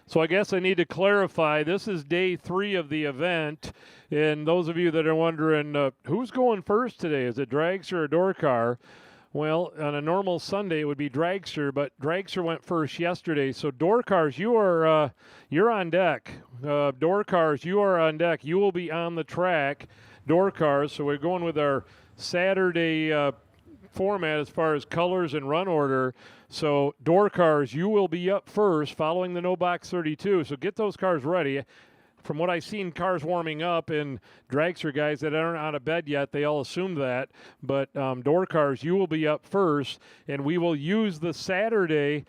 So I guess I need to clarify, this is day 3 of the event, and those of you that are wondering, who's going first today? Is it Dragster or Door Car? Well, on a normal Sunday it would be Dragster, but Dragster went first yesterday. So Door Cars, you're on deck. Door Cars, you are on deck. You will be on the track. Door Cars. So we're going with our Saturday format as far as colors and run order. So Door Cars, you will be up first, following the No Box 32. So get those cars ready. From what I've seen, cars warming up, and dragster guys that aren't out of bed yet, they all assume that. But Door Cars, you will be up first, and we will use the Saturday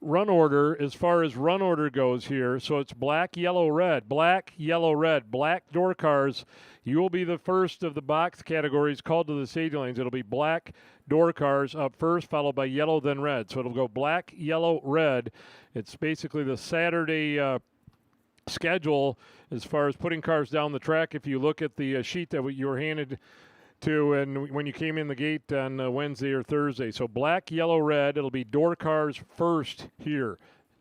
run order as far as run order goes here. So it's black, yellow, red, black, yellow, red, black. Door Cars, you will be the first of the box categories called to the staging lanes. It'll be black Door Cars up first, followed by yellow, then red. So it'll go black, yellow, red. It's basically the Saturday schedule as far as putting cars down the track. If you look at the sheet that you were handed to and when you came in the gate on Wednesday or Thursday. So black, yellow, red. It'll be Door Cars first here.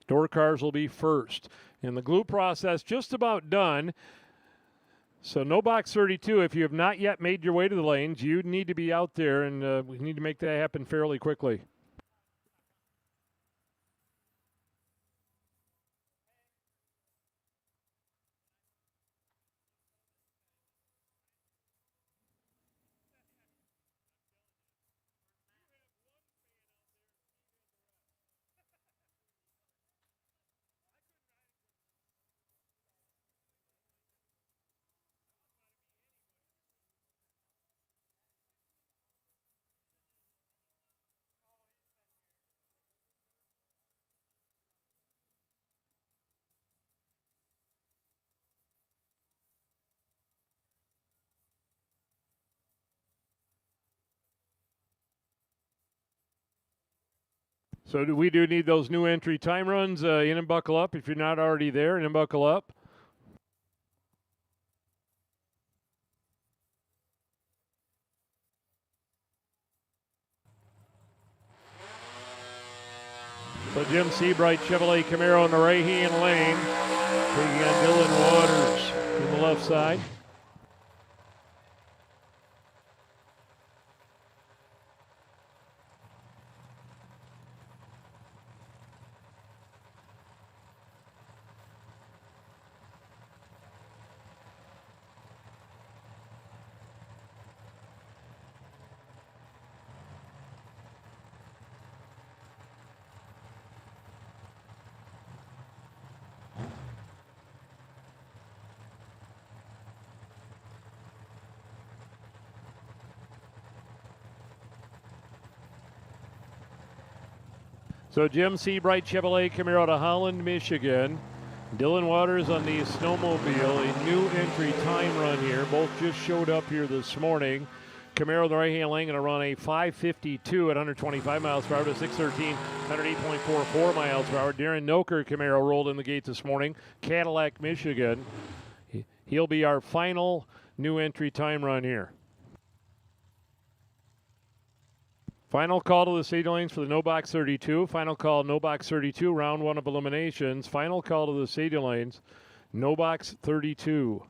Door Cars will be first. And the glue process just about done. So no box 32, if you have not yet made your way to the lanes, you need to be out there, and we need to make that happen fairly quickly. So we do need those new entry time runs in and buckle up. If you're not already there, in and buckle up. So Jim Seabright, Chevrolet Camaro in the right-hand lane. Taking on Dylan Waters in the left side. So Jim Seabright, Chevrolet Camaro to Holland, Michigan. Dylan Waters on the snowmobile, a new entry time run here. Both just showed up here this morning. Camaro, the right-hand lane, going to run a 552 at 125 miles per hour to 613, 108.44 miles per hour. Darren Noker, Camaro, rolled in the gate this morning. Cadillac, Michigan. He'll be our final new entry time run here. Final call to the staging lanes for the No Box 32. Final call, No Box 32, round 1 of eliminations. Final call to the staging lanes, No Box 32.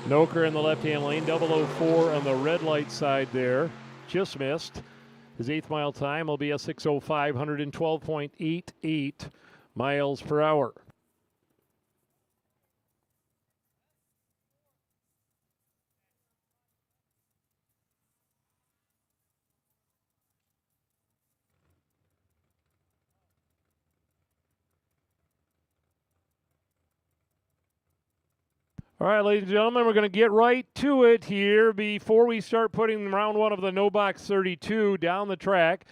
Noker in the left-hand lane, 004 on the red light side there. Just missed. His 8th mile time will be a 6:05, 112.88 miles per hour. All right, ladies and gentlemen, we're going to get right to it here before we start putting round 1 of the No Box 32 down the track.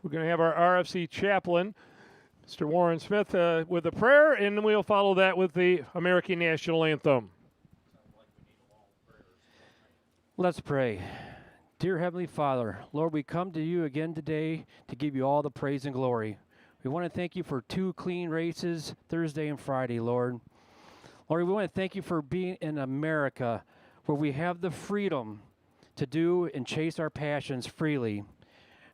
We're going to have our RFC chaplain, Mr. Warren Smith, with a prayer, and we'll follow that with the American National Anthem. Let's pray. Dear Heavenly Father, Lord, we come to you again today to give you all the praise and glory. We want to thank you for 2 clean races, Thursday and Friday, Lord. Lord, we want to thank you for being in America where we have the freedom to do and chase our passions freely.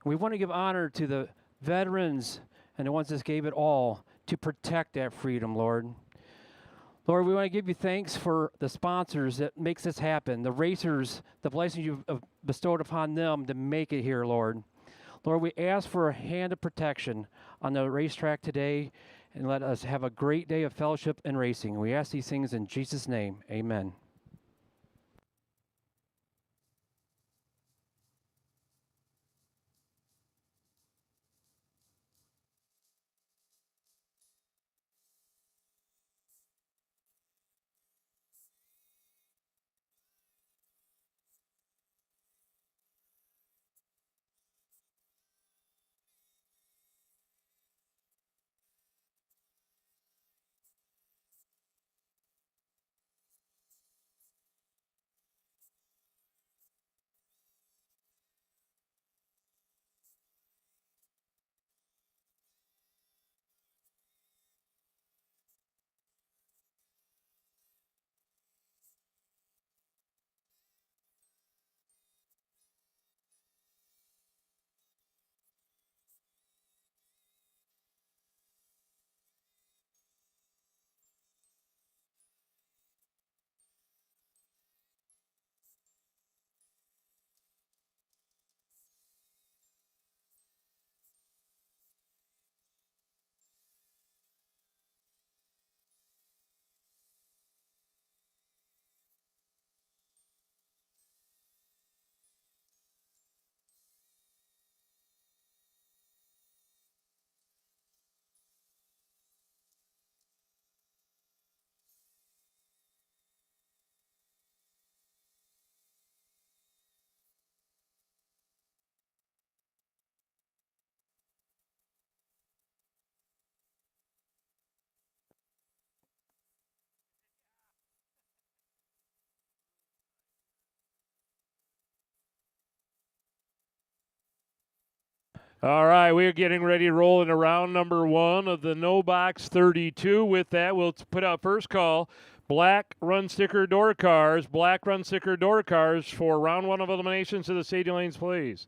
We want to give honor to the veterans and the ones that gave it all to protect that freedom, Lord. Lord, we want to give you thanks for the sponsors that makes this happen, the racers, the blessings you've bestowed upon them to make it here, Lord. Lord, we ask for a hand of protection on the racetrack today, and let us have a great day of fellowship and racing. We ask these things in Jesus' name. Amen. All right, we're getting ready to roll into round number 1 of the No Box 32. With that, we'll put out first call. Black run sticker door cars. Black run sticker door cars for round 1 of eliminations to the stadium lanes, please.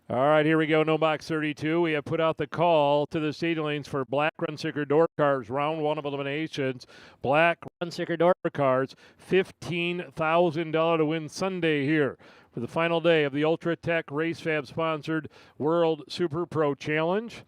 All right, here we go. No Box 32. We have put out the call to the stadium lanes for Black run sticker door cars, round 1 of eliminations. Black run sticker door cars, $15,000 to win Sunday here for the final day of the Ultra Tech Race Fab sponsored World Super Pro Challenge.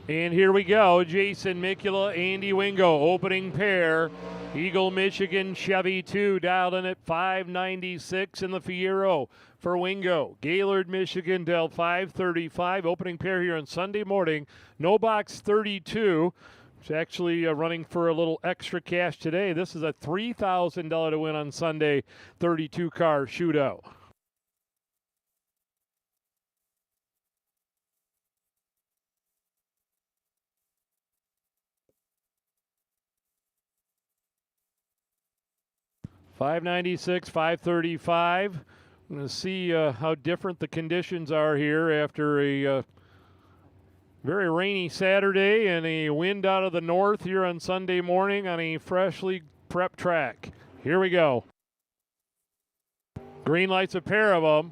And here we go. Jason Mikula, Andy Wingo, opening pair. Eagle, Michigan, Chevy 2, dialed in at 596 in the Fiero for Wingo. Gaylord, Michigan, dialed 535. Opening pair here on Sunday morning. No Box 32. It's actually running for a little extra cash today. This is a $3,000 to win on Sunday, 32-car shootout. $596, $535. I'm going to see how different the conditions are here after a very rainy Saturday and a wind out of the north here on Sunday morning on a freshly prepped track. Here we go. Green lights, a pair of them.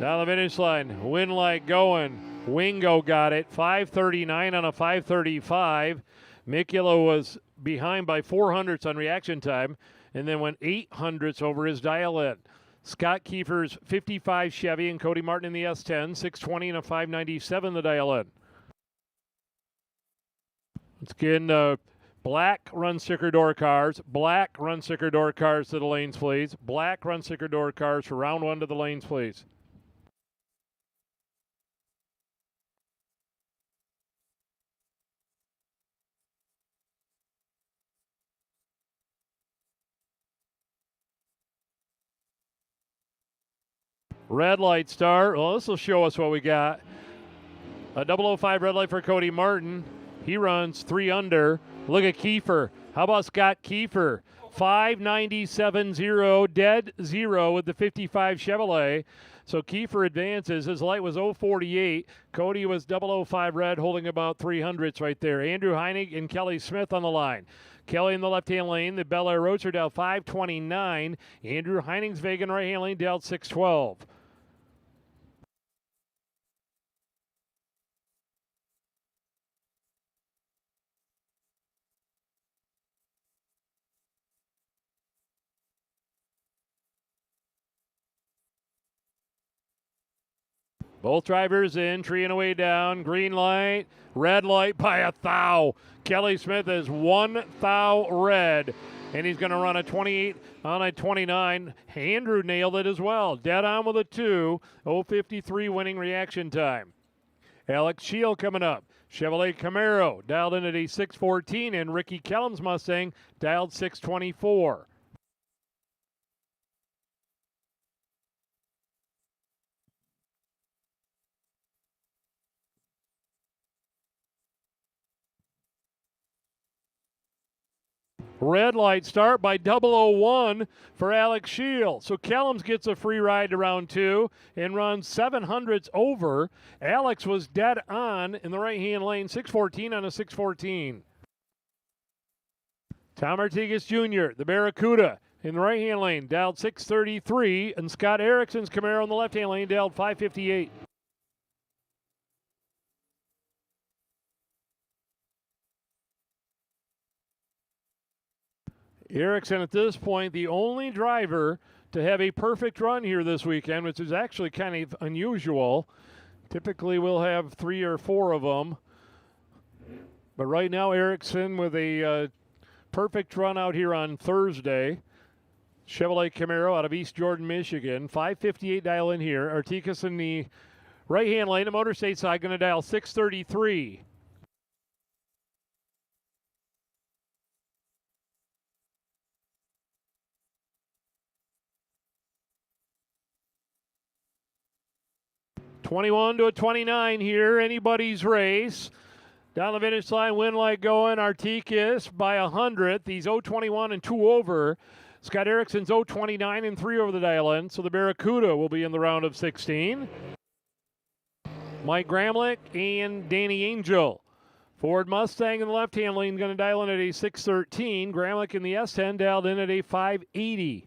Down the finish line, wind light going. Wingo got it, 539 on a 535. Mikula was behind by 400ths on reaction time and then went 800ths over his dial-in. Scott Kiefer's 55 Chevy and Cody Martin in the S10, 620 and a 597 the dial-in. Once again, Black run sticker door cars. Black run sticker door cars to the lanes, please. Black run sticker door cars for round one to the lanes, please. Red light start. Well, this will show us what we got. A 005 red light for Cody Martin. He runs 3 under. Look at Kiefer. How about Scott Kiefer? 597.0, dead zero with the 55 Chevrolet. So Kiefer advances. His light was 048. Cody was 005 red, holding about 300s right there. Andrew Heinig and Kelly Smith on the line. Kelly in the left-hand lane. The Bel Air Roadster dialed 529. Andrew Heining's Vegan right-hand lane dialed 612. Both drivers in, tree and away down, green light, red light by a thou. Kelly Smith is 1 thou red, and he's going to run a 28 on a 29. Andrew nailed it as well. Dead on with a 2, 053 winning reaction time. Alex Shield coming up. Chevrolet Camaro dialed in at a 614, and Ricky Kellum's Mustang dialed 624. Red light start by 001 for Alex Shield. So Kellums gets a free ride to round 2 and runs 700s over. Alex was dead on in the right-hand lane, 614 on a 614. Tom Artigas Jr., the Barracuda, in the right-hand lane, dialed 633, and Scott Erickson's Camaro in the left-hand lane dialed 558. Erickson at this point, the only driver to have a perfect run here this weekend, which is actually kind of unusual. Typically we'll have 3 or 4 of them. But right now Erickson with a perfect run out here on Thursday. Chevrolet Camaro out of East Jordan, Michigan. 558 dial in here. Artigas in the right-hand lane, the Motor State side, going to dial 633. $21 to a 29 here. Anybody's race. Down the finish line, win light going. Artigas by 100th. He's 021 and 2 over. Scott Erickson's 029 and 3 over the dial in. So the Barracuda will be in the round of 16. Mike Gramlich and Danny Angel. Ford Mustang in the left-hand lane going to dial in at a 613. Gramlich in the S10 dialed in at a 580.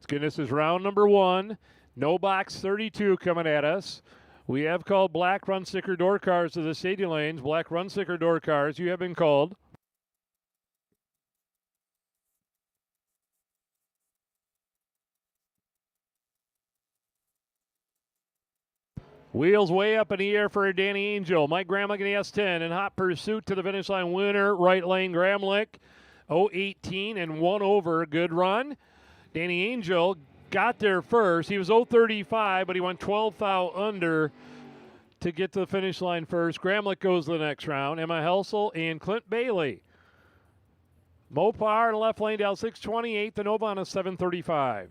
This is round number 1. No box 32 coming at us. We have called black run sticker door cars to the stadium lanes. Black run sticker door cars, you have been called. Wheels way up in the air for Danny Angel. Mike Gramlich in the S10 in hot pursuit to the finish line winner. Right lane Gramlich. 018 and 1 over. Good run. Danny Angel got there first. He was 035, but he went 12 thou under to get to the finish line first. Gramlich goes to the next round. Emma Helsel and Clint Bailey. Mopar in the left lane down 628. The Nova on a 735.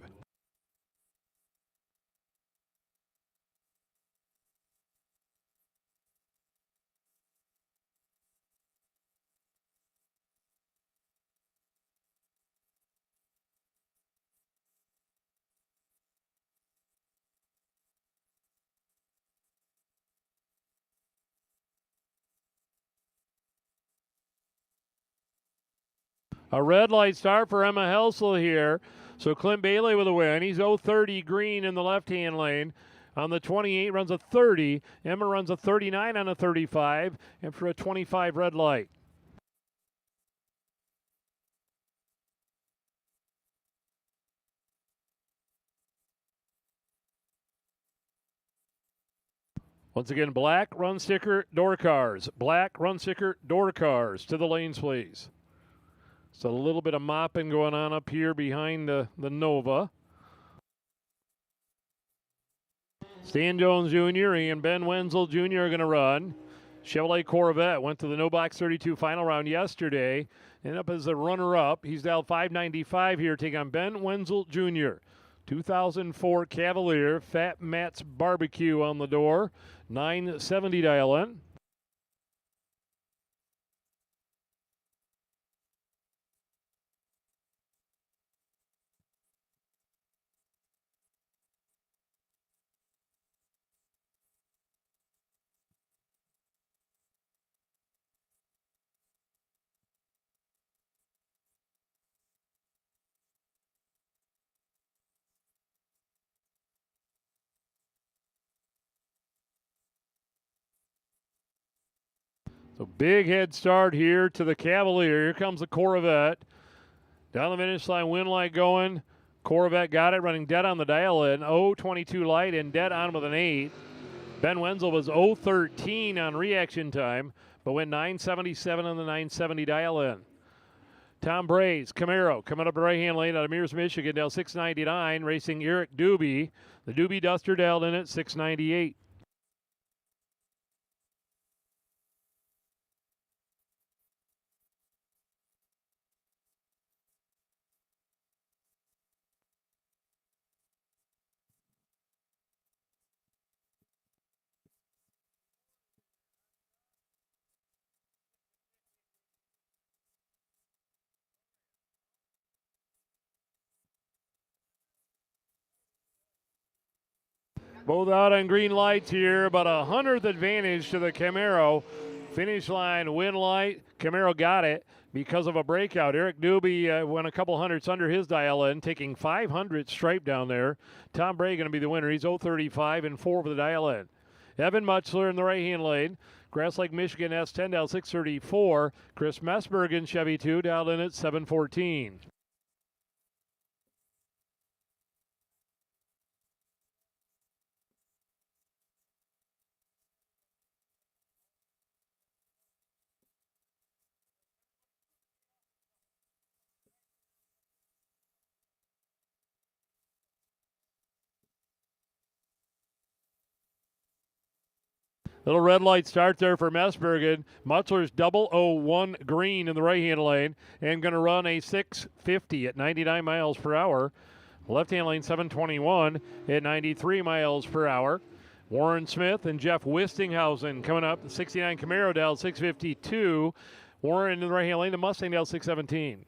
A red light start for Emma Helsel here. So Clint Bailey with a win. He's 030 green in the left-hand lane. On the 28, runs a 30. Emma runs a 39 on a 35, and for a 25 red light. Once again, black run sticker door cars. Black run sticker door cars. To the lanes, please. So a little bit of mopping going on up here behind the Nova. Stan Jones Jr. and Ben Wenzel Jr. are going to run. Chevrolet Corvette went to the No Box 32 final round yesterday. Ended up as a runner-up. He's dialed 595 here, taking on Ben Wenzel Jr. 2004 Cavalier, Fat Matt's Barbecue on the door. 970 dial in. So big head start here to the Cavalier. Here comes the Corvette. Down the finish line, win light going. Corvette got it, running dead on the dial in. 022 light and dead on with an 8. Ben Wenzel was 013 on reaction time, but went 977 on the 970 dial in. Tom Braze, Camaro, coming up the right-hand lane out of Mears, Michigan, down 699, racing Eric Doobie. The Doobie Duster dialed in at 698. Both out on green lights here, about a 100th advantage to the Camaro. Finish line, win light. Camaro got it because of a breakout. Eric Doobie went a couple hundredths under his dial in, taking 500 stripe down there. Tom Bray going to be the winner. He's 035 and 4 for the dial in. Evan Mutchler in the right-hand lane. Grass Lake, Michigan S10 down 634. Chris Messbergen, Chevy 2, dialed in at 714. Little red light start there for Messbergen. Mutchler's 001 green in the right-hand lane and going to run a 650 at 99 miles per hour. Left-hand lane 721 at 93 miles per hour. Warren Smith and Jeff Wistinghausen coming up. The 69 Camaro dialed 652. Warren in the right-hand lane. The Mustang dialed 617.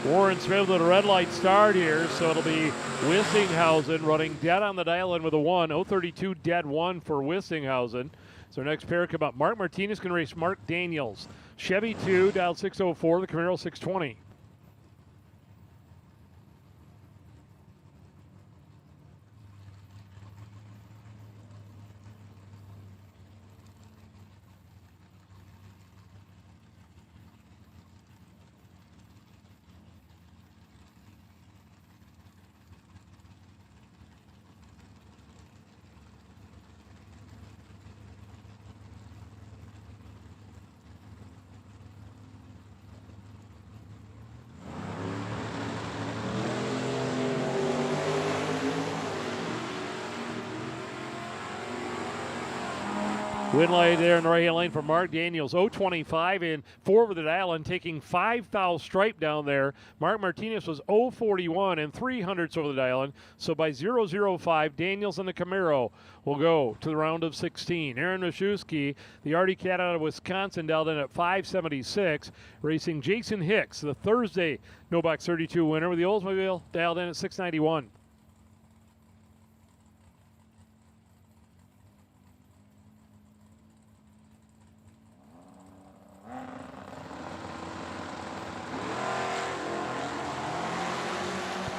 Warren Smith with a red light start here, so it'll be Wistinghausen running dead on the dial in with a 1. 032 dead 1 for Wistinghausen. So next pair come up. Mark Martinez can race Mark Daniels. Chevy 2, dialed 604, the Camaro 620. Win light there in the right-hand lane for Mark Daniels, 0.25 and 4 over the dial and taking 5 thou stripe down there. Mark Martinez was 0.41 and 300ths over the dial. So by 0.05, Daniels and the Camaro will go to the round of 16. Aaron Mashewski, the Artie Cat out of Wisconsin, dialed in at 5.76. Racing Jason Hicks, the Thursday No Box 32 winner with the Oldsmobile, dialed in at 6.91.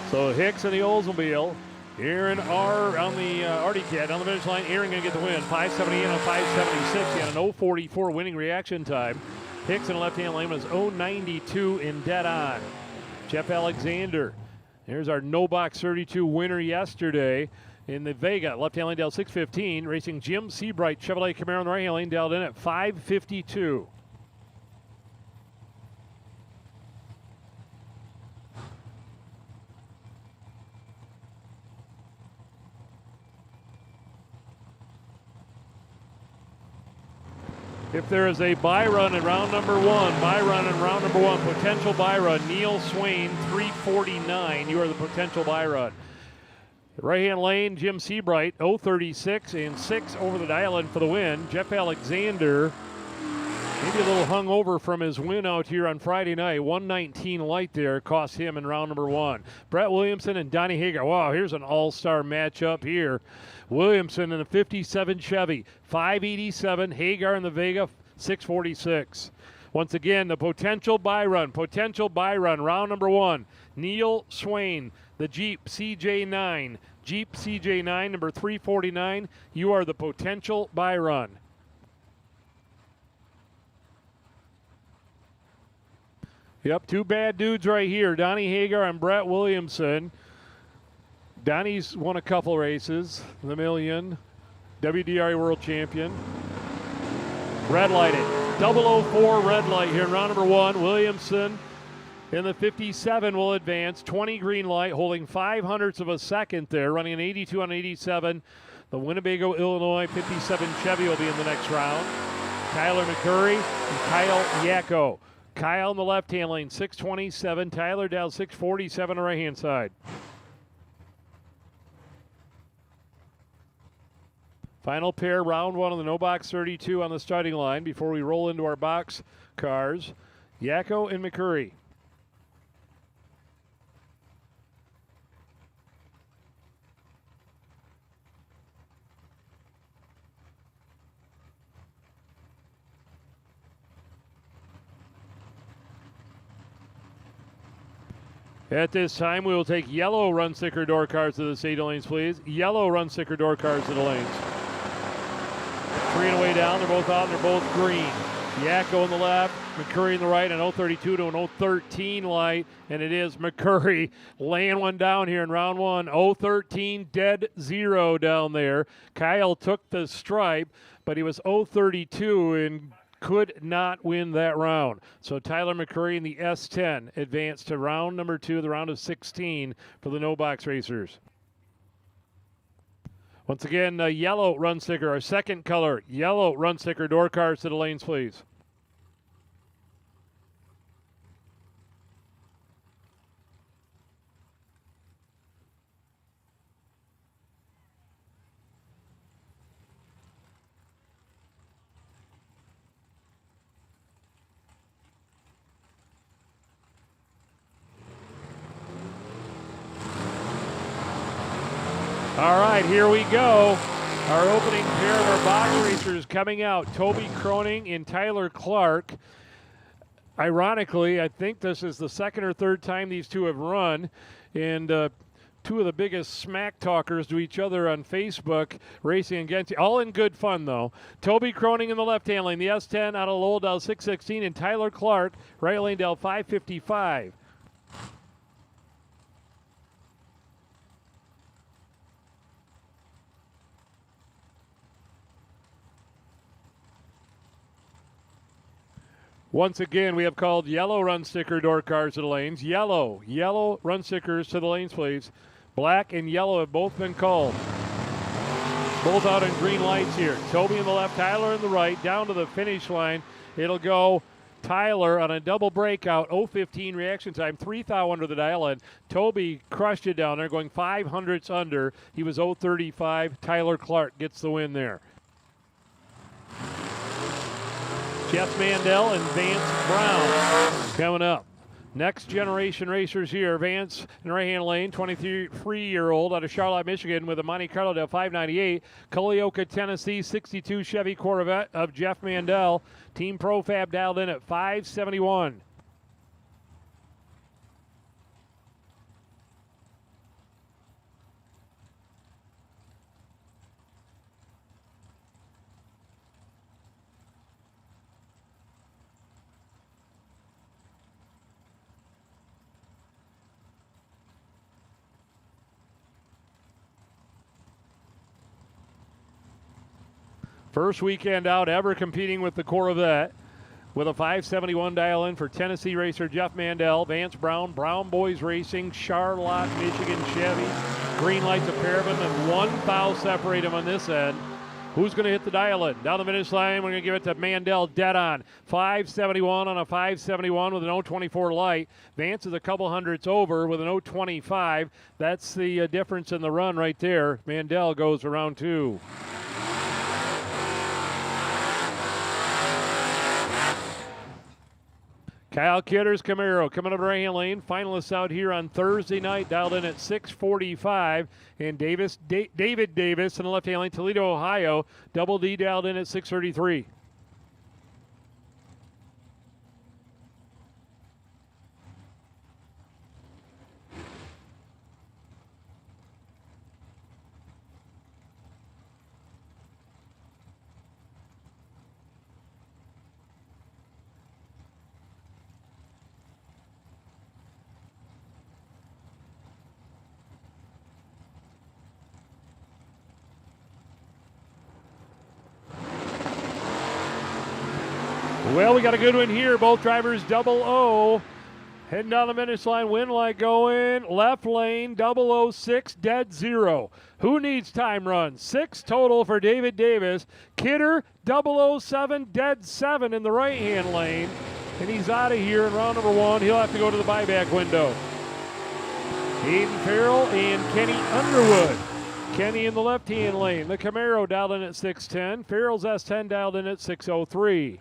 So Hicks in the Oldsmobile. Aaron R. on the Artie Cat on the finish line. Aaron going to get the win. 5.78 on 5.76. He had an 0.44 winning reaction time. Hicks in the left-hand lane was 0.92 in dead on. Jeff Alexander. Here's our No Box 32 winner yesterday in the Vega. Left-hand lane down 6.15. Racing Jim Seabright Chevrolet Camaro on the right-hand lane dialed in at 5.52. If there is a buy run in round number 1, potential buy run, Neil Swain, 349. You are the potential buy run. Right-hand lane, Jim Seabright, 0.36 and 6 over the dial in for the win. Jeff Alexander, maybe a little hungover from his win out here on Friday night. 119 light there cost him in round number 1. Brett Williamson and Donnie Hagar. Wow, here's an all-star matchup here. Williamson in the 57 Chevy, 587. Hagar in the Vega, 646. Once again, the potential buy run, round number 1. Neil Swain, the Jeep CJ9. Jeep CJ9, number 349. You are the potential buy run. Yep, two bad dudes right here, Donnie Hagar and Brett Williamson. Donnie's won a couple races, the Million, WDRA World Champion. Red lighted, 004 red light here in round number 1. Williamson in the 57 will advance, 20 green light, holding 0.05 of a second there, running an 82 on 87. The Winnebago, Illinois 57 Chevy will be in the next round. Tyler McCurry and Kyle Yako. Kyle in the left-hand lane, 627. Tyler down 647 on the right-hand side. Final pair, round 1 on the No Box 32 on the starting line before we roll into our box cars. Yako and McCurry. At this time, we will take yellow run sticker door cards to the state lanes, please. Yellow run sticker door cards to the lanes. 3 and away down, they're both out, and they're both green. Yako on the left, McCurry on the right, an 0.32 to an 0.13 light, and it is McCurry laying one down here in round 1. 0.13, dead zero down there. Kyle took the stripe, but he was 0.32 and could not win that round. So Tyler McCurry in the S10 advanced to round number 2, the round of 16 for the No Box Racers. Once again, yellow run sticker, our second color, yellow run sticker door cards to the lanes, please. All right, here we go. Our opening pair of our box racers coming out. Toby Croning and Tyler Clark. Ironically, I think this is the second or third time these two have run. And two of the biggest smack talkers to each other on Facebook, racing against you. All in good fun, though. Toby Croning in the left-hand lane. The S10 out of Lowell down 616. And Tyler Clark, right lane down 555. Once again, we have called yellow run sticker door cards to the lanes. Yellow run stickers to the lanes, please. Black and yellow have both been called. Both out in green lights here. Toby in the left, Tyler in the right, down to the finish line. It'll go Tyler on a double breakout, 0:15 reaction time, 3 thou under the dial, and Toby crushed it down there, going 500ths under. He was 0:35. Tyler Clark gets the win there. Jeff Mandel and Vance Brown coming up. Next generation racers here. Vance in right-hand lane, 23-year-old out of Charlotte, Michigan with a Monte Carlo Del 598. Culleoka, Tennessee, 62 Chevy Corvette of Jeff Mandel. Team Profab dialed in at 571. First weekend out ever competing with the Corvette with a 571 dial in for Tennessee racer Jeff Mandel, Vance Brown, Brown Boys Racing, Charlotte, Michigan Chevy. Green lights a pair of them and 1 foul separate them on this end. Who's going to hit the dial in? Down the finish line, we're going to give it to Mandel dead on. 571 on a 571 with an 024 light. Vance is a couple hundredths over with an 025. That's the difference in the run right there. Mandel goes around 2. Kyle Kidder's Camaro coming up right-hand lane. Finalists out here on Thursday night, dialed in at 6:45. And David Davis in the left-hand lane, Toledo, Ohio. Double D dialed in at 6:33. Well, we got a good one here. Both drivers double O. Heading down the finish line, win light going. Left lane, 006, dead 0. Who needs time runs? 6 total for David Davis. Kidder, 007, dead 7 in the right-hand lane. And he's out of here in round number 1. He'll have to go to the buyback window. Hayden Farrell and Kenny Underwood. Kenny in the left-hand lane. The Camaro dialed in at 610. Farrell's S10 dialed in at 603.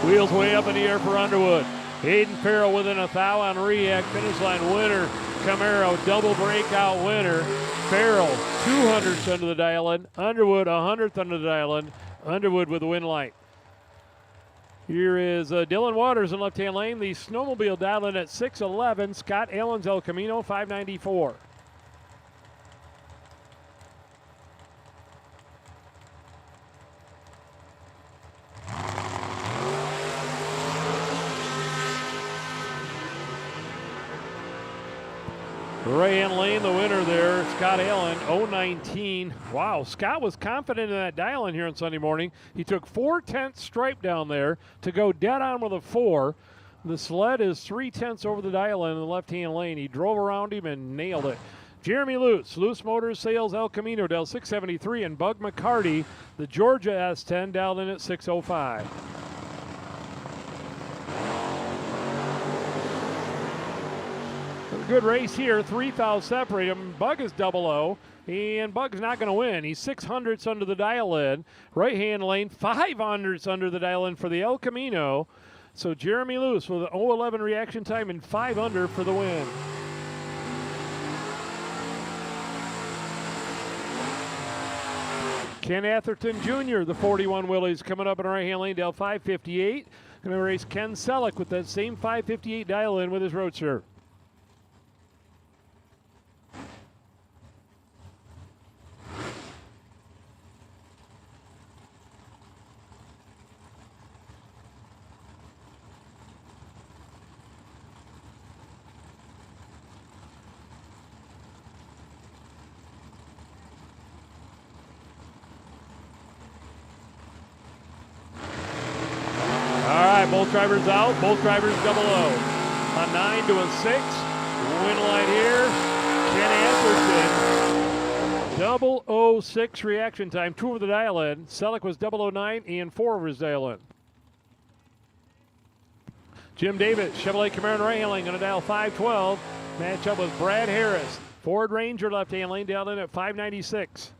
Wheels way up in the air for Underwood. Hayden Farrell within a thou on REACT. Finish line winner. Camaro double breakout winner. Farrell 200ths under the dial in. Underwood 100th under the dial in. Underwood with the win light. Here is Dylan Waters in left-hand lane. The snowmobile dial in at 611. Scott Allen's El Camino 594. Right-hand lane, the winner there, Scott Allen, 019. Wow, Scott was confident in that dial-in here on Sunday morning. He took 4/10 stripe down there to go dead on with a 4. The sled is 3/10 over the dial-in in the left-hand lane. He drove around him and nailed it. Jeremy Luce, Luce Motors Sales El Camino, dial 673, and Bug McCarty, the Georgia S10, dialed in at 605. Good race here. 3 fouls separate him. Bug is 00, and Bug's not going to win. He's 600ths under the dial-in. Right-hand lane, 500ths under the dial-in for the El Camino. So Jeremy Luce with an 0:11 reaction time and 5 under for the win. Ken Atherton Jr., the 41 Willys, coming up in the right-hand lane, Del 558. Going to race Ken Selleck with that same 558 dial in with his Roadster. Both drivers out, both drivers double O. A 9 to a 6. Win line here. Ken Anderson. 006 reaction time. 2 over the dial in. Selleck was 009 and 4 over his dial in. Jim Davis, Chevrolet Camaro right handling, going to dial 512. Match up with Brad Harris. Ford Ranger left hand lane dialed in at 596.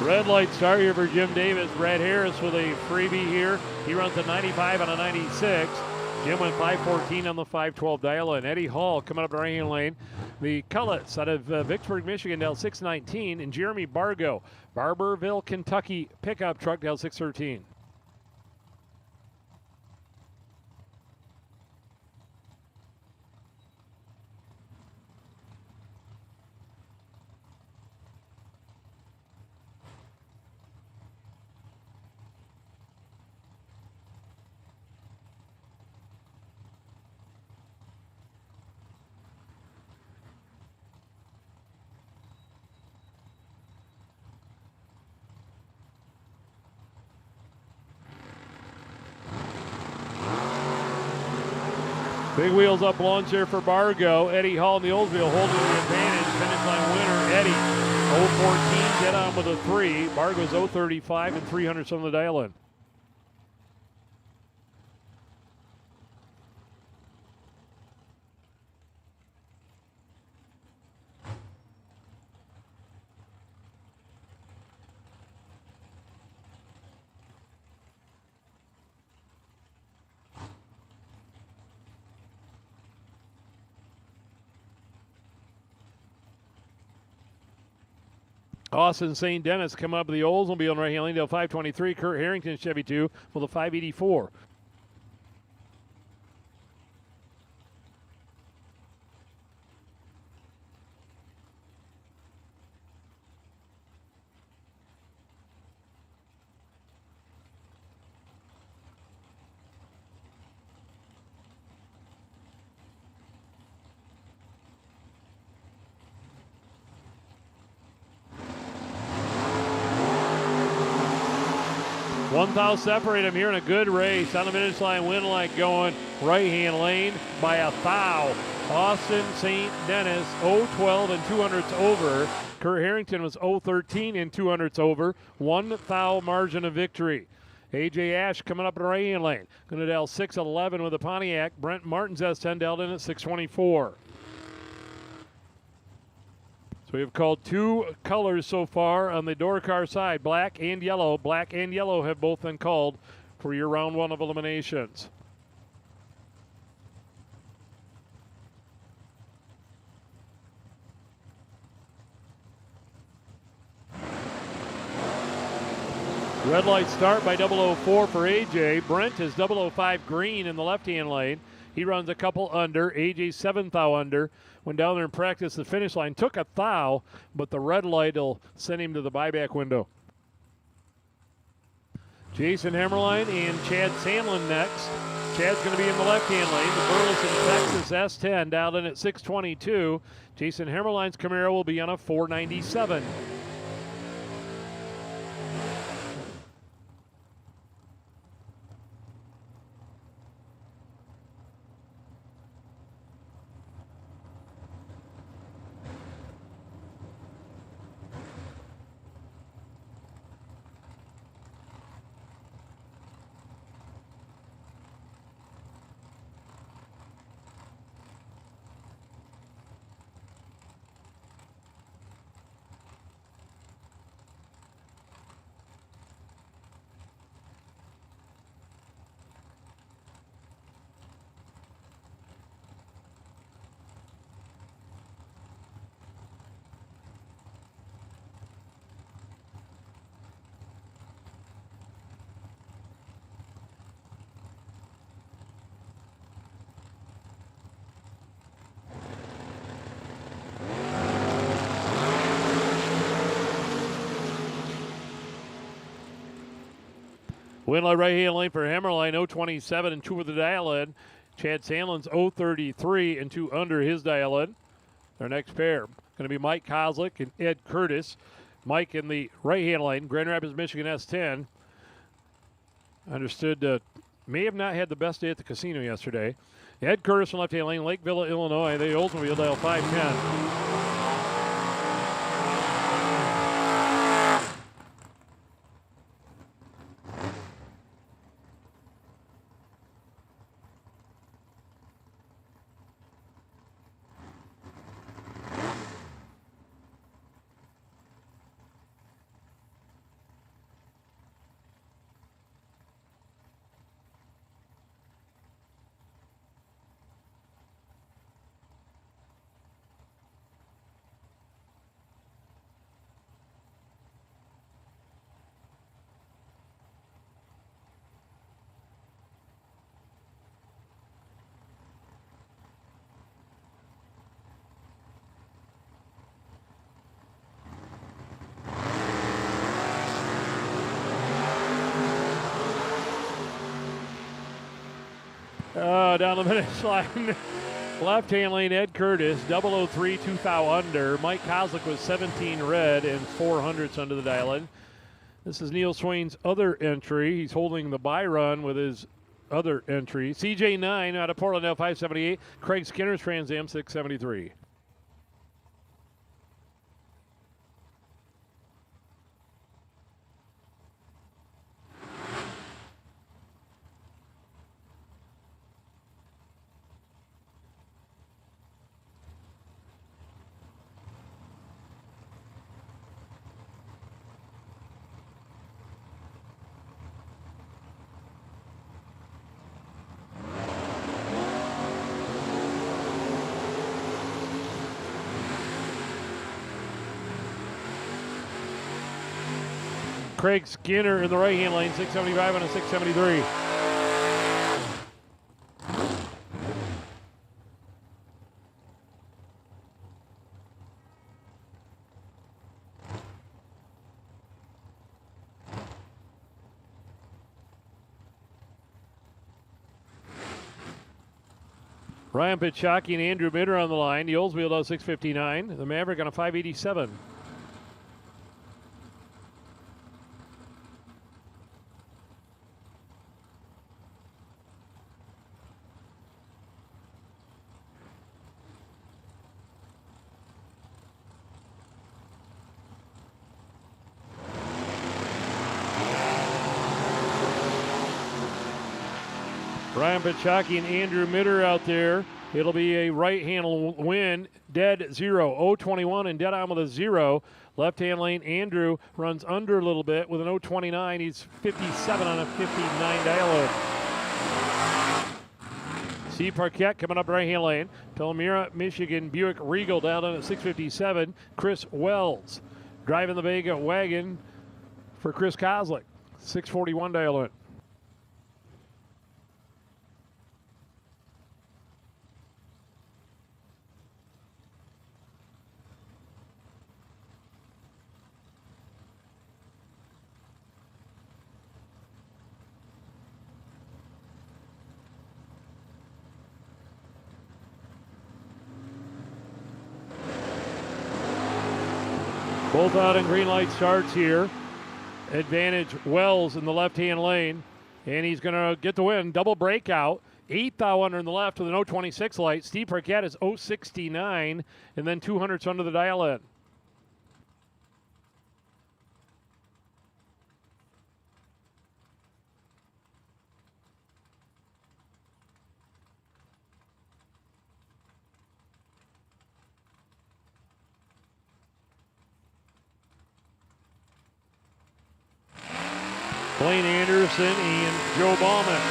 Red light start here for Jim Davis. Brad Harris with a freebie here. He runs a 95 on a 96. Jim went 514 on the 512 dial in. Eddie Hall coming up the right-hand lane. The Cullets out of Vicksburg, Michigan, down 619. And Jeremy Bargo, Barberville, Kentucky pickup truck, down 613. Big wheels up launch here for Bargo. Eddie Hall in the Oldsmobile holding the advantage. Finish line winner, Eddie. 014, dead on with a 3. Bargo's 035 and 300 on the dial in. Austin St. Dennis come up with the Oldsmobile on right-hand lane, 523. Kurt Harrington Chevy 2 with a 584. One thou separate them here in a good race. On the finish line, win light going right-hand lane by a thou. Austin St. Dennis, 012 and 200ths over. Kurt Harrington was 013 and 200ths over. 1 thou margin of victory. AJ Ash coming up in the right-hand lane. Going to dial 611 with a Pontiac. Brent Martin's S10 dialed in at 624. So we have called 2 colors so far on the door car side, black and yellow. Black and yellow have both been called for your round 1 of eliminations. Red light start by 004 for AJ. Brent is 005 green in the left-hand lane. He runs a couple under. AJ 7 thou under. Went down there and practiced the finish line. Took a thou, but the red light will send him to the buyback window. Jason Hemmerline and Chad Samlin next. Chad's going to be in the left-hand lane. The Burleson Texas S10 dialed in at 622. Jason Hemmerline's Camaro will be on a 497. Winlow right-hand lane for Hammerline, 027 and 2 with the dial in. Chad Sandlin's 033 and 2 under his dial in. Their next pair going to be Mike Kozlik and Ed Curtis. Mike in the right-hand lane, Grand Rapids, Michigan S10. Understood may have not had the best day at the casino yesterday. Ed Curtis in left-hand lane, Lake Villa, Illinois. The Oldsmobile dial 510. Down the finish line. Left-hand lane, Ed Curtis, 003, 2 thou under. Mike Kozlik was 17 red and 400s under the dial-in. This is Neil Swain's other entry. He's holding the bye run with his other entry. CJ9 out of Portland, now 578. Craig Skinner's Trans Am 673. Craig Skinner in the right-hand lane, 675 and a 673. Ryan Pichocki and Andrew Mitter on the line. The Oldsmobile does 659. The Maverick on a 587. Ryan Pichocki and Andrew Mitter out there. It'll be a right-hand win, dead 0, 021 and dead on with a 0. Left-hand lane, Andrew runs under a little bit with an 029. He's 57 on a 59 dial-in. Steve Parkett coming up right-hand lane. Palmyra, Michigan, Buick Regal down in at 657. Chris Wells driving the Vega wagon for Chris Kozlik, 641 dial-in. Both out in green light starts here. Advantage Wells in the left-hand lane. And he's going to get the win. Double breakout. 8 thou under in the left with an 026 light. Steve Parkett is 069. And then 200s under the dial-in. Blaine Anderson and Joe Bauman.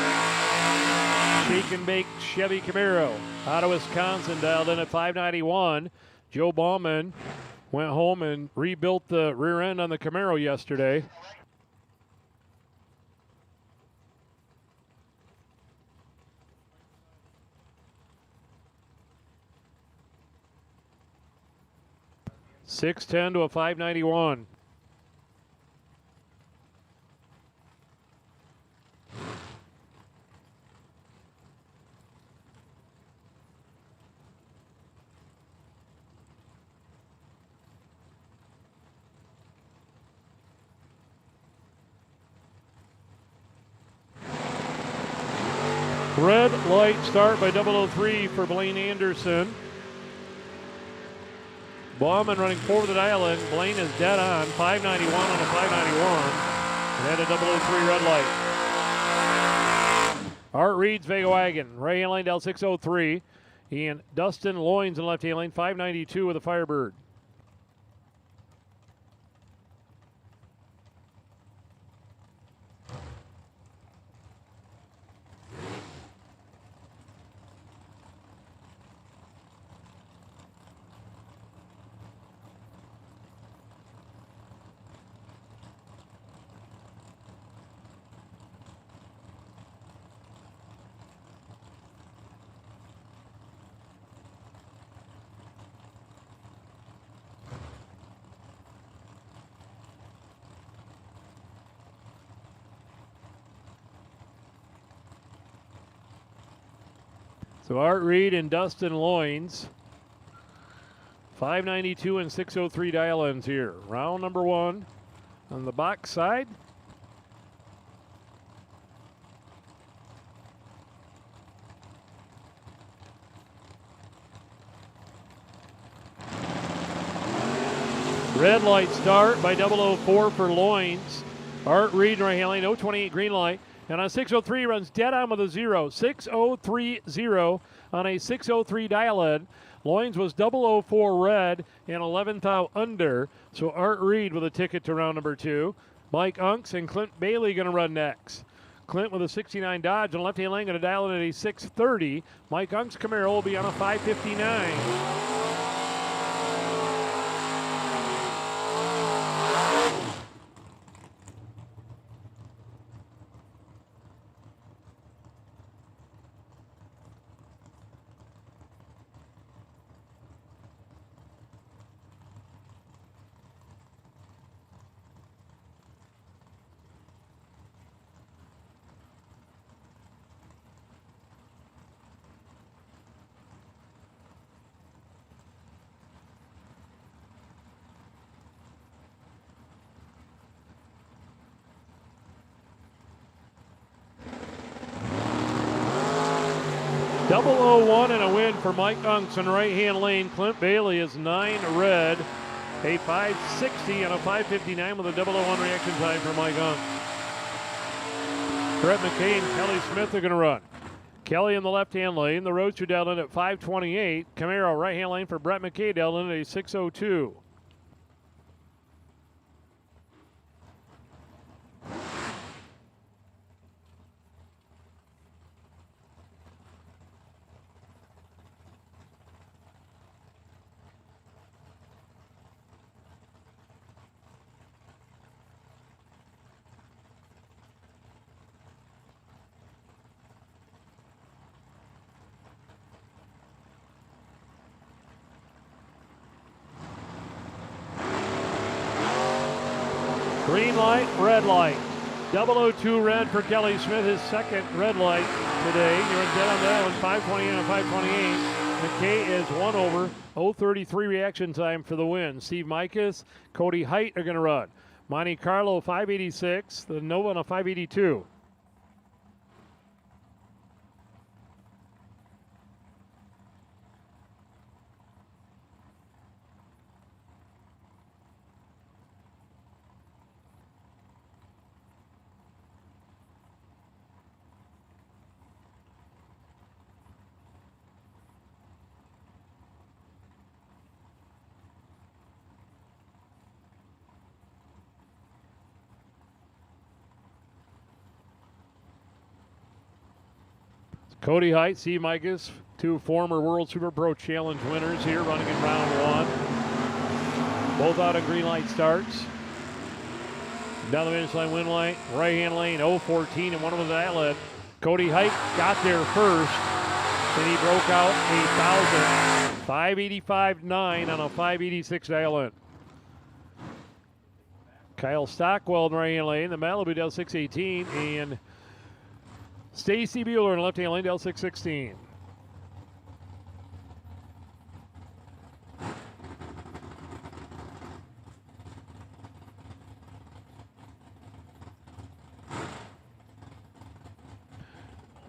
Shake and Bake Chevy Camaro out of Wisconsin, dialed in at 591. Joe Bauman went home and rebuilt the rear end on the Camaro yesterday. .610 to a 591. Red light start by 003 for Blaine Anderson. Bauman running forward the dial in. Blaine is dead on. 591 on a 591. And at a 003 red light. Art Reed's Vega Wagon. Right hand lane down 603. And Dustin Loins in left hand lane. 592 with a Firebird. So Art Reed and Dustin Loins. 592 and 603 dial-ins here. Round number one on the box side. Red light start by 004 for Loins. Art Reed right hand lane, 028 green light. And on 603 runs dead on with a 0. 6030 on a 603 dial-in. Loins was 004 red and 11th out under. So Art Reed with a ticket to round number two. Mike Unks and Clint Bailey going to run next. Clint with a 69 Dodge and left-hand lane going to dial in at a 630. Mike Unks Camaro will be on a 559. Double 0-1 and a win for Mike Unks in right-hand lane. Clint Bailey is 9 red, a 560 and a 559 with a 0-1 reaction time for Mike Unks. Brett McKay and Kelly Smith are going to run. Kelly in the left-hand lane. The Roadster down in at 528. Camaro right-hand lane for Brett McKay down in at a 602. Green light, red light. 002 red for Kelly Smith, his second red light today. You're dead on that one, 528 and 528. McKay is 1 over, 033 reaction time for the win. Steve Mikas, Cody Height are going to run. Monte Carlo 586, the Nova on a 582. Cody Height, Steve Mikas, two former World Super Pro Challenge winners here running in round one. Both out of green light starts. Down the finish line, win light, right-hand lane, 014 and one of the dial-in. Cody Height got there first, and he broke out 1,000. 585.9 on a 586 dial-in. Kyle Stockwell in right-hand lane, the Malibu down 618, and Stacy Bueller in left-hand lane, Del 616.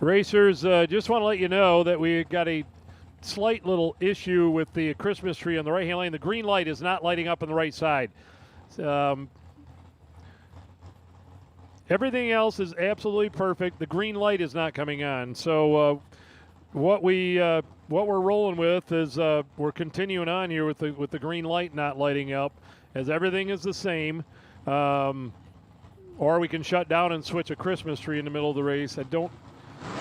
Racers, just want to let you know that we got a slight little issue with the Christmas tree on the right-hand lane. The green light is not lighting up on the right side. Everything else is absolutely perfect. The green light is not coming on. So what we're rolling with is we're continuing on here with the green light not lighting up, as everything is the same. Or we can shut down and switch a Christmas tree in the middle of the race.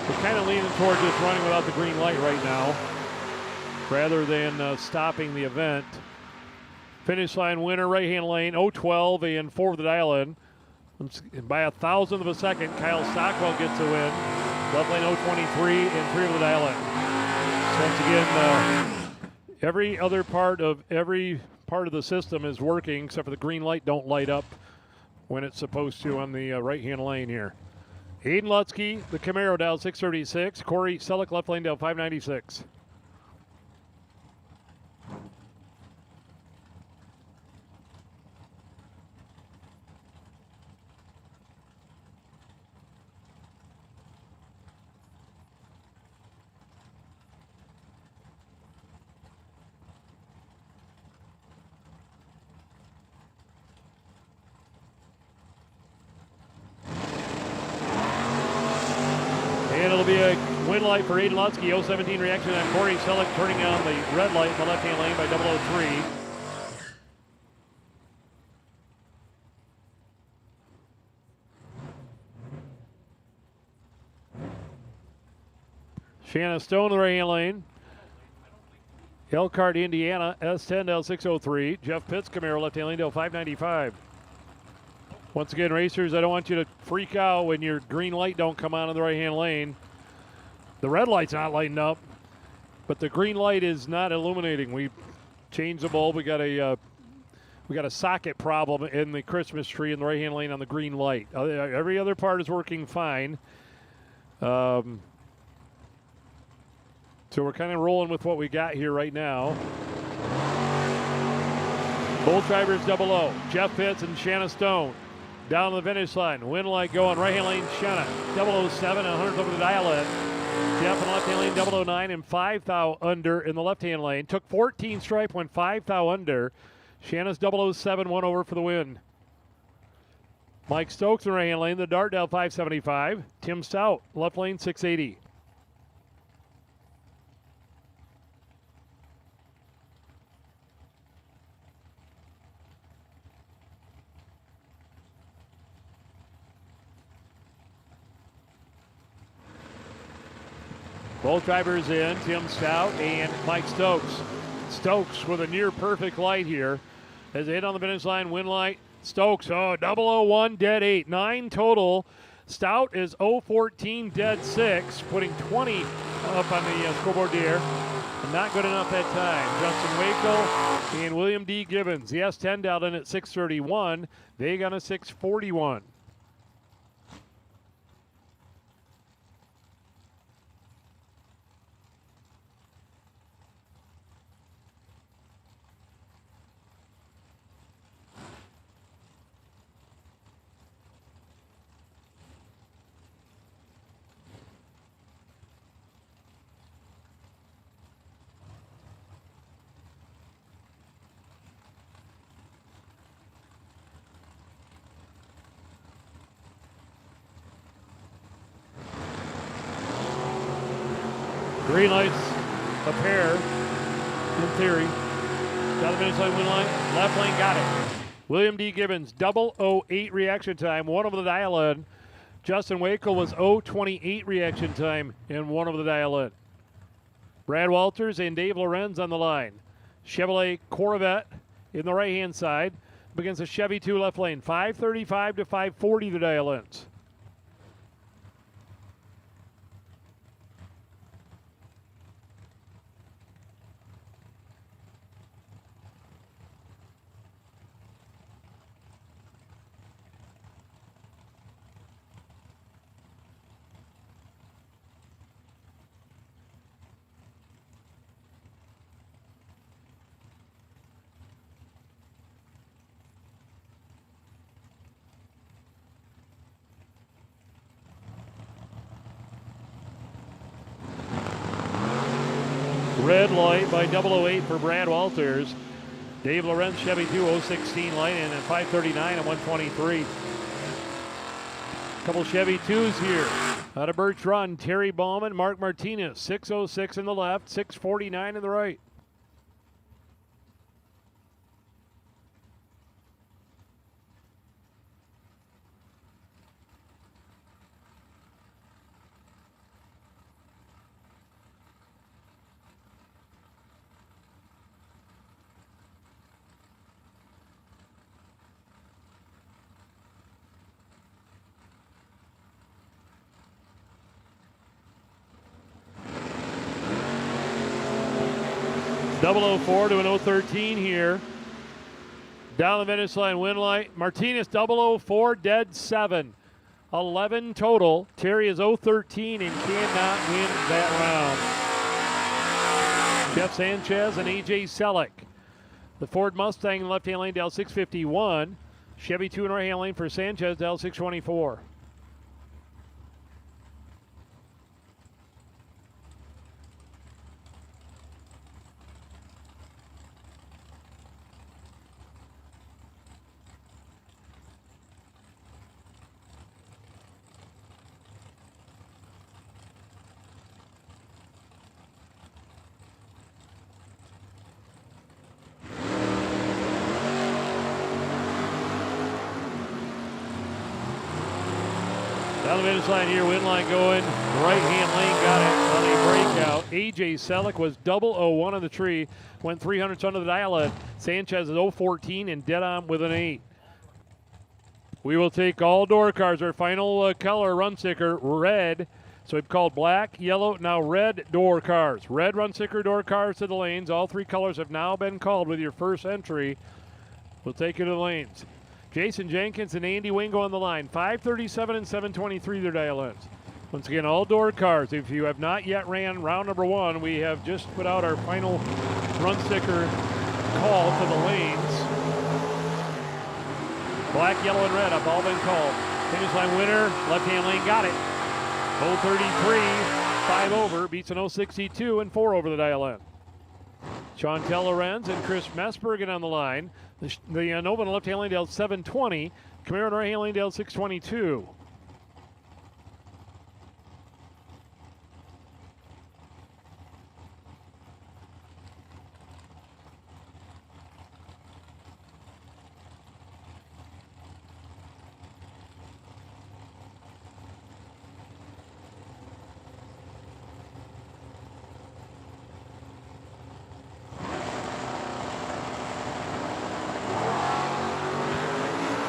We're kind of leaning toward just running without the green light right now, rather than stopping the event. Finish line winner, right-hand lane, 0-12 and 4 of the dial-in. By 1,000th of a second, Kyle Stockwell gets the win. Left lane 0-23 and 3 of the dial-in. So once again, every part of the system is working except for the green light don't light up when it's supposed to on the right-hand lane here. Aiden Lutzke, the Camaro, dial 636. Corey Selleck, left lane, dial 596. And it'll be a win light for Aiden Lutzke, 017 reaction on Corey Selleck, turning on the red light in the left-hand lane by 003. Shanna Stone in the right-hand lane. Elkhart, Indiana, S10 L 603. Jeff Pitts, Camaro, left-hand lane, L 595. Once again, racers, I don't want you to freak out when your green light don't come on in the right-hand lane. The red light's not lighting up, but the green light is not illuminating. We changed the bulb. We got a socket problem in the Christmas tree in the right-hand lane on the green light. Every other part is working fine. So we're kind of rolling with what we got here right now. Both drivers 00. Jeff Pitts and Shanna Stone down the finish line. Win light going right-hand lane, Shanna 007 and 100 over the dial-in. Jeff in the left-hand lane 009 and 5 thou under in the left-hand lane. Took 14 stripe, went 5 thou under. Shanna's 007 1 over for the win. Mike Stokes in the right-hand lane, the Dart dial 575. Tim Stout, left lane 680. Both drivers in, Tim Stout and Mike Stokes. Stokes with a near perfect light here. As they hit on the finish line, win light. Stokes, 001, dead 8. 9 total. Stout is 014, dead 6, putting 20 up on the scoreboard here. Not good enough that time. Justin Wakel and William D. Gibbons. The S10 dialed in at 631. They got a 641. Green lights, a pair, in theory. Down the finish line, win line, left lane, got it. William D. Gibbons, 008 reaction time, 1 over the dial-in. Justin Wakel was 028 reaction time and 1 over the dial-in. Brad Walters and Dave Lorenz on the line. Chevrolet Corvette in the right-hand side against a Chevy 2 left lane, 535 to 540 the dial-ins. Red light by 008 for Brad Walters. Dave Lorenz, Chevy 2, 016 light, and then 539 and 123. Couple Chevy 2s here. Out of Birch Run, Terry Ballman, Mark Martinez, 606 in the left, 649 in the right. Double 04 to an 013 here. Down the finish line, win light. Martinez 004, dead 7. 11 total. Terry is 013 and cannot win that round. Jeff Sanchez and AJ Selleck. The Ford Mustang in the left-hand lane, Dell 651. Chevy 2 in the right-hand lane for Sanchez, Dell 624. Down the finish line here, win line going. Right-hand lane got it on a breakout. AJ Selleck was 001 on the tree. Went 300s under the dial. Sanchez is 014 and dead on with an 8. We will take all door cars. Our final color run sticker, red. So we've called black, yellow, now red door cars. Red run sticker door cars to the lanes. All 3 colors have now been called with your first entry. We'll take you to the lanes. Jason Jenkins and Andy Wingo on the line. 537 and 723 their dial ends. Once again, all door cars. If you have not yet ran round number 1, we have just put out our final run sticker call to the lanes. Black, yellow, and red have all been called. Finish line winner, left-hand lane got it. 033, 5 over, beats an 062 and 4 over the dial end. Chantel Lorenz and Chris Messbergen on the line. The Nova on the left-hand lane, Dale 720. Camaro on the right-hand lane, Dale 622.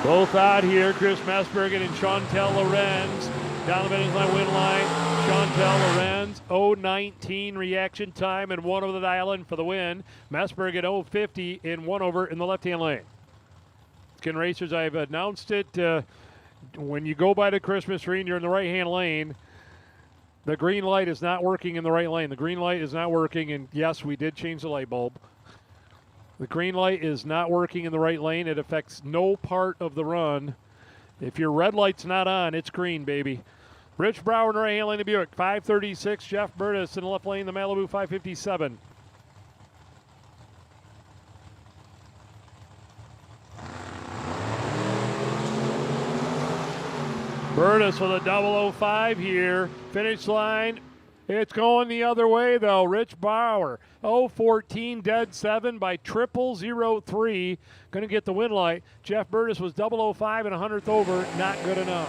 Both out here, Chris Messbergen and Chantel Lorenz. Down the finish line, win line. Chantel Lorenz, 019 reaction time and 1 over the dial in for the win. Messbergen 050 and 1 over in the left-hand lane. Skin Racers, I've announced it. When you go by the Christmas tree and you're in the right-hand lane, the green light is not working in the right lane. The green light is not working, and yes, we did change the light bulb. The green light is not working in the right lane. It affects no part of the run. If your red light's not on, it's green, baby. Rich Brower in the right-hand lane, the Buick, 536. Jeff Burtis in the left lane, the Malibu, 557. Burtis with a 005 here. Finish line. It's going the other way, though. Rich Bauer, 014, dead 7 by 0003. Going to get the win light. Jeff Burtis was 005 and 100th over. Not good enough.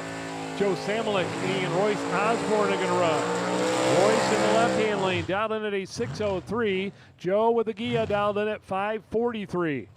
Joe Samalik and Royce Osborne are going to run. Royce in the left-hand lane, dialed in at a 603. Joe with the Gia dialed in at 543.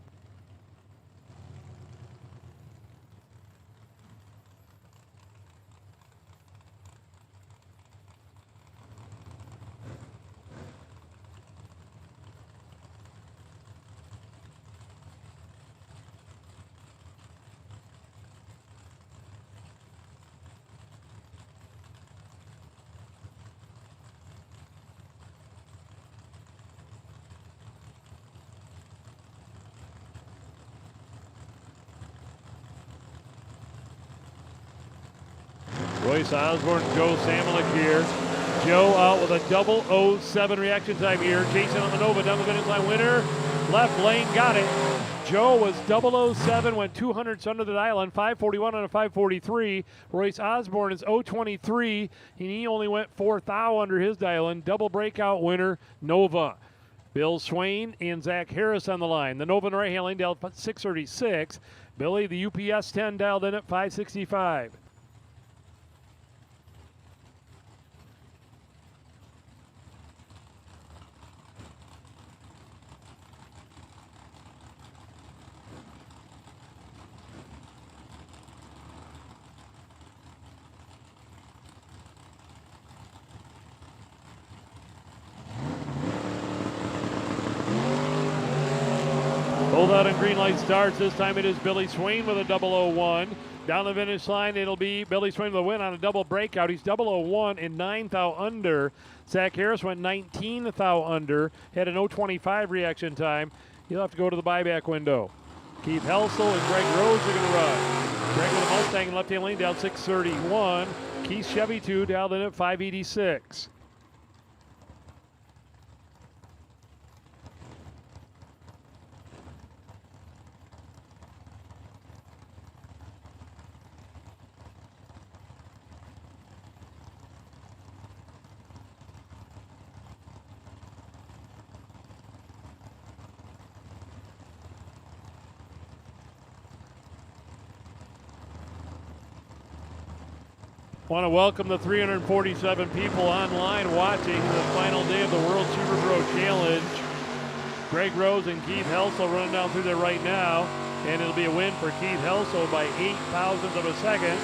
Royce Osborne, Joe Samalik here. Joe out with a 007 reaction time here. Chasing on the Nova down the finish line. Winner. Left lane, got it. Joe was 007, went 200ths under the dial on 541 on a 543. Royce Osborne is 023, and he only went 4 thou under his dial in. Double breakout winner, Nova. Bill Swain and Zach Harris on the line. The Nova in the right-hand lane dialed 636. Billy, the UPS 10, dialed in at 565. Hold out and green light starts. This time it is Billy Swain with a 001. Down the finish line, it'll be Billy Swain with a win on a double breakout. He's 001 and 9 thou under. Zach Harris went 19 thou under. Had an 025 reaction time. He'll have to go to the buyback window. Keith Helsel and Greg Rose are going to run. Greg with a Mustang in left-hand lane down 631. Keith Chevy 2 dialed in at 586. Want to welcome the 347 people online watching the final day of the World Super Pro Challenge. Greg Rose and Keith Helsel running down through there right now, and it'll be a win for Keith Helsel by 8 thousandths of a second.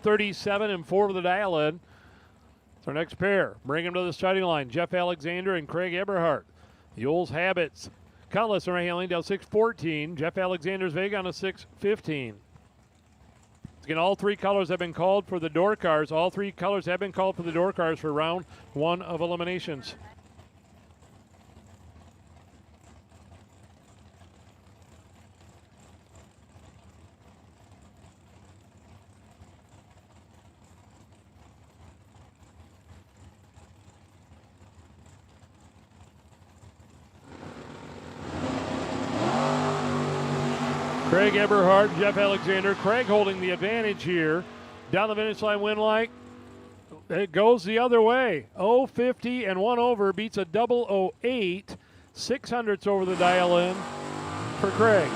037 and 4 of the dial-in. It's our next pair. Bring them to the starting line. Jeff Alexander and Craig Eberhardt. The Oles Habits. Cutlass on right-hand lane down 614. Jeff Alexander's Vega on a 615. Again, all 3 colors have been called for the door cars. All 3 colors have been called for the door cars for round 1 of eliminations. Craig Eberhardt, Jeff Alexander. Craig holding the advantage here. Down the finish line win like. It goes the other way. 050 and 1 over beats a 008. 600ths over the dial in for Craig.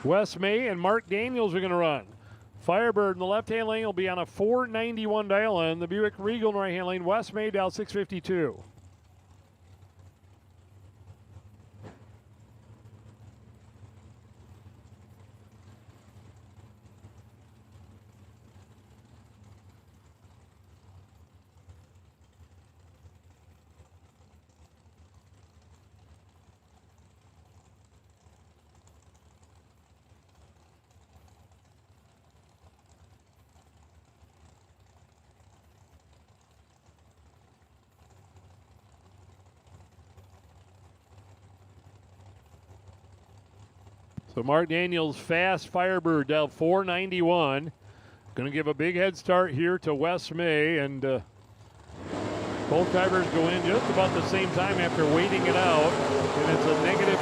Wes May and Mark Daniels are going to run. Firebird in the left-hand lane will be on a 491 dial in. The Buick Regal in the right-hand lane. Wes May dial 652. So Mark Daniels, fast Firebird, dial 491. Going to give a big head start here to Wes May, and both drivers go in just about the same time after waiting it out. And it's a negative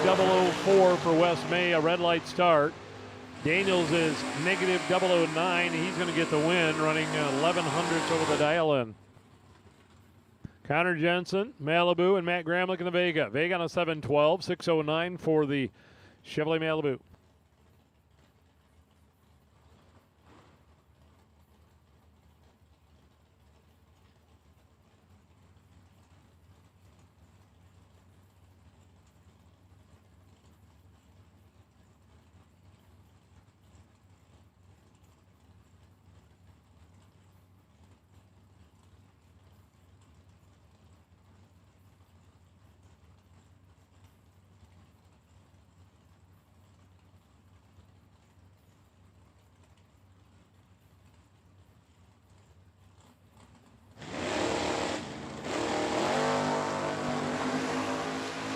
004 for Wes May, a red light start. Daniels is negative 009. He's going to get the win, running 1100ths over the dial-in. Connor Jensen, Malibu, and Matt Gramlich in the Vega. Vega on a 712, 609 for the Chevrolet Malibu.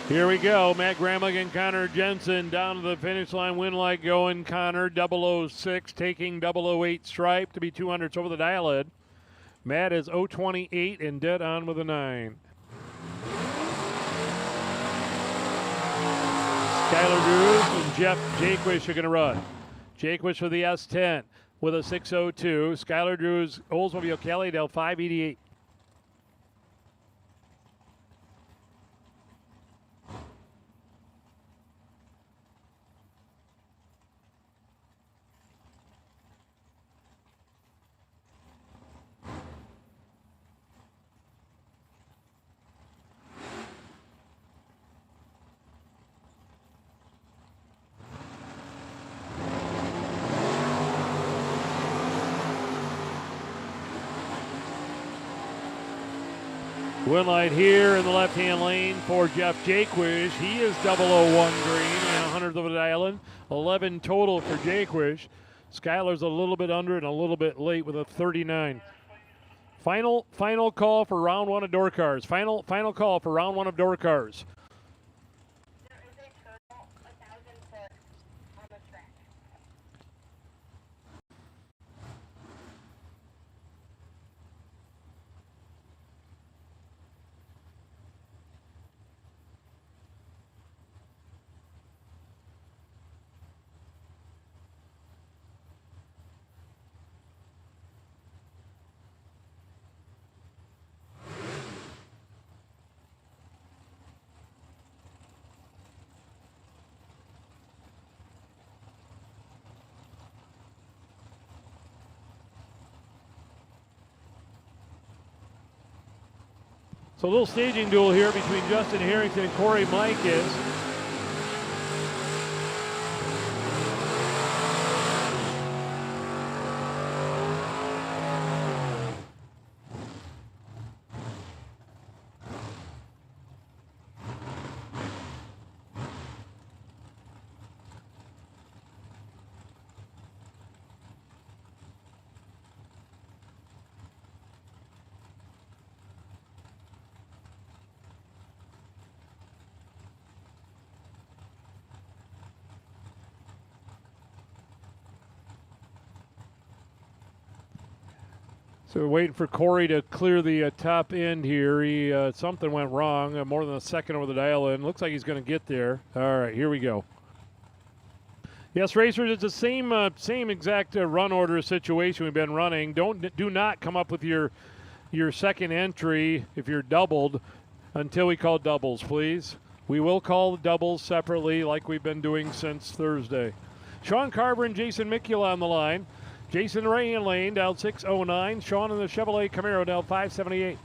Here we go. Matt Gramlich and Connor Jensen down to the finish line. Win light going. Connor 006 taking 008 stripe to be 200s over the dial head. Matt is 028 and dead on with a 9. Skylar Drews and Jeff Jaquish are going to run. Jaquish for the S10 with a 602. Skylar Drews, Oldsmobile Callydale 588. Win light here in the left-hand lane for Jeff Jaquish. He is 001 green and 100th of the island. 11 total for Jaquish. Skylar's a little bit under and a little bit late with a 39. Final call for round one of door cars. Final call for round one of door cars. There is a total 1,000 foot on the track. So a little staging duel here between Justin Harrington and Corey Mikas. So we're waiting for Corey to clear the top end here. He something went wrong. More than a second over the dial in. Looks like he's going to get there. All right, here we go. Yes, racers, it's the same exact run order situation we've been running. Do not come up with your second entry if you're doubled until we call doubles, please. We will call doubles separately like we've been doing since Thursday. Sean Carver and Jason Mikula on the line. Jason Ray in lane, down 609. Sean in the Chevrolet Camaro, down 578.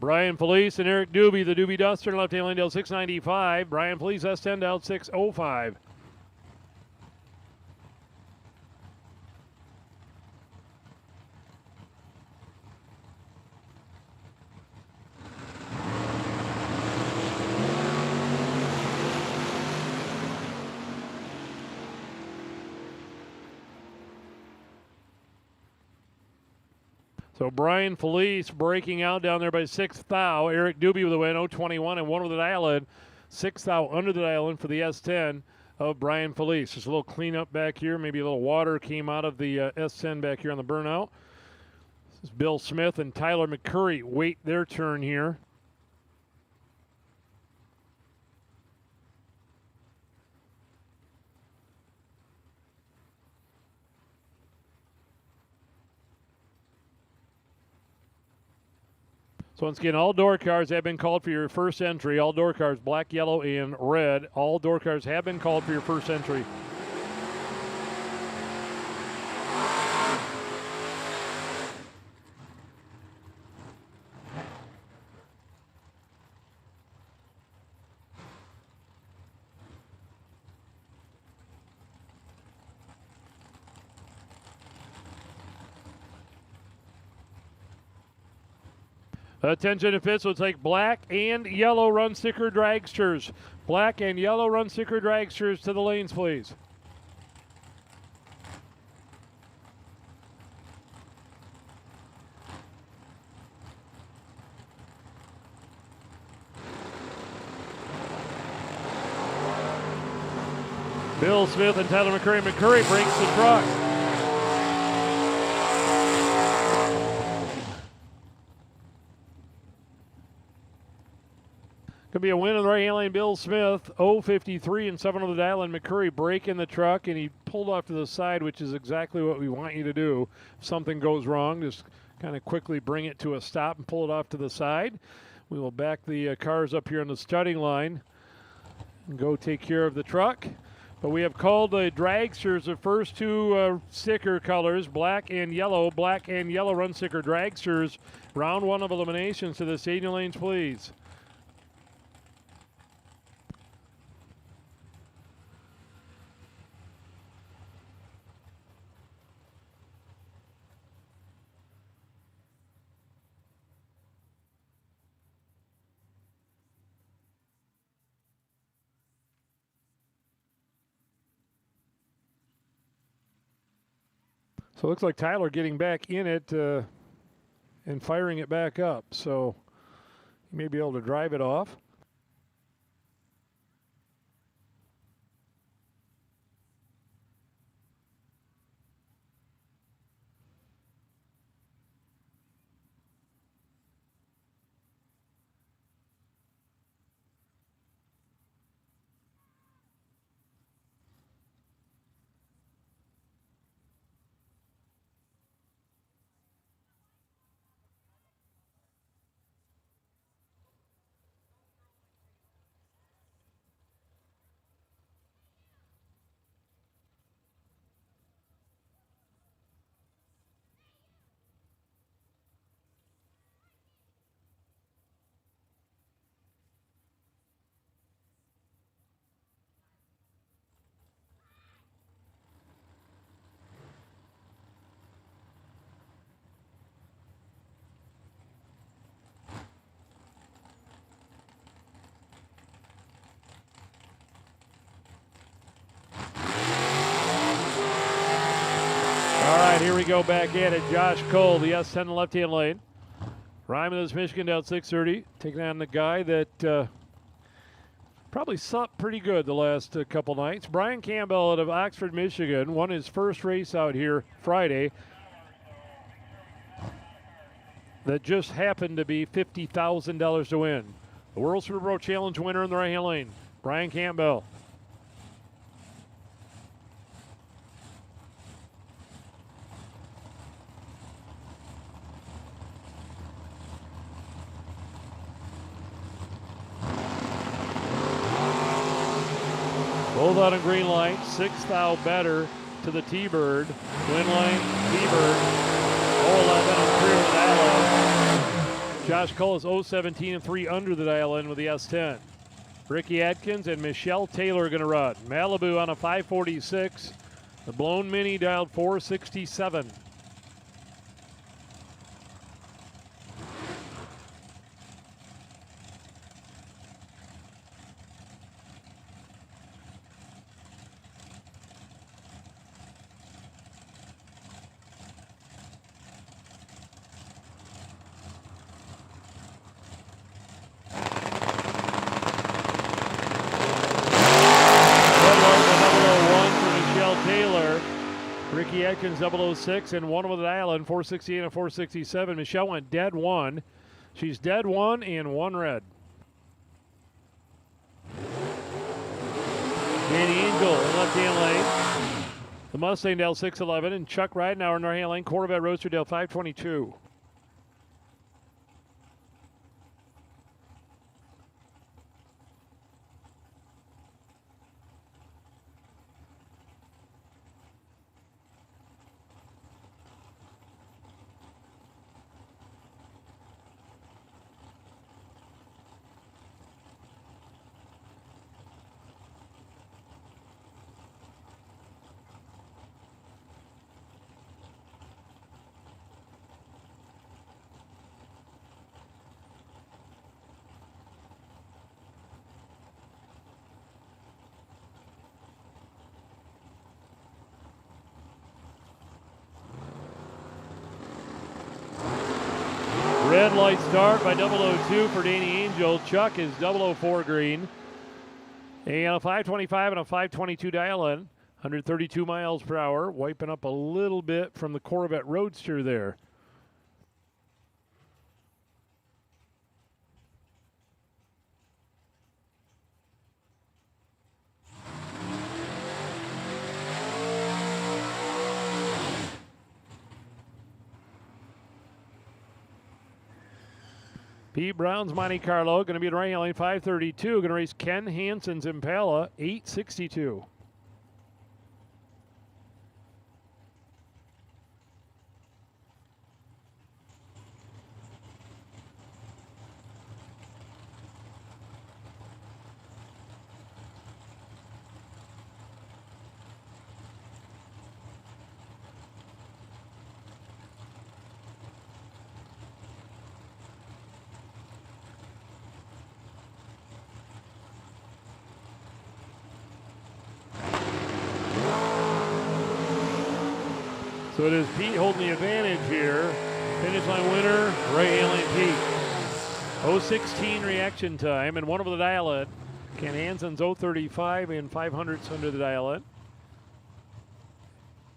Brian Felice and Eric Doobie, the Doobie Duster, left-hand lane, down 695. Brian Felice, S10, down 605. So Brian Felice breaking out down there by 6th thou. Eric Doobie with a win, 021 and 1 with the dial in. 6th thou under the dial in for the S10 of Brian Felice. Just a little cleanup back here. Maybe a little water came out of the S10 back here on the burnout. This is Bill Smith and Tyler McCurry wait their turn here. So once again, all door cars have been called for your first entry. All door cars, black, yellow, and red. All door cars have been called for your first entry. Attention if will take black and yellow run sticker dragsters. Black and yellow run sticker dragsters to the lanes, please. Bill Smith and Tyler McCurry. McCurry breaks the truck. Could be a win in the right-hand lane. Bill Smith, 0.53 and 7 on the dial, and McCurry breaking the truck, and he pulled off to the side, which is exactly what we want you to do. If something goes wrong, just kind of quickly bring it to a stop and pull it off to the side. We will back the cars up here on the starting line and go take care of the truck. But we have called the dragsters the first two sticker colors, black and yellow run sticker dragsters. Round one of eliminations to the stadium lanes, please. So it looks like Tyler getting back in it and firing it back up. So he may be able to drive it off. All right, here we go back at it. Josh Cole, the S10 left-hand lane. Romulus, Michigan down 630, taking on the guy that probably slept pretty good the last couple nights. Brian Campbell out of Oxford, Michigan, won his first race out here Friday. That just happened to be $50,000 to win. The World Super Bowl Challenge winner in the right-hand lane, Brian Campbell. Both out on green light, 6th thou better to the T-Bird. Win line, T-Bird, 011 and 3 over the dial in. Josh Cole is 017 and 3 under the dial in with the S10. Ricky Atkins and Michelle Taylor are going to run. Malibu on a 546. The blown Mini dialed 467. Ricky Atkins 006 and 1 with the dial in 468 and 467. Michelle went dead 1. She's dead 1 and 1 red. Danny Angel in left-hand lane. The Mustang Dell 611 and Chuck Ridenauer in right-hand lane. Corvette Roadster Dell 522. red light start by 002 for Danny Angel. Chuck is 004 green. And a 525 and a 522 dial-in. 132 miles per hour. Wiping up a little bit from the Corvette Roadster there. Pete Brown's Monte Carlo going to be at right lane 532. Going to race Ken Hansen's Impala 862. So it is Pete holding the advantage here. Finish line winner, Ray Allen Pete. 016 reaction time and one over the dial-in. Ken Hansen's 035 and 500ths under the dial-in.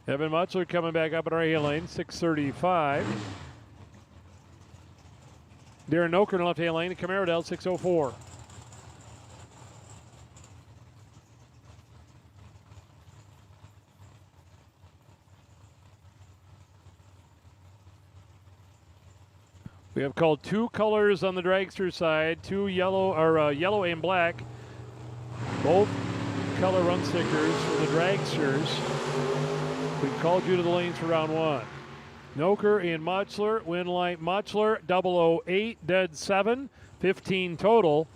Evan Mutchler coming back up in right lane, 635. Darren Noker in left hand lane, Camaro Dell 604. We have called two colors on the dragster side, two yellow yellow and black. Both color run stickers for the dragsters. We've called you to the lanes for round one. Noker and Mutchler, win light Mutchler, 008, dead 7, 15 total.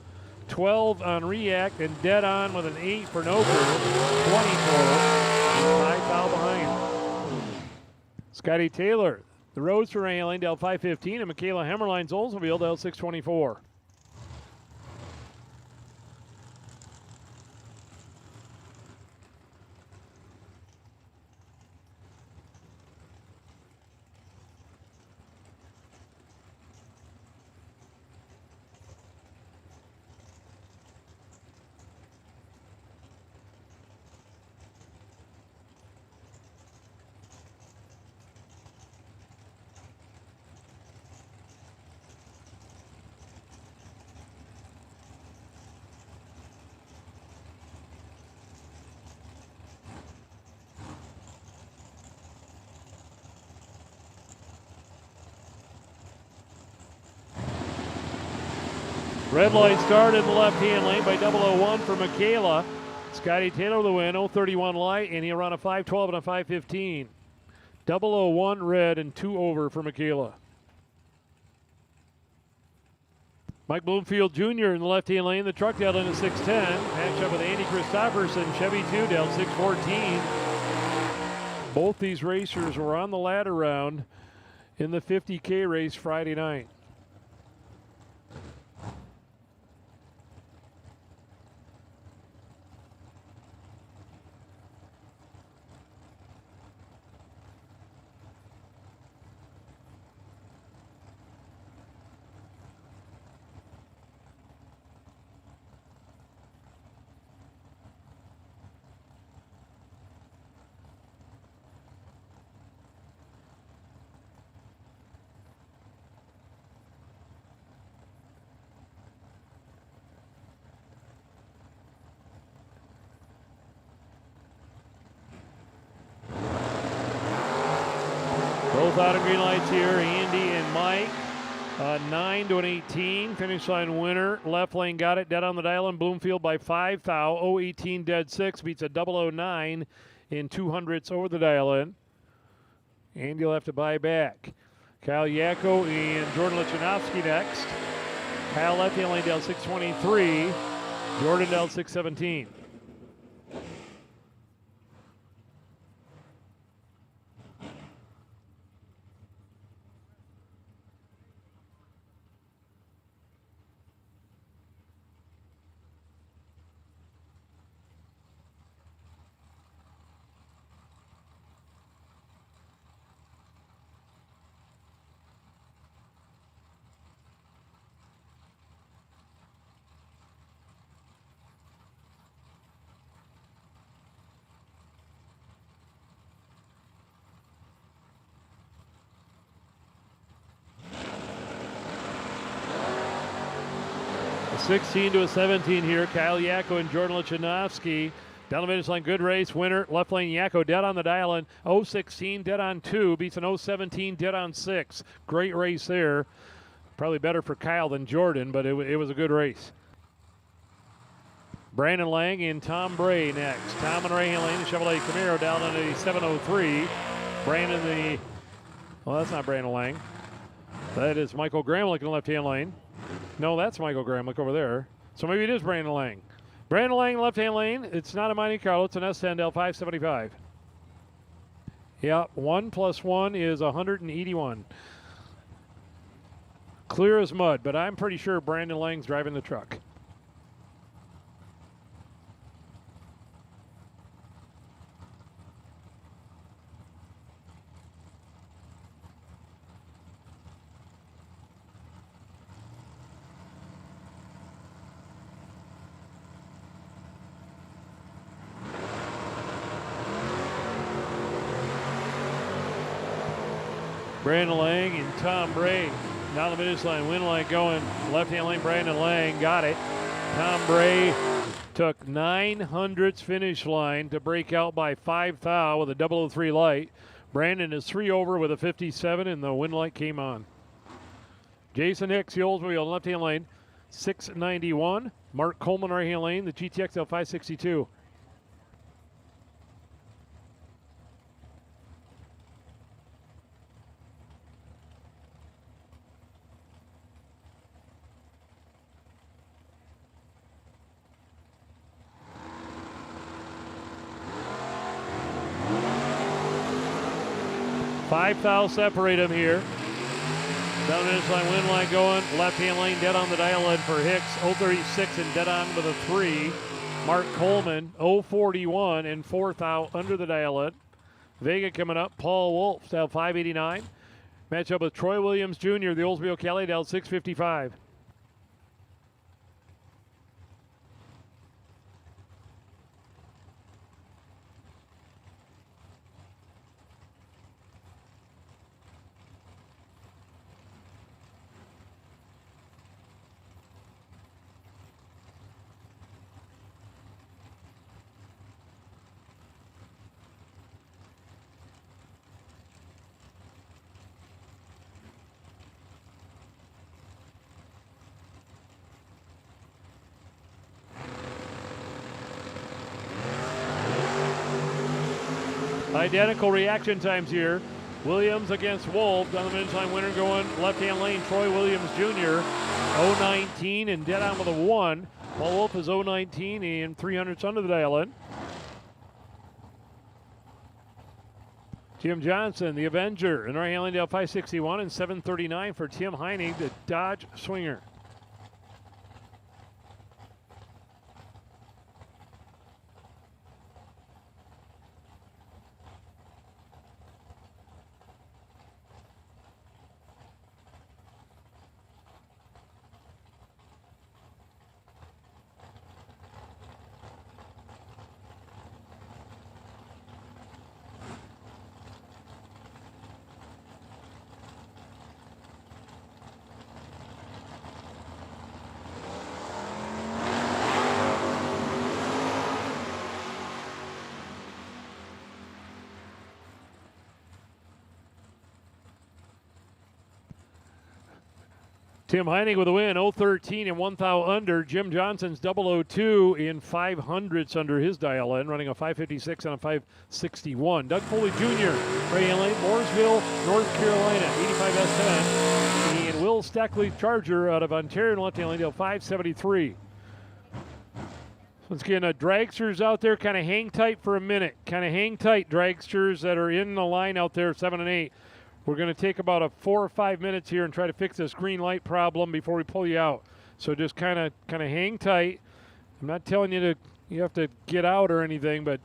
12 on React and dead on with an 8 for Noker, 20 total. 5 foul behind. Scotty Taylor. The roads for Ray Lane, Dell 515, and Michaela Hemmerline's Oldsmobile, Dell 624. Red light start in the left-hand lane by 001 for Michaela. Scotty Taylor the win, 031 light, and he'll run a 512 and a 515. 001 red and 2 over for Michaela. Mike Bloomfield Jr. in the left-hand lane, the truck Dell in a 610. Match up with Andy Christopherson, Chevy 2, Dell 614. Both these racers were on the ladder round in the 50K race Friday night. Both out of green lights here, Andy and Mike. 9 to an 18, finish line winner. Left lane got it, dead on the dial in Bloomfield by 5 thou. 018 dead 6, beats a 009 in 200ths over the dial in. Andy will have to buy back. Kyle Yako and Jordan Lichanovsky next. Kyle left hand lane down 623, Jordan down 617. 16 to a 17 here. Kyle Yako and Jordan Lachinovsky. Down the finish line, good race. Winner, left lane Yako, dead on the dial in. 0-16, dead on 2. Beats an 0-17, dead on 6. Great race there. Probably better for Kyle than Jordan, but it was a good race. Brandon Lang and Tom Bray next. Tom and Ray Lane, the Chevrolet Camaro down on the 703. Brandon well, that's not Brandon Lang. That is Michael Gramlich in the left-hand lane. No, that's Michael Gramlich over there. So maybe it is Brandon Lang. Brandon Lang, left-hand lane. It's not a Monte Carlo. It's an S10 L575. Yeah, 1 + 1 is 181. Clear as mud, but I'm pretty sure Brandon Lang's driving the truck. Brandon Lang and Tom Bray down the finish line. Win line going. Left-hand lane, Brandon Lang got it. Tom Bray took 900th finish line to break out by 5 thou with a 003 light. Brandon is 3 over with a 57, and the win light came on. Jason Hicks, the Oldsmobile, left-hand lane, 691. Mark Coleman, right-hand lane, the GTX L562. Five thou separate them here. Down the finish line, win line going. Left-hand lane, dead on the dial in for Hicks. 036 and dead on with a 3. Mark Coleman, 041 and 4 thou under the dial in. Vega coming up. Paul Wolf, down 589. Match up with Troy Williams Jr., the Oldsmobile Cali, down 655. Identical reaction times here. Williams against Wolf. Down the finish line, winner going left-hand lane, Troy Williams Jr. 019 and dead on with a 1. Paul Wolf is 019 and 300ths under the dial in. Jim Johnson, the Avenger, in right-hand lane, down 561 and 739 for Tim Heining, the Dodge Swinger. Tim Heining with a win, 013 and 1 thou under. Jim Johnson's 002 in 500ths under his dial in, running a 556 and a 561. Doug Foley Jr., right-hand lane, Mooresville, North Carolina, 85 S10. And Will Stackley Charger out of Ontario, left-hand lane, 573. Once again, dragsters out there, kind of hang tight for a minute. Kind of hang tight, dragsters that are in the line out there, 7 and 8. We're going to take about a 4 or 5 minutes here and try to fix this green light problem before we pull you out. So just kind of hang tight. I'm not telling you you have to get out or anything, but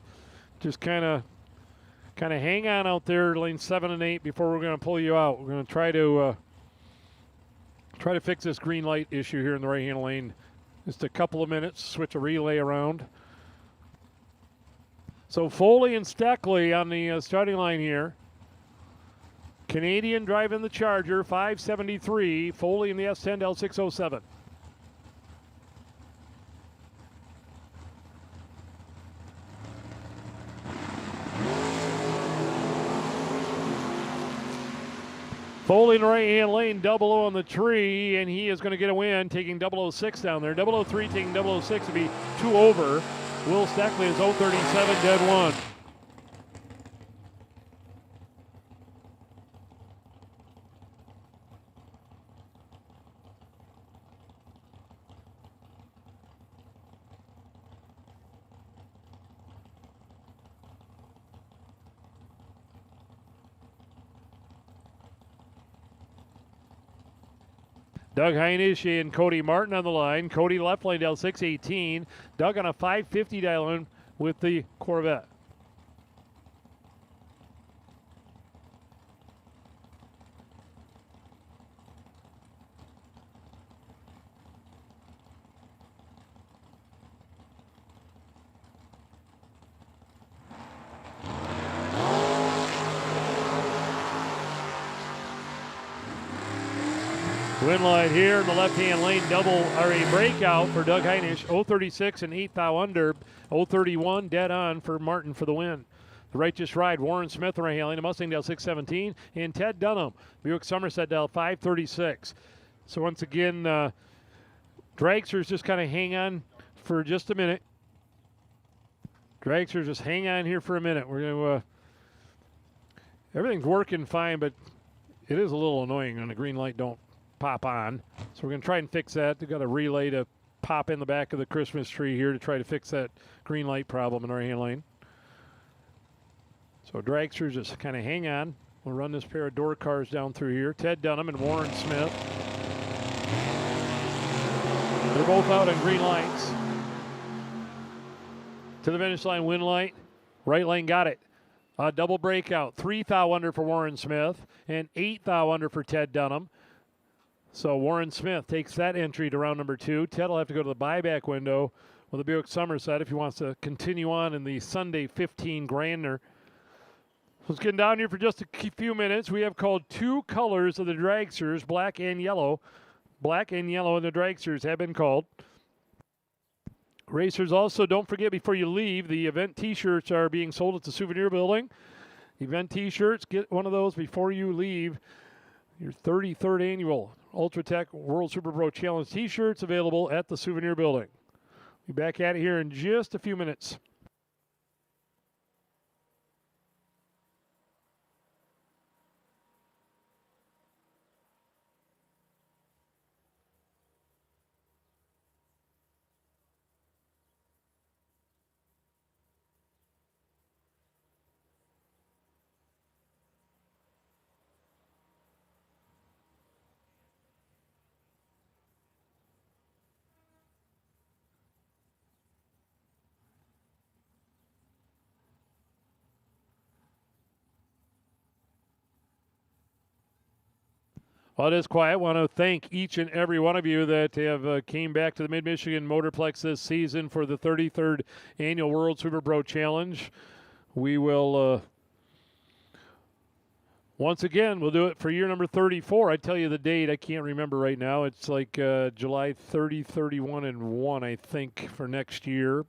just kind of hang on out there, lane 7 and 8, before we're going to pull you out. We're going to try to fix this green light issue here in the right-hand lane. Just a couple of minutes, switch a relay around. So Foley and Stackley on the starting line here. Canadian driving the Charger, 573. Foley in the S10 L607. Foley in the right-hand lane, 00 on the tree, and he is going to get a win, taking 006 down there. 003 taking 006 to be 2 over. Will Steckley is 037, dead 1. Doug Heinisch and Cody Martin on the line. Cody left lane down 618. Doug on a 550 dial in with the Corvette. Win light here in the left-hand lane, a breakout for Doug Heinisch. 036 and 8 thou under. 031 dead on for Martin for the win. The righteous ride, Warren Smith right hand lane, the Mustang Dale 617, and Ted Dunham, Buick Somerset Dale 536. So once again, dragsters just kind of hang on for just a minute. Dragsters just hang on here for a minute. We're going to, everything's working fine, but it is a little annoying when the green light don't pop on. So we're going to try and fix that. We've got a relay to pop in the back of the Christmas tree here to try to fix that green light problem in our hand lane. So dragsters just kind of hang on. We'll run this pair of door cars down through here. Ted Dunham and Warren Smith. They're both out on green lights. To the finish line, win light. Right lane got it. A double breakout. 3 thou under for Warren Smith and 8 thou under for Ted Dunham. So Warren Smith takes that entry to round number 2. Ted will have to go to the buyback window with a Buick Somerset if he wants to continue on in the Sunday 15 Grandner. Let's get down here for just a few minutes. We have called 2 colors of the dragsters, black and yellow. Black and yellow in the dragsters have been called. Racers also, don't forget before you leave, the event t-shirts are being sold at the souvenir building. Event t-shirts, get one of those before you leave. Your 33rd annual Ultratech World Super Pro Challenge t-shirts available at the souvenir building. Be back at it here in just a few minutes. While it is quiet, I want to thank each and every one of you that have came back to the Mid-Michigan Motorplex this season for the 33rd Annual World Super Pro Challenge. We will, once again, we'll do it for year number 34. I tell you the date, I can't remember right now. It's like July 30, 31, and 1, I think, for next year.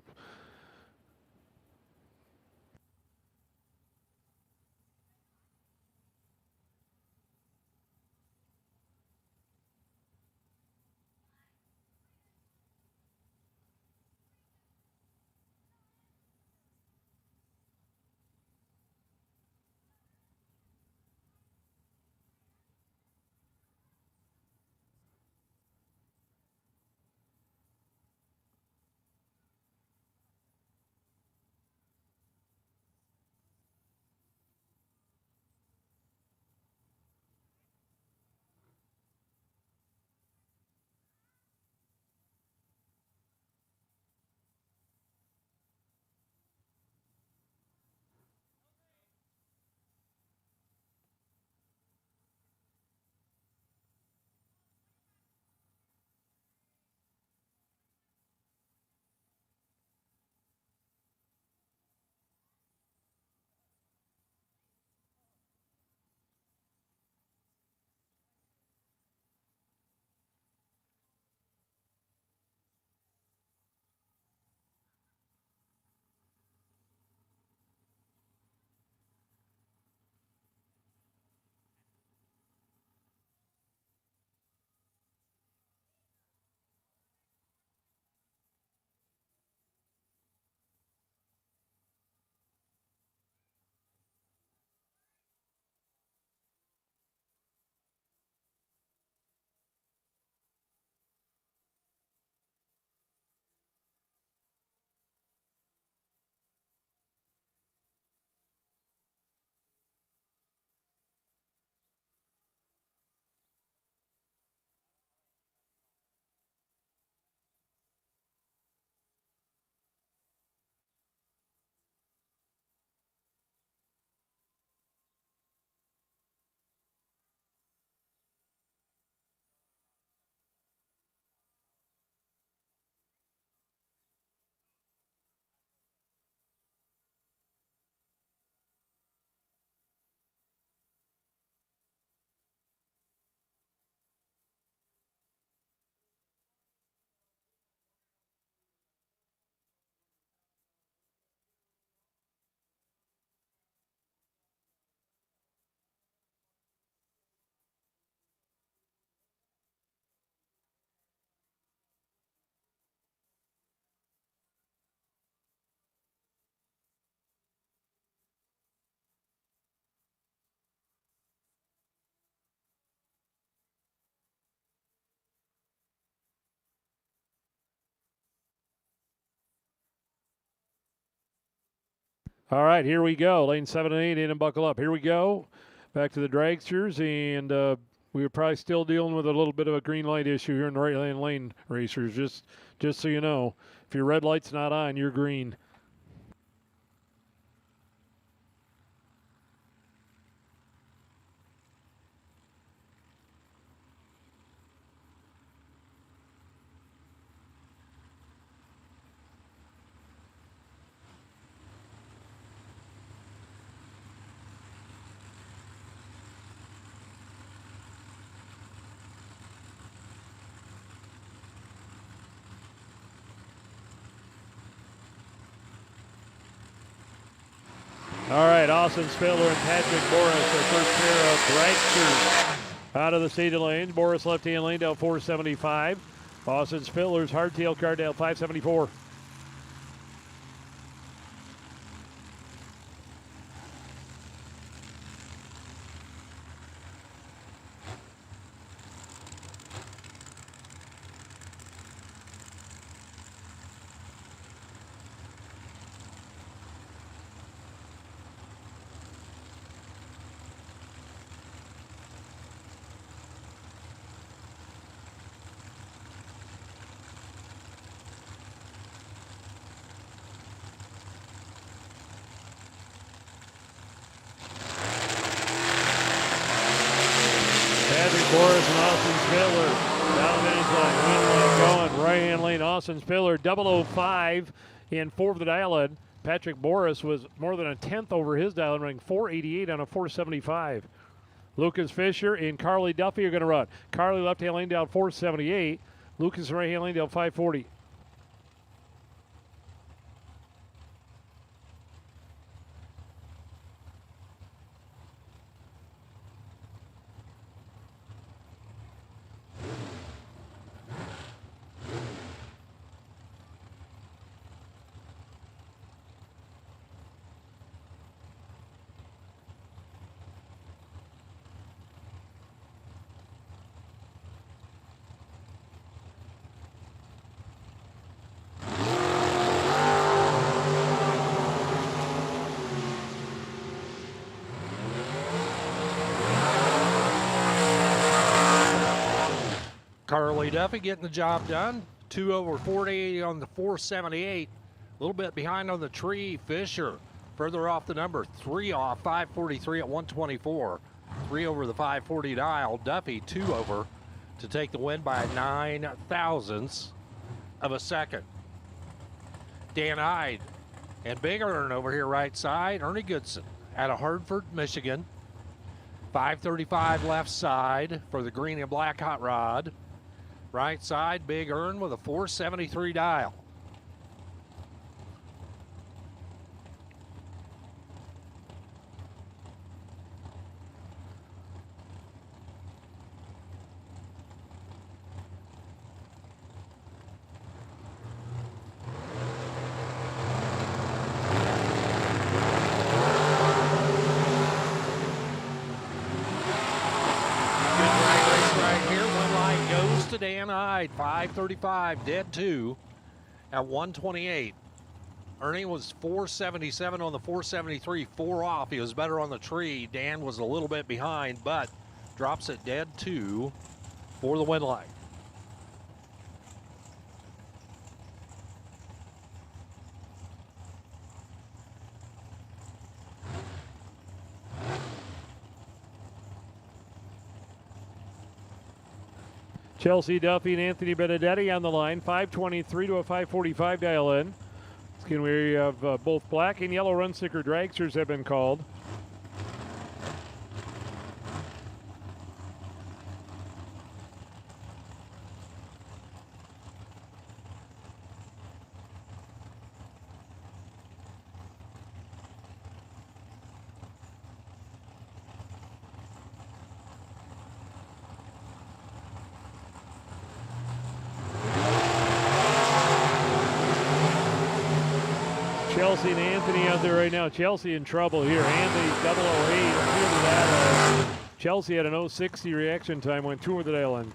All right, here we go. Lane 7 and 8 in and buckle up. Here we go. Back to the dragsters, and we were probably still dealing with a little bit of a green light issue here in the right-hand lane, racers. Just so you know, if your red light's not on, you're green. All right, Austin Spiller and Patrick Boris, their first pair of dragsters out of the state lanes. Boris left-hand lane down 475. Austin Spiller's hardtail car down 574. Patrick Boris and Austin Spiller down the finish line. Green light going. Right-hand lane, Austin Spiller, 005 and 4 of the dial-in. Patrick Boris was more than a tenth over his dial-in, running 488 on a 475. Lucas Fisher and Carly Duffy are going to run. Carly left-hand lane down 478. Lucas right-hand lane down 540. Carly Duffy getting the job done. 2 over 40 on the 478. A little bit behind on the tree. Fisher further off the number. 3 off 543 at 124. 3 over the 540 dial. Duffy 2 over to take the win by 9 thousandths of a second. Dan Ide and Big Earn over here right side. Ernie Goodson out of Hartford, Michigan. 535 left side for the green and black hot rod. Right side, Big Earn with a 473 dial. To Dan Ide, 535, dead 2 at 128. Ernie was 477 on the 473, 4 off. He was better on the tree. Dan was a little bit behind, but drops it dead 2 for the win line. Chelsea Duffy and Anthony Benedetti on the line, 523 to a 545 dial in. We have both black and yellow run sticker dragsters have been called. Chelsea and Anthony out there right now. Chelsea in trouble here. Anthony 008. Chelsea had an 060 reaction time, went 2 over the dial in.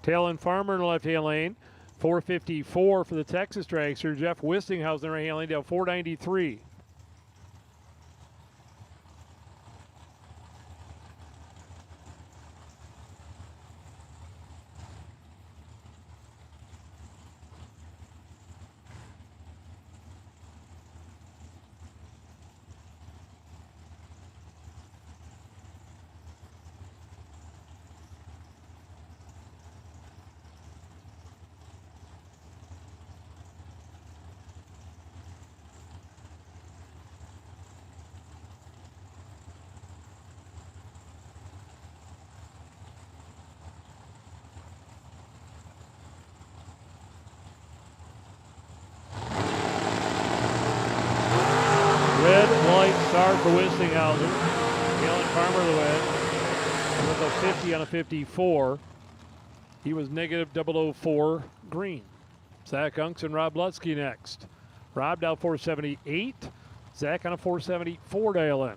Talon Farmer in the left-hand lane. 454 for the Texas dragster. Jeff Wistinghausen right handling down 493. Red light start for Wistinghausen. Galen Farmer the win. With a 50 on a 54. He was negative 004 green. Zach Unks and Rob Lutzky next. Rob down 478. Zach on a 474 dial in.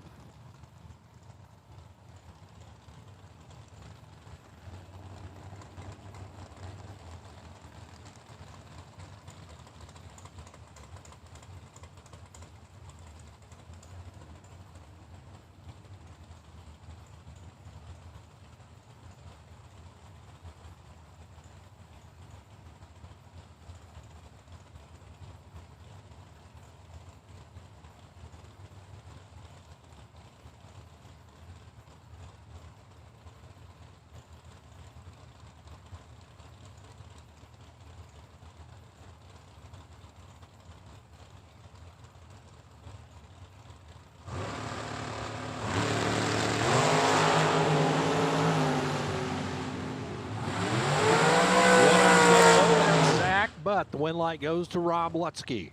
But the win light goes to Rob Lutzky.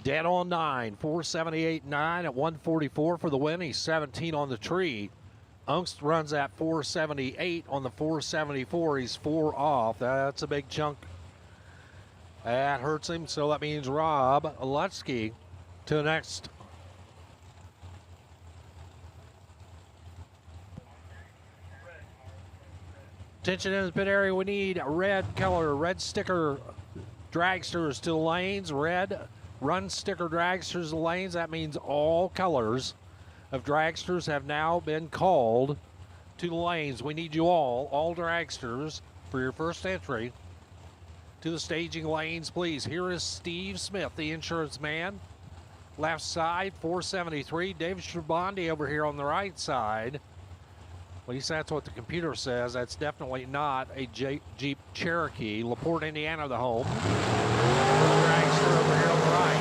Dead on 9, 478.9 at 144 for the win. He's 17 on the tree. Unks runs at 478 on the 474. He's 4 off. That's a big chunk. That hurts him, so that means Rob Lutzky to the next. Attention in the pit area, we need red color, red sticker dragsters to the lanes, red run sticker dragsters to the lanes. That means all colors of dragsters have now been called to the lanes. We need you all dragsters, for your first entry to the staging lanes, please. Here is Steve Smith, the insurance man. Left side, 473. David Strabandi over here on the right side. At least that's what the computer says. That's definitely not a Jeep Cherokee. LaPorte, Indiana, the home. Dragster over here on the right.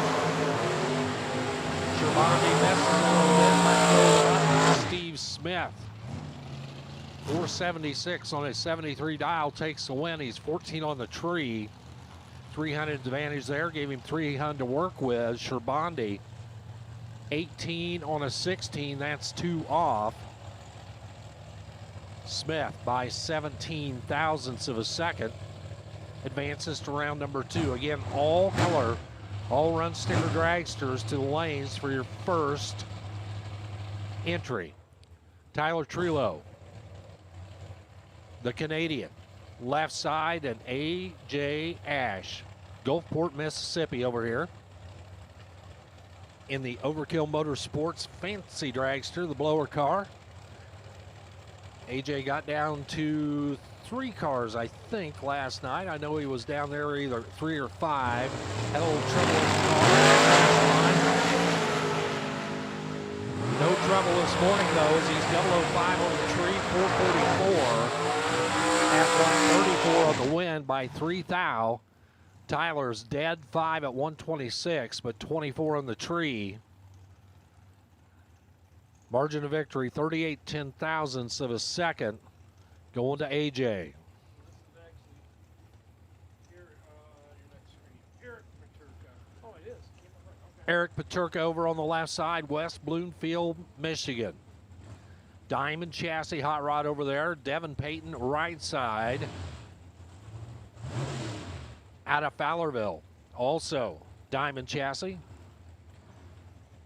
Strabandi misses a little bit. Steve Smith, 476 on a 73 dial, takes the win. He's 14 on the tree. 300 advantage there, gave him 300 to work with. Strabandi, 18 on a 16, that's 2 off. Smith, by 17 thousandths of a second, advances to round number 2. Again, all color, all run sticker dragsters to the lanes for your first entry. Tyler Trillo, the Canadian. Left side, and A.J. Ash, Gulfport, Mississippi over here. In the Overkill Motorsports Fancy Dragster, the blower car. AJ got down to 3 cars, I think, last night. I know he was down there either 3 or 5. Had a little trouble with the car. No trouble this morning, though, as he's 005 on the tree, 444 at 134 on the win by 3 thou. Tyler's dead 5 at 126, but 24 on the tree. Margin of victory, 38 ten-thousandths of a second, going to AJ. Eric Paterka over on the left side, West Bloomfield, Michigan. Diamond Chassis hot rod over there. Devin Payton, right side. Out of Fowlerville, also Diamond Chassis.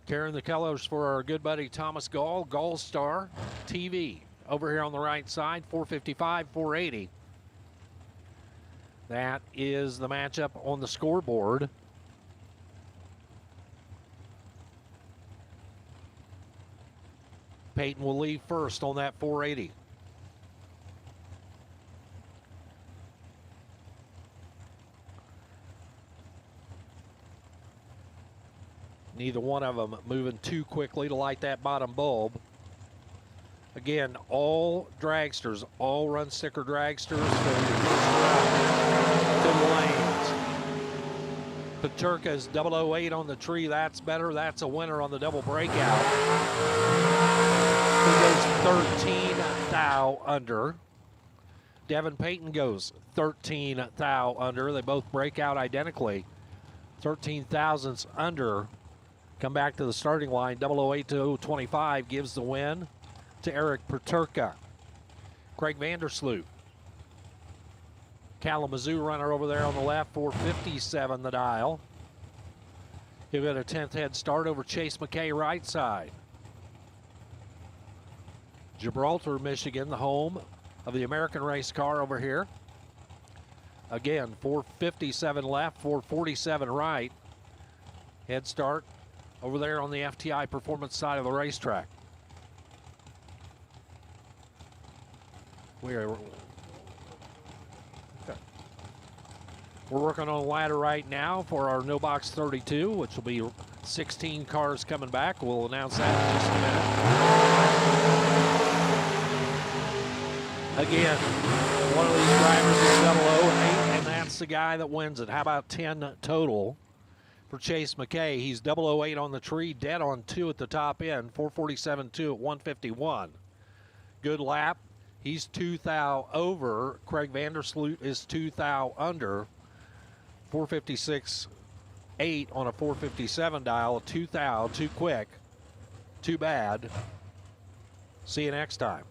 Carrying the colors for our good buddy Thomas Gall, Gall Star TV. Over here on the right side, 455, 480. That is the matchup on the scoreboard. Peyton will leave first on that 480. Neither one of them moving too quickly to light that bottom bulb. Again, all dragsters, all run sticker dragsters for your first round to the lanes. Paterka's 008 on the tree. That's better. That's a winner on the double breakout. He goes 13 thou under. Devin Payton goes 13 thou under. They both break out identically. 13 thousandths under. Come back to the starting line. 008 to 025 gives the win to Eric Paterka. Craig Vandersloot. Kalamazoo runner over there on the left, 457 the dial. He'll get a 10th head start over Chase McKay right side. Gibraltar, Michigan, the home of the American race car over here. Again, 457 left, 447 right. Head start over there on the FTI Performance side of the racetrack. We're working on a ladder right now for our No Box 32, which will be 16 cars coming back. We'll announce that in just a minute. Again, one of these drivers is 008, and that's the guy that wins it. How about 10 total for Chase McKay? He's 008 on the tree, dead on 2 at the top end, 447.2 at 151. Good lap. He's 2 thou over. Craig Vandersloot is 2 thou under. 456.8 on a 457 dial. 2 thou, too quick, too bad. See you next time.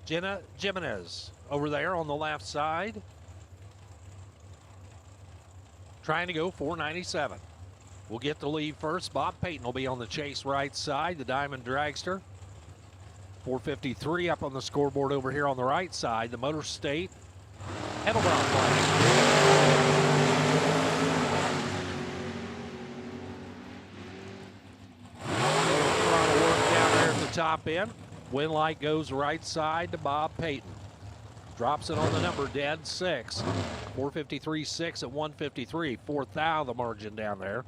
Jenna Jimenez over there on the left side. Trying to go 497. We'll get the lead first. Bob Payton will be on the chase right side, the Diamond Dragster. 453 up on the scoreboard over here on the right side. The Motor State Edelbrock flag. Throttle work down there at the top end. Wind light goes right side to Bob Payton. Drops it on the number, dead 6. 453.6 at 153. 4 thou the margin down there.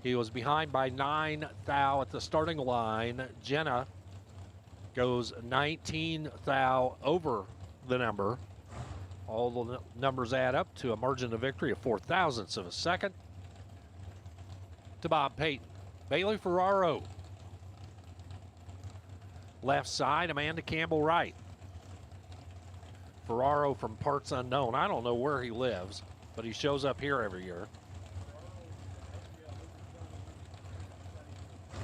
He was behind by 9 thou at the starting line. Jenna goes 19 thou over the number. All the numbers add up to a margin of victory of 4 thousandths of a second to Bob Payton. Bailey Ferraro. Left side, Amanda Campbell right. Ferraro from parts unknown. I don't know where he lives, but he shows up here every year.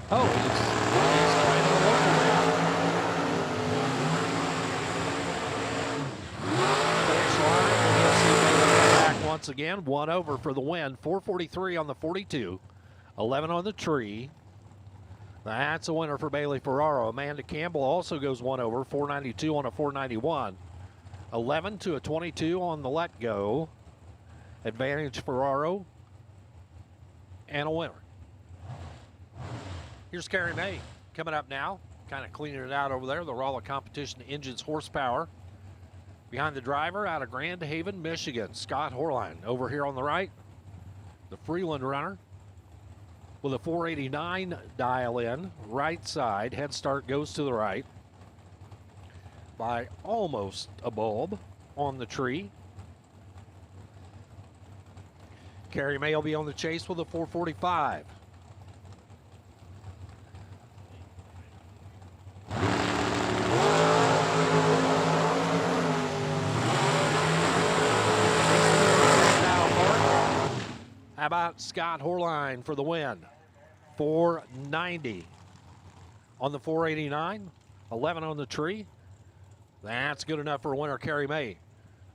Oh, he's trying to look back once again. 1 over for the win. 443 on the 42. 11 on the tree. That's a winner for Bailey Ferraro. Amanda Campbell also goes 1 over. 492 on a 491. 11 to a 22 on the let go. Advantage Ferraro. And a winner. Here's Carrie May coming up now. Kind of cleaning it out over there. The Rolla Competition Engines horsepower. Behind the driver out of Grand Haven, Michigan, Scott Horline. Over here on the right, the Freeland runner with a 489 dial in. Right side. Head start goes to the right by almost a bulb on the tree. Carrie May will be on the chase with a 445. How about Scott Horline for the win? 490 on the 489, 11 on the tree. That's good enough for a winner, Carrie May.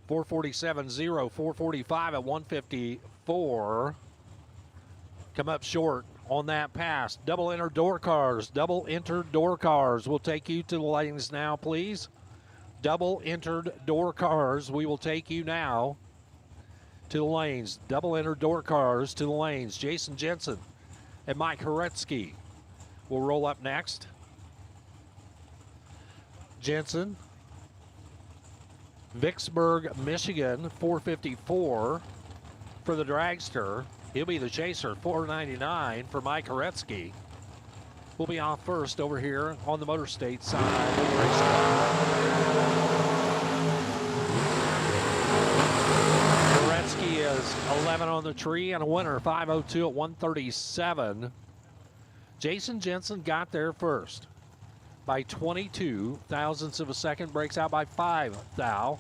447.0, 445 at 154. come up short on that pass. Double enter door cars. Double entered door cars. We'll take you to the lanes now, please. Double entered door cars. We will take you now to the lanes. Double entered door cars to the lanes. Jason Jensen and Mike Horetsky will roll up next. Jensen, Vicksburg, Michigan, 454 for the dragster. He'll be the chaser, 499 for Mike Horetsky. We'll be off first over here on the Motor State side of the racetrack. Horetsky is 11 on the tree and a winner, 5:02 at 137. Jason Jensen got there first by 22 thousandths of a second, breaks out by 5 thou.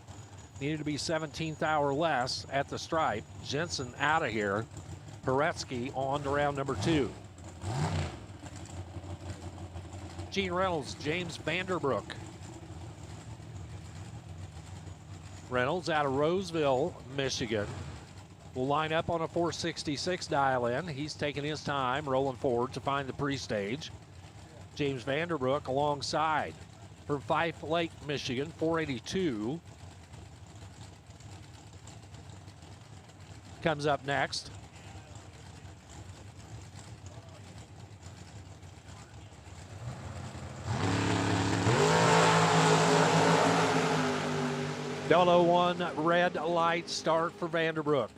Needed to be 17th thou or less at the stripe. Jensen out of here. Horetsky on to round number 2. Gene Reynolds, James Vanderbrook. Reynolds out of Roseville, Michigan. Will line up on a 466 dial in. He's taking his time, rolling forward to find the pre-stage. James Vanderbrook alongside from Fife Lake, Michigan, 482. Comes up next. .001 red light start for Vanderbrook.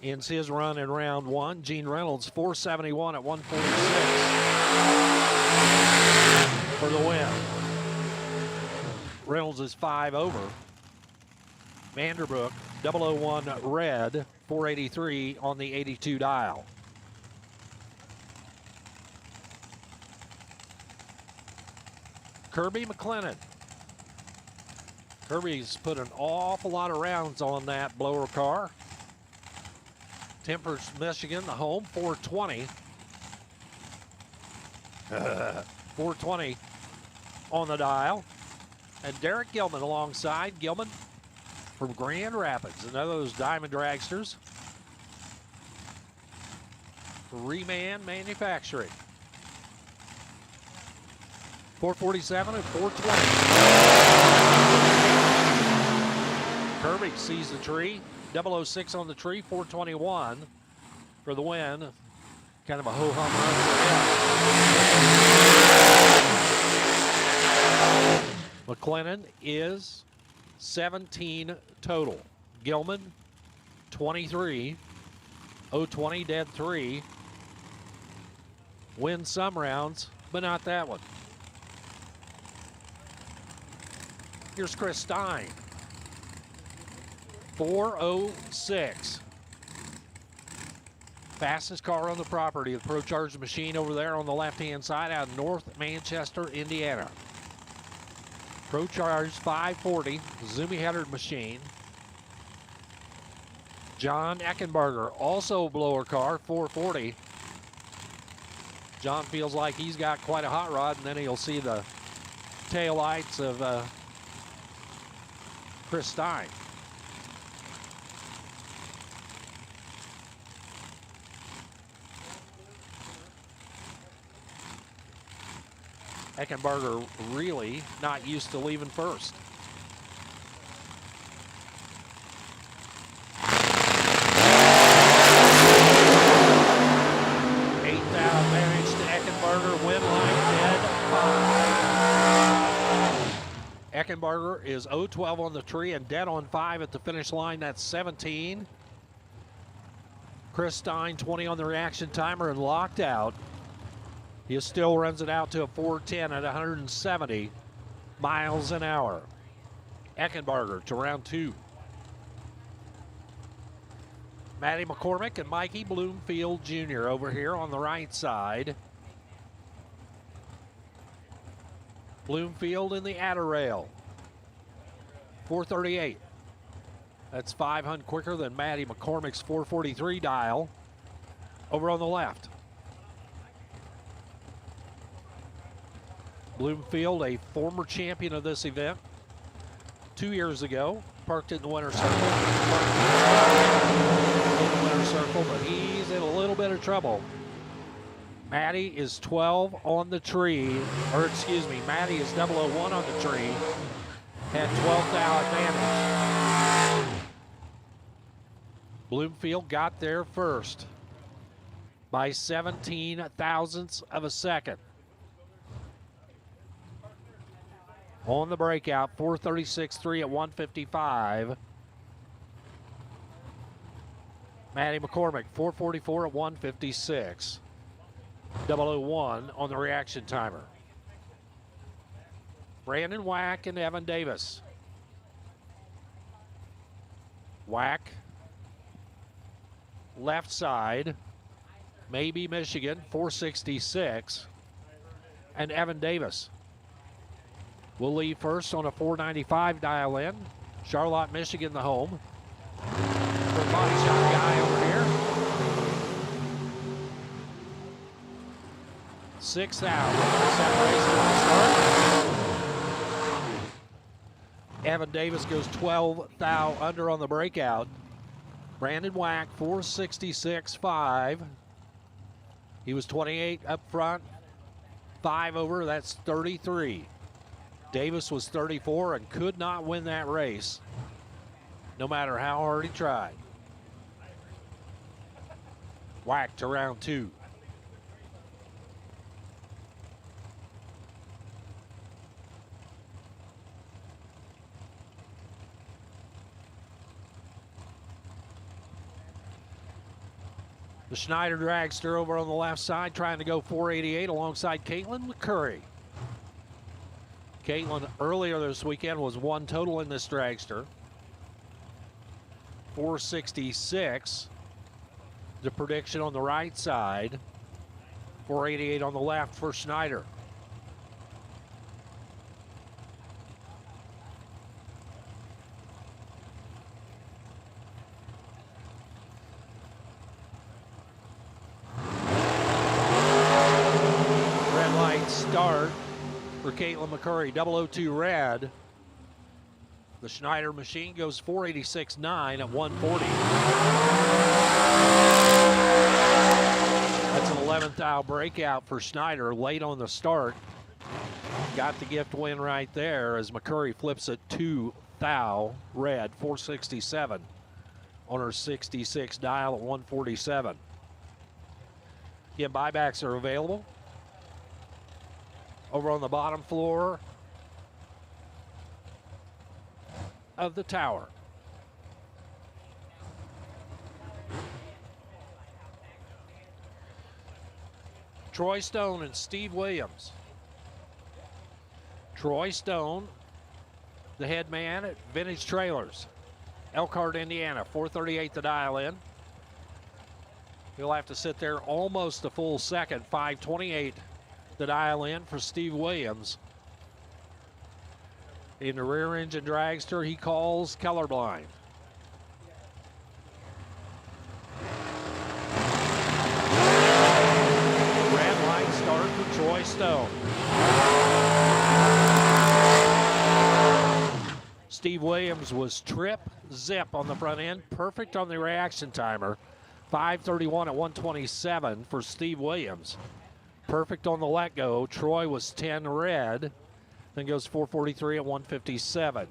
Ends his run in round 1. Gene Reynolds, 471 at 146 for the win. Reynolds is 5 over. Vanderbrook, 001 red, 483 on the 82 dial. Kirby McLennan. Kirby's put an awful lot of rounds on that blower car. Tempers, Michigan, the home, 420. 420 on the dial. And Derek Gilman alongside. Gilman from Grand Rapids, another of those diamond dragsters. Reman Manufacturing. 447 and 420. Kirby sees the tree. 006 on the tree, 421 for the win. Kind of a ho-hum run for him. McLennan is 17 total. Gilman, 23. 020 dead 3. Wins some rounds, but not that one. Here's Chris Stein. 406. Fastest car on the property, the Pro Charge machine over there on the left-hand side out of North Manchester, Indiana. Pro Charge 540, Zoomy header machine. John Eckenberger, also blower car, 440. John feels like he's got quite a hot rod, and then he'll see the tail lights of Chris Stein. Eckenberger really not used to leaving first. Eighth out advantage to Eckenberger. Win line dead 5. Eckenberger is 012 on the tree and dead on 5 at the finish line. That's 17. Chris Stein 20 on the reaction timer and locked out. He still runs it out to a 410 at 170 miles an hour. Eckenberger to round 2. Matty McCormick and Mikey Bloomfield Jr. over here on the right side. Bloomfield in the adder rail. 438. That's 500 quicker than Matty McCormick's 443 dial. Over on the left. Bloomfield, a former champion of this event 2 years ago, parked in the winner's circle. But he's in a little bit of trouble. Maddie is 12 on the tree, or excuse me, Maddie is 001 on the tree. Had 12 thou advantage. Bloomfield got there first by 17 thousandths of a second. On the breakout, 436.3 at 155. Maddie McCormick, 444 at 156. 001 on the reaction timer. Brandon Wack and Evan Davis. Wack, left side, maybe Michigan, 466. And Evan Davis will leave first on a 495 dial in. Charlotte, Michigan, the home. For body shot guy over here. 6,000. Evan Davis goes 12 thou under on the breakout. Brandon Wack, 466.5. He was 28 up front, 5 over, that's 33. Davis was 34 and could not win that race, no matter how hard he tried. Wack to round 2. The Schneider dragster over on the left side trying to go 488 alongside Caitlin McCurry. Caitlin earlier this weekend was 1 total in this dragster. 466. The prediction on the right side. 488 on the left for Schneider. Start for Caitlin McCurry, 002 red. The Schneider machine goes 486.9 at 140. That's an 11th thou breakout for Schneider late on the start. Got the gift win right there as McCurry flips it 2 thou red, 467 on her 66 dial at 147. Again, buybacks are available over on the bottom floor of the tower. Troy Stone and Steve Williams. Troy Stone, the head man at Vintage Trailers, Elkhart, Indiana, 438 the dial in. He'll have to sit there almost a full second, 528 the dial in for Steve Williams. In the rear engine dragster, he calls colorblind. Red light start for Troy Stone. Steve Williams was trip zip on the front end, perfect on the reaction timer. 531 at 127 for Steve Williams. Perfect on the let go. Troy was 10 red, then goes 443 at 157.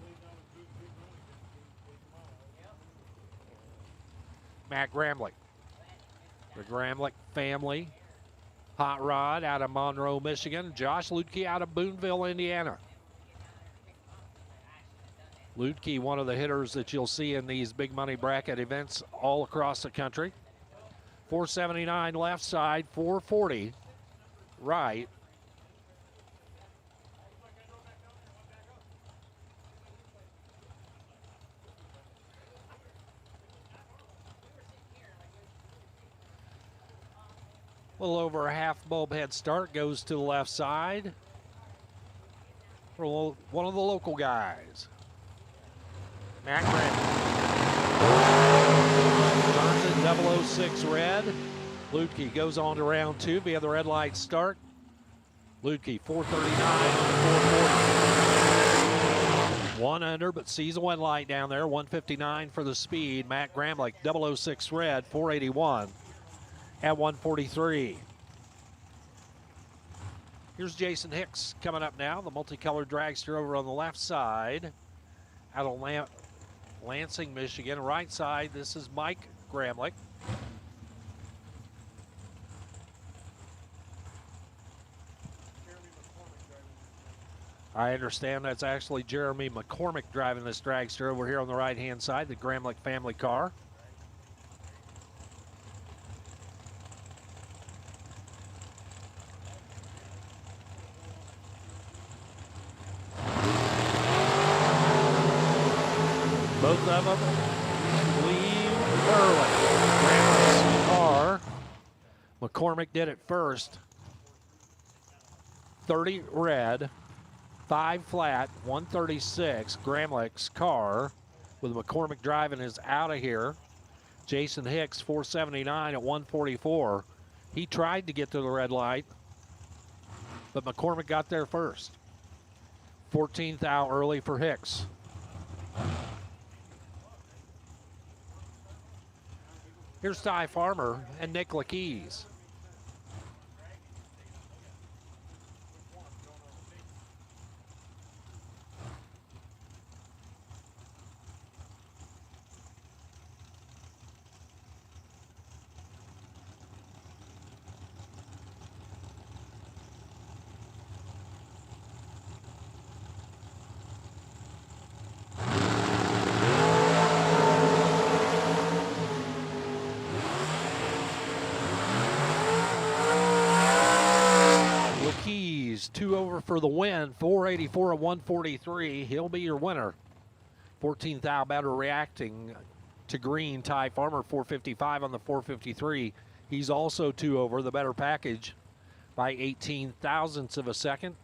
Matt Gramlich. The Gramlich family. Hot Rod out of Monroe, Michigan. Josh Lutke out of Boonville, Indiana. Lutke, one of the hitters that you'll see in these big money bracket events all across the country. 479 left side, 440 right. A little over a half bulb head start, goes to the left side for one of the local guys. Matt Grant. Turns it 006 red. Lutke goes on to round 2 via the red light start. Lutke 439, 440. 1 under, but sees a 1 light down there. 159 for the speed. Matt Gramlich, 006 red, 481. at 143. Here's Jason Hicks coming up now, the multicolored dragster over on the left side out of Lansing, Michigan. Right side, this is Mike Gramlich. I understand that's actually Jeremy McCormick driving this dragster over here on the right-hand side, the Gramlich family car. Both of them leave early. Gramlich's car, McCormick did it first. 30 red. 5 flat, 136. Gramlich's car with McCormick driving is out of here. Jason Hicks, 479 at 144. He tried to get to the red light, but McCormick got there first. 14th out early for Hicks. Here's Ty Farmer and Nick Lakeys. Lakeys, 2 over for the win, 484 at 143. He'll be your winner. 14th out better reacting to green. Ty Farmer, 455 on the 453. He's also 2 over, the better package by 18 thousandths of a second.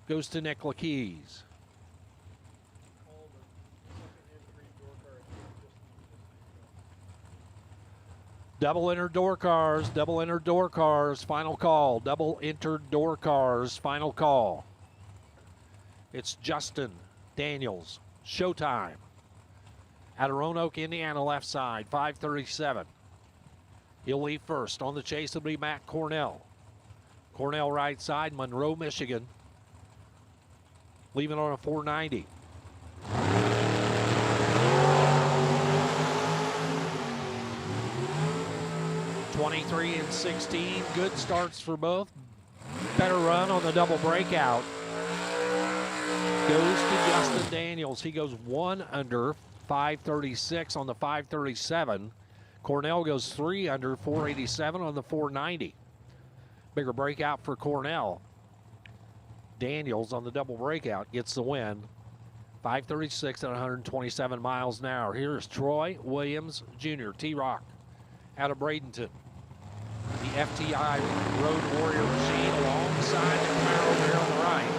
Goes to Nick Lakeys. Double entered door cars, double entered door cars, final call. Double entered door cars, final call. It's Justin Daniels, Showtime. Out of Roanoke, Indiana, left side, 537. He'll leave first. On the chase will be Matt Cornell. Cornell right side, Monroe, Michigan. Leaving on a 490. '23 and 16, good starts for both. Better run on the double breakout. Goes to Justin Daniels. He goes 1 under, 536 on the 537. Cornell goes 3 under, 487 on the 490. Bigger breakout for Cornell. Daniels on the double breakout gets the win. 536 at 127 miles an hour. Here's Troy Williams Jr., T-Rock, out of Bradenton. The FTI Road Warrior machine alongside the Camaro there on the right.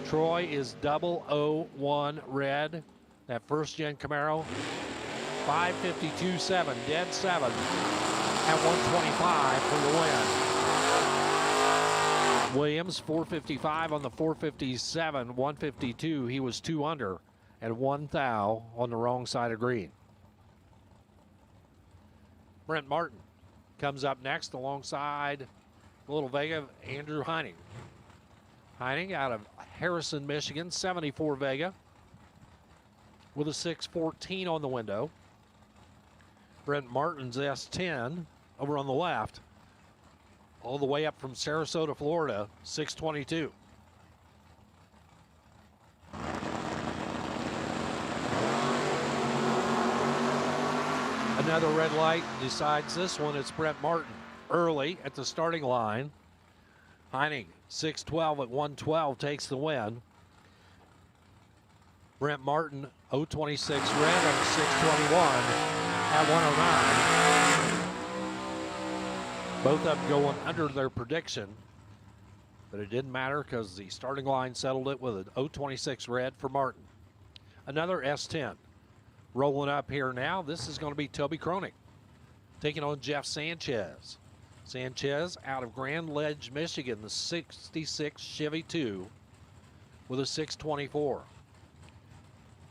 Troy is 001 red. That first gen Camaro. 552.7, dead 7 at 125 for the win. Williams 455 on the 457, 152. He was 2 under at 1 thou on the wrong side of green. Brent Martin comes up next alongside Little Vega, Andrew Heining. Heining out of Harrison, Michigan, 74 Vega with a 614 on the window. Brent Martin's S10 over on the left, all the way up from Sarasota, Florida, 622. Another red light decides this one. It's Brent Martin early at the starting line. Heining, 612 at 112, takes the win. Brent Martin, 026 red on 621 at 109. Both of them going under their prediction, but it didn't matter because the starting line settled it with an 026 red for Martin. Another S10. Rolling up here now, this is going to be Toby Kronig taking on Jeff Sanchez. Sanchez out of Grand Ledge, Michigan, the 66 Chevy 2 with a 624.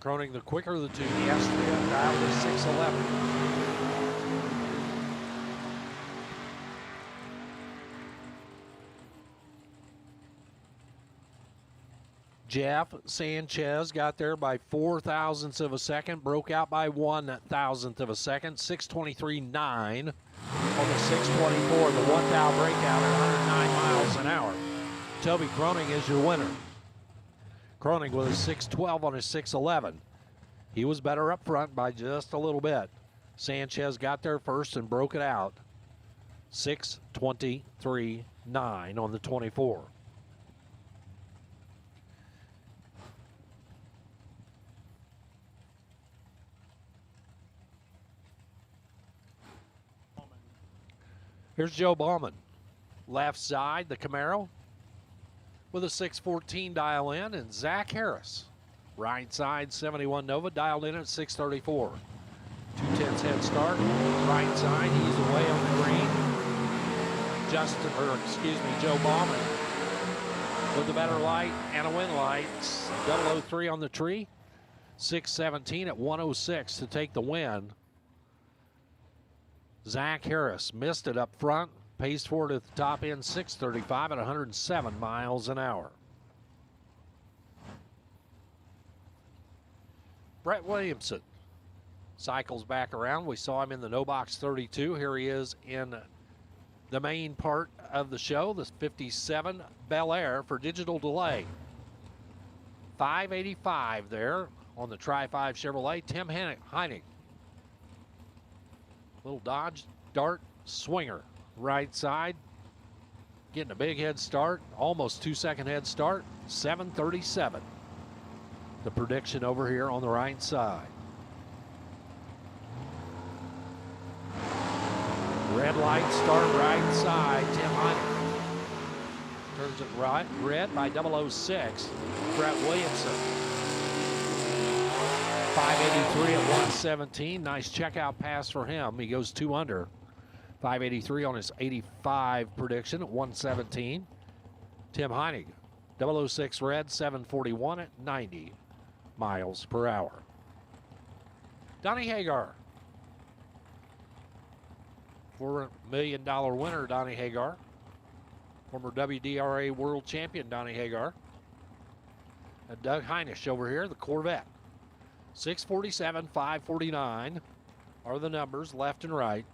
Kronig the quicker of the two, the S10 out of 611. Jeff Sanchez got there by 4 thousandths of a second, broke out by 1 thousandth of a second. 6:23.9 on the 6:24, the 1 thou breakout at 109 miles an hour. Toby Croning is your winner. Croning with a 6:12 on his 6:11. He was better up front by just a little bit. Sanchez got there first and broke it out. 6:23.9 on the 24. Here's Joe Bauman. Left side, the Camaro with a 6:14 dial in, and Zach Harris. Right side, 71 Nova, dialed in at 6:34. 2/10 head start. Right side, he's away on the green. Joe Bauman with the better light and a wind light. 003 on the tree. 6:17 at 106 to take the win. Zach Harris missed it up front, paced forward at the top end, 6:35 at 107 miles an hour. Brett Williamson cycles back around. We saw him in the No Box 32. Here he is in the main part of the show, the 57 Bel Air for digital delay. 585 there on the Tri-5 Chevrolet. Tim Heinig. Little Dodge Dart Swinger. Right side. Getting a big head start. Almost 2-second head start. 7:37. The prediction over here on the right side. Red light start right side. Tim Heinig turns it right. Red by 006. Brett Williamson. 583 at 117. Nice checkout pass for him. He goes 2 under. 583 on his 85 prediction at 117. Tim Heinig. 006 red, 741 at 90 miles per hour. Donnie Hagar. $4 million winner, Donnie Hagar. Former WDRA world champion, Donnie Hagar. And Doug Heinisch over here, the Corvette. 647, 549 are the numbers left and right.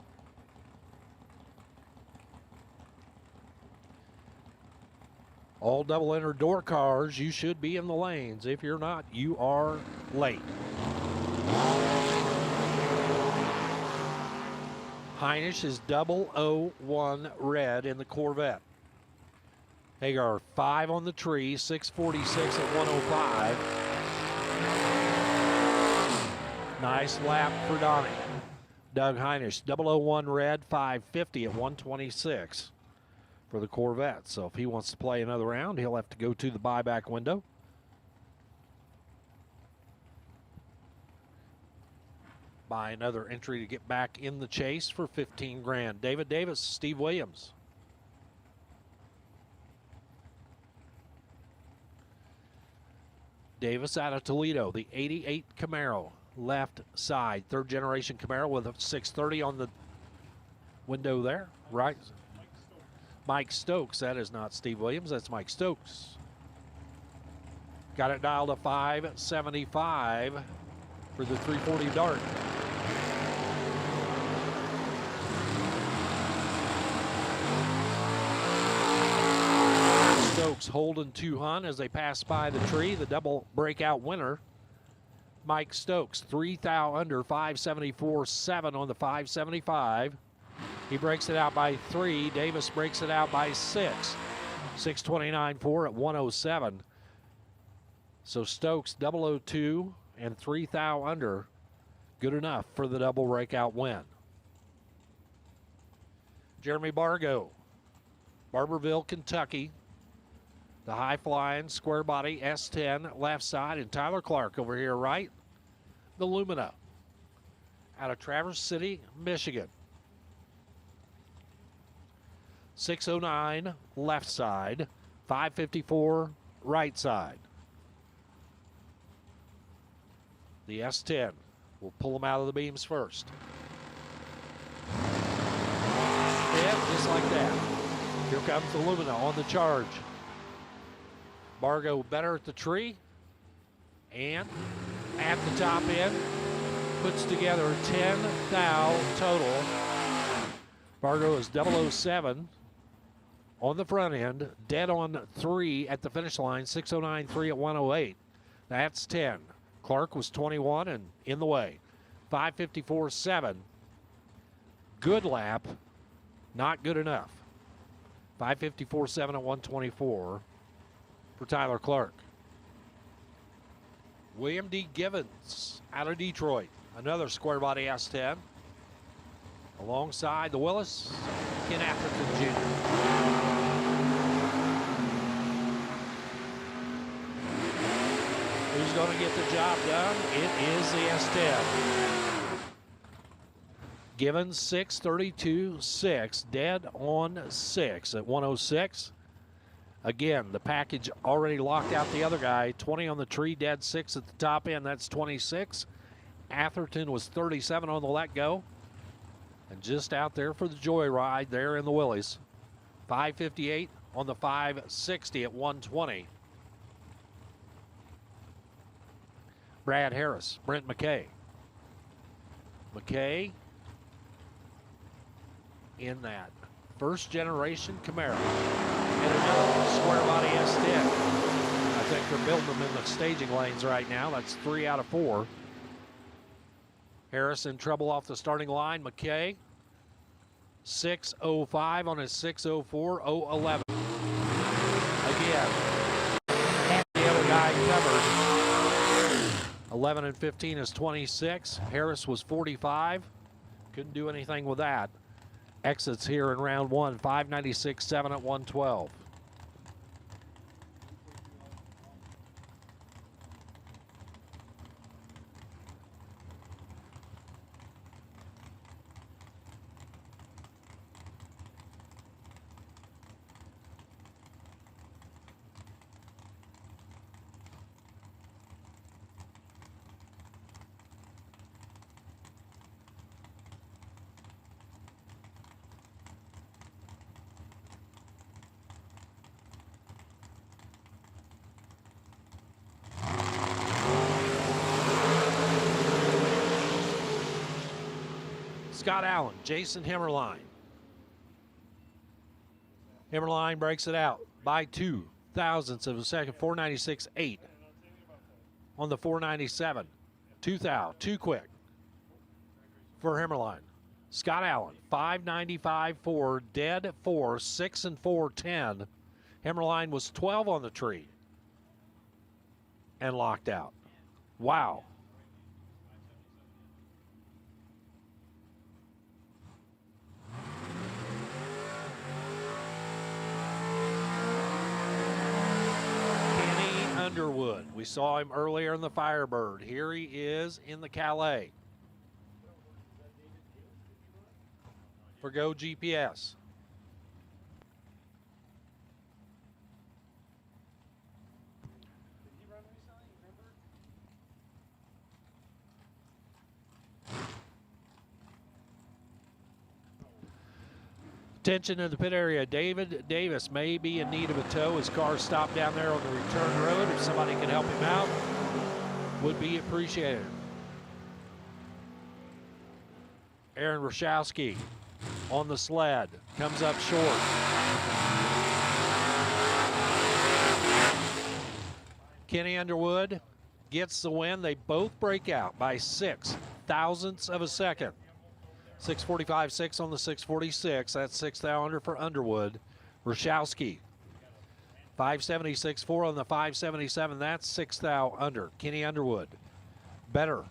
All double enter door cars, you should be in the lanes. If you're not, you are late. Heinisch is 001 red in the Corvette. Hagar 5 on the tree, 646 at 105. Nice lap for Donnie. Doug Heinisch, 001 red, 550 at 126 for the Corvette. So if he wants to play another round, he'll have to go to the buyback window. Buy another entry to get back in the chase for 15 grand. David Davis, Steve Williams. Davis out of Toledo, the 88 Camaro. Left side, 3rd generation Camaro with a 630 on the window there, right? Mike Stokes, that is not Steve Williams, that's Mike Stokes. Got it dialed to 575 for the 340 Dart. Stokes holding 200 as they pass by the tree, the double breakout winner. Mike Stokes, 3 thou under, 574.7 on the 575. He breaks it out by 3. Davis breaks it out by 6. 629.4 at 107. So Stokes 002 and 3 thou under. Good enough for the double breakout win. Jeremy Bargo, Barberville, Kentucky. The high-flying square body S10 left side, and Tyler Clark over here right. The Lumina out of Traverse City, Michigan. 609 left side, 554 right side. The S10 will pull them out of the beams first. Yeah, just like that. Here comes the Lumina on the charge. Bargo better at the tree. And at the top end, puts together 10 thou total. Bargo is 007 on the front end, dead on 3 at the finish line, 6:09.3 at 1:08. That's 10. Clark was 21 and in the way. 5:54.7. Good lap, not good enough. 5:54.7 at 1:24 for Tyler Clark. William D. Givens out of Detroit, another square body S10. Alongside the Willis, Ken Atherton Jr. Who's going to get the job done? It is the S10. Givens 6:32.6, dead on 6 at 1:06. Again, the package already locked out the other guy. 20 on the tree, dead 6 at the top end. That's 26. Atherton was 37 on the let go. And just out there for the joyride there in the Willys. 5:58 on the 560 at 1:20. Brad Harris, Brent McKay. McKay in that first generation Camaro. And another square body S10. I think they're building them in the staging lanes right now. That's 3 out of 4. Harris in trouble off the starting line. McKay, 6:05 on his 6:04.011. Again, had the other guy covered. 11 and 15 is 26. Harris was 45. Couldn't do anything with that. Exits here in round 1, 5:96.7 at 1:12. Scott Allen, Jason Himmerline. Himmerline breaks it out by 2 thousandths of a second, 496.8 on the 497. 2 thou, too quick for Himmerline. Scott Allen, 595.4, dead 4, 6 and 4.10. Himmerline was 12 on the tree and locked out. Wow. Underwood. We saw him earlier in the Firebird. Here he is in the Calais for Go GPS. Attention in the pit area. David Davis may be in need of a tow. His car stopped down there on the return road. If somebody can help him out, would be appreciated. Aaron Rashowski on the sled. Comes up short. Kenny Underwood gets the win. They both break out by 6 thousandths of a second. 6:45.6 on the 6:46. That's 6 thou under for Underwood. Rashowski, 5:76.4 on the 5:77. That's 6 thou under. Kenny Underwood, better,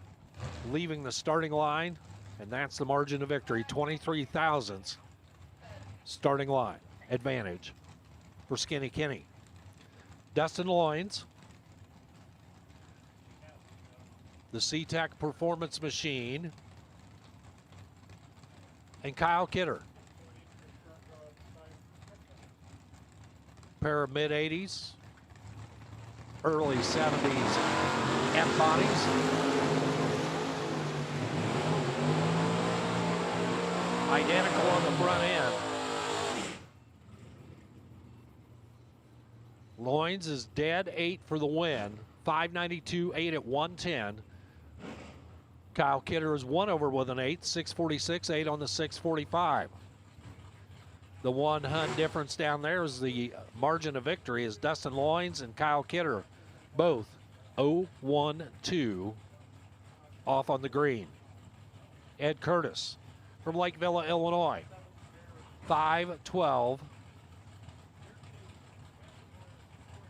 leaving the starting line, and that's the margin of victory. 23 thousandths starting line advantage for Skinny Kenny. Dustin Loynes, the SeaTac Performance Machine, and Kyle Kidder. Pair of mid-80s, early 70s F-bodies. Identical on the front end. Loins is dead 8 for the win. 592.8 at 110. Kyle Kidder is 1 over with an 8. 646.8 on the 645. The 1 Hun difference down there is the margin of victory is Dustin Loins and Kyle Kidder, both 0-1-2 off on the green. Ed Curtis from Lake Villa, Illinois, 5-12.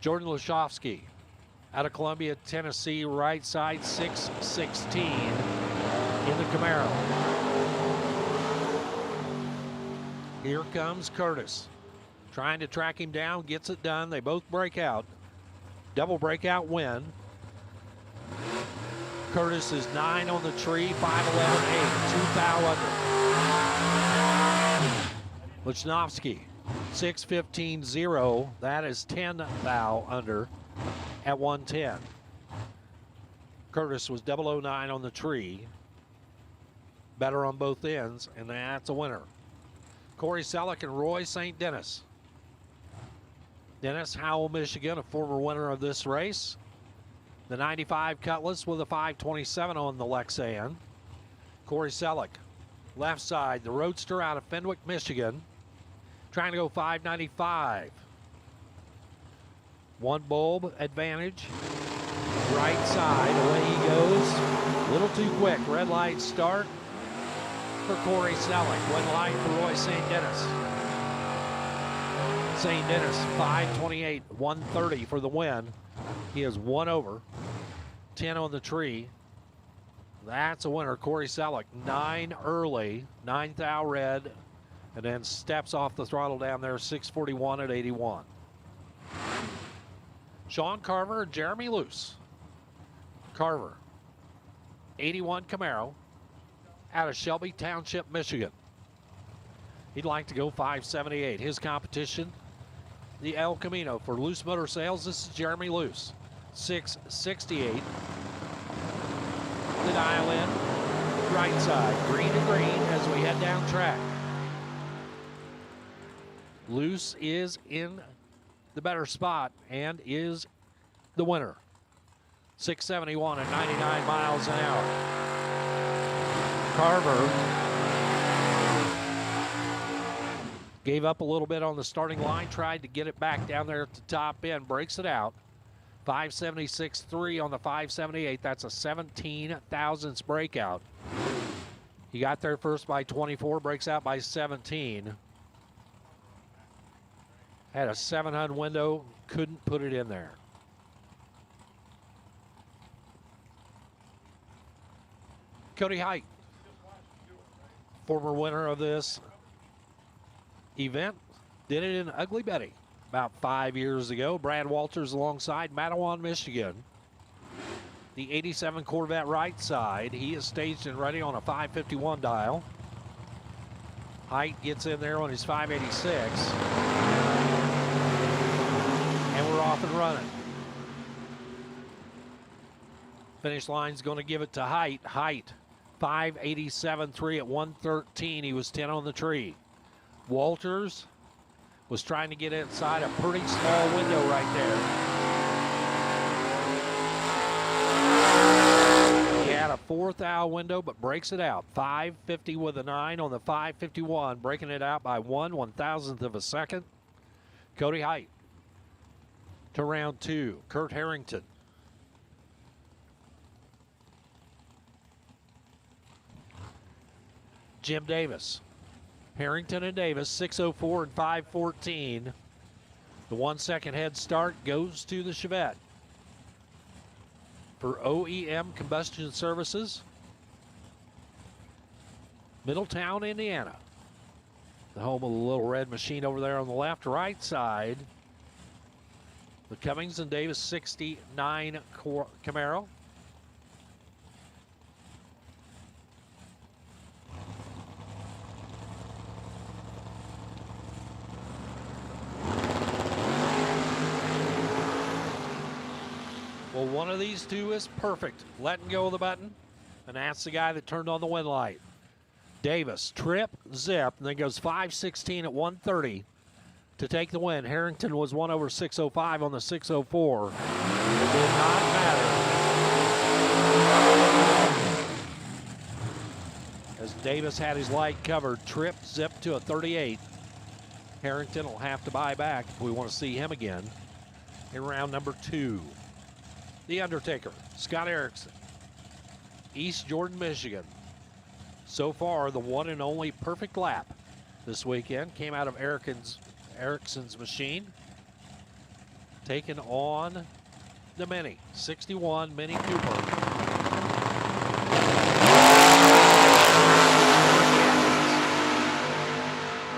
Jordan Laszowski out of Columbia, Tennessee, right side, 6-16 in the Camaro. Here comes Curtis, trying to track him down, gets it done. They both break out. Double breakout win. Curtis is 9 on the tree, 5-11-8, 2 thou under. Lichnowsky, 6-15-0. That is 10 thou under at 110. Curtis was 009 on the tree. Better on both ends, and that's a winner. Corey Selleck and Roy St. Dennis. Dennis, Howell, Michigan, a former winner of this race. The 95 Cutlass with a 527 on the Lexan. Corey Selleck, left side, the Roadster out of Fenwick, Michigan. Trying to go 595. One bulb advantage. Right side, away he goes. A little too quick. Red light start for Corey Selleck. One light for Roy St. Dennis. St. Dennis, 528, 130 for the win. He is 1 over, 10 on the tree. That's a winner. Corey Selleck, 9 early, 9 thou red, and then steps off the throttle down there, 641 at 81. Sean Carver and Jeremy Luce. Carver, 81 Camaro, out of Shelby Township, Michigan. He'd like to go 578. His competition, the El Camino for Luce Motor Sales. This is Jeremy Luce, 668. The dial in, right side, green to green as we head down track. Luce is in the better spot and is the winner. 671 at 99 miles an hour. Carver gave up a little bit on the starting line, tried to get it back down there at the top end, breaks it out. 576.3 on the 578. That's a 17 thousandths breakout. He got there first by 24, breaks out by 17. Had a 700 window, couldn't put it in there. Cody Height, former winner of this event, did it in Ugly Betty about 5 years ago. Brad Walters alongside Mattawan, Michigan. The 87 Corvette right side. He is staged and ready on a 551 dial. Height gets in there on his 586. And we're off and running. Finish line's going to give it to Height. Height, 587.3 at 113. He was 10 on the tree. Walters was trying to get inside a pretty small window right there. He had a 4 thou window, but breaks it out. 550 with a 9 on the 551, breaking it out by 1/1000th of a second. Cody Height to round 2. Kurt Harrington. Jim Davis. Harrington and Davis, 6:04 and 5:14. The 1 second head start goes to the Chevette. For OEM Combustion Services, Middletown, Indiana. The home of the little red machine over there on the left, right side. The Cummings and Davis 69 Camaro. Well, one of these two is perfect. Letting go of the button, and that's the guy that turned on the win light. Davis, trip, zip, and then goes 516 at 130. to take the win. Harrington was 1 over 605 on the 604. It did not matter. As Davis had his light covered, Tripp zipped to a 38. Harrington will have to buy back if we want to see him again in round number 2. The Undertaker, Scott Erickson, East Jordan, Michigan. So far, the one and only perfect lap this weekend came out of Erickson's machine, taking on the Mini, 61 Mini Cooper.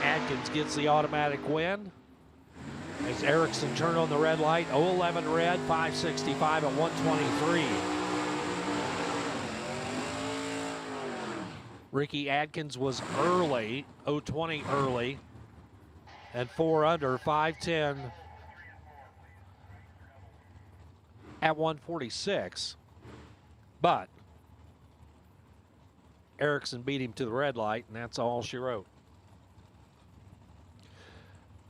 Adkins gets the automatic win as Erickson turned on the red light. 011 red, 565 at 123. Ricky Adkins was early, 020 early, and 4 under, 510 at 146. But Erickson beat him to the red light, and that's all she wrote.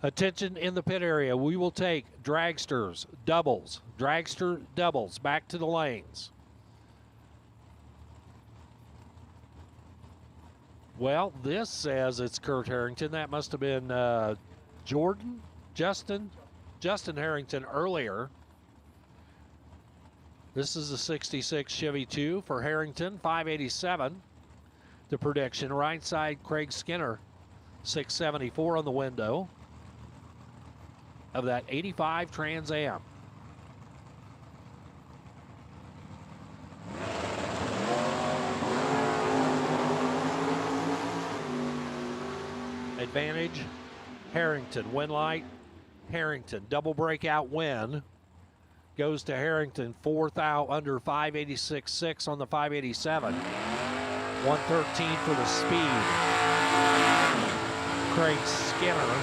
Attention in the pit area. We will take dragsters, doubles, dragster doubles back to the lanes. Well, this says it's Kurt Harrington. That must have been Justin Harrington earlier. This is a 66 Chevy 2 for Harrington, 587. The prediction, right side, Craig Skinner, 674 on the window of that 85 Trans Am. Advantage, Harrington. Win light, Harrington. Double breakout win goes to Harrington. 4th out under 586.6 on the 587. 113 for the speed. Craig Skinner.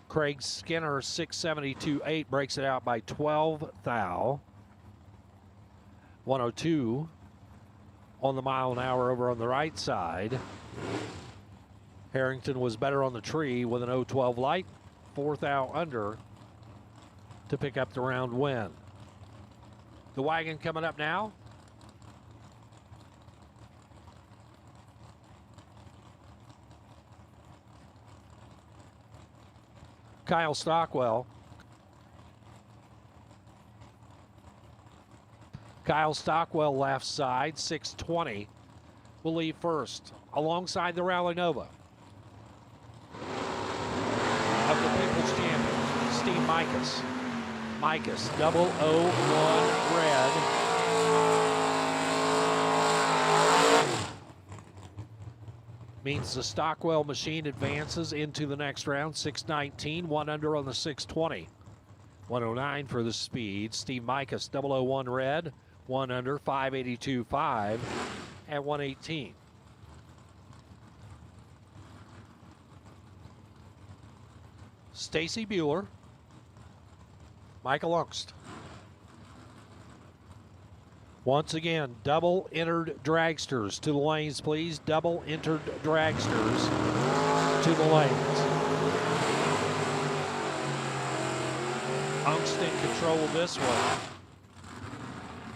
Craig Skinner, 672.8, breaks it out by 12 thou. 102 on the mile an hour over on the right side. Harrington was better on the tree with an 012 light, 4th out under to pick up the round win. The wagon coming up now. Kyle Stockwell. Kyle Stockwell left side, 620. Will leave first alongside the Rally Nova of the People's Champion, Steve Micus. Micus, 001 red. Means the Stockwell machine advances into the next round. 619, 1 under on the 620. 109 for the speed. Steve Micus, 001 red, 1 under, 582.5 at 118. Stacy Bueller, Michael Ungst. Once again, double entered dragsters to the lanes, please. Double entered dragsters to the lanes. Ungst in control of this one.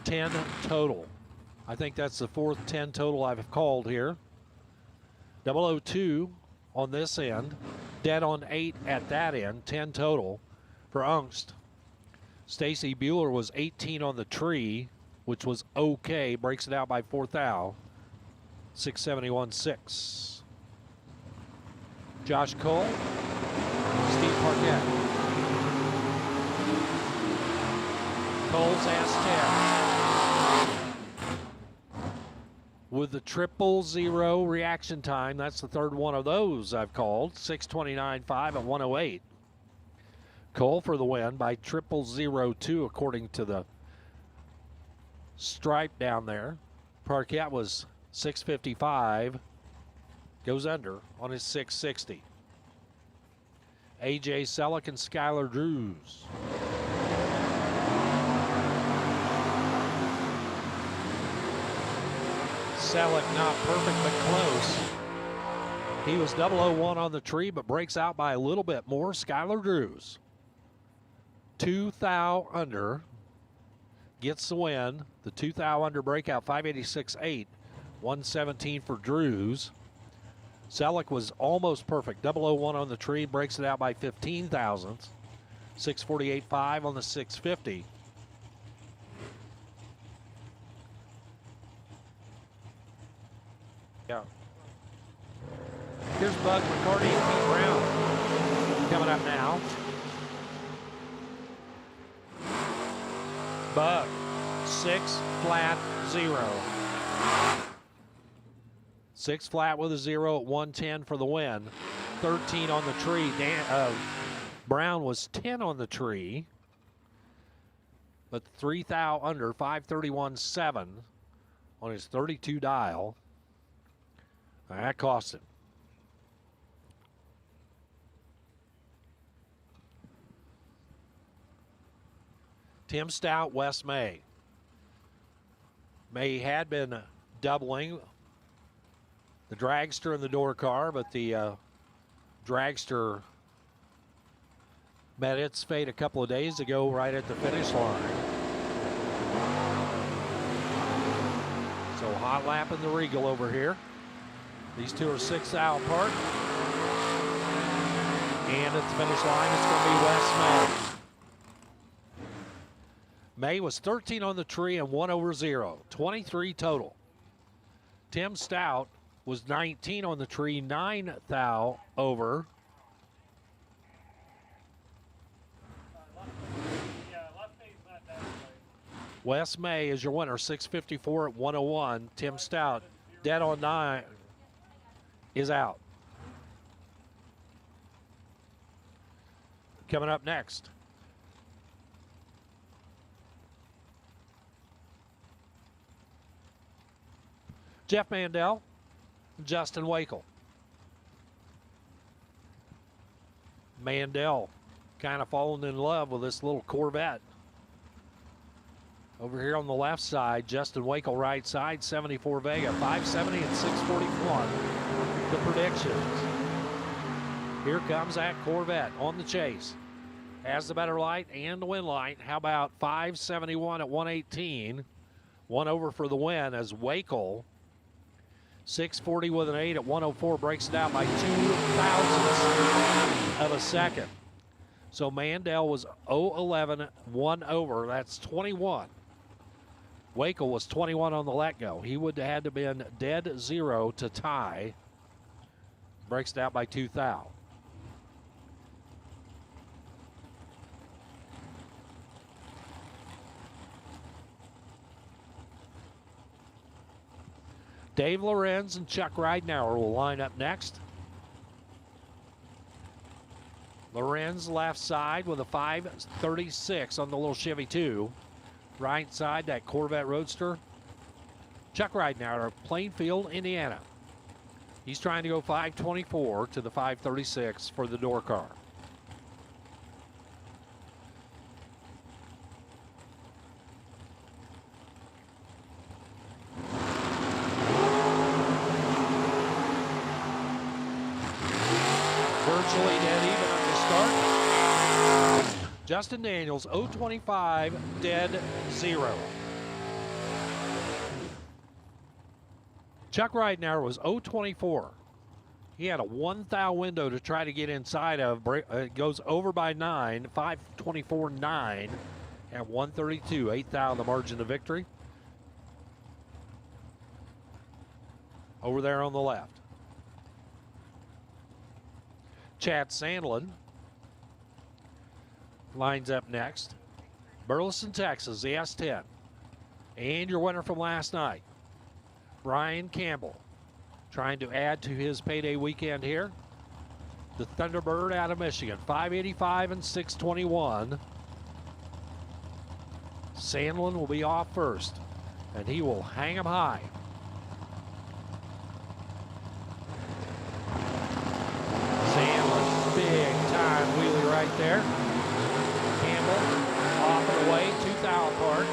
10 total. I think that's the 4th 10 total I've called here. 002 on this end. Dead on 8 at that end. 10 total for Ungst. Stacy Bueller was 18 on the tree, which was okay. Breaks it out by 4th thou. 671.6. Josh Cole, Steve Parkett. Cole's S10. With the 000 reaction time, that's the 3rd one of those I've called. 629.5 at 108. Cole for the win by 0002 according to the stripe down there. Parkett was 655, goes under on his 660. AJ Selleck and Skylar Drews. Selleck not perfect but close. He was 001 on the tree, but breaks out by a little bit more. Skylar Drews, 2 thou under, gets the win. The 2 thou under breakout, 586.8, 117 for Drews. Selleck was almost perfect, 001 on the tree, breaks it out by 15 thousandths, 648.5 on the 650. Yeah. Here's Bud McCarty and Pete Brown coming up now. Bud, 6 flat 0. 6 flat with a 0 at 110 for the win. 13 on the tree. Brown was 10 on the tree, but 3 thou under, 531.7 on his 32 dial. That cost him. Tim Stout, Wes May. May had been doubling the dragster and the door car, but the dragster met its fate a couple of days ago right at the finish line. So hot lap in the Regal over here. These two are 6 thou apart. And at the finish line, it's going to be Wes May. May was 13 on the tree and 1 over 0, 23 total. Tim Stout was 19 on the tree, 9 thou over. Wes May is your winner, 654 at 101. Tim Stout, dead on 9, is out. Coming up next, Jeff Mandel, Justin Wakel. Mandel kind of falling in love with this little Corvette. Over here on the left side, Justin Wakel right side, 74 Vega, 570 and 641. The predictions. Here comes that Corvette on the chase. Has the better light and the win light. How about 571 at 118? 1 over for the win as Wakel, 640 with an 8 at 104, breaks it out by 2 thousandths of a second. So Mandel was 0-11, 1 over. That's 21. Wakel was 21 on the let-go. He would have had to have been dead 0 to tie. Breaks it out by 2 thou. Dave Lorenz and Chuck Ridenauer will line up next. Lorenz left side with a 536 on the little Chevy 2. Right side, that Corvette Roadster. Chuck Ridenauer, Plainfield, Indiana. He's trying to go 524 to the 536 for the door car. Virtually dead even at the start. Justin Daniels, 025, dead 0. Chuck Ridenauer was 024. He had a 1 thou window to try to get inside of. It goes over by 9, 524.9 at 132. 8 thou the margin of victory. Over there on the left. Chad Sandlin lines up next. Burleson, Texas, the S10. And your winner from last night, Brian Campbell, trying to add to his payday weekend here. The Thunderbird out of Michigan, 585 and 621. Sandlin will be off first, and he will hang him high. Sandlin, big time wheelie right there. Campbell off and away, 2 thou apart.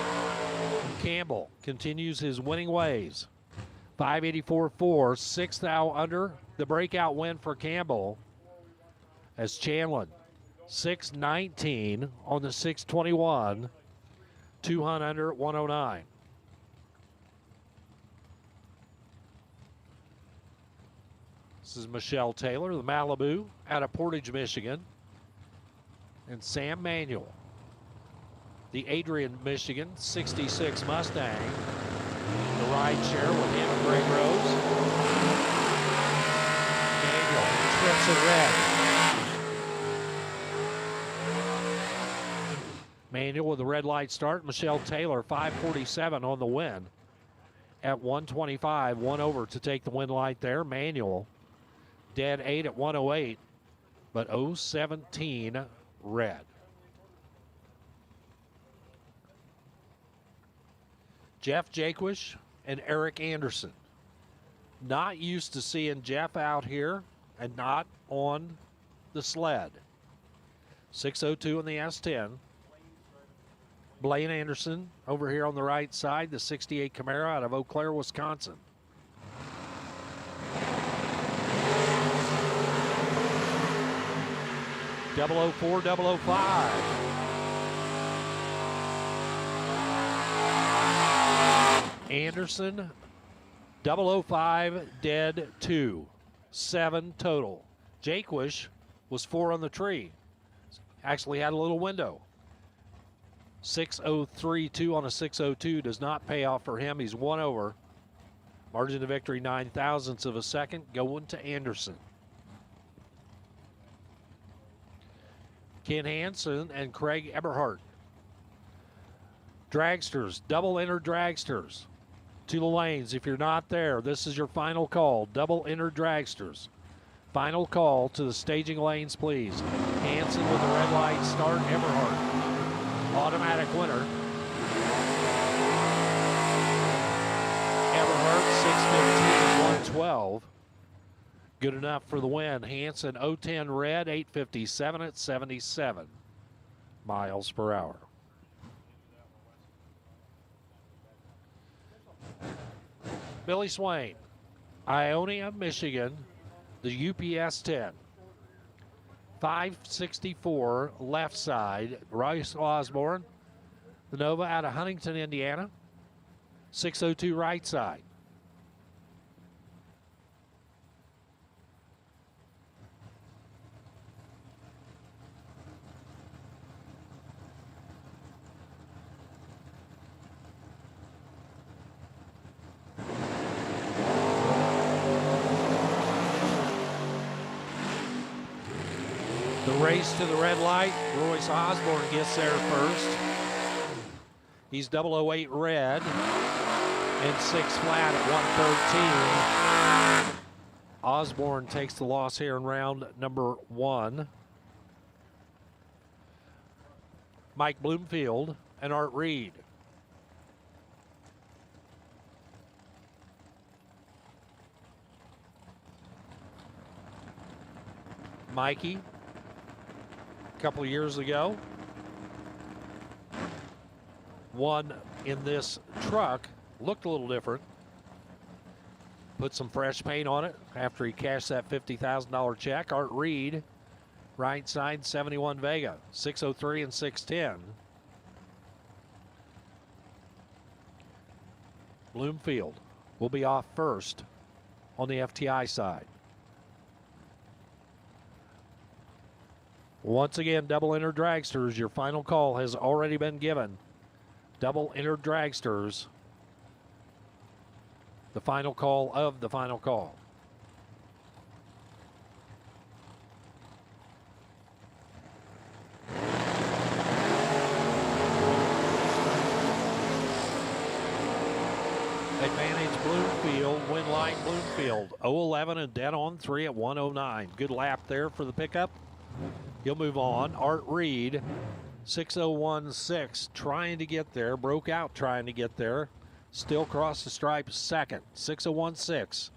Campbell continues his winning ways. 584.4, 6 thou under, the breakout win for Campbell as Chandler 6:19 on the 6:21, 200 under at 109. This is Michelle Taylor, the Malibu, out of Portage, Michigan. And Sam Manuel, the Adrian, Michigan, 66 Mustang. The ride share with him and Greg Rose. Manuel trips it red. Manuel with the red light start. Michelle Taylor, 5:47 on the win. At 125, one over to take the win light there. Manuel, dead 8 at 108, but 017 red. Jeff Jaquish and Eric Anderson. Not used to seeing Jeff out here and not on the sled. 6:02 in the S10. Blaine Anderson over here on the right side, the 68 Camaro out of Eau Claire, Wisconsin. Double 004, 005. Anderson, 005, dead 2. 7 total. Jaquish was 4 on the tree. Actually had a little window. 6:03.2 on a 6:02 does not pay off for him. He's 1 over. Margin of victory 9 thousandths of a second going to Anderson. Ken Hansen and Craig Eberhardt. Dragsters, double enter dragsters to the lanes. If you're not there, this is your final call. Double enter dragsters. Final call to the staging lanes, please. Hansen with the red light start. Eberhardt, automatic winner. Eberhardt, 6:15, 112. Good enough for the win. Hansen, 010 red, 8:57 at 77 miles per hour. Billy Swain, Ionia, Michigan, the UPS 10. 564 left side. Royce Osborne, the Nova out of Huntington, Indiana. 602 right side. The race to the red light. Royce Osborne gets there first. He's 008 red and 6 flat at 113. Osborne takes the loss here in round number 1. Mike Bloomfield and Art Reed. Mikey, a couple of years ago, won in this truck. Looked a little different. Put some fresh paint on it after he cashed that $50,000 check. Art Reed, right side, 71 Vega, 603 and 610. Bloomfield will be off first on the FTI side. Once again, double enter dragsters. Your final call has already been given. Double enter dragsters. The final call of the final call. Advantage Bloomfield, win line Bloomfield. 011 and dead on 3 at 109. Good lap there for the pickup. He'll move on. Art Reed, 6016, trying to get there. Broke out trying to get there. Still crossed the stripe second. 6016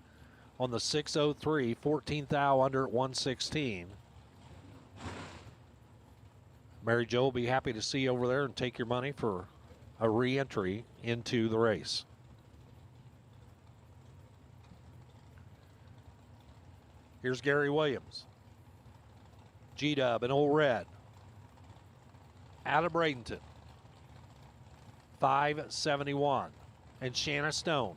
on the 603, 14th thou under at 116. Mary Jo will be happy to see you over there and take your money for a re-entry into the race. Here's Gary Williams. G-Dub in Old Red. Out of Bradenton. 571. And Shanna Stone.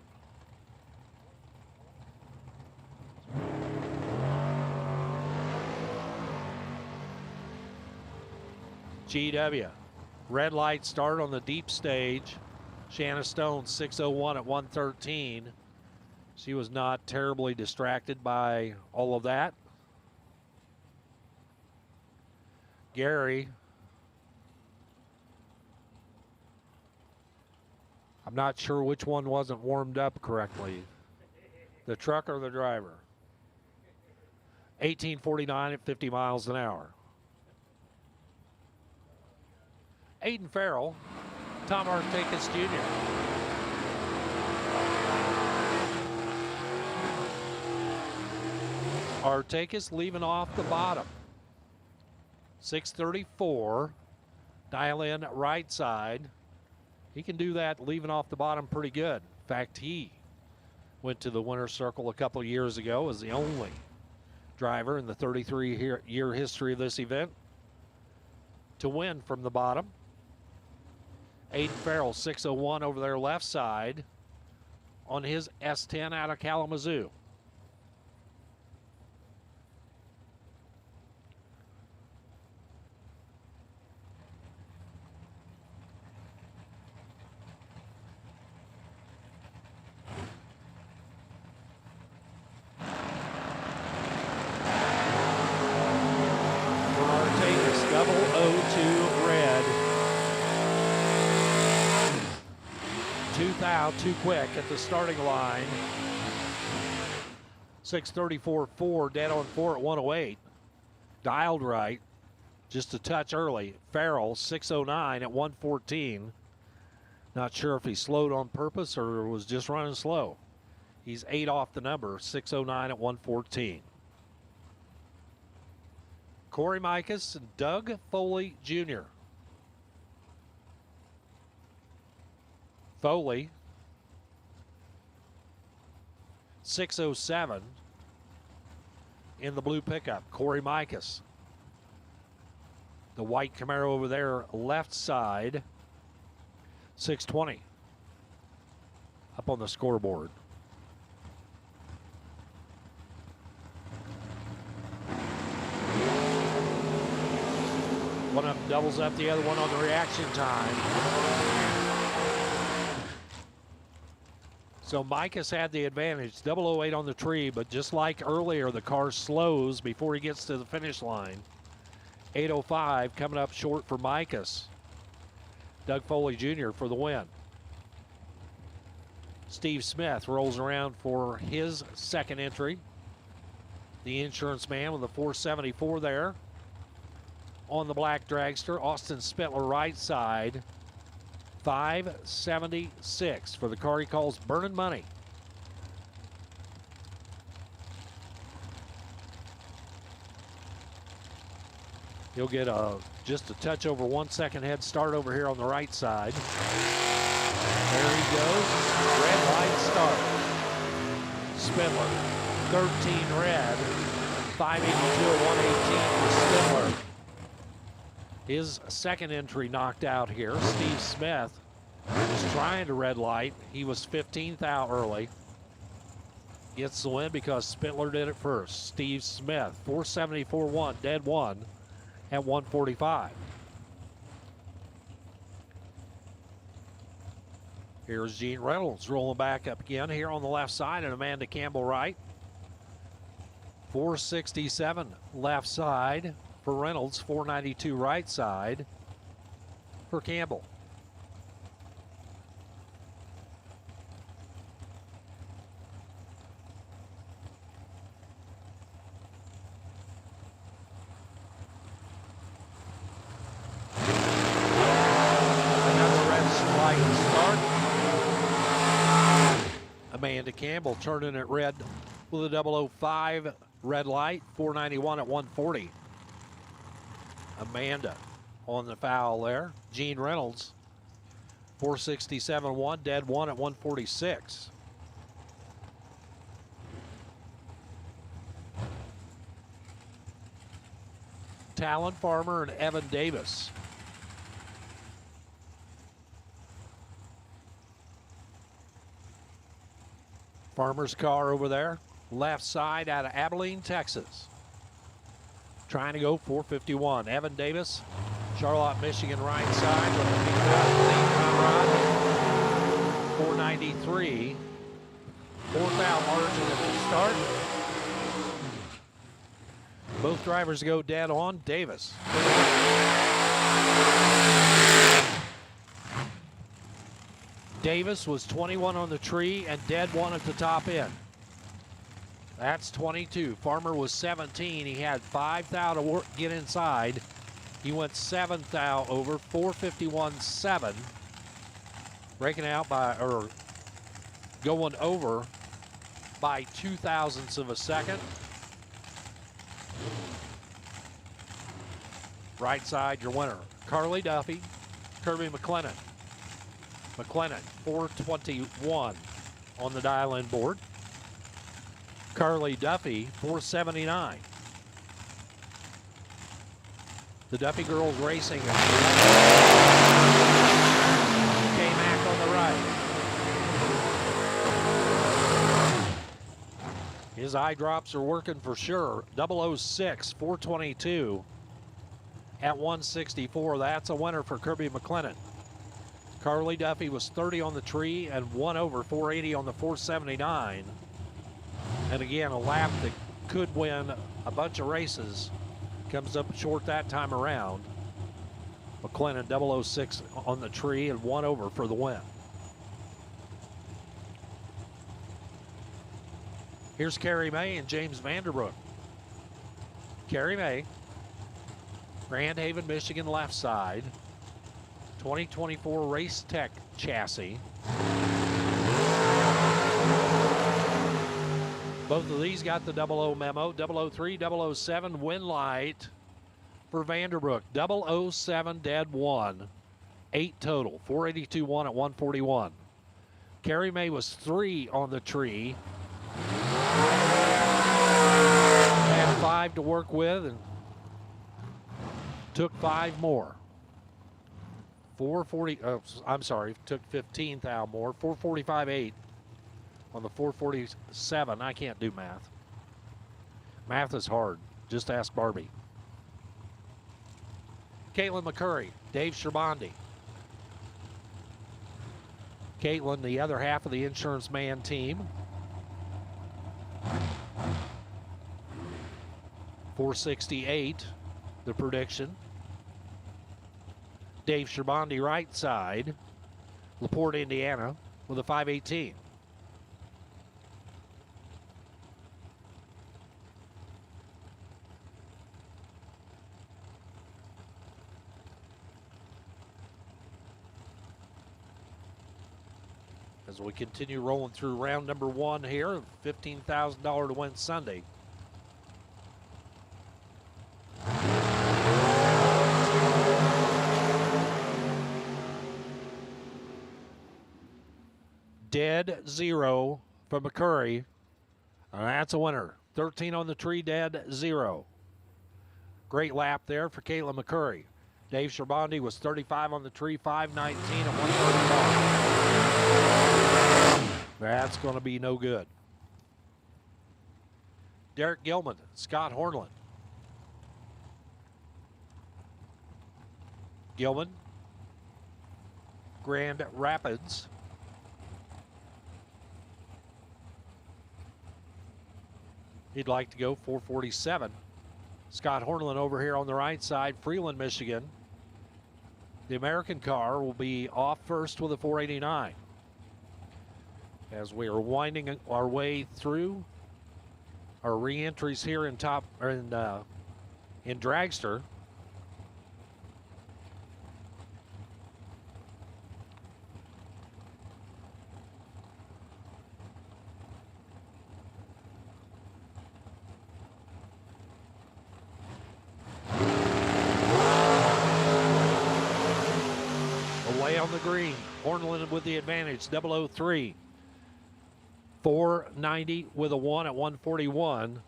GW. Red light start on the deep stage. Shanna Stone 601 at 113. She was not terribly distracted by all of that. Gary. I'm not sure which one wasn't warmed up correctly. The truck or the driver. 1849 at 50 miles an hour. Aiden Farrell, Tom Artakis Jr. Artakis leaving off the bottom. 634. Dial in right side. He can do that leaving off the bottom pretty good. In fact, he went to the winner's circle a couple of years ago as the only driver in the 33-year history of this event to win from the bottom. Aiden Farrell, 601 over their left side on his S10 out of Kalamazoo. Too quick at the starting line. 634.4, dead on 4 at 108. Dialed right, just a touch early. Farrell, 609 at 114. Not sure if he slowed on purpose or was just running slow. He's 8 off the number, 609 at 114. Corey Mikas and Doug Foley Jr. Foley, 607 in the blue pickup. Corey Mikas. The white Camaro over there, left side, 620. Up on the scoreboard. One of them doubles up the other one on the reaction time. So Mikas had the advantage, 008 on the tree, but just like earlier, the car slows before he gets to the finish line. 805 coming up short for Mikas. Doug Foley Jr. for the win. Steve Smith rolls around for his second entry. The insurance man with the 474 there. On the black dragster, Austin Spittler right side. 576 for the car he calls Burning Money. He'll get just a touch over 1 second head start over here on the right side. There he goes. Red light start. Spittler, 13 red. 582 at 118 for Spittler. His second entry knocked out here. Steve Smith was trying to red light. He was 15th out early. Gets the win because Spittler did it first. Steve Smith, 474.1, dead one at 145. Here's Gene Reynolds rolling back up again here on the left side and Amanda Campbell right. 467 left side for Reynolds, 492 right side for Campbell. Another red stripe start. Amanda Campbell turning it red with a 005 red light, 491 at 140. Amanda on the foul there. Gene Reynolds, 467.1, dead one at 146. Talon Farmer and Evan Davis. Farmer's car over there, left side out of Abilene, Texas. Trying to go 451. Evan Davis, Charlotte, Michigan, right side with a big rod. 493. Fourth out margin at the start. Both drivers go dead on. Davis. Davis was 21 on the tree and dead one at the top end. That's 22. Farmer was 17. He had 5 thou to work, get inside. He went 7 thou over 451.7. Breaking out by, or going over by 0.02 of a second. Right side, your winner, Carly Duffy, Kirby McLennan. McLennan, 421 on the dial-in board. Carly Duffy, 479. The Duffy girls racing. K-Mac on the right. His eye drops are working for sure. 006, 422 at 164. That's a winner for Kirby McLennan. Carly Duffy was 30 on the tree and 1 over 480 on the 479. And again, a lap that could win a bunch of races comes up short that time around. McLennan 006 on the tree and 1 over for the win. Here's Carrie May and James Vanderbroek. Carrie May, Grand Haven, Michigan, left side. 2024 Race Tech chassis. Both of these got the 00 memo. 003, 007 win light for Vanderbroek. 007 dead 1. 8 total. 482.1 at 141. Carrie May was 3 on the tree. Had 5 to work with and took 5 more. 440, I'm sorry, took 15 thou more. 445.8 on the 447. I can't do math. Math is hard. Just ask Barbie. Caitlin McCurry, Dave Scherbandi. Caitlin, the other half of the Insurance Man team. 468, the prediction. Dave Scherbandi, right side. LaPorte, Indiana, with a 518. As we continue rolling through round number 1 here, $15,000 to win Sunday. Dead 0 for McCurry. And that's a winner. 13 on the tree, dead 0. Great lap there for Caitlin McCurry. Dave Scherbandi was 35 on the tree, 519 and 135. That's going to be no good. Derek Gilman, Scott Hornland. Gilman, Grand Rapids. He'd like to go 447. Scott Hornland over here on the right side, Freeland, Michigan. The American car will be off first with a 489. As we are winding our way through our re-entries here in Dragster. Away on the green, Hornland with the advantage, 003. 490 with a 1 at 141.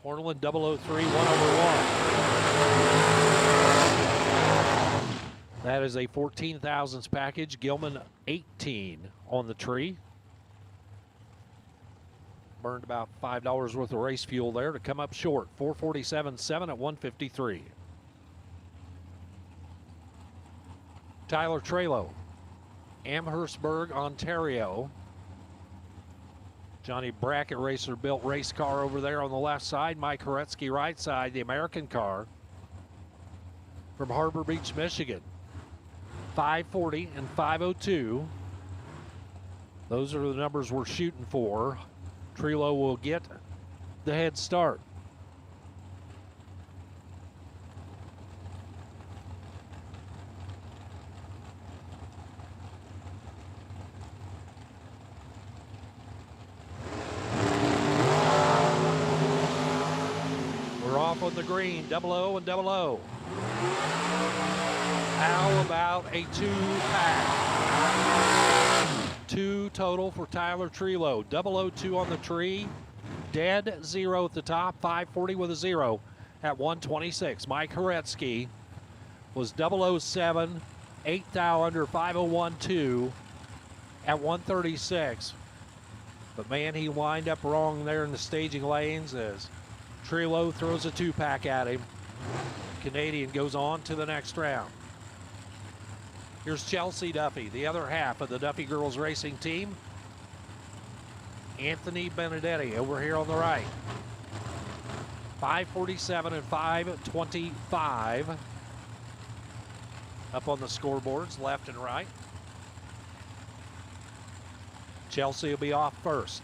Hornland 003, 1 over 1. That is a 14 thousandths package. Gilman 18 on the tree. Burned about $5 worth of race fuel there to come up short. 447.7 at 153. Tyler Trelo, Amherstburg, Ontario. Johnny Brackett Racer built race car over there on the left side. Mike Horetsky right side, the American car from Harbor Beach, Michigan. 540 and 502. Those are the numbers we're shooting for. Trelo will get the head start. We're off on the green, 00 and 00. How about a 2-pack? 2 total for Tyler Trelo. 002 on the tree. Dead 0 at the top. 540 with a 0 at 126. Mike Horetsky was 007. 8 thou under 5012 at 136. But man, he lined up wrong there in the staging lanes as Trelo throws a 2-pack at him. Canadian goes on to the next round. Here's Chelsea Duffy, the other half of the Duffy Girls Racing team. Anthony Benedetti over here on the right. 547 and 525. Up on the scoreboards, left and right. Chelsea will be off first.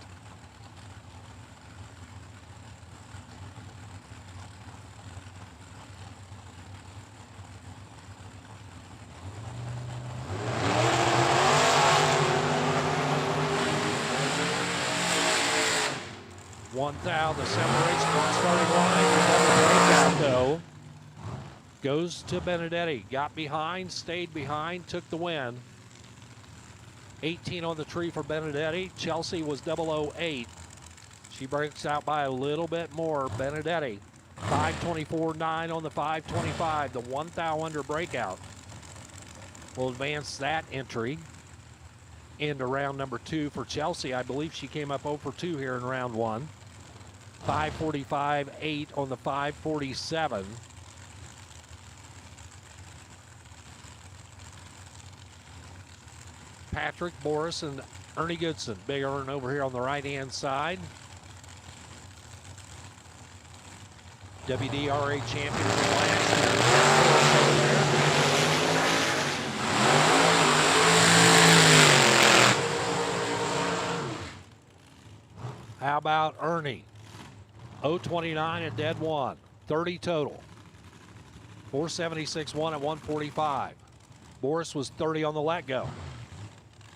The separation on starting line. Breakout though goes to Benedetti. Got behind, stayed behind, took the win. 18 on the tree for Benedetti. Chelsea was 008. She breaks out by a little bit more. Benedetti 524.9 on the 525. The 1 thou under breakout will advance that entry into round number 2 for Chelsea. I believe she came up 0 for 2 here in round 1. 545.8 on the 547. Patrick, Boris, and Ernie Goodson. Big Ern over here on the right-hand side. WDRA champion from last year. How about Ernie? 029 and dead 1. 30 total. 476.1 at 145. Boris was 30 on the let go.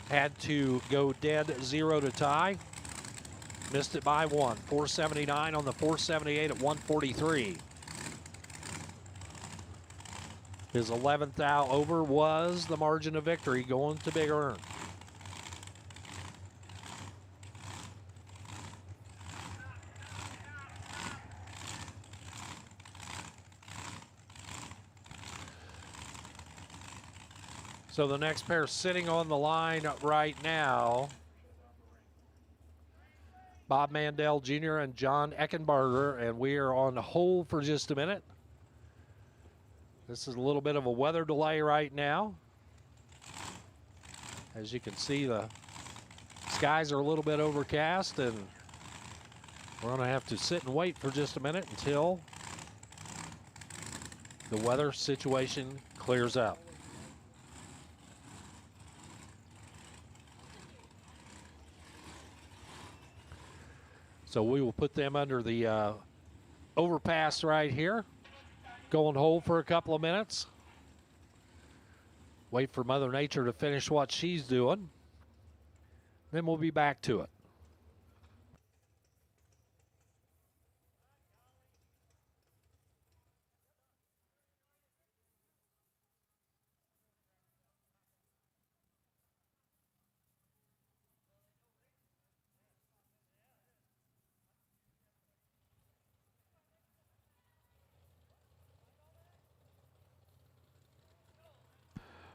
Had to go dead 0 to tie. Missed it by 1. 479 on the 478 at 143. His 11th thou over was the margin of victory going to Big Ern. So the next pair sitting on the line right now, Bob Mandel Jr. and John Eckenbarger, and we are on hold for just a minute. This is a little bit of a weather delay right now. As you can see, the skies are a little bit overcast, and we're going to have to sit and wait for just a minute until the weather situation clears up. So we will put them under the overpass right here. Go and hold for a couple of minutes. Wait for Mother Nature to finish what she's doing. Then we'll be back to it.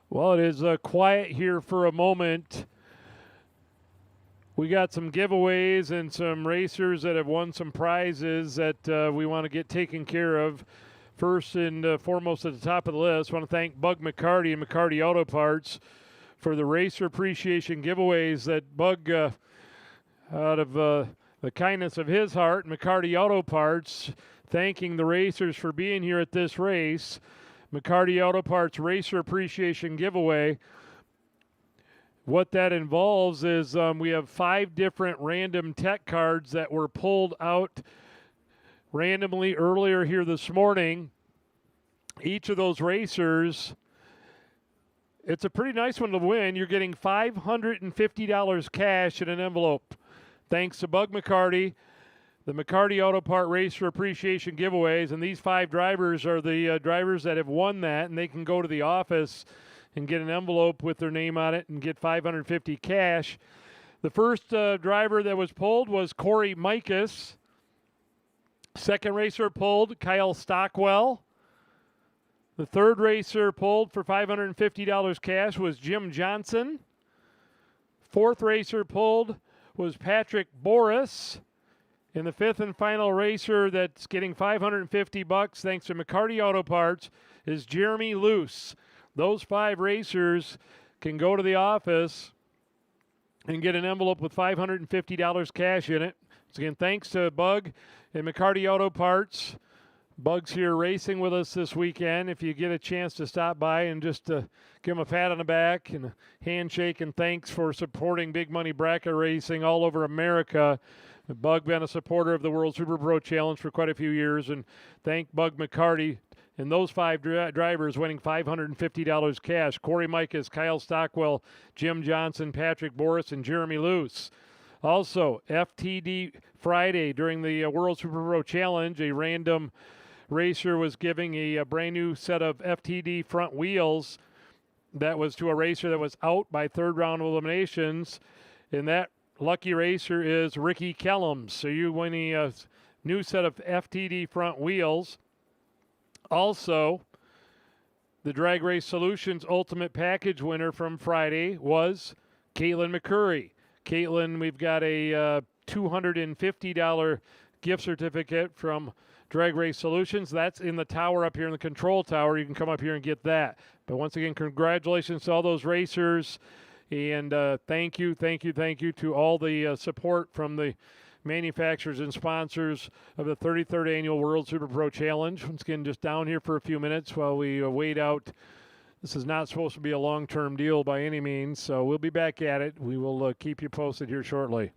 Well, it is quiet here for a moment. We got some giveaways and some racers that have won some prizes that we want to get taken care of. First and foremost at the top of the list, I want to thank Bug McCarty and McCarty Auto Parts for the racer appreciation giveaways that Bug, out of the kindness of his heart, McCarty Auto Parts, thanking the racers for being here at this race. McCarty Auto Parts Racer Appreciation Giveaway. What that involves is we have 5 different random tech cards that were pulled out randomly earlier here this morning. Each of those racers, it's a pretty nice one to win. You're getting $550 cash in an envelope. Thanks to Bug McCarty, the McCarty Auto Part Racer Appreciation Giveaways, and these 5 drivers are the drivers that have won that, and they can go to the office and get an envelope with their name on it and get $550 cash. The first driver that was pulled was Corey Mikas. Second racer pulled, Kyle Stockwell. The third racer pulled for $550 cash was Jim Johnson. Fourth racer pulled was Patrick Boris. And the fifth and final racer that's getting $550 thanks to McCarty Auto Parts is Jeremy Luce. Those 5 racers can go to the office and get an envelope with $550 cash in it. So again, thanks to Bug and McCarty Auto Parts. Bug's here racing with us this weekend. If you get a chance to stop by and just give him a pat on the back and a handshake and thanks for supporting Big Money Bracket Racing all over America. Bug been a supporter of the World Super Pro Challenge for quite a few years, and thank Bug McCarty and those 5 drivers winning $550 cash. Corey Mikas, Kyle Stockwell, Jim Johnson, Patrick Boris, and Jeremy Luce. Also, FTD Friday during the World Super Pro Challenge, a random racer was giving a brand new set of FTD front wheels that was to a racer that was out by 3rd round of eliminations, and that lucky racer is Ricky Kellums. So you winning a new set of FTD front wheels. Also, the Drag Race Solutions Ultimate Package winner from Friday was Caitlin McCurry. Caitlin, we've got a $250 gift certificate from Drag Race Solutions. That's in the tower up here in the control tower. You can come up here and get that. But once again, congratulations to all those racers. And thank you to all the support from the manufacturers and sponsors of the 33rd Annual World Super Pro Challenge. Once again, just down here for a few minutes while we wait out. This is not supposed to be a long-term deal by any means, so we'll be back at it. We will keep you posted here shortly.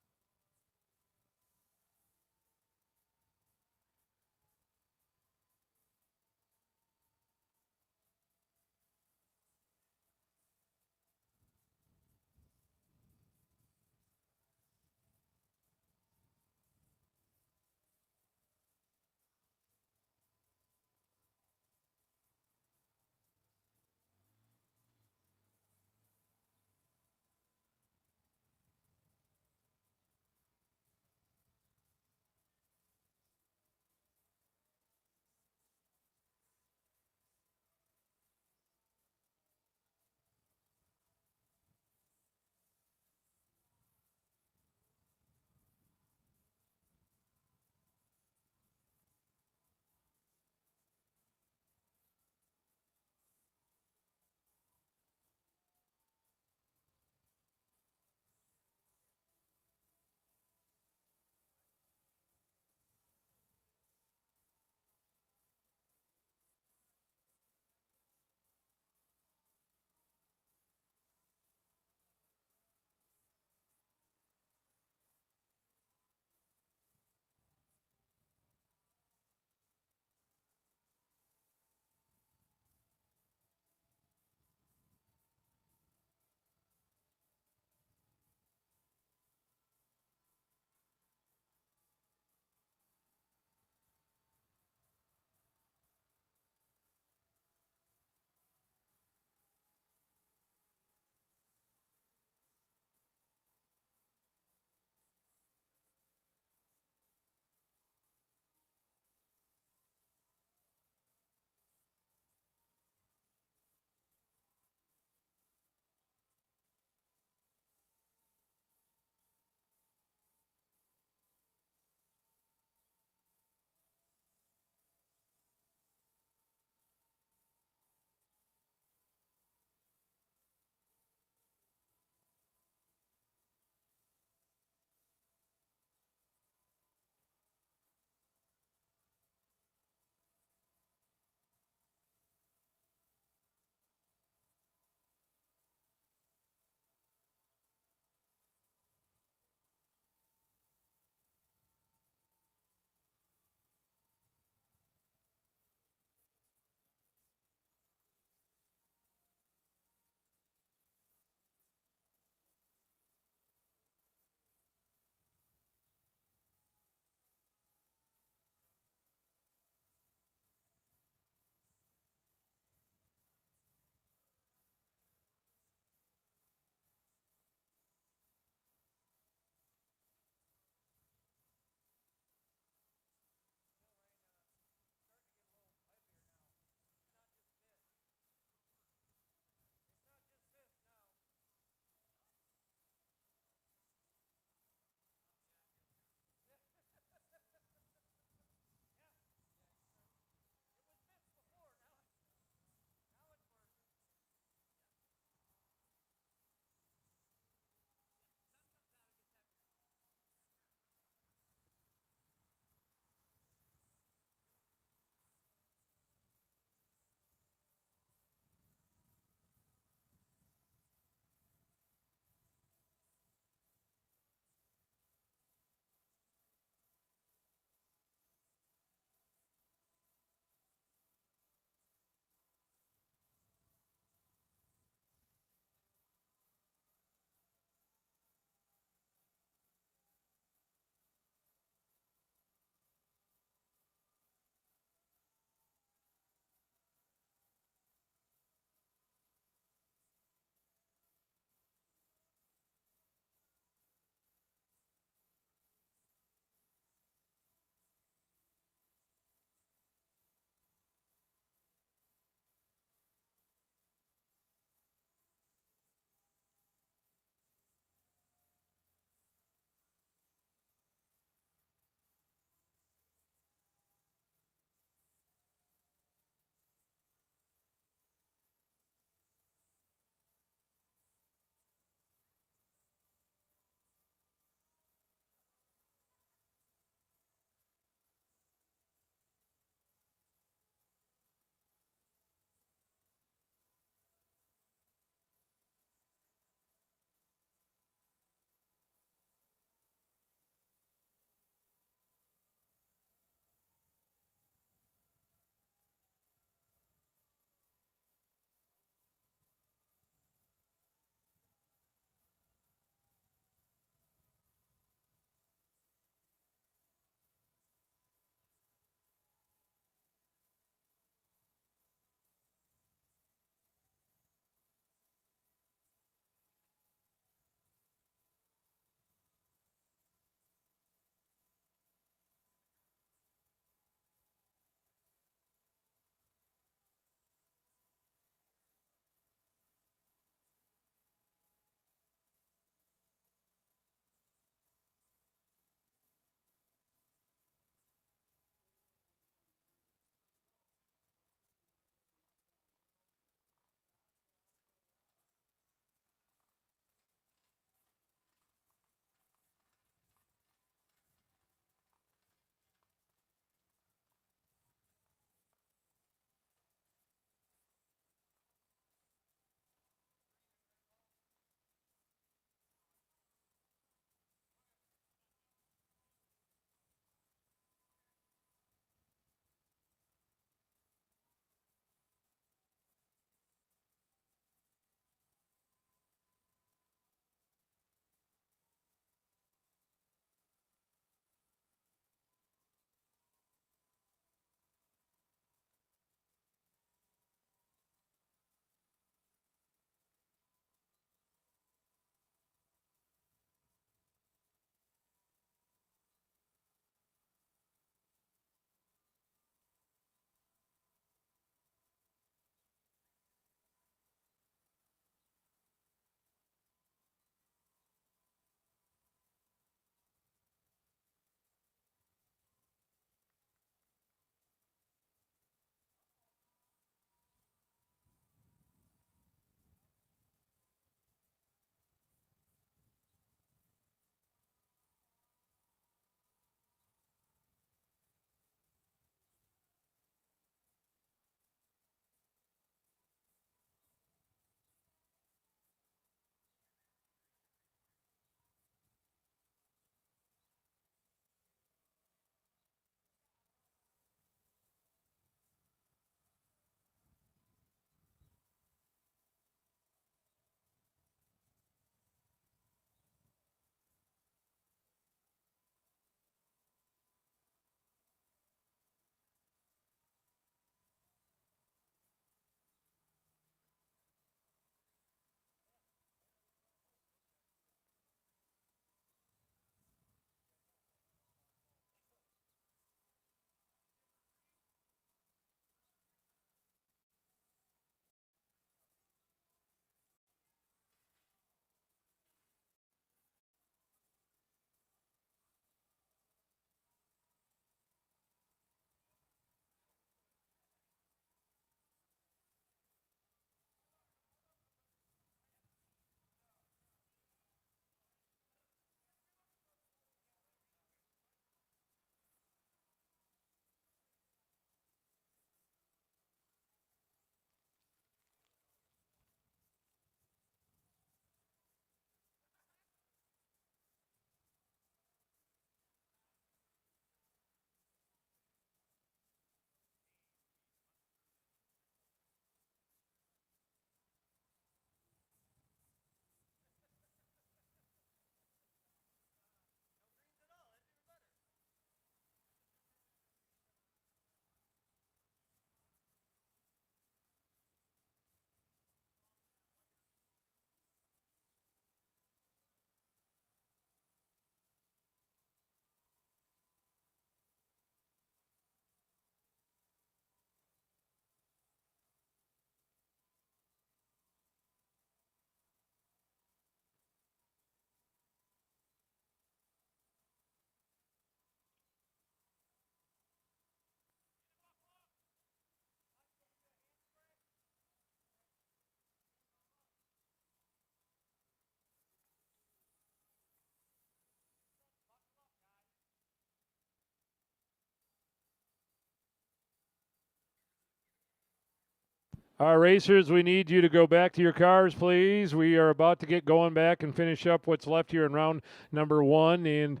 Our racers, we need you to go back to your cars, please. We are about to get going back and finish up what's left here in round number 1. And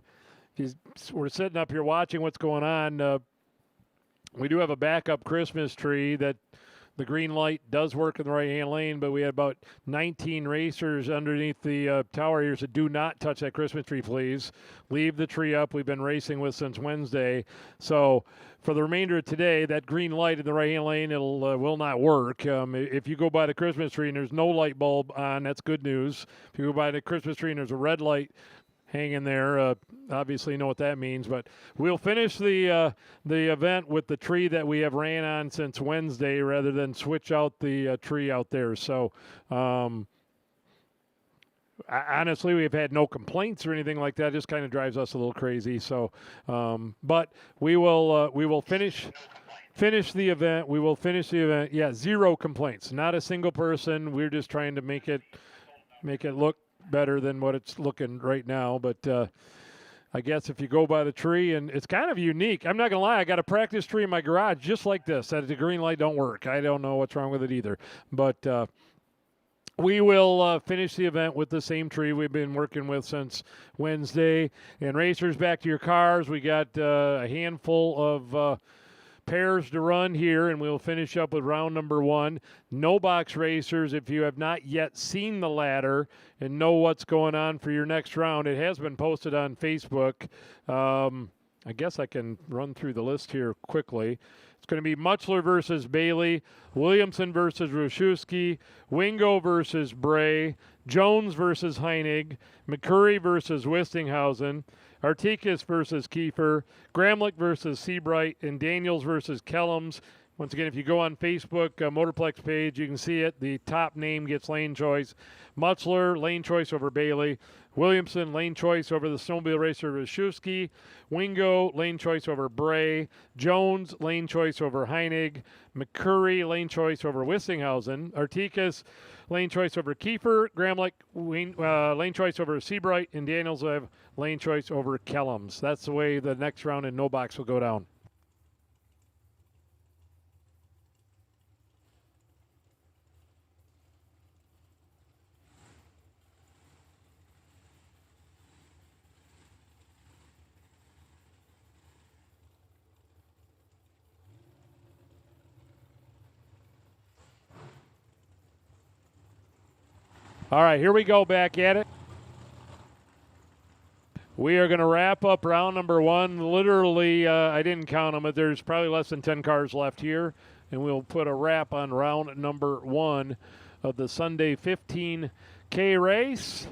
we're sitting up here watching what's going on. We do have a backup Christmas tree that the green light does work in the right-hand lane, but we had about 19 racers underneath the tower here, so do not touch that Christmas tree, please. Leave the tree up. We've been racing with since Wednesday. So for the remainder of today, that green light in the right-hand lane, it'll will not work. If you go by the Christmas tree and there's no light bulb on, that's good news. If you go by the Christmas tree and there's a red light hanging there, obviously you know what that means. But we'll finish the event with the tree that we have ran on since Wednesday rather than switch out the tree out there. So honestly, we've had no complaints or anything like that. It just kind of drives us a little crazy. So but we will finish the event. We will finish the event. Yeah, 0 complaints. Not a single person. We're just trying to make it look better than what it's looking right now. But I guess if you go by the tree, and it's kind of unique. I'm not going to lie. I got a practice tree in my garage just like this. That the green light don't work. I don't know what's wrong with it either. But we will finish the event with the same tree we've been working with since Wednesday. And racers, back to your cars. We got a handful of pairs to run here, and we'll finish up with round number 1. No box racers, if you have not yet seen the ladder and know what's going on for your next round, it has been posted on Facebook. I guess I can run through the list here quickly. It's going to be Mutchler versus Bailey, Williamson versus Ruszewski, Wingo versus Bray, Jones versus Heinig, McCurry versus Wistinghausen, Artikas versus Kiefer, Gramlich versus Seabright, and Daniels versus Kellums. Once again, if you go on Facebook, Motorplex page, you can see it. The top name gets lane choice. Mutchler, lane choice over Bailey. Williamson, lane choice over the snowmobile racer Ruszewski. Wingo, lane choice over Bray. Jones, lane choice over Heinig. McCurry, lane choice over Wistinghausen. Artikas, lane choice over Kiefer. Gramlich, lane choice over Seabright. And Daniels will have lane choice over Kellums. That's the way the next round in no box will go down. All right, here we go, back at it. We are going to wrap up round number 1. Literally, I didn't count them, but there's probably less than 10 cars left here. And we'll put a wrap on round number 1 of the Sunday 15K race.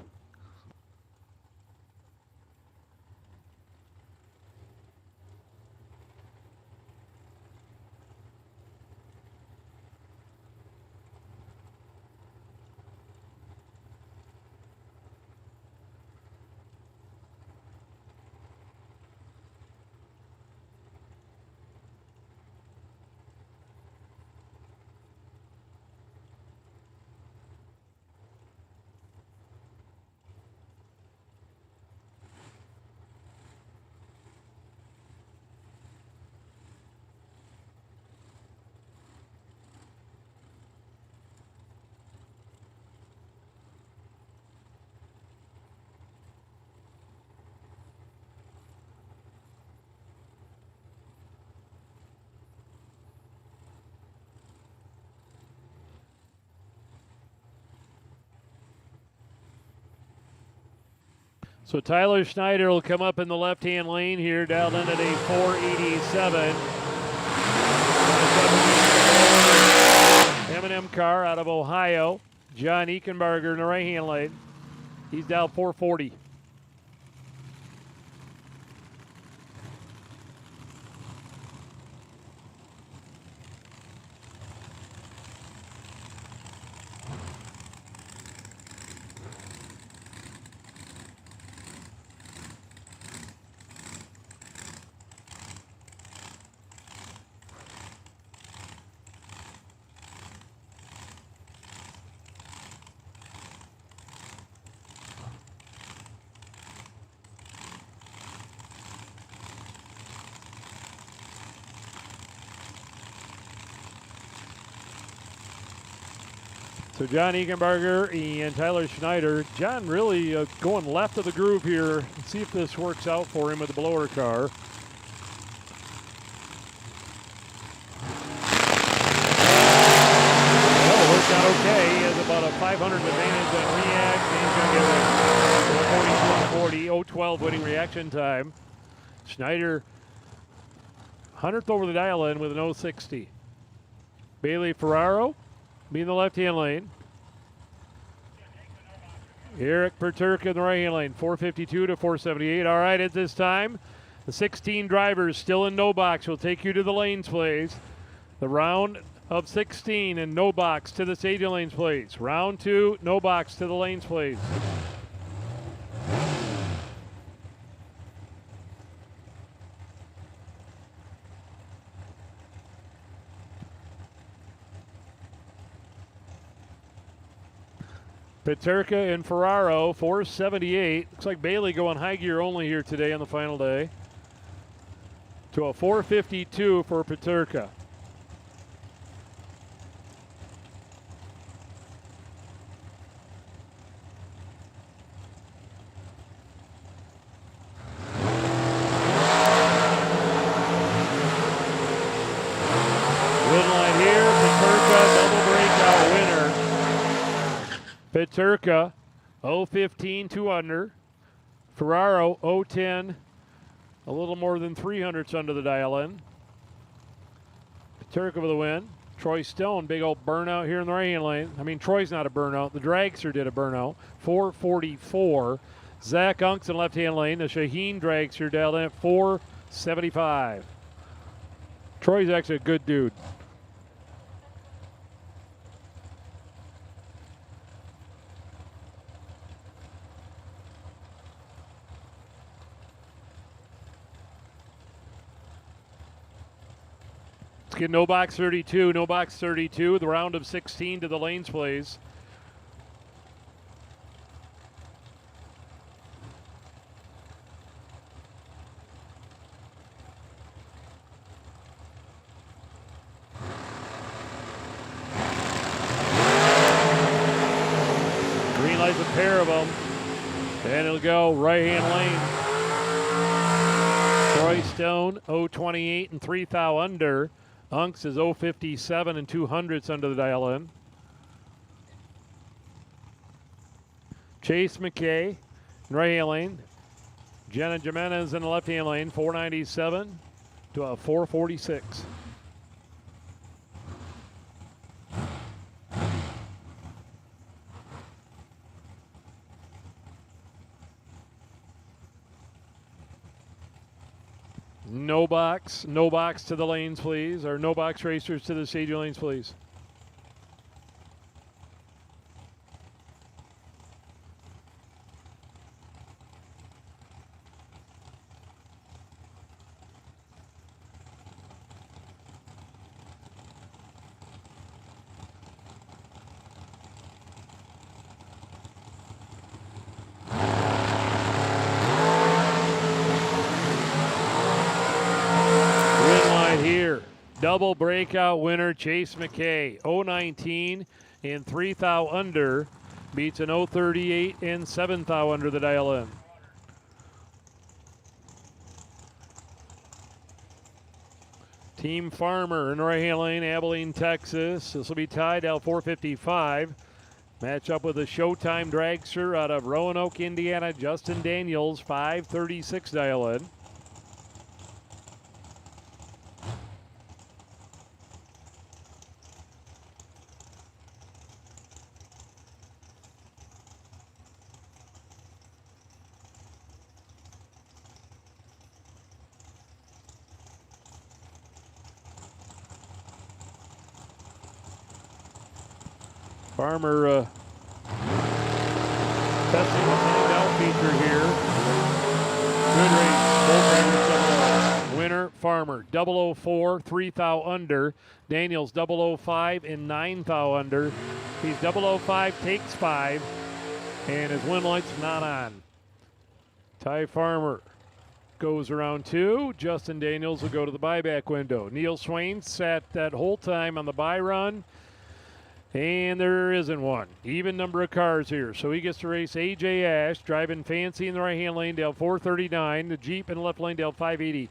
So Tyler Schneider will come up in the left-hand lane here, dialed in at a 487. M&M car out of Ohio. John Ekenbarger in the right-hand lane. He's dialed 440. So John Egenberger and Tyler Schneider. John really going left of the groove here. Let's see if this works out for him with the blower car. Well, it worked out okay. He has about a 500 advantage on react. And he's going to get a 0.40, 0.12 winning reaction time. Schneider, 100th over the dial in with an 0.60. Bailey Ferraro be in the left-hand lane. Eric Peterka in the right-hand lane, 452 to 478. All right, at this time, the 16 drivers still in no box will take you to the lanes, please. The round of 16 and no box to the stadium lanes, please. Round 2, no box to the lanes, please. Peterka and Ferraro, 478. Looks like Bailey going high gear only here today on the final day. To a 452 for Peterka. Win line here, Peterka, double breakout winner. Peterka, 0.15, 2 under. Ferraro, 0.10, a little more than 300ths under the dial-in. Peterka with a win. Troy Stone, big old burnout here in the right-hand lane. I mean, Troy's not a burnout. The dragster did a burnout. 4.44. Zach Unks in left-hand lane. The Shaheen dragster dialed in at 4.75. Troy's actually a good dude. Let's get no box 32, no box 32. The round of 16 to the lanes, please. Green light's a pair of them. And it'll go right-hand lane. Troy Stone, 0.28 and 3 thou under. Unks is 0.57 and 200ths under the dial-in. Chase McKay in right-hand lane. Jenna Jimenez in the left-hand lane, 4.97 to a 4.46. No box to the lanes, please. Or no box racers to the stadium lanes, please. Double breakout winner, Chase McKay, 0.19 and 3 thou under, beats an 0.38 and 7 thou under the dial-in. Team Farmer in the right-hand lane, Abilene, Texas. This will be tied out 4.55. Match up with a Showtime dragster out of Roanoke, Indiana, Justin Daniels, 5.36 dial-in. Farmer testing the handout feature here. Good race. Both drivers double. Winner, Farmer, 004, 3 thou under. Daniels, 005 and 9 thou under. He's 005, takes 5, and his win light's not on. Ty Farmer goes around 2. Justin Daniels will go to the buyback window. Neil Swain sat that whole time on the buy run. And there isn't one. Even number of cars here. So he gets to race AJ Ash, driving Fancy in the right-hand lane, down 439. The Jeep in the left lane, down 580.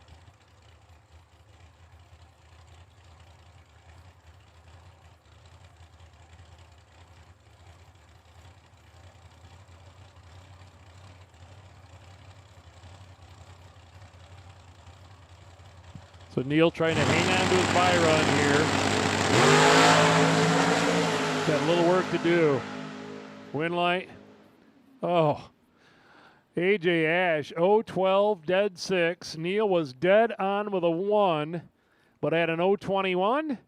So Neil trying to hang on to his bye run here. Got a little work to do. Winlight. Oh. AJ Ash, 012, dead 6. Neil was dead on with a 1, but had an 021.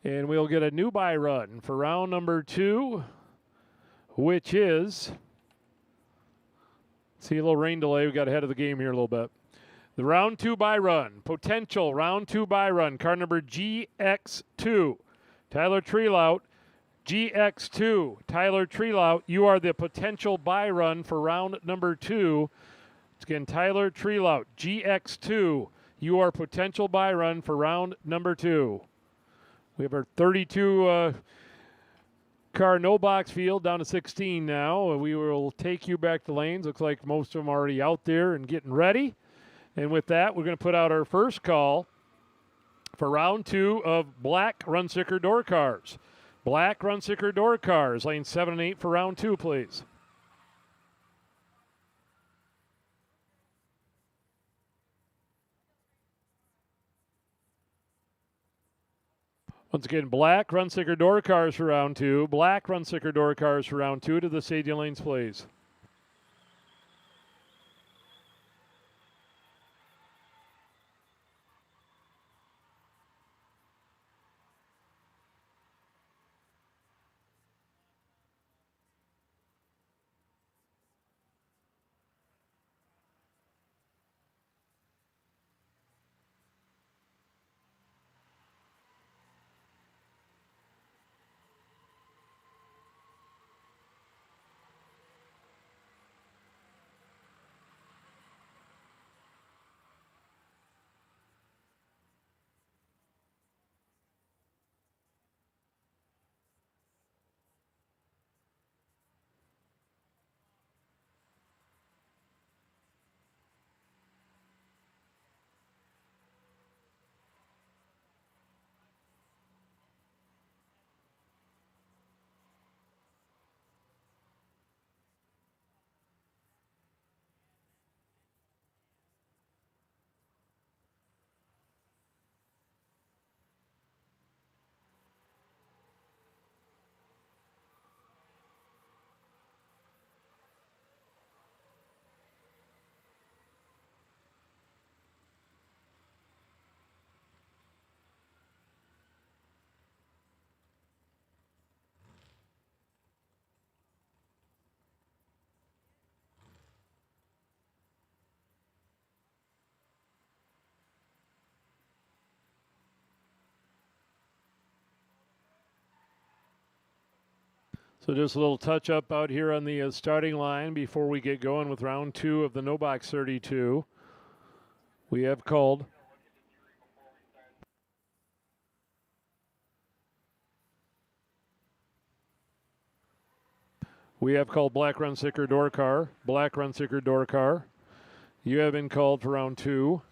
And we'll get a new bye run for round number 2, which is, see a little rain delay. We got ahead of the game here a little bit. The round 2 bye run, potential round 2 bye run, car number GX2, Tyler Trelout, GX2, Tyler Trelout, you are the potential bye run for round number 2. It's again, Tyler Trelout, GX2, you are potential bye run for round number 2. We have our 32 car no box field down to 16 now. We will take you back to lanes. Looks like most of them are already out there and getting ready. And with that, we're going to put out our first call for round 2 of Black Runsicker Door Cars. Black Runsicker Door Cars, lanes 7 and 8 for round 2, please. Once again, Black Runsicker Door Cars for round 2. Black Runsicker Door Cars for round 2 to the stadium lanes, please. So just a little touch up out here on the starting line before we get going with round 2 of the No Box 32. We have called Black Runsicker Door Car. Black Runsicker Door Car. You have been called for round 2.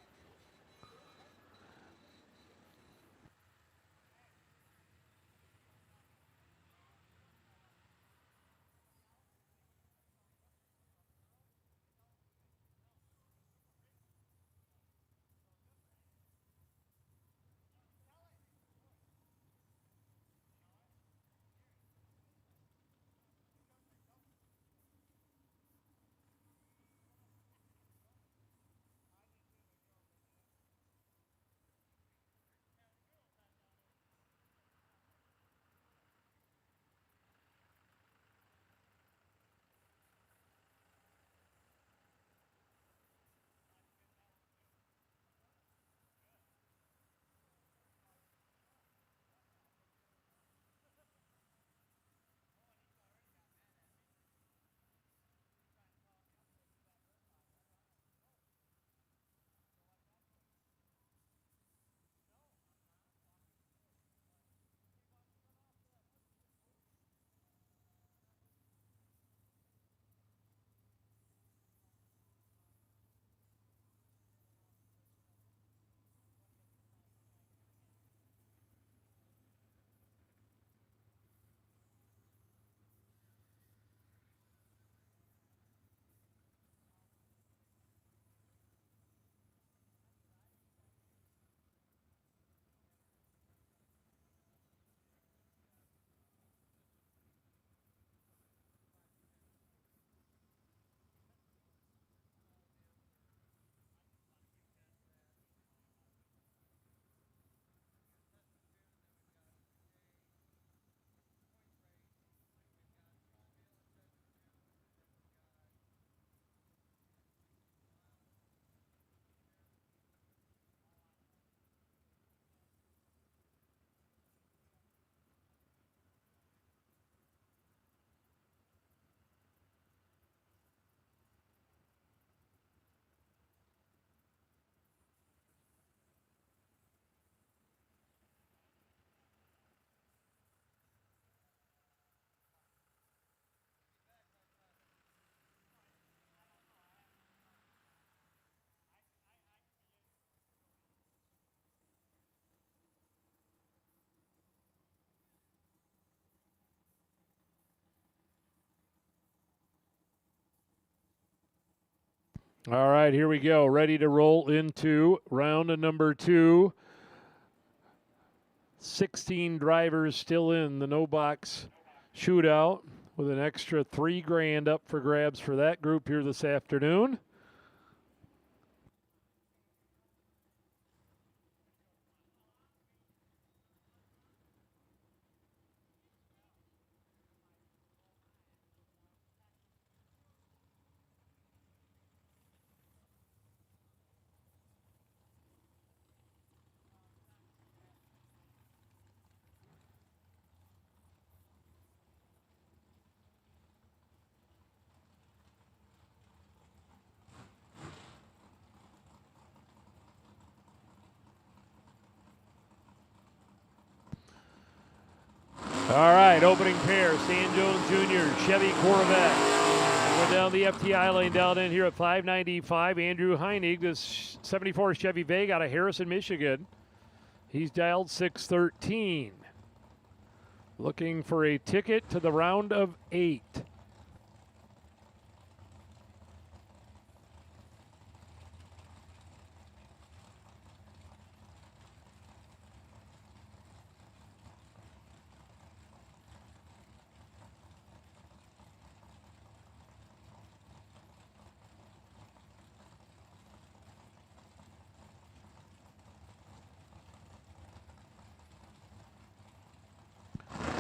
All right, here we go. Ready to roll into round number 2. 16 drivers still in the no box shootout with an extra $3,000 up for grabs for that group here this afternoon. All right, opening pair, Stan Jones Jr., Chevy Corvette. Going down the FTI lane down in here at 595. Andrew Heinig, this 74 Chevy Vega out of Harrison, Michigan. He's dialed 613. Looking for a ticket to the round of 8.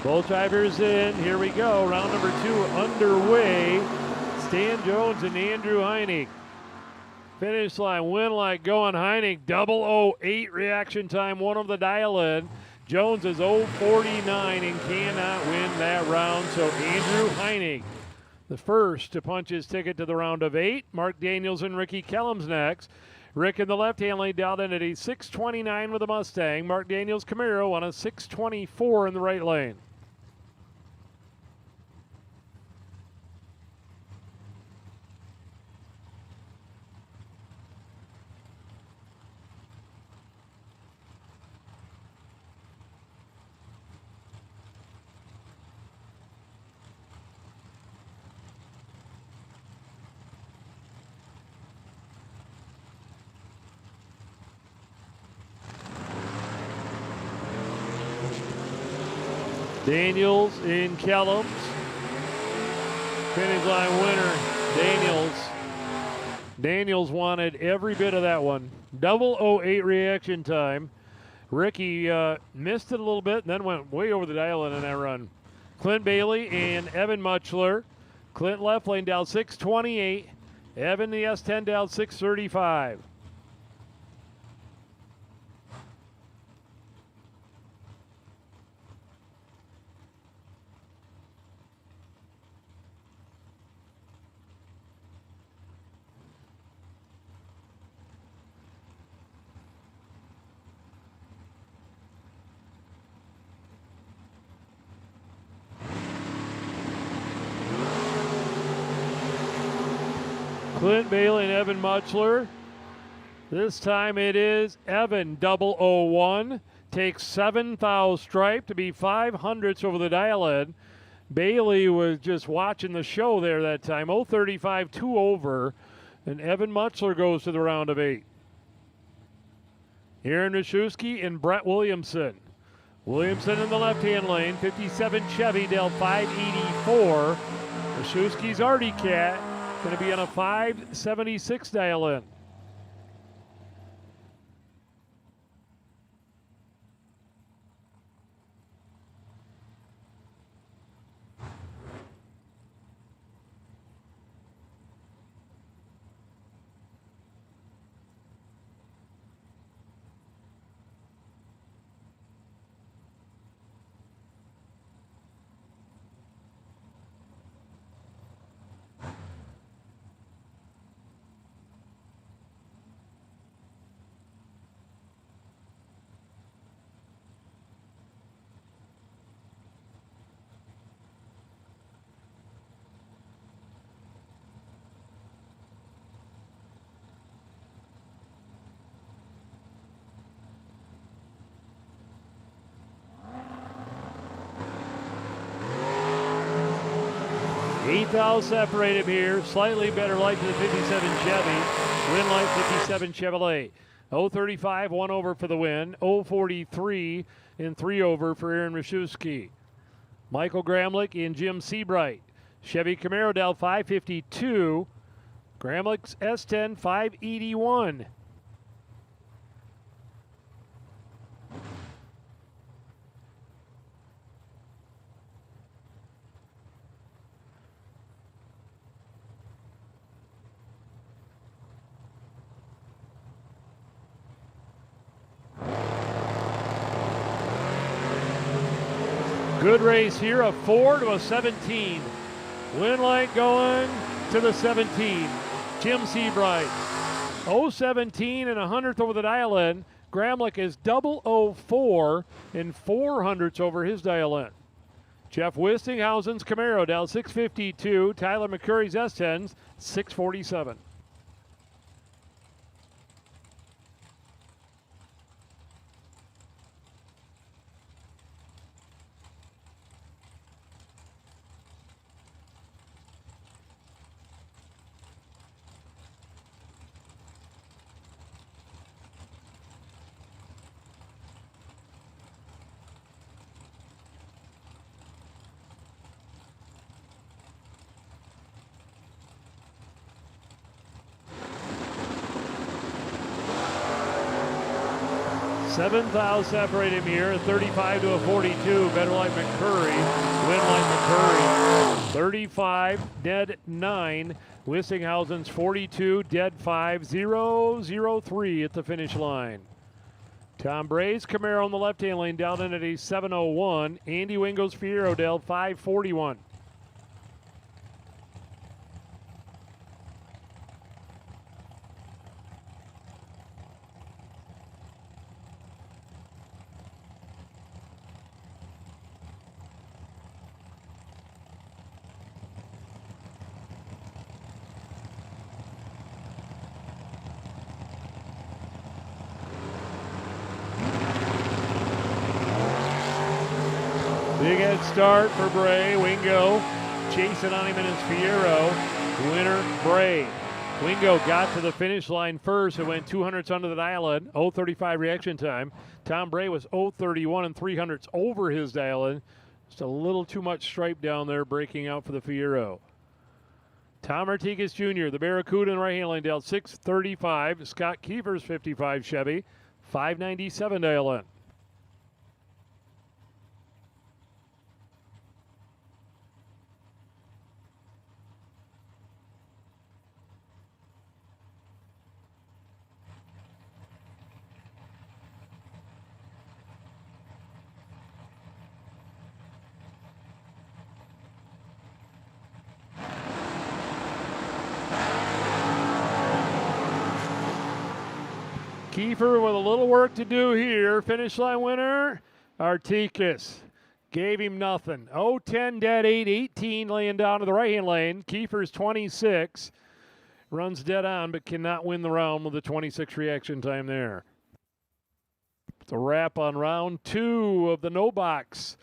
Both drivers in. Here we go. Round number 2 underway. Stan Jones and Andrew Heinig. Finish line, win like going. Heinig, 008 reaction time, one of the dial-in. Jones is 049 and cannot win that round. So Andrew Heinig, the first to punch his ticket to the round of 8. Mark Daniels and Ricky Kellums next. Rick in the left-hand lane dialed in at a 629 with a Mustang. Mark Daniels Camaro on a 624 in the right lane. Daniels in Kellums. Finish line winner, Daniels. Daniels wanted every bit of that one. 008 reaction time. Ricky missed it a little bit and then went way over the dial-in on that run. Clint Bailey and Evan Mutchler. Clint left lane down 628. Evan the S10 down 635. Clint Bailey and Evan Mutchler. This time it is Evan 001. Takes 7 thou stripe to be 500ths over the dial-in. Bailey was just watching the show there that time. 035, 2 over. And Evan Mutchler goes to the round of 8. Aaron Rashewski and Brett Williamson. Williamson in the left-hand lane. 57 Chevy Del 584. Rashewski's Artie Cat. Going to be on a 576 dial-in. 8 thou separate him here. Slightly better light to the 57 Chevy. Winlight 57 Chevrolet. 035, 1 over for the win. 043 and 3 over for Aaron Mashewski. Michael Gramlich and Jim Seabright. Chevy Camaro Dell 552. Gramlich's S10 581. Good race here, a 4 to a 17. Winlight going to the 17. Jim Seabright. 017 and a 100th over the dial in. Gramlich is 004 and 400ths over his dial in. Jeff Wistinghausen's Camaro down 652. Tyler McCurry's S10's 647. Seventh thou separate him here, 35 to a 42. Better Light McCurry, Winlight McCurry. 35, dead 9. Wistinghausen's 42, dead 5, 003 at the finish line. Tom Bray's Camaro on the left-hand lane down in at a 701. Andy Wingo's Fiero Dell 541. Big head start for Bray. Wingo chasing on him in his Fiero. Winner, Bray. Wingo got to the finish line first. It went 200ths under the dial-in. 035 reaction time. Tom Bray was 031 and 300ths over his dial-in. Just a little too much stripe down there breaking out for the Fiero. Tom Artigas Jr., the Barracuda in right-hand lane down 635. Scott Kiefer's 55 Chevy, 597 dial-in. Kiefer with a little work to do here. Finish line winner, Artigas. Gave him nothing. 0-10 dead 8, 18 laying down to the right-hand lane. Kiefer's 26. Runs dead on but cannot win the round with a 26 reaction time there. It's a wrap on round 2 of the no box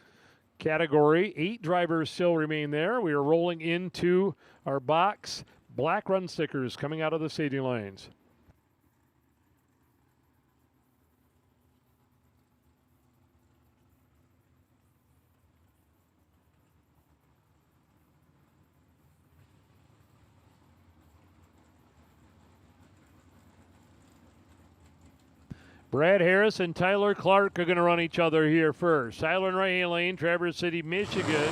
category. 8 drivers still remain there. We are rolling into our box. Black run stickers coming out of the staging lanes. Brad Harris and Tyler Clark are going to run each other here first. Tyler in right-hand lane, Traverse City, Michigan.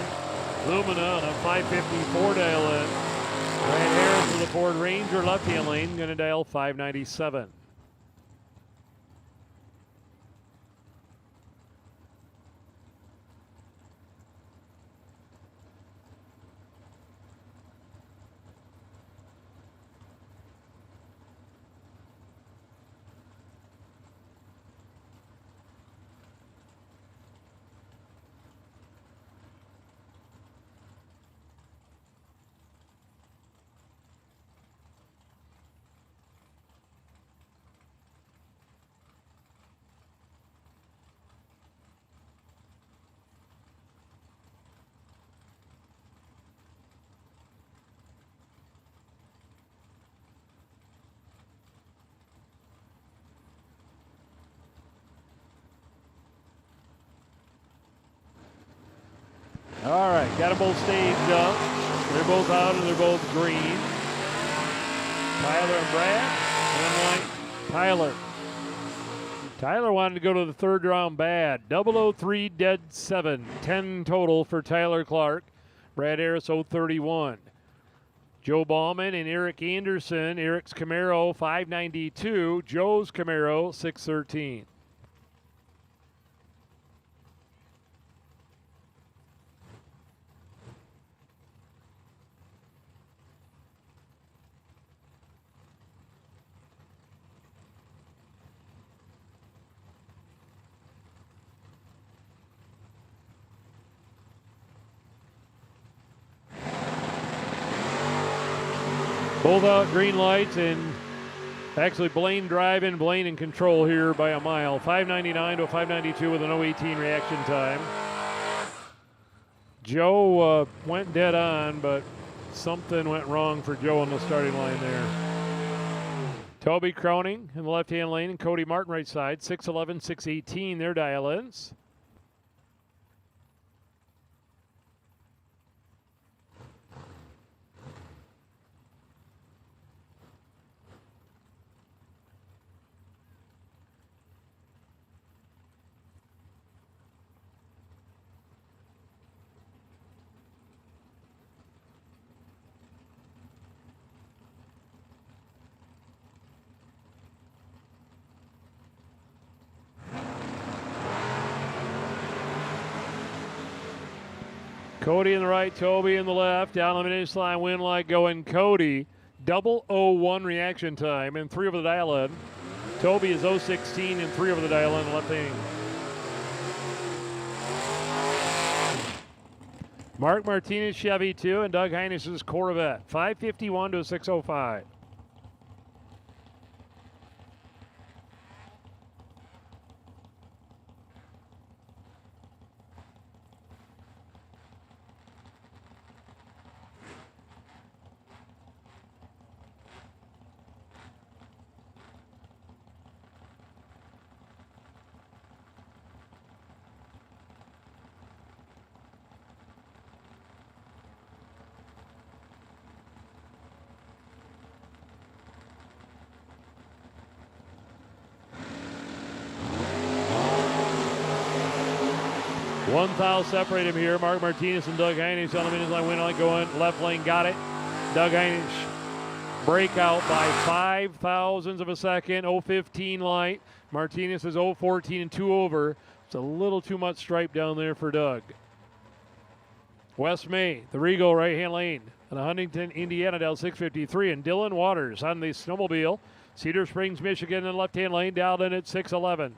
Lumina on a 554 dial in. Brad Harris with the Ford Ranger left-hand lane, going to dial 597. right, got them both staged up. They're both out and they're both green. Tyler and Brad. One light, Tyler. Tyler wanted to go to the third round bad. 003 dead 7. 10 total for Tyler Clark. Brad Harris 031. Joe Ballman and Eric Anderson. Eric's Camaro 592. Joe's Camaro 613. Both out green lights, and actually Blaine driving, Blaine in control here by a mile. 599 to 592 with an 018 reaction time. Joe went dead on, but something went wrong for Joe on the starting line there. Toby Croning in the left-hand lane and Cody Martin right side. 611, 618, their dial-ins. Cody in the right, Toby in the left. Down the finish line, win like going Cody. 001 reaction time and 3 over the dial-in. Toby is 016 and 3 over the dial-in left hand. Mark Martinez Chevy 2 and Doug Heines's Corvette. 551 to 605. One foul separate him here. Mark Martinez and Doug Heinisch on the finish line. Win like going left lane. Got it. Doug Heinisch breakout by 5 thousandths of a second. 015 light. Martinez is 014 and 2 over. It's a little too much stripe down there for Doug. Wes May, the Regal right-hand lane. And Huntington, Indiana, down 653. And Dylan Waters on the snowmobile. Cedar Springs, Michigan, in the left-hand lane. Down in at 611.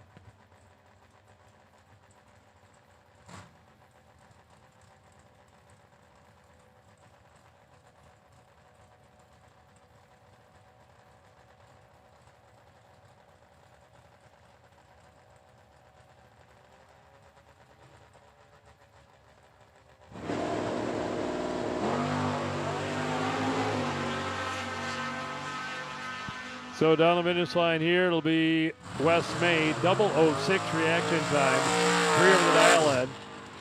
So down the finish line here, it'll be Wes May, 006 reaction time, 3 over the dial-in.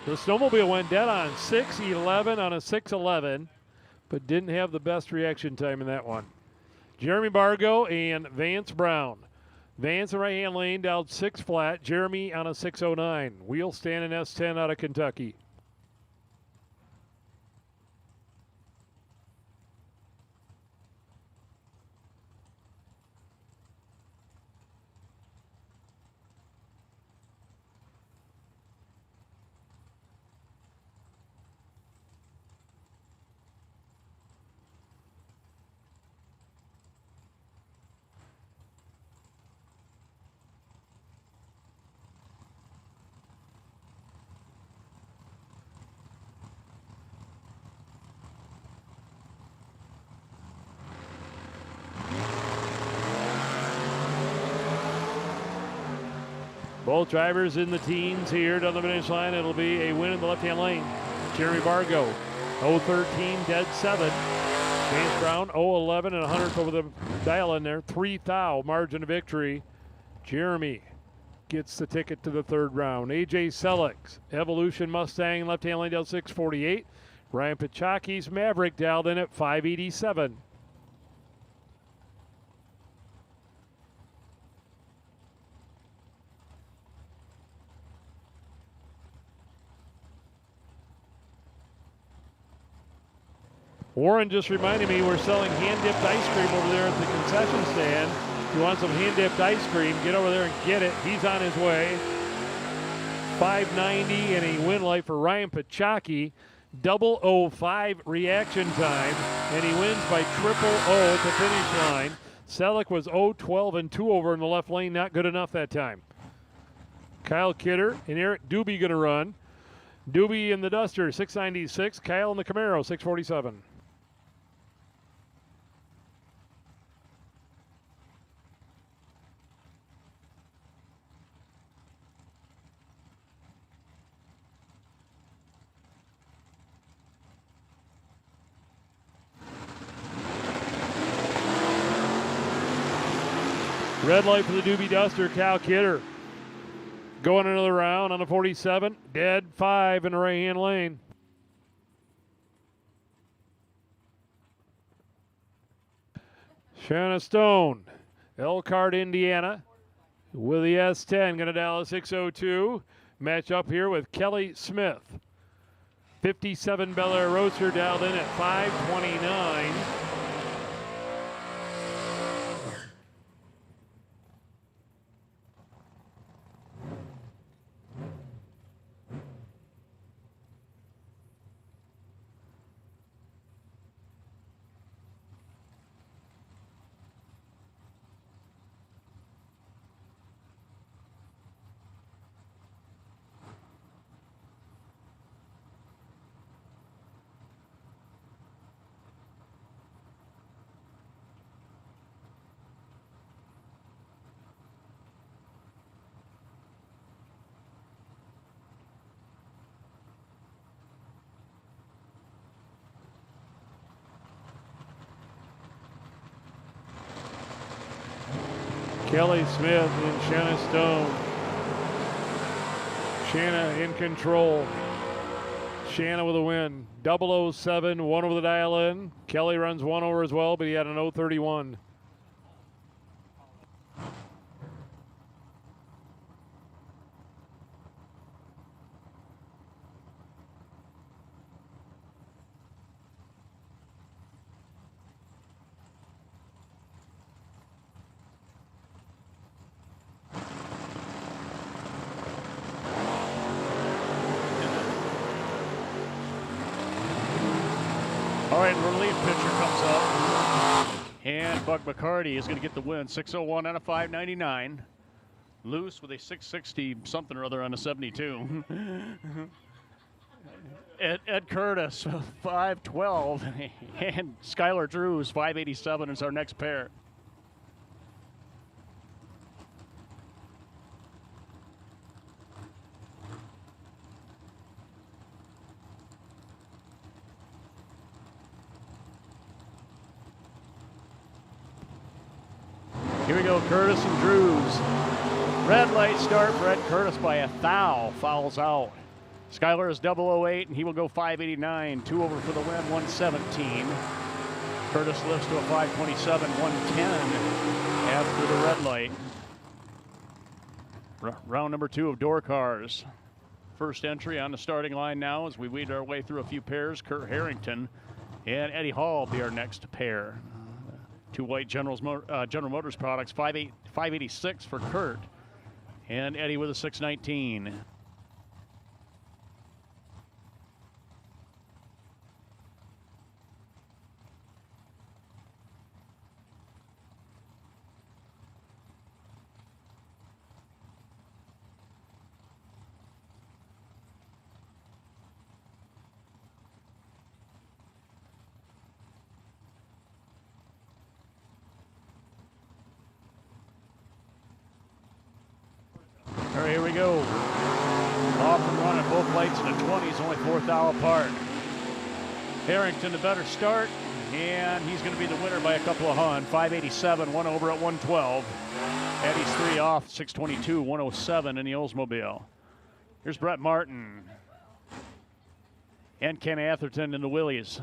The snowmobile went dead on 6:11 on a 6:11, but didn't have the best reaction time in that one. Jeremy Bargo and Vance Brown. Vance in right-hand lane down 6 flat. Jeremy on a 6:09. Wheel stand in S10 out of Kentucky. Both drivers in the teens here down the finish line. It'll be a win in the left-hand lane. Jeremy Bargo, 013, dead 7. Vance Brown, 011 and 100th over the dial in there. 3 thou margin of victory. Jeremy gets the ticket to the third round. AJ Selleck's Evolution Mustang, left-hand lane down 648. Ryan Pachaki's Maverick dialed in at 587. Warren just reminded me we're selling hand-dipped ice cream over there at the concession stand. If you want some hand-dipped ice cream, get over there and get it. He's on his way. 590 and a win light for Ryan Pachaki. 005 reaction time, and he wins by 000 at the finish line. Selleck was 012 and 2 over in the left lane. Not good enough that time. Kyle Kidder and Eric Doobie going to run. Doobie in the Duster, 696. Kyle in the Camaro, 647. Red light for the Doobie Duster, Cal Kidder. Going another round on the 47. Dead 5 in the right-hand lane. Shanna Stone, Elkhart, Indiana, with the S10, going to dial a 602. Match up here with Kelly Smith. 57 Bel Air Roadster dialed in at 529. Kelly Smith and Shanna Stone. Shanna in control. Shanna with a win. 007, 1 over the dial in. Kelly runs 1 over as well, but he had an 031. All right, relief pitcher comes up. And Buck McCarty is going to get the win. 601 out of 599. Loose with a 660 something or other on a 72. Ed Curtis, 512. And Skylar Drews, 587 is our next pair. Here we go, Curtis and Drews. Red light start for Ed Curtis by a thou. Fouls out. Skylar is 008, and he will go 589. 2 over for the win, 117. Curtis lifts to a 527, 110 after the red light. Round number 2 of door cars. First entry on the starting line now as we weed our way through a few pairs. Kurt Harrington and Eddie Hall will be our next pair. 2 white General Motors products, 586 for Kurt, and Eddie with a 619. All right, here we go. Off and running, both lights in the 20s, only 4th hour apart. Harrington, the better start. And he's going to be the winner by a couple of hun. 587, one over at 112. Eddie's 3 off, 622, 107 in the Oldsmobile. Here's Brett Martin and Ken Atherton in the Willies.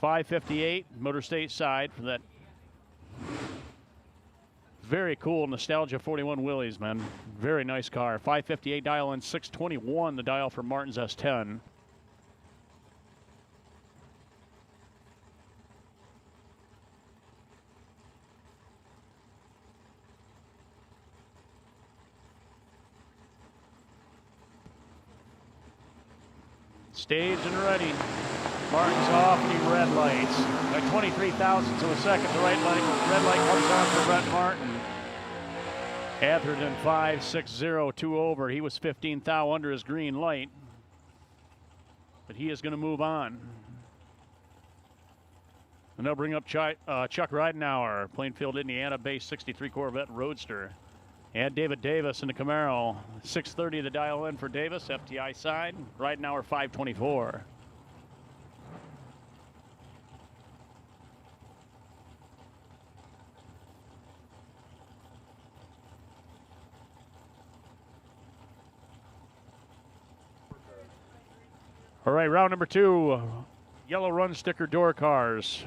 558, Motor State side for that very cool Nostalgia 41 Willys, man. Very nice car. 558 dial in, 621 the dial for Martin's S10. Staged and ready. Martin's off and he red lights. By 23 thousandths of a second, the red light comes on for Brett Martin. Atherton 5.60, 2 over. He was 15 thou under his green light. But he is going to move on. And they'll bring up Chuck Ridenauer, Plainfield, Indiana-based 63 Corvette Roadster. And David Davis in the Camaro. 630 the dial in for Davis, FTI side. Ridenauer 524. All right, round number 2. Yellow run sticker door cars.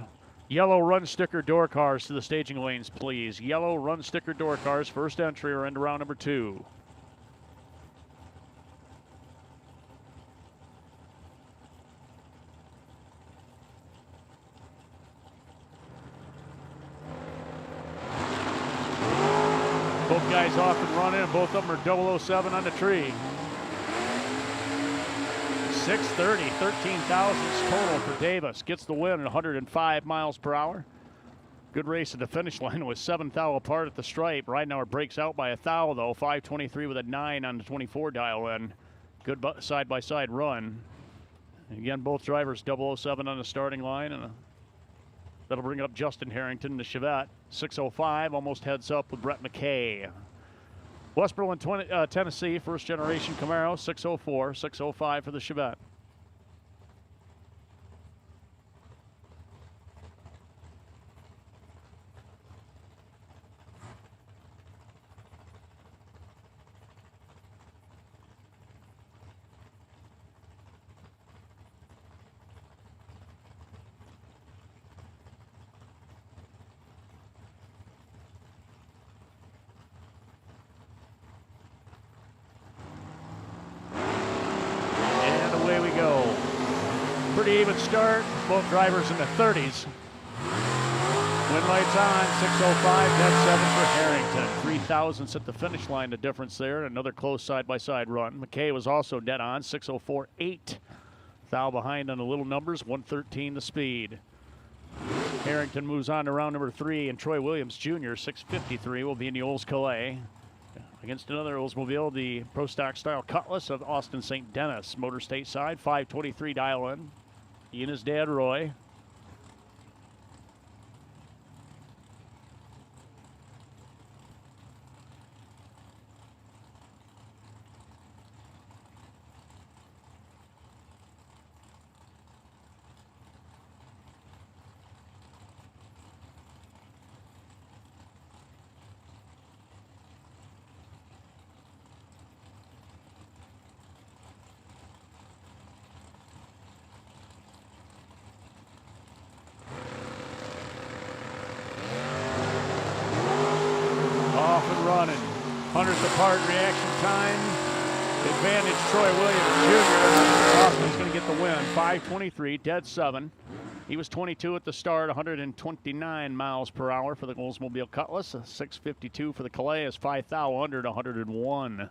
Yellow run sticker door cars to the staging lanes, please. Yellow run sticker door cars, first entry or into round number 2. Both guys off and running, and both of them are 007 on the tree. 630, 13 thousandths total for Davis. Gets the win at 105 miles per hour. Good race at the finish line with 7 thou apart at the stripe. Ridenauer breaks out by a thou though. 523 with a 9 on the 24 dial in. Good side-by-side run. And again, both drivers 007 on the starting line. And that'll bring up Justin Harrington, the Chevette. 605, almost heads up with Brett McKay. West Berlin, Tennessee, first generation Camaro, 604, 605 for the Chevette. Pretty even start, both drivers in the 30s. Win lights on, 605, dead 7 for Harrington. 3 thousandths at the finish line, the difference there. Another close side-by-side run. McKay was also dead on, 604, 8. Thou behind on the little numbers, 113 the speed. Harrington moves on to round number 3, and Troy Williams Jr., 653, will be in the Olds Calais. Against another Oldsmobile, the Pro Stock Style Cutlass of Austin St. Dennis. Motor State side, 523 dial in. He and his dad, Roy. Running. 100th apart reaction time. Advantage Troy Williams Jr. Austin's going to get the win. 523, dead 7. He was 22 at the start, 129 miles per hour for the Oldsmobile Cutlass. 652 for the Calais is 5 thou under to 101.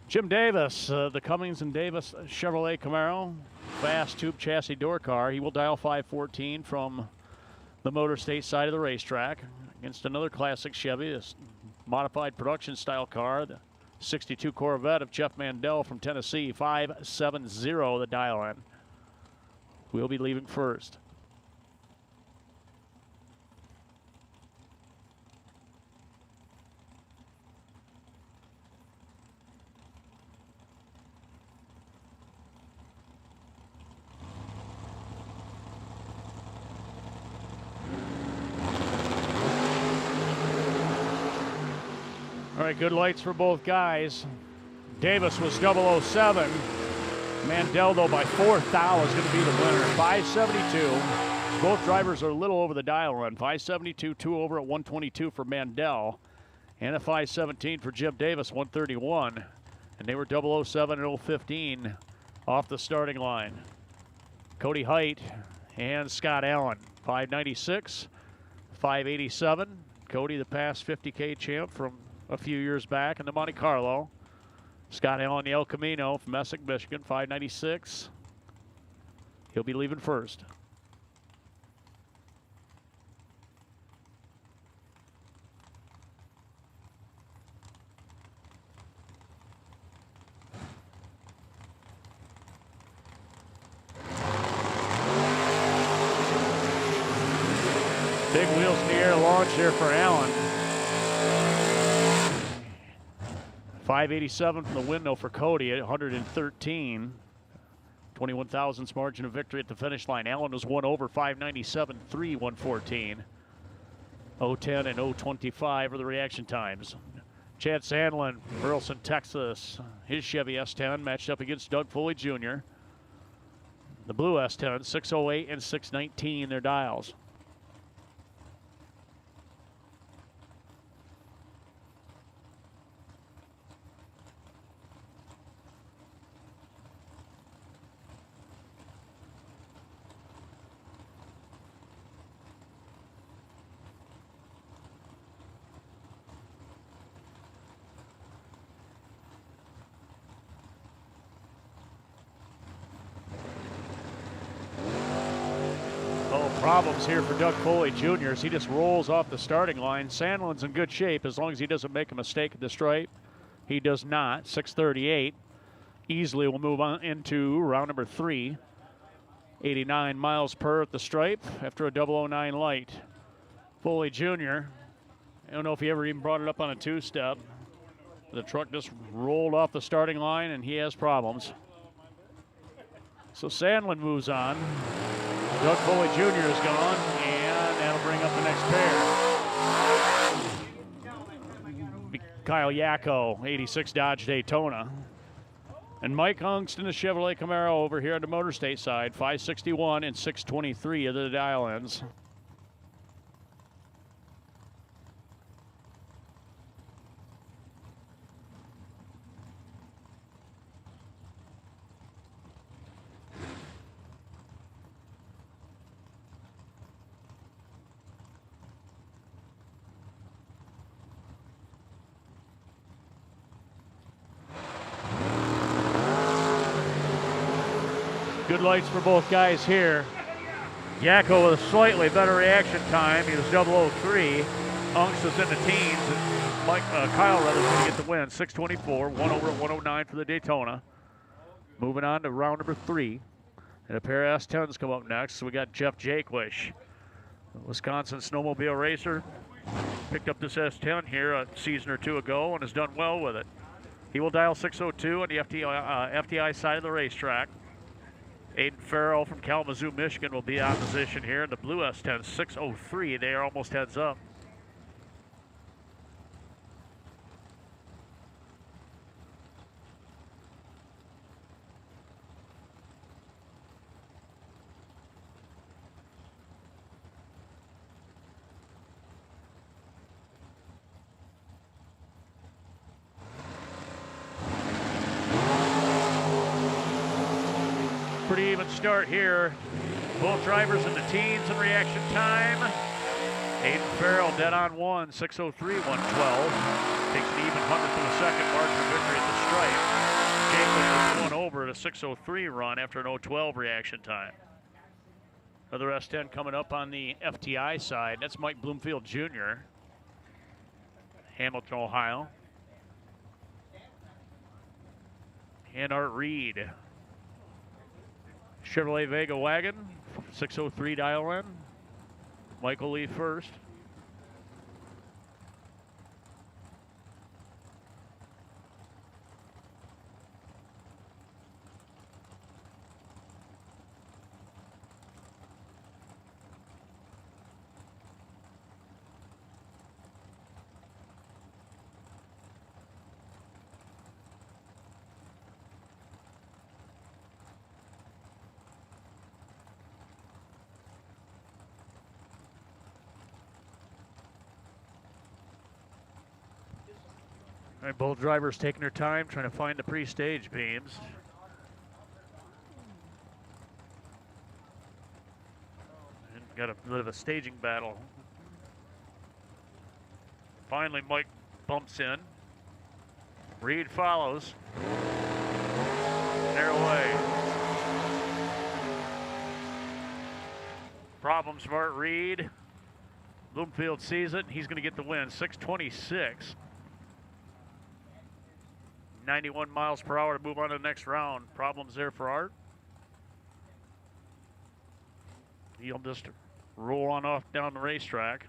Jim Davis, the Cummins and Davis Chevrolet Camaro, fast tube chassis door car. He will dial 514 from the Motor State side of the racetrack against another classic Chevy, this modified production style car, the 62 Corvette of Jeff Mandel from Tennessee, 570 the dial in. We'll be leaving first. right, good lights for both guys. Davis was 007. Mandel, though, by 4 thou is going to be the winner. 572. Both drivers are a little over the dial run. 572, 2 over at 122 for Mandel. And a 517 for Jim Davis, 131. And they were 007 and 015 off the starting line. Cody Height and Scott Allen, 596, 587. Cody, the past 50K champ from a few years back in the Monte Carlo. Scott Allen, the El Camino from Messick, Michigan, 596. He'll be leaving first. Big wheels in the air launch here for Allen. 587 from the window for Cody at 113. 21 thousandths margin of victory at the finish line. Allen was 1 over, 597, 3, 114. 010 and 025 are the reaction times. Chad Sandlin, Burleson, Texas. His Chevy S10 matched up against Doug Foley Jr. The blue S10, 608 and 619, their dials. Problems here for Doug Foley Jr. as he just rolls off the starting line. Sandlin's in good shape as long as he doesn't make a mistake at the stripe. He does not. 638. Easily will move on into round number 3. 89 miles per at the stripe after a 009 light. Foley Jr. I don't know if he ever even brought it up on a two-step. The truck just rolled off the starting line and he has problems. So Sandlin moves on. Doug Foley Jr. is gone, and that'll bring up the next pair. Kyle Yako, 86 Dodge Daytona. And Mike Ungston, the Chevrolet Camaro over here on the Motor State side, 561 and 623 of the dial ends. Good lights for both guys here. Yako with a slightly better reaction time. He was 003. Unks is in the teens. And Kyle rather is going to get the win. 624, 1 over at 109 for the Daytona. Moving on to round number 3. And a pair of S10s come up next. So we got Jeff Jaquish, Wisconsin snowmobile racer. Picked up this S10 here a season or two ago and has done well with it. He will dial 602 on the FTI side of the racetrack. Aiden Farrell from Kalamazoo, Michigan will be on position here in the blue S10, 603. They are almost heads up. Pretty even start here. Both drivers in the teens in reaction time. Aiden Farrell dead on 1, 603, 112. Takes an even 100th of a second margin of victory at the stripe. Jacob was 1 over at a 603 run after an 012 reaction time. Another S10 coming up on the FTI side. That's Mike Bloomfield Jr. Hamilton, Ohio. And Art Reed. Chevrolet Vega wagon, 603 dial in. Michael Lee first. All right, both drivers taking their time trying to find the pre-stage beams. And got a bit of a staging battle. Finally, Mike bumps in. Reed follows. They're away. Problem smart Reed. Bloomfield sees it. He's going to get the win. 6:26. 91 miles per hour to move on to the next round. Problems there for Art. He'll just roll on off down the racetrack.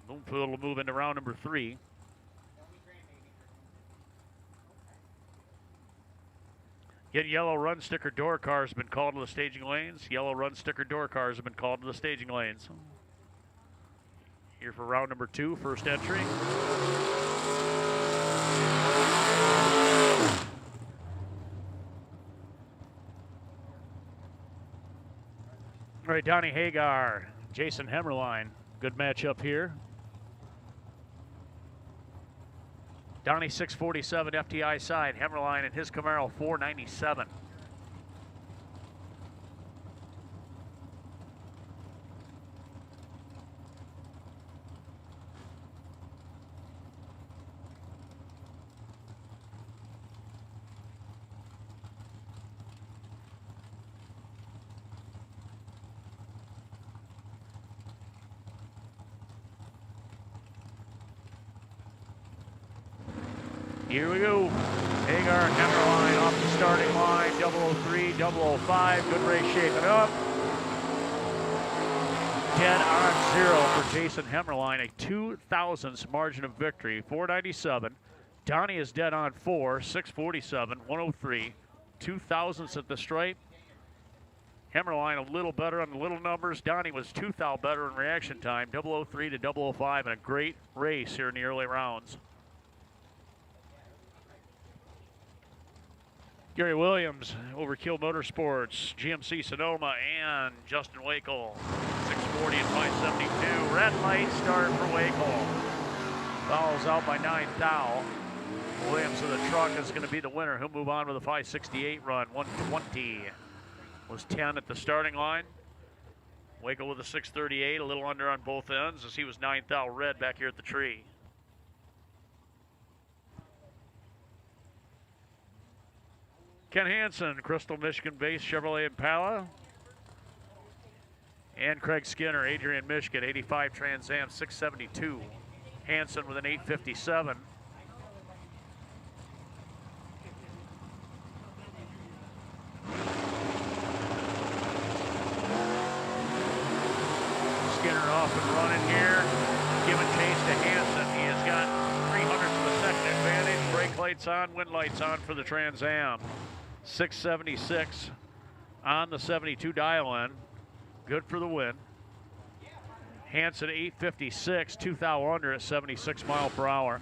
Bloomfield will move into round number 3. Get yellow run sticker door cars have been called to the staging lanes. Yellow run sticker door cars have been called to the staging lanes. Here for round number 2, first entry. All right, Donnie Hagar, Jason Hemmerline. Good matchup here. Donnie 647 FTI side. Hemmerline and his Camaro 497. Here we go. Hagar and Hemmerline off the starting line. 003, 005. Good race shaping up. Dead on 0 for Jason Hemmerline. A 2 thousandths margin of victory. 497. Donnie is dead on 4. 647, 103. 2 thousandths at the stripe. Hemmerline a little better on the little numbers. Donnie was 2 thou better in reaction time. 003 to 005 and a great race here in the early rounds. Gary Williams, Overkill Motorsports, GMC Sonoma, and Justin Wakel. 640 and 572. Red light start for Wakel. Follows out by 9 thou. Williams of the truck is going to be the winner. He'll move on with a 568 run. 120 was 10 at the starting line. Wakel with a 638, a little under on both ends as he was 9 thou red back here at the tree. Ken Hansen, Crystal, Michigan-based Chevrolet Impala. And Craig Skinner, Adrian, Michigan, 85 Trans Am, 672. Hansen with an 857. Skinner off and running here, giving chase to Hansen. He has got 300ths of a second advantage. Brake lights on, wind lights on for the Trans Am. 676 on the 72 dial-in. Good for the win. Hansen 856, 2 thou under at 76 mile per hour.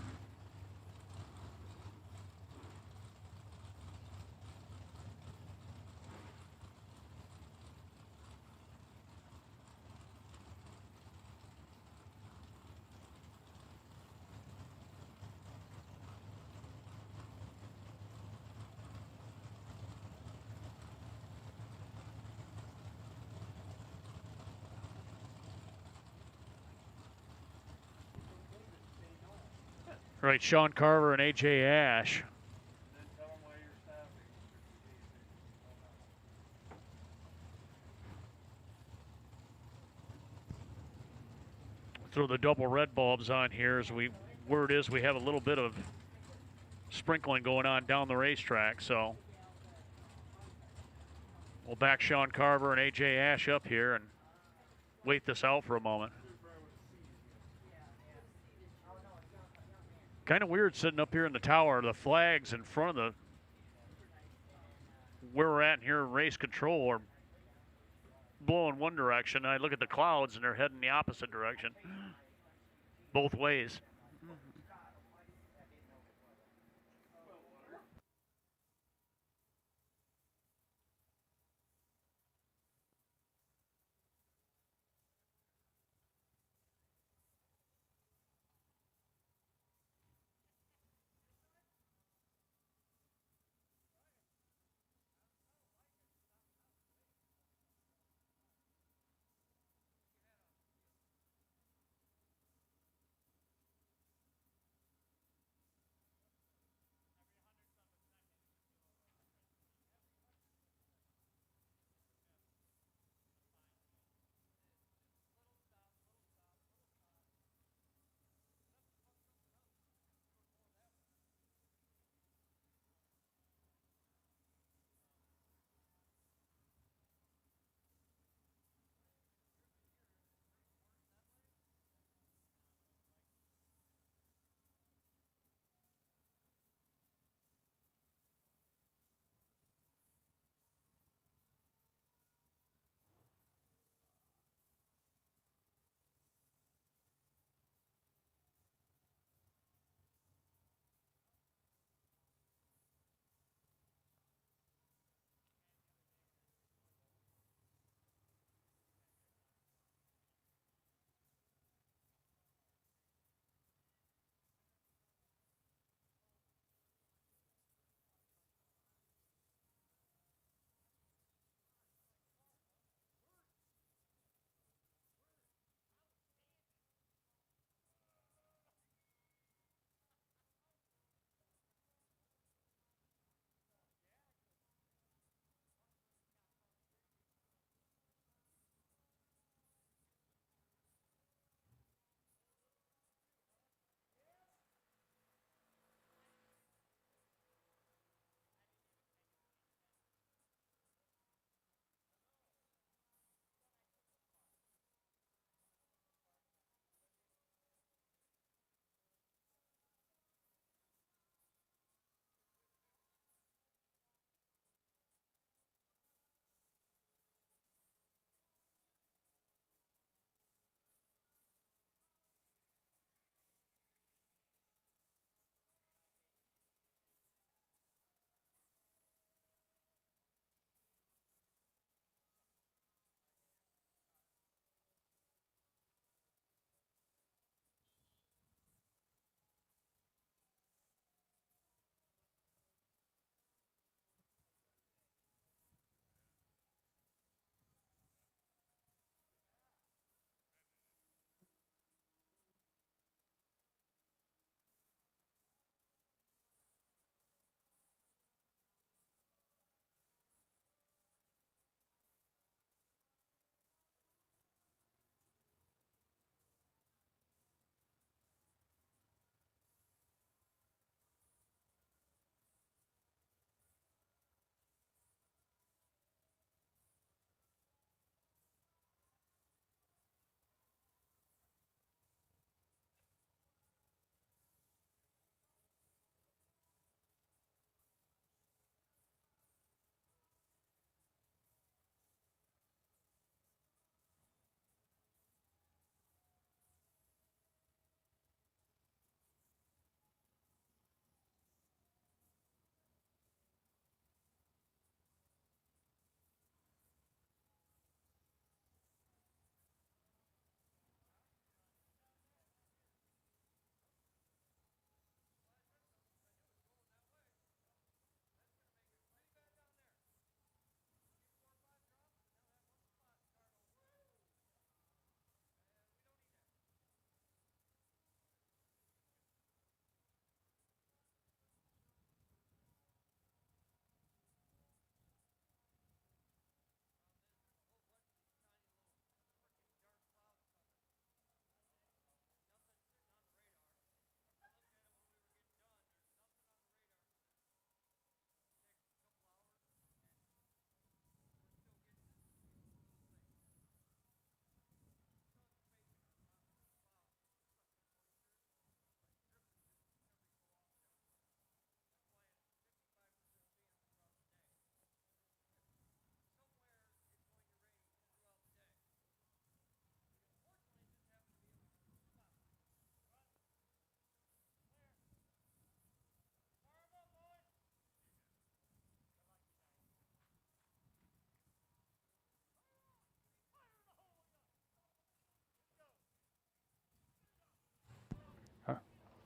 Right, Sean Carver and AJ Ash. Throw the double red bulbs on here as word is we have a little bit of sprinkling going on down the racetrack, so we'll back Sean Carver and AJ Ash up here and wait this out for a moment. Kind of weird sitting up here in the tower. The flags in front of the where we're at here in race control are blowing one direction. I look at the clouds and they're heading the opposite direction, both ways.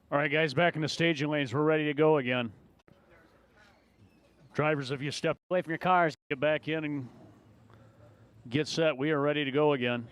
All right, guys, back in the staging lanes. We're ready to go again. Drivers, if you step away from your cars, get back in and get set. We are ready to go again.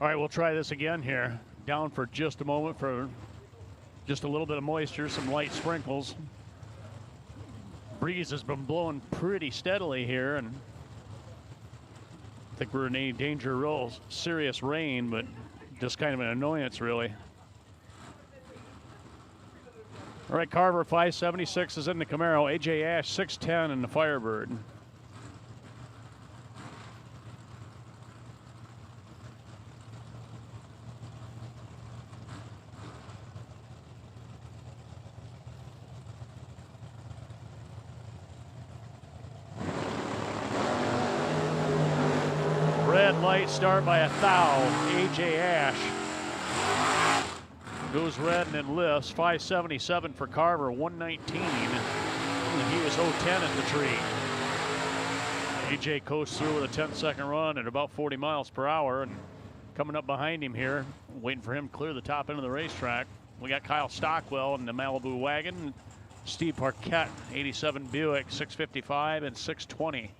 All right, we'll try this again here. Down for just a moment for just a little bit of moisture, some light sprinkles. Breeze has been blowing pretty steadily here, and I think we're in any danger of real serious rain, but just kind of an annoyance, really. All right, Carver 576 is in the Camaro. AJ Ash 610 in the Firebird. Red light start by a thou. AJ Ash goes red and then lifts. 577 for Carver, 119. And he was 010 at the tree. AJ coasts through with a 10-second run at about 40 miles per hour. And coming up behind him here, waiting for him to clear the top end of the racetrack, we got Kyle Stockwell in the Malibu wagon. Steve Parkett, 87 Buick, 655 and 620.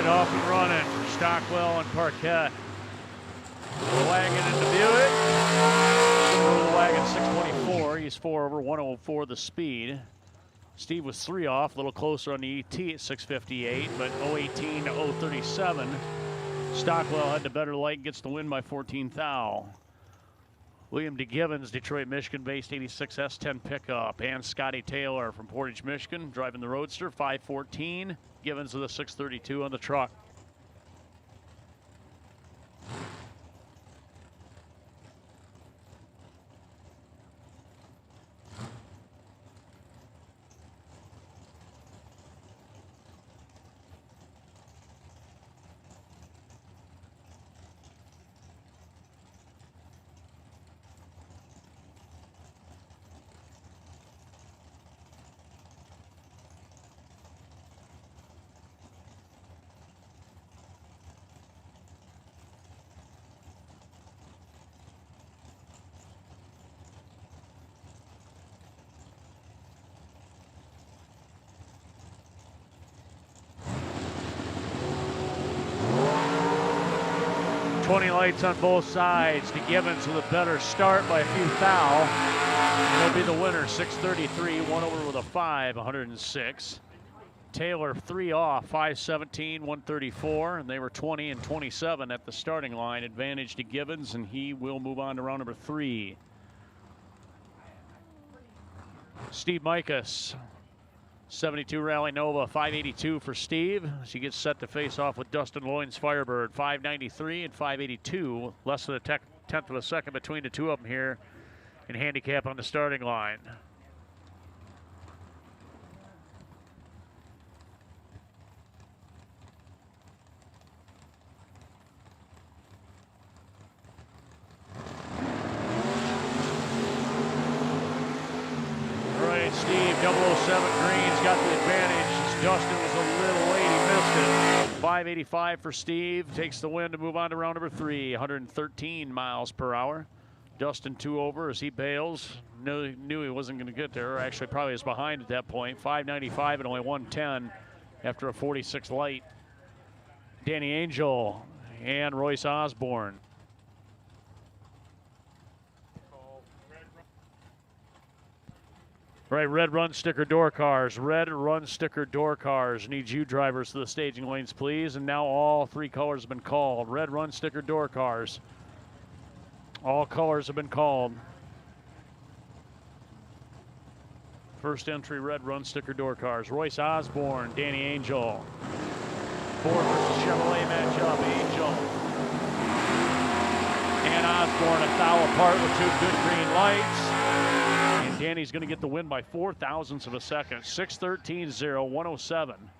Off and running for Stockwell and Parkett. The wagon into Buick. The wagon 624. He's 4 over, 104 the speed. Steve was 3 off, a little closer on the ET at 658, but 018 to 037. Stockwell had the better light, gets the win by 14 thou. William DeGivens, Detroit, Michigan-based 86 S10 pickup, and Scotty Taylor from Portage, Michigan, driving the Roadster, 514. Givens with a 632 on the truck. Lights on both sides. DeGivens with a better start by a few thou. He'll be the winner, 633, 1 over with a 5, 106. Taylor 3 off, 517, 134, and they were 20 and 27 at the starting line. Advantage to Givens, and he will move on to round number 3. Steve Mikas, 72 Rally Nova, 582 for Steve. She gets set to face off with Dustin Loyne's Firebird, 593 and 582. Less than a tenth of a second between the two of them here in handicap on the starting line. All right, Steve, 007 Green's got the advantage. Dustin was a little late. He missed it. 585 for Steve. Takes the win to move on to round number 3. 113 miles per hour. Dustin 2 over as he bails. Knew he wasn't going to get there. Actually, probably was behind at that point. 595 and only 110 after a 46 light. Danny Angel and Royce Osborne. Right, red run sticker door cars. Red run sticker door cars. Need you drivers to the staging lanes, please. And now all 3 colors have been called. Red run sticker door cars. All colors have been called. First entry, red run sticker door cars. Royce Osborne, Danny Angel. Ford versus Chevrolet matchup. Angel and Osborne a thou apart with 2 good green lights. And Danny's going to get the win by 4 thousandths of a second. 6:13.0, 107.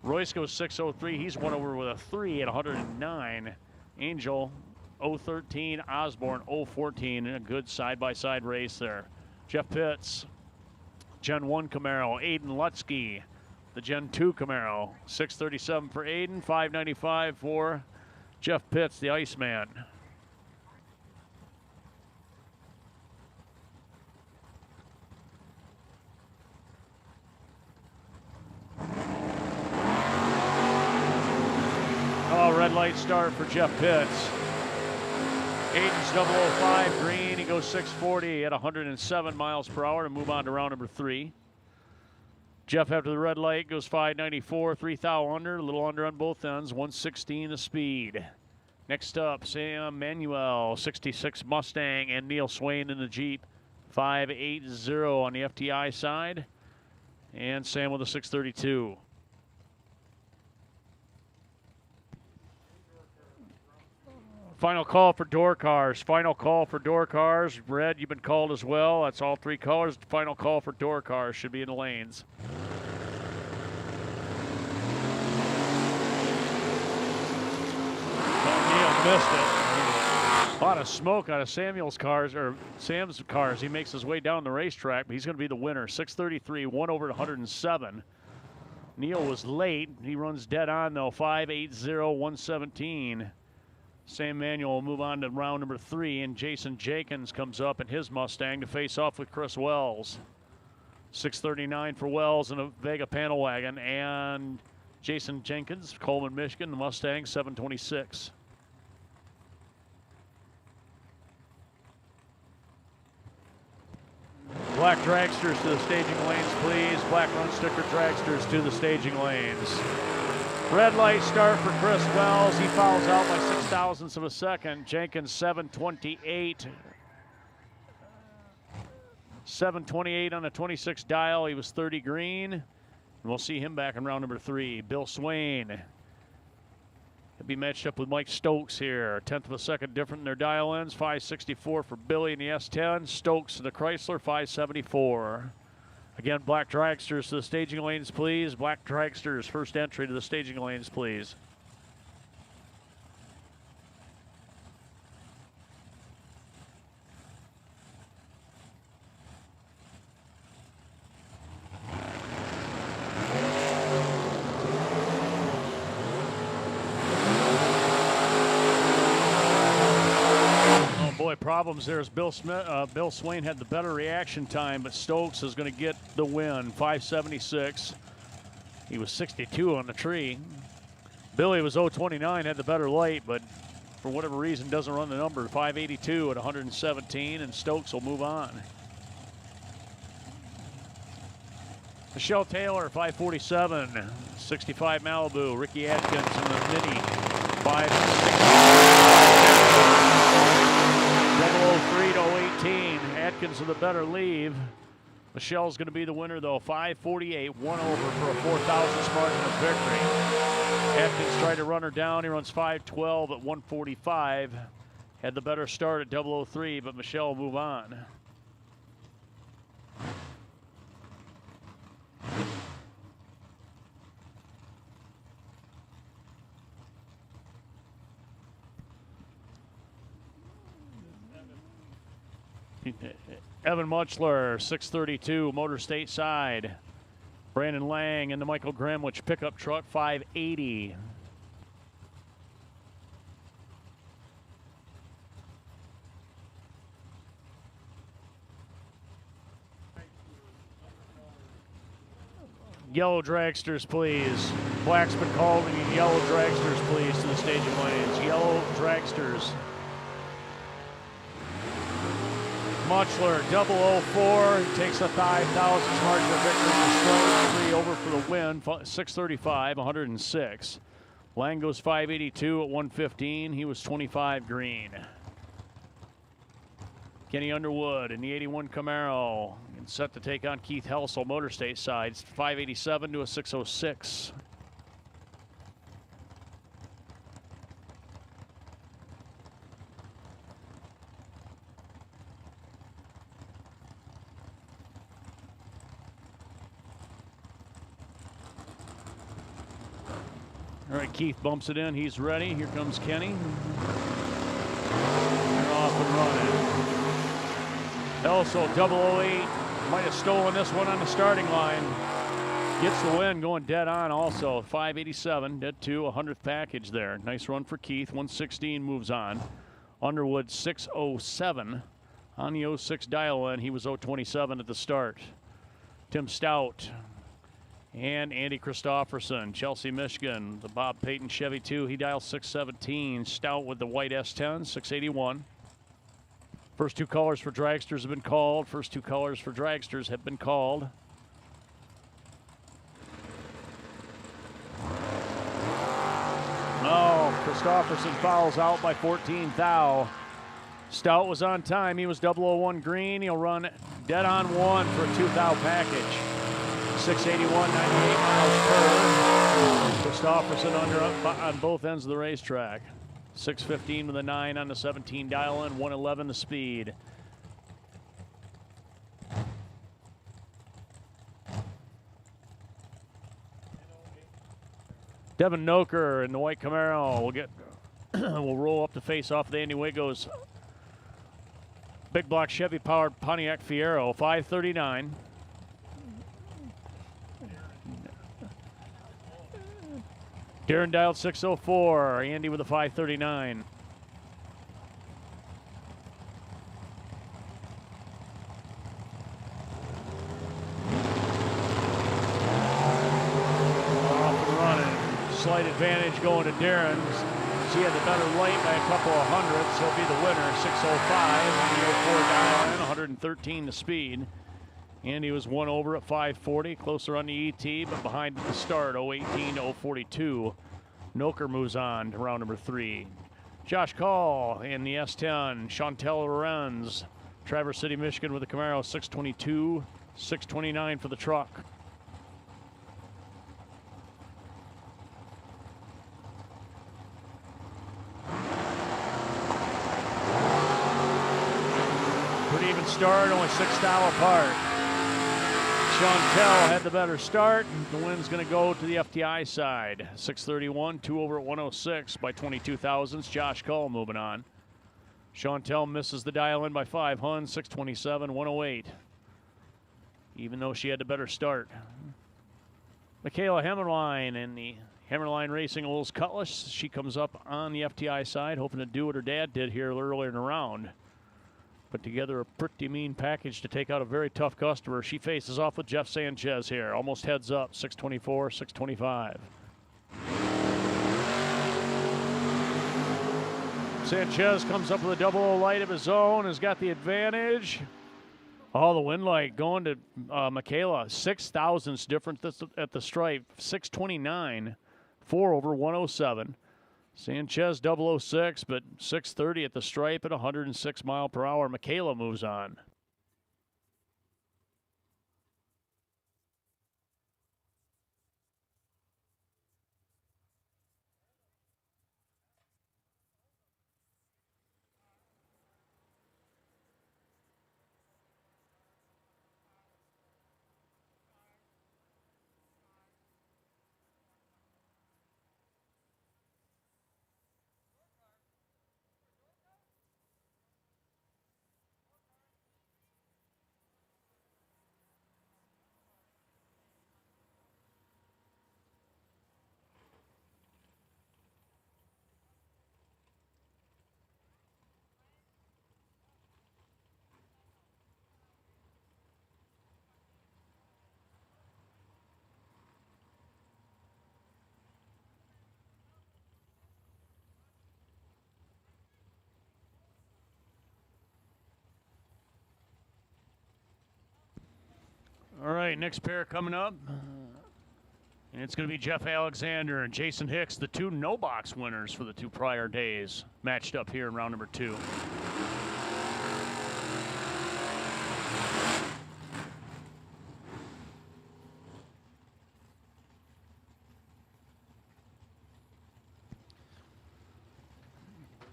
Royce goes 6:03. He's won over with a 3 at 109. Angel 0:13. Osborne 0:14. A good side-by-side race there. Jeff Pitts, Gen 1 Camaro. Aiden Lutsky, the Gen 2 Camaro. 6:37 for Aiden. 5:95 for Jeff Pitts, the Iceman. Oh, red light start for Jeff Pitts. Aiden's 005 green. He goes 640 at 107 miles per hour to move on to round number 3. Jeff, after the red light, goes 594, 3 thou under, a little under on both ends, 116 the speed. Next up, Sam Manuel, 66 Mustang, and Neil Swain in the Jeep, 580 on the FTI side, and Sam with a 632. Final call for door cars. Final call for door cars. Red, you've been called as well. That's all 3 colors. Final call for door cars. Should be in the lanes. O'Neill missed it. A lot of smoke out of Samuel's cars, or Sam's cars. He makes his way down the racetrack, but he's going to be the winner. 6:33, 1 over 107. Neil was late. He runs dead on, though. 5:80, 117. Sam Manuel will move on to round number 3, and Jason Jenkins comes up in his Mustang to face off with Chris Wells. 6:39 for Wells in a Vega panel wagon, and Jason Jenkins, Coleman, Michigan, the Mustang, 726. Black dragsters to the staging lanes, please. Black run sticker dragsters to the staging lanes. Red light start for Chris Wells. He fouls out by 6 thousandths of a second. Jenkins 728. 728 on the 26 dial. He was 30 green. And we'll see him back in round number 3. Bill Swain. He'll be matched up with Mike Stokes here. A 1/10 of a second different in their dial ends. 564 for Billy in the S10. Stokes in the Chrysler, 574. Again, black dragsters to the staging lanes, please. Black dragsters, first entry to the staging lanes, please. Problems there as Bill Swain had the better reaction time, but Stokes is going to get the win, 576. He was 62 on the tree. Billy was 029, had the better light, but for whatever reason doesn't run the number. 582 at 117, and Stokes will move on. Michelle Taylor, 547. 65 Malibu. Ricky Atkins in the Mini, 560. 003 to 018. Atkins with a better leave. Michelle's going to be the winner, though. 548, 1 over for a 4 thousandths margin of victory. Atkins tried to run her down. He runs 512 at 145. Had the better start at 003, but Michelle will move on. Evan Muchler, 632, Motor State side. Brandon Lang in the Michael Gramwich pickup truck, 580. Yellow dragsters, please. Black's been called. We need yellow dragsters, please, to the staging lanes. Yellow dragsters. Muchler, 004, takes a 5,000 margin of victory for straight, 3 over for the win, 635, 106. Lang goes 582 at 115. He was 25 green. Kenny Underwood in the 81 Camaro, and set to take on Keith Helsel, Motor State side, 587 to a 606. All right, Keith bumps it in. He's ready. Here comes Kenny. They're off and running. Helsel, 008, might have stolen this one on the starting line. Gets the win, going dead on also. 587, dead to 100th package there. Nice run for Keith. 116 moves on. Underwood, 607 on the 06 dial in. He was 027 at the start. Tim Stout and Andy Christofferson, Chelsea, Michigan. The Bob Payton Chevy 2, he dials 617. Stout with the white S10, 681. First two colors for dragsters have been called. First two colors for dragsters have been called. Oh, Christofferson fouls out by 14 thou. Stout was on time. He was 001 green. He'll run dead on one for a 2 thou package. 681, 98 miles per. Christofferson under on both ends of the racetrack. 615 with a 9 on the 17 dial in, 111 the speed. Devin Noker in the white Camaro will get will roll up to face off the Andy Wigos big block Chevy powered Pontiac Fiero, 539. Darren dialed 604. Andy with a 539. Off and running. Slight advantage going to Darren's. He had the better light by a couple of hundredths. He'll be the winner. 605 on the 04 dial in, 113 the speed. Andy was 1 over at 540, closer on the ET, but behind at the start, 018 to 042. Noker moves on to round number 3. Josh Call in the S10. Chantel Lorenz, Traverse City, Michigan with the Camaro, 622, 629 for the truck. Pretty even start, only 6 thou apart. Chantel had the better start. The win's going to go to the FTI side. 631, 2 over at 106 by 22 thousandths. Josh Cull moving on. Chantel misses the dial in by 5 Hun, 627, 108. Even though she had the better start. Michaela Hemmerline in the Hemmerline Racing Olds Cutlass. She comes up on the FTI side, hoping to do what her dad did here earlier in the round. Put together a pretty mean package to take out a very tough customer. She faces off with Jeff Sanchez here. Almost heads up, 624, 625. Sanchez comes up with a 00 light of his own, has got the advantage. Oh, the wind light going to Michaela. 6 thousandths different at the stripe. 629, 4 over 107. Sanchez 006, but 630 at the stripe at 106 mile per hour. Michaela moves on. All right, next pair coming up. And it's going to be Jeff Alexander and Jason Hicks, the two no-box winners for the two prior days, matched up here in round number 2.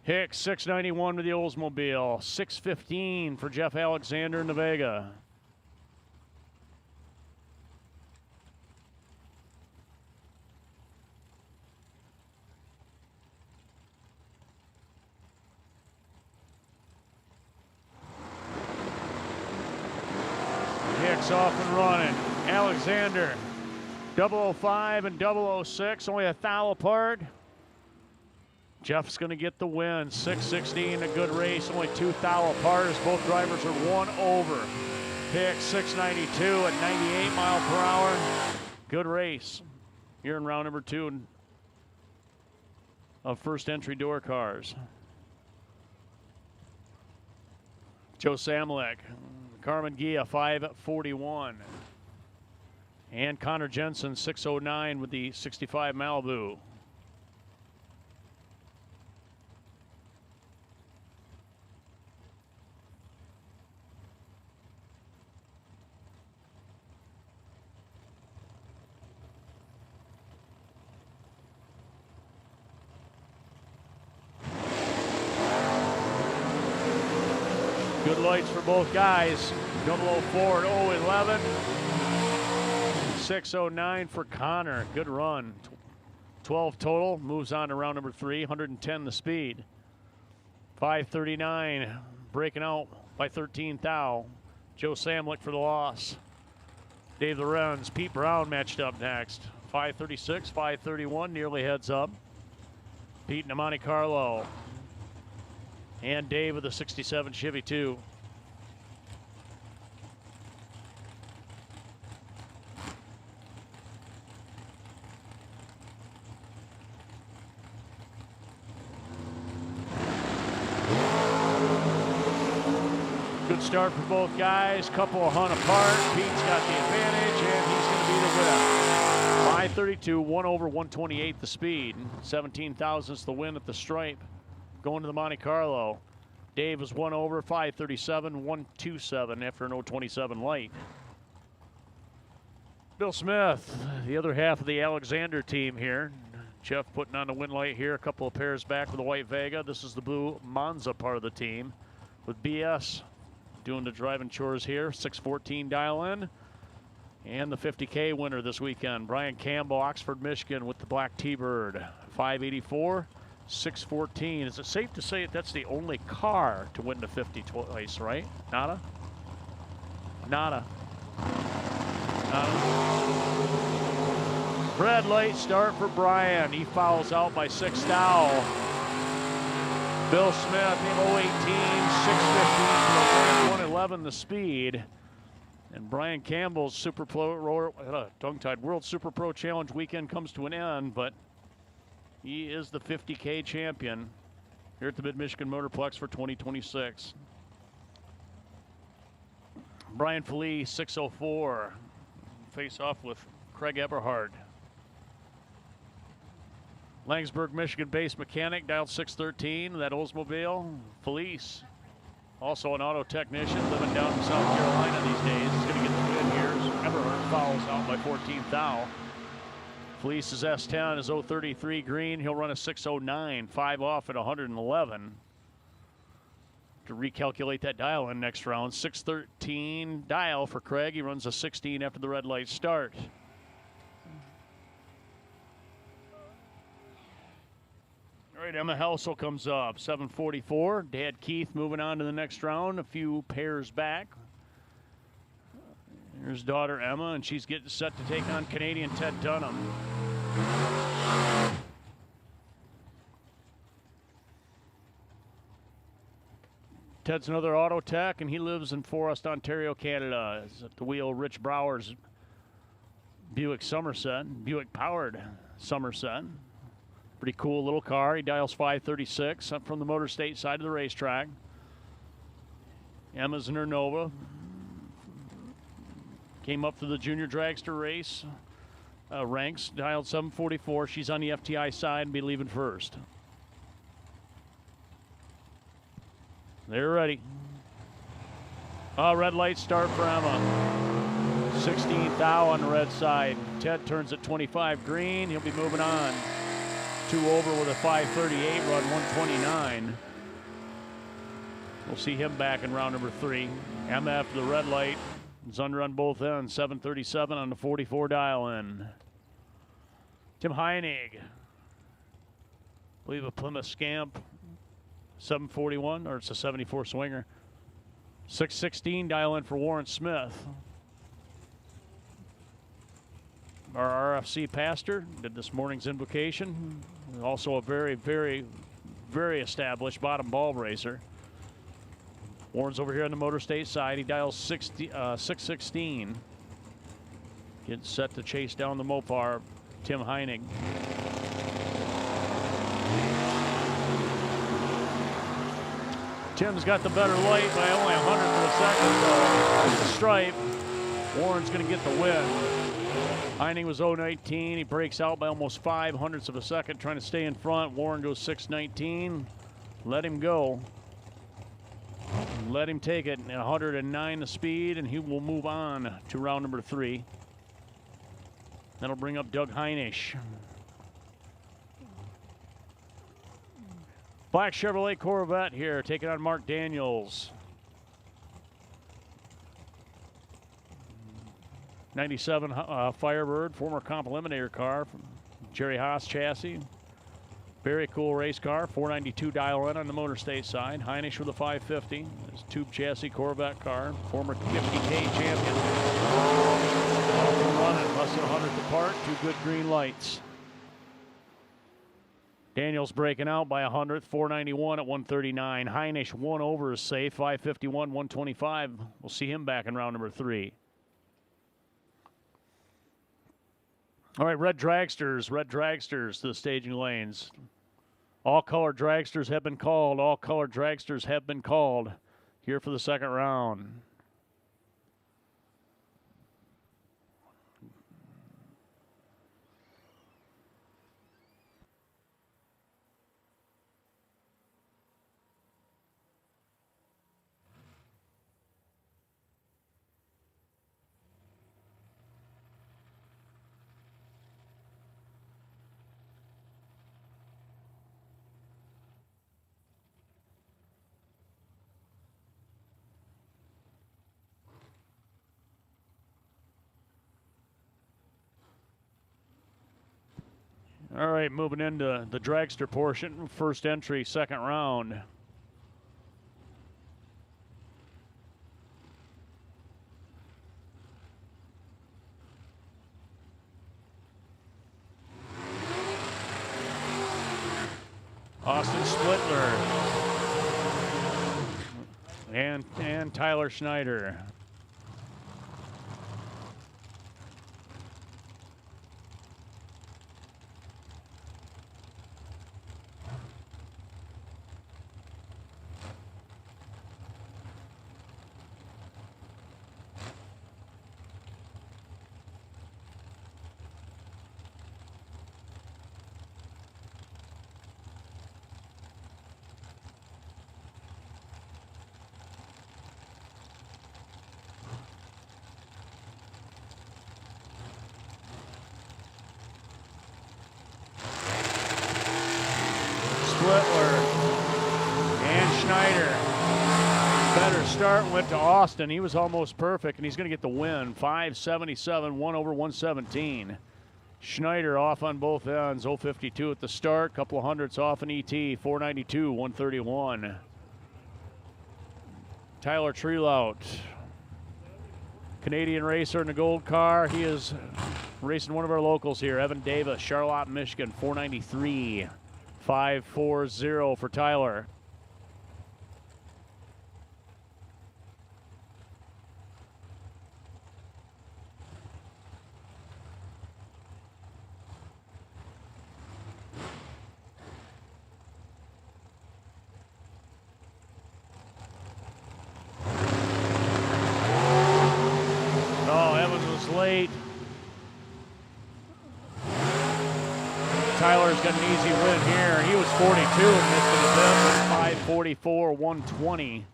Hicks, 691 with the Oldsmobile, 615 for Jeff Alexander in the Vega. Hicks off and running. Alexander, 005 and 006, only a thou apart. Jeff's going to get the win. 6:16, a good race, only 2 thou apart as both drivers are 1 over. Hicks, 692 at 98 mile per hour. Good race here in round number 2 of first entry door cars. Joe Samlick, Carmen Gia, 541. And Connor Jensen, 609 with the 65 Malibu. Good lights for both guys. 004 at 011. 609 for Connor. Good run. 12 total. Moves on to round number 3. 110 the speed. 539 breaking out by 13 thou. Joe Samlick for the loss. Dave Lorenz, Pete Brown matched up next. 536, 531, nearly heads up. Pete in the Monte Carlo. And Dave with the 67 Chevy 2. Good start for both guys. Couple of hunt apart. Pete's got the advantage, and he's going to be the winner. 532, 1 over 128 the speed. 17 thousandths the win at the stripe. Going to the Monte Carlo. Dave was 1 over, 537, 127 after an 027 light. Bill Smith, the other half of the Alexander team here. Jeff putting on the win light here, a couple of pairs back with the white Vega. This is the blue Monza part of the team with BS doing the driving chores here. 614 dial in. And the 50K winner this weekend, Brian Campbell, Oxford, Michigan with the black T-Bird. 584. 614. Is it safe to say that's the only car to win the 50 twice, right? Nada? Nada. Red light start for Brian. He fouls out by 6 thou. Bill Smith, 018, 615 for the win, 111 the speed. And Brian Campbell's tongue-tied World Super Pro Challenge weekend comes to an end, but he is the 50K champion here at the Mid-Michigan Motorplex for 2026. Brian Felice, 604. Face off with Craig Eberhard. Langsburg, Michigan-based mechanic, dialed 613, that Oldsmobile. Felice, also an auto technician, living down in South Carolina these days. He's going to get the win here. Eberhard fouls out by 14 thou. Felice's S10 is 033 green. He'll run a 609, 5 off at 111. To recalculate that dial in next round, 613 dial for Craig. He runs a 16 after the red light start. All right, Emma Helsel comes up, 744. Dad Keith moving on to the next round, a few pairs back. Here's daughter Emma, and she's getting set to take on Canadian Ted Dunham. Ted's another auto tech, and he lives in Forest, Ontario, Canada. He's at the wheel Rich Brower's Buick Somerset, Buick-powered Somerset. Pretty cool little car. He dials 536 up from the Motor State side of the racetrack. Emma's in her Nova. came up through the junior dragster race. Ranks, dialed 744. She's on the FTI side and be leaving first. They're ready. Red light start for Emma. 16th thou on the red side. Ted turns at 25 green. He'll be moving on. 2 over with a 5:38 run, 129. We'll see him back in round number 3. Emma after the red light is under on both ends. 7:37 on the 44 dial in. Tim Heinig. I believe a Plymouth Scamp. 741, or it's a 74 swinger. 616 dial in for Warren Smith. Our RFC pastor did this morning's invocation. Also a very, very, very established bottom ball racer. Warren's over here on the Motor State side. He dials 616. Gets set to chase down the Mopar, Tim Heinig. Tim's got the better light by only 100th of a second, though. There's the stripe. Warren's going to get the win. Heining was 019. He breaks out by almost 0.05 of a second, trying to stay in front. Warren goes 619. Let him go. Let him take it. 109 the speed, and he will move on to round number 3. That'll bring up Doug Heinisch. Black Chevrolet Corvette here, taking on Mark Daniels. 97 Firebird, former Comp Eliminator car from Jerry Haas chassis. Very cool race car, 492 dial in on the Motor State side. Heinisch with a 550. This tube chassis Corvette car, former 50K champion. Off and running, less than 100th apart, 2 good green lights. Daniels breaking out by 100th, 491 at 139. Heinisch 1 over is safe, 551, 125. We'll see him back in round number 3. All right, red dragsters to the staging lanes. All color dragsters have been called. All color dragsters have been called here for the second round. All right, moving into the dragster portion. First entry, second round. Austin Splittler and Tyler Schneider. And Schneider. Better start went to Austin. He was almost perfect, and he's going to get the win. 577, 1 over 117. Schneider off on both ends. 052 at the start. Couple of hundredths off an ET. 492, 131. Tyler Trelout. Canadian racer in the gold car. He is racing one of our locals here. Evan Davis, Charlotte, Michigan. 493. 540 for Tyler. Oh, Evan's late. Tyler's got an easy win here. He was 42 and missed it a bit. 5:44, 120.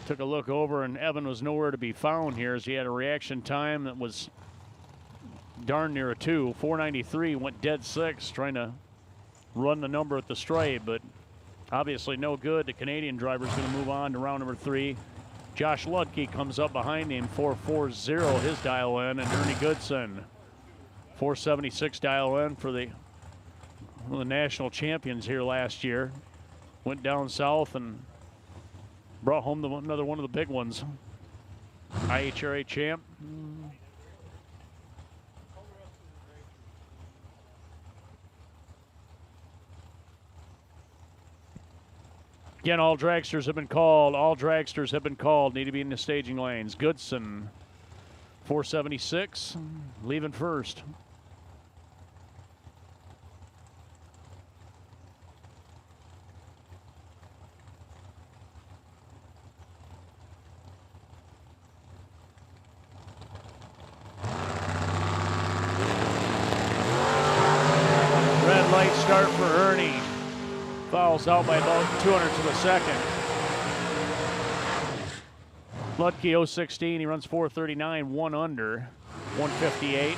Took a look over, and Evan was nowhere to be found here as he had a reaction time that was darn near a 2. 493 went dead 6, trying to run the number at the stripe, but obviously no good. The Canadian driver's going to move on to round number 3. Josh Ludke comes up behind him, 440 his dial in, and Ernie Goodson, 476 dial in for the national champions here last year. Went down south and brought home another one of the big ones. IHRA champ. Again, all dragsters have been called. All dragsters have been called. Need to be in the staging lanes. Goodson, 476, leaving first. Red light start for Ernie. Fouls out by about 200 to the second. Ludke 016, he runs 439, 1 under, 158.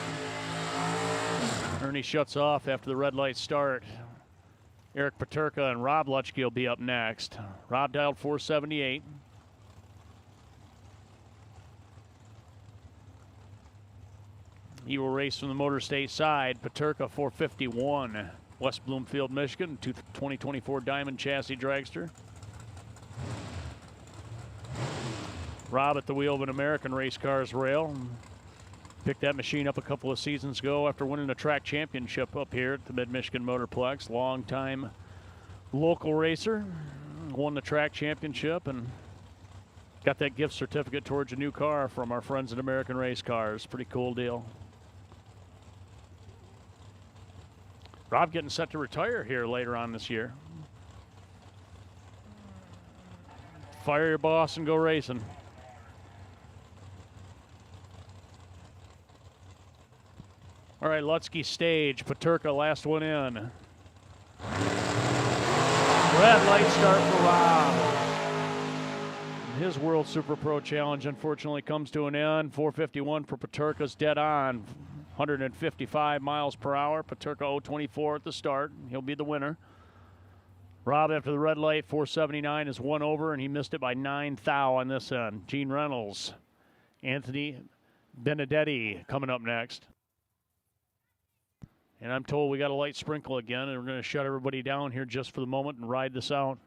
Ernie shuts off after the red light start. Eric Paterka and Rob Lutschke will be up next. Rob dialed 478. He will race from the Motor State side. Paterka 451. West Bloomfield, Michigan, 2024 Diamond Chassis Dragster. Rob at the wheel of an American Race Cars rail. Picked that machine up a couple of seasons ago after winning a track championship up here at the Mid-Michigan Motorplex. Long-time local racer. Won the track championship and got that gift certificate towards a new car from our friends at American Race Cars. Pretty cool deal. Rob getting set to retire here later on this year. Fire your boss and go racing. All right, Lutschke stage. Paterka last one in. Red light start for Rob. His World Super Pro Challenge unfortunately comes to an end. 451 for Paterka's dead on. 155 miles per hour. Paterka 024 at the start. He'll be the winner. Rob after the red light, 479 is 1 over, and he missed it by 9 thou on this end. Gene Reynolds, Anthony Benedetti coming up next. And I'm told we got a light sprinkle again, and we're going to shut everybody down here just for the moment and ride this out.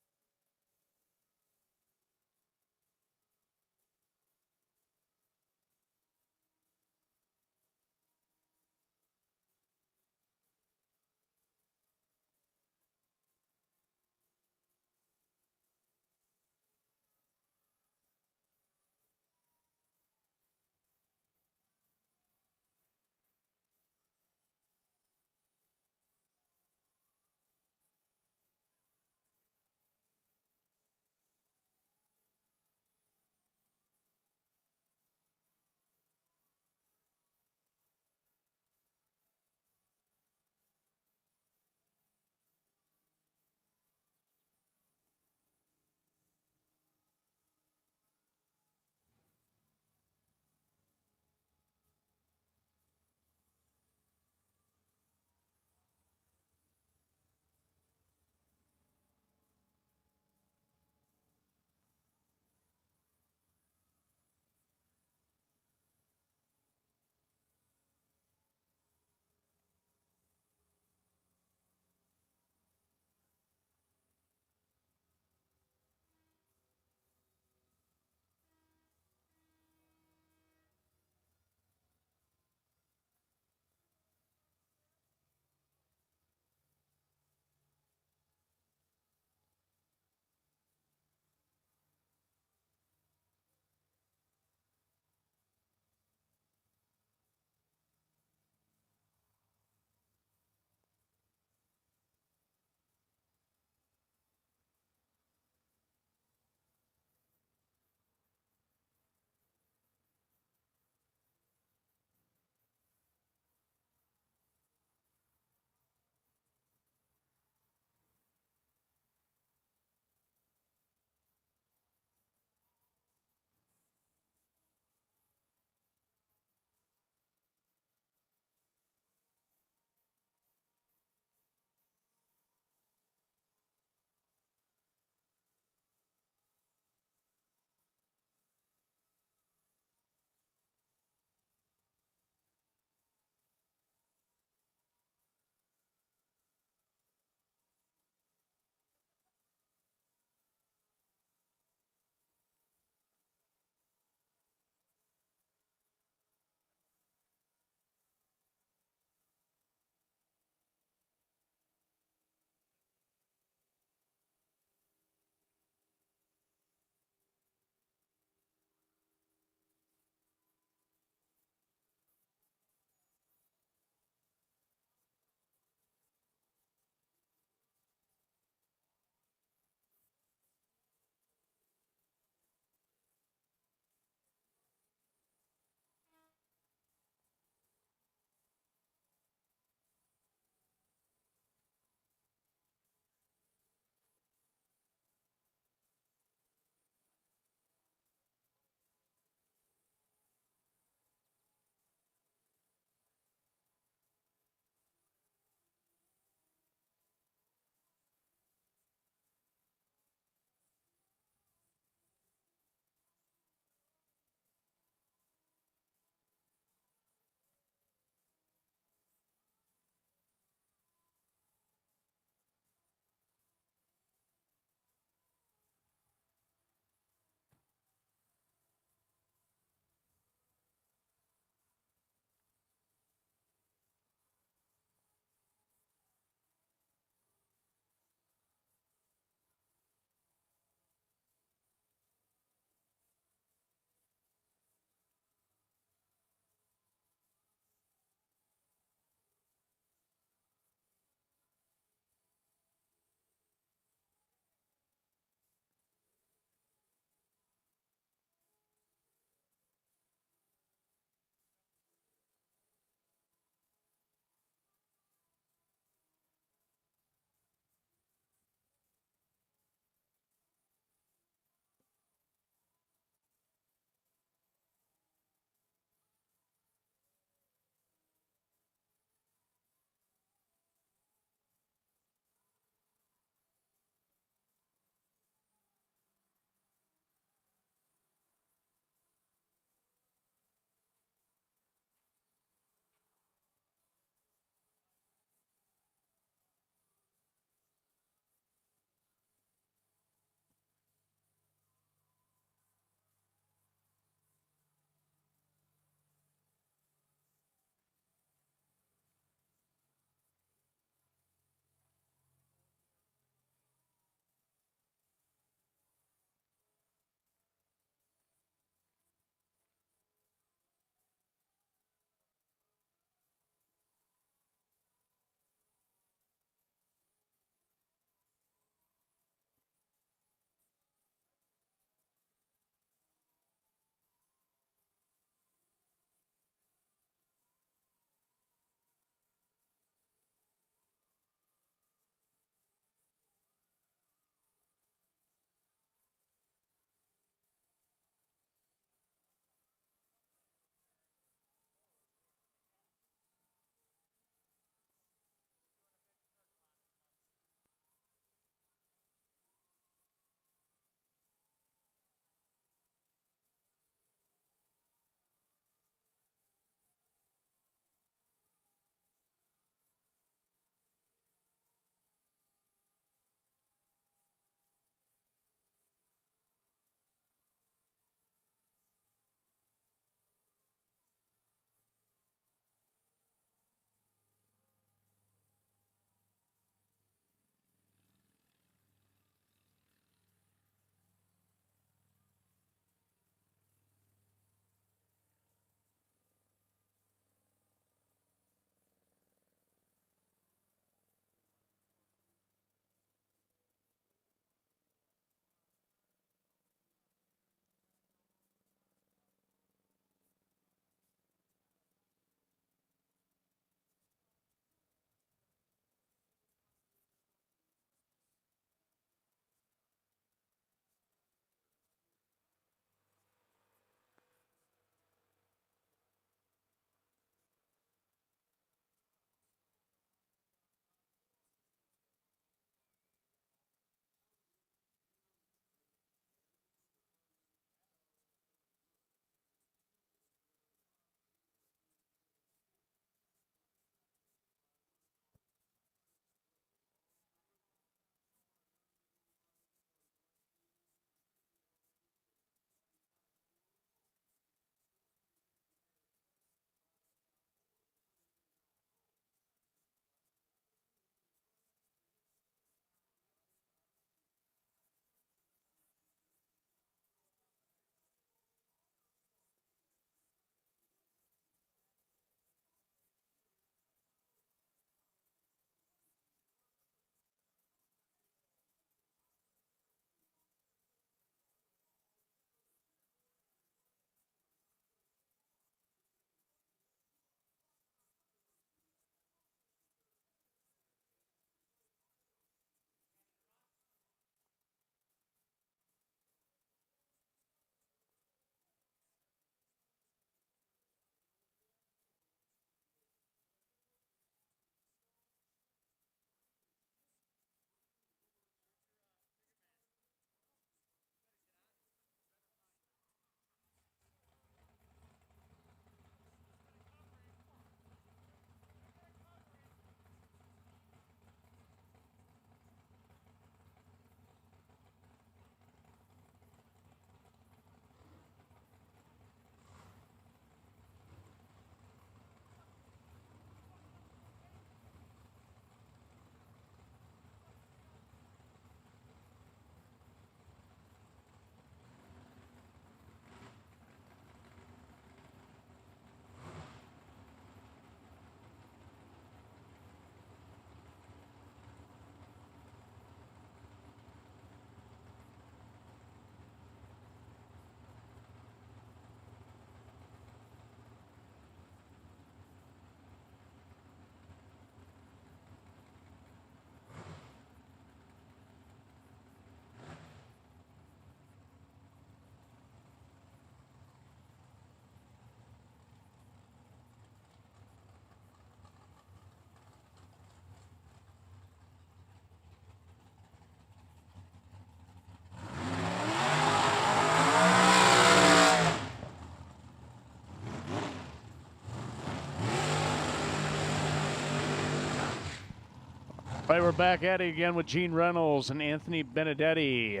All right, we're back at it again with Gene Reynolds and Anthony Benedetti.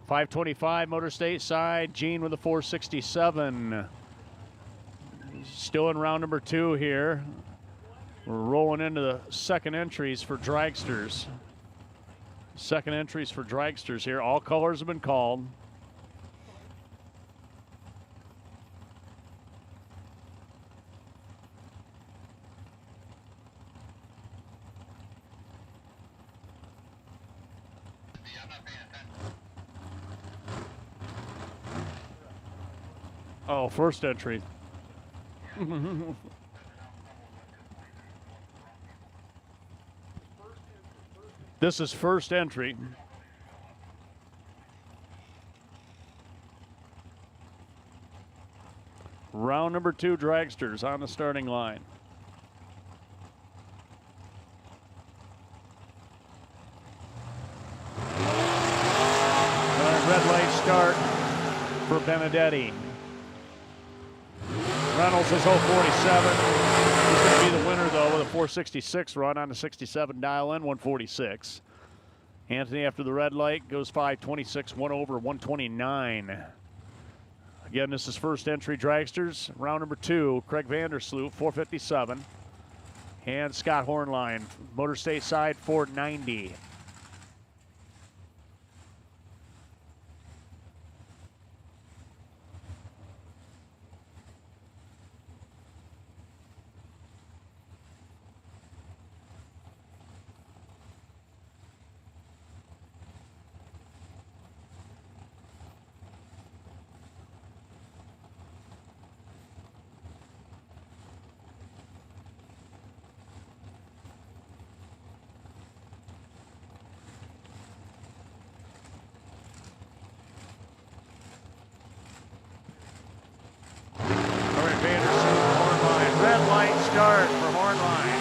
525 Motor State side. Gene with a 467. Still in round number 2 here. We're rolling into the second entries for dragsters. Second entries for dragsters here. All colors have been called. Oh, first entry. This is first entry. Round number 2 dragsters on the starting line. Red light start for Benedetti. Reynolds is 047. He's going to be the winner, though, with a 466 run on the 67 dial in, 146. Anthony, after the red light, goes 526, 1 over, 129. Again, this is first entry dragsters. Round number 2, Craig Vandersloot, 457. And Scott Hornline, Motor State side, 490. Start for Hornline.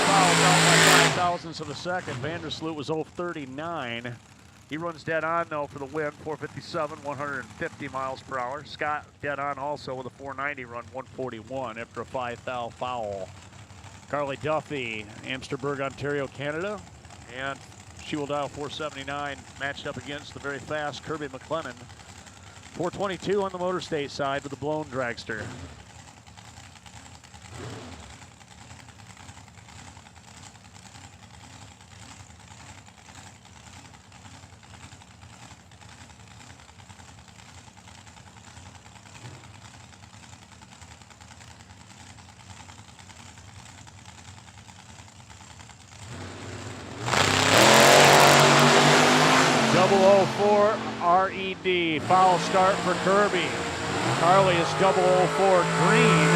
Fouls out by 5 thousandths of a second. Vandersloot was 039. He runs dead on, though, for the win. 457, 150 miles per hour. Scott dead on also with a 490 run, 141 after a 5-thou foul. Carly Duffy, Amsterburg, Ontario, Canada. And she will dial 479, matched up against the very fast Kirby McLennan. 422 on the Motor State side with the blown dragster. RED, foul start for Kirby. Carly is 004 green,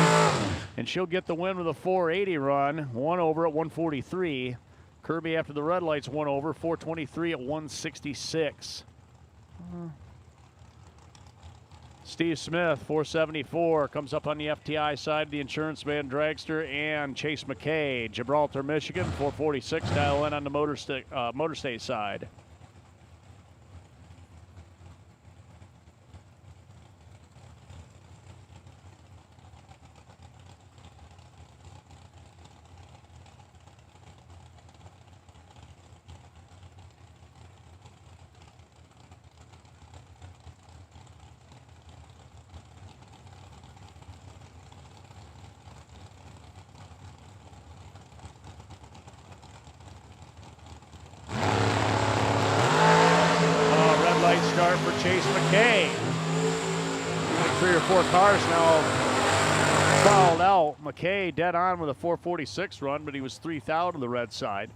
and she'll get the win with a 480 run, 1 over at 143. Kirby after the red lights 1 over, 423 at 166. Steve Smith, 474, comes up on the FTI side, the Insurance Man dragster, and Chase McKay, Gibraltar, Michigan, 446, dial in on the Motor State side. Start for Chase McKay. 3 or 4 cars now fouled out. McKay dead on with a 446 run, but he was 3 thou to the red side.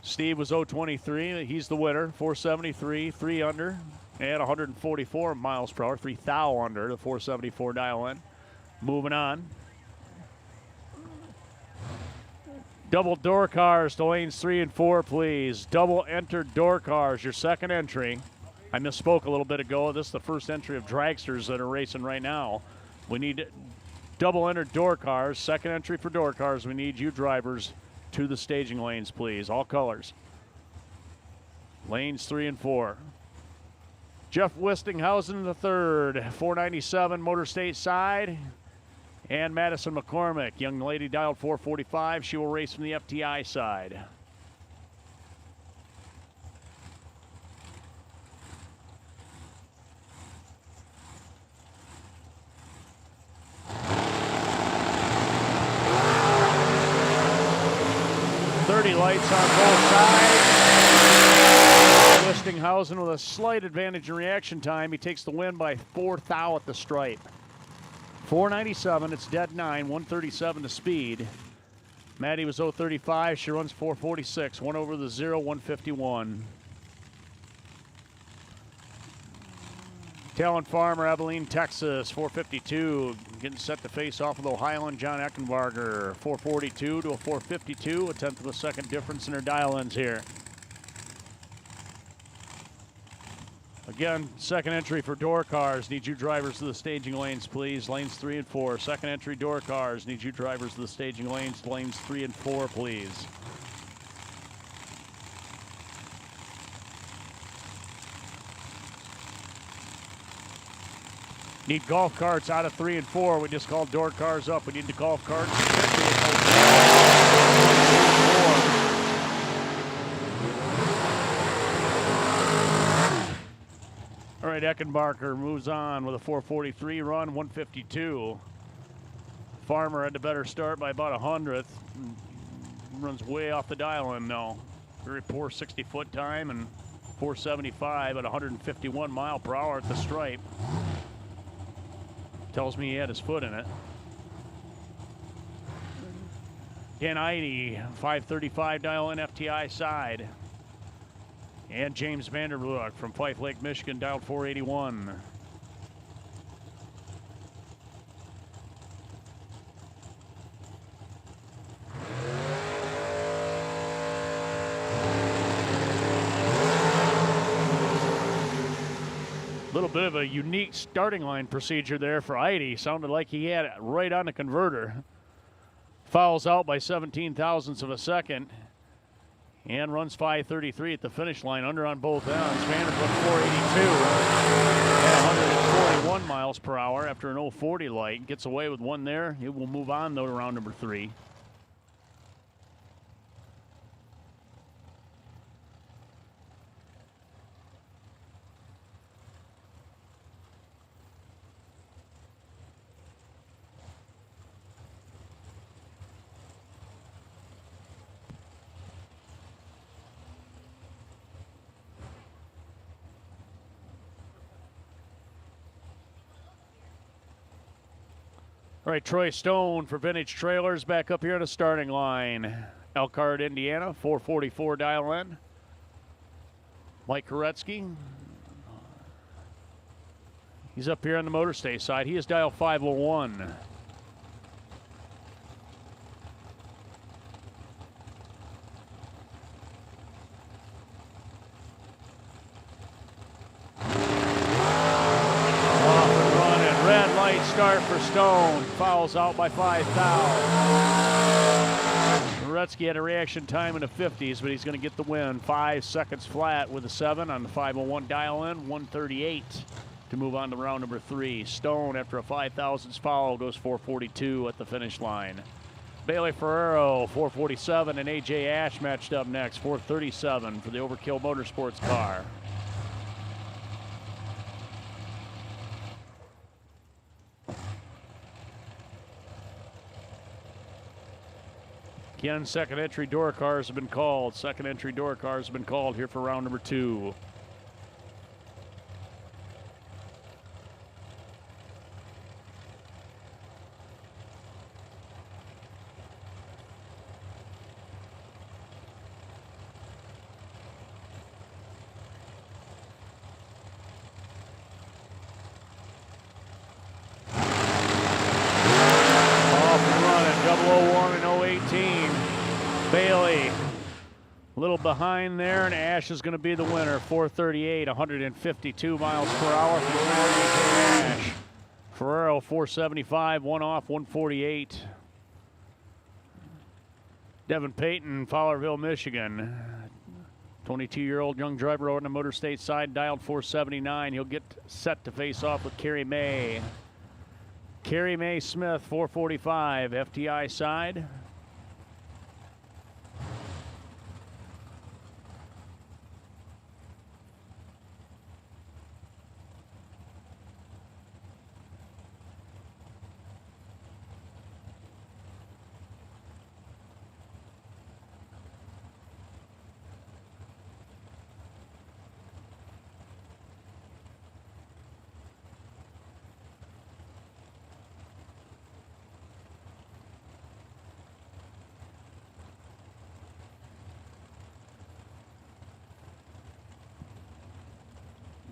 Steve was 023. He's the winner. 473, 3 under, and 144 miles per hour. 3 thou under the 474 dial in. Moving on. Double door cars to lanes 3 and 4, please. Double entered door cars, your second entry. I misspoke a little bit ago. This is the first entry of dragsters that are racing right now. We need double entered door cars. Second entry for door cars. We need you drivers to the staging lanes, please. All colors. Lanes 3 and 4. Jeff Wistinghausen the third. 497 Motor State side. And Madison McCormick, young lady dialed 445. She will race from the FTI side. Lights on both sides. Wistinghausen with a slight advantage in reaction time. He takes the win by 4 thou at the stripe. 497, it's dead 9, 137 to speed. Maddie was 035, she runs 446, 1 over the 0, 151. Talon Farmer, Abilene, Texas, 452, getting set to face off with Ohioan John Eckenbarger, 442 to a 452, a tenth of a second difference in her dial-ins here. Again, second entry for door cars. Need you drivers to the staging lanes, please. Lanes 3 and 4. Second entry door cars. Need you drivers to the staging lanes. Lanes 3 and 4, please. Need golf carts out of 3 and 4. We just called door cars up. We need the golf carts. All right, Eckenbarger moves on with a 443 run, 152. Farmer had the better start by about 100th. Runs way off the dial-in now. Very poor 60-foot time and 475 at 151 mile per hour at the stripe. Tells me he had his foot in it. Dan Eide, 535 dial-in FTI side. And James Vanderbroek from Fife Lake, Michigan, dialed 481. Little bit of a unique starting line procedure there for Eide. Sounded like he had it right on the converter. Fouls out by 17 thousandths of a second. And runs 533 at the finish line, under on both ends. Vanderbroek 482 at 141 miles per hour after an 040 light. Gets away with one there. It will move on, though, to round number 3. All right, Troy Stone for Vintage Trailers back up here on the starting line. Elkhart, Indiana, 444 dial-in. Mike Koretsky. He's up here on the Motor Stay side. He is dial 501. Start for Stone. Fouls out by 5 thou. Koretsky had a reaction time in the 50s, but he's going to get the win. 5 seconds flat with a 7 on the 501 dial-in. 138 to move on to round number 3. Stone, after a 5 thousandths foul, goes 442 at the finish line. Bailey Ferrero, 447, and A.J. Ash matched up next, 437 for the Overkill Motorsports car. Again, second entry door cars have been called. Second entry door cars have been called here for round number 2. Little behind there, and Ash is going to be the winner. 438, 152 miles per hour for Ash. Ferrero 475, one off, 148. Devin Payton, Fowlerville, Michigan. 22-year-old young driver on the Motor State side, dialed 479. He'll get set to face off with Kerry May. Carrie Mae Smith, 445, FTI side.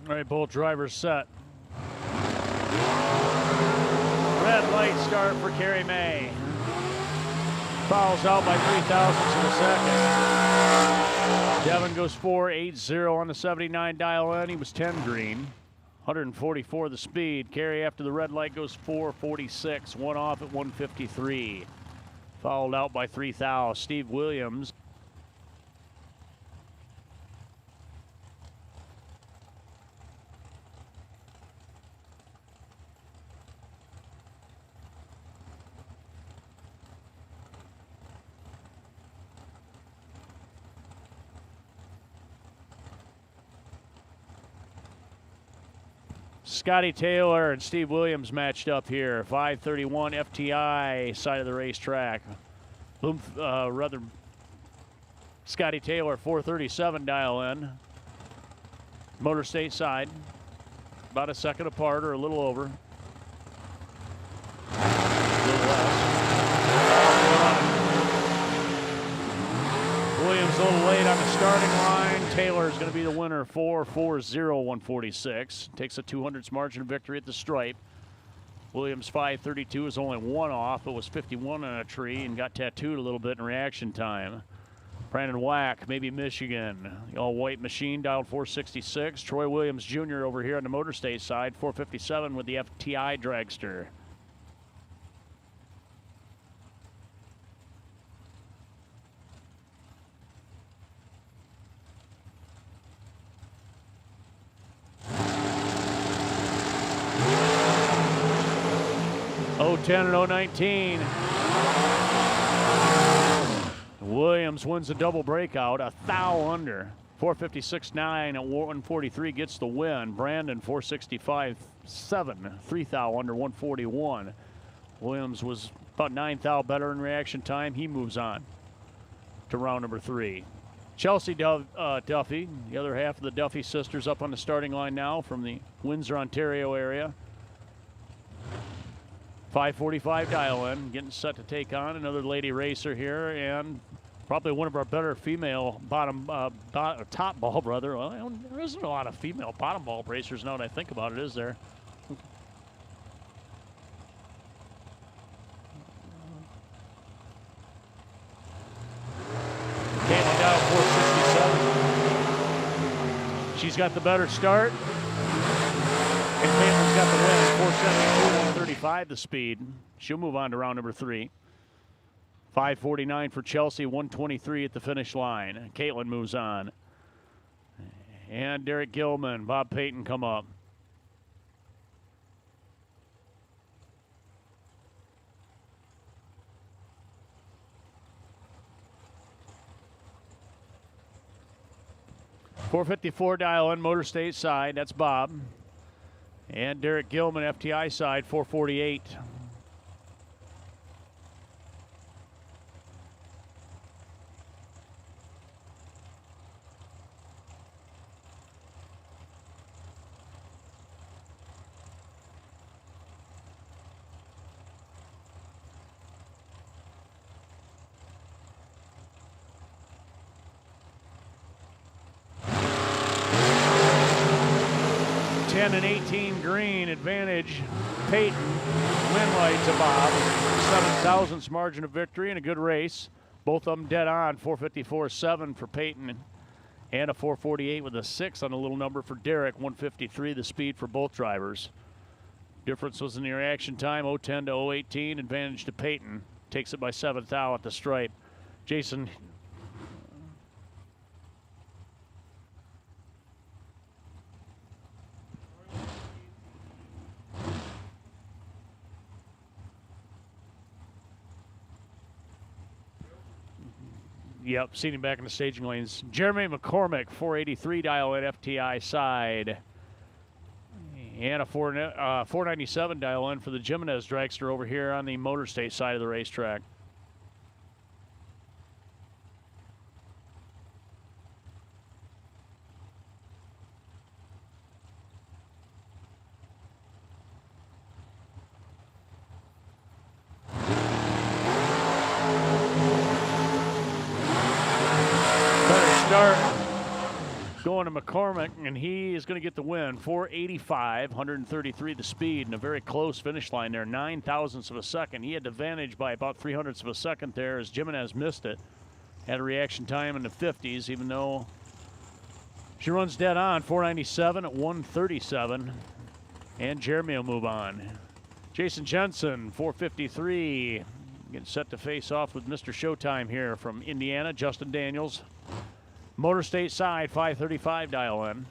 All right, both drivers set. Red light start for Carrie Mae. Fouls out by 3,000ths of a second. Devin goes 4.80 on the 79 dial in. He was 10 green. 144 the speed. Carrie after the red light goes 4.46. One off at 153. Fouled out by 3,000. Steve Williams. Scotty Taylor and Steve Williams matched up here. 531 FTI side of the racetrack. Scotty Taylor 437 dial in. Motor State side. About a second apart or a little over. A little less. Williams a little late on the starting line. Taylor is going to be the winner, 4.40 146. Takes a 200ths margin of victory at the stripe. Williams 5.32 is only one off, but was 51 on a tree and got tattooed a little bit in reaction time. Brandon Wack, maybe Michigan. The all-white machine dialed 466. Troy Williams Jr. over here on the Motor State side, 457 with the FTI dragster. .010 and .019. Williams wins the double breakout, a thou under. 456.9 at 143 gets the win. Brandon 465.7, 3 thou under 141. Williams was about 9 thou better in reaction time. He moves on to round number 3. Chelsea Duffy, the other half of the Duffy sisters, up on the starting line now from the Windsor, Ontario area. 545 dial in, getting set to take on another lady racer here, and probably one of our better female top bulb, brother. Well, there isn't a lot of female bottom bulb racers now that I think about it, is there? Caitlin down 467. She's got the better start. And Caitlin's got the win, 472, 135 the speed. She'll move on to round number 3. 549 for Chelsea, 123 at the finish line. Caitlin moves on. And Derek Gilman, Bob Payton come up. .454 dial in, Motor State side, that's Bob. And Derek Gilman, FTI side, 448. And 18 green advantage. Peyton, win light to Bob. 7,000ths margin of victory and a good race. Both of them dead on. 454.7 for Peyton and a 448 with a 6 on the little number for Derek. 153 the speed for both drivers. Difference was in the reaction time. 010 to 018. Advantage to Peyton. Takes it by 7 thou at the stripe. Jason. Yep, seen him back in the staging lanes. Jeremy McCormick, 483 dial in FTI side. And a 497 dial in for the Jimenez dragster over here on the Motor State side of the racetrack. Start going to McCormick, and he is going to get the win. 485, 133 the speed, and a very close finish line there, 9 thousandths of a second. He had the advantage by about 300ths of a second there as Jimenez missed it. Had a reaction time in the 50s, even though she runs dead on. 497 at 137, and Jeremy will move on. Jason Jensen, 453, getting set to face off with Mr. Showtime here from Indiana, Justin Daniels. Motor State side, 535 dial in.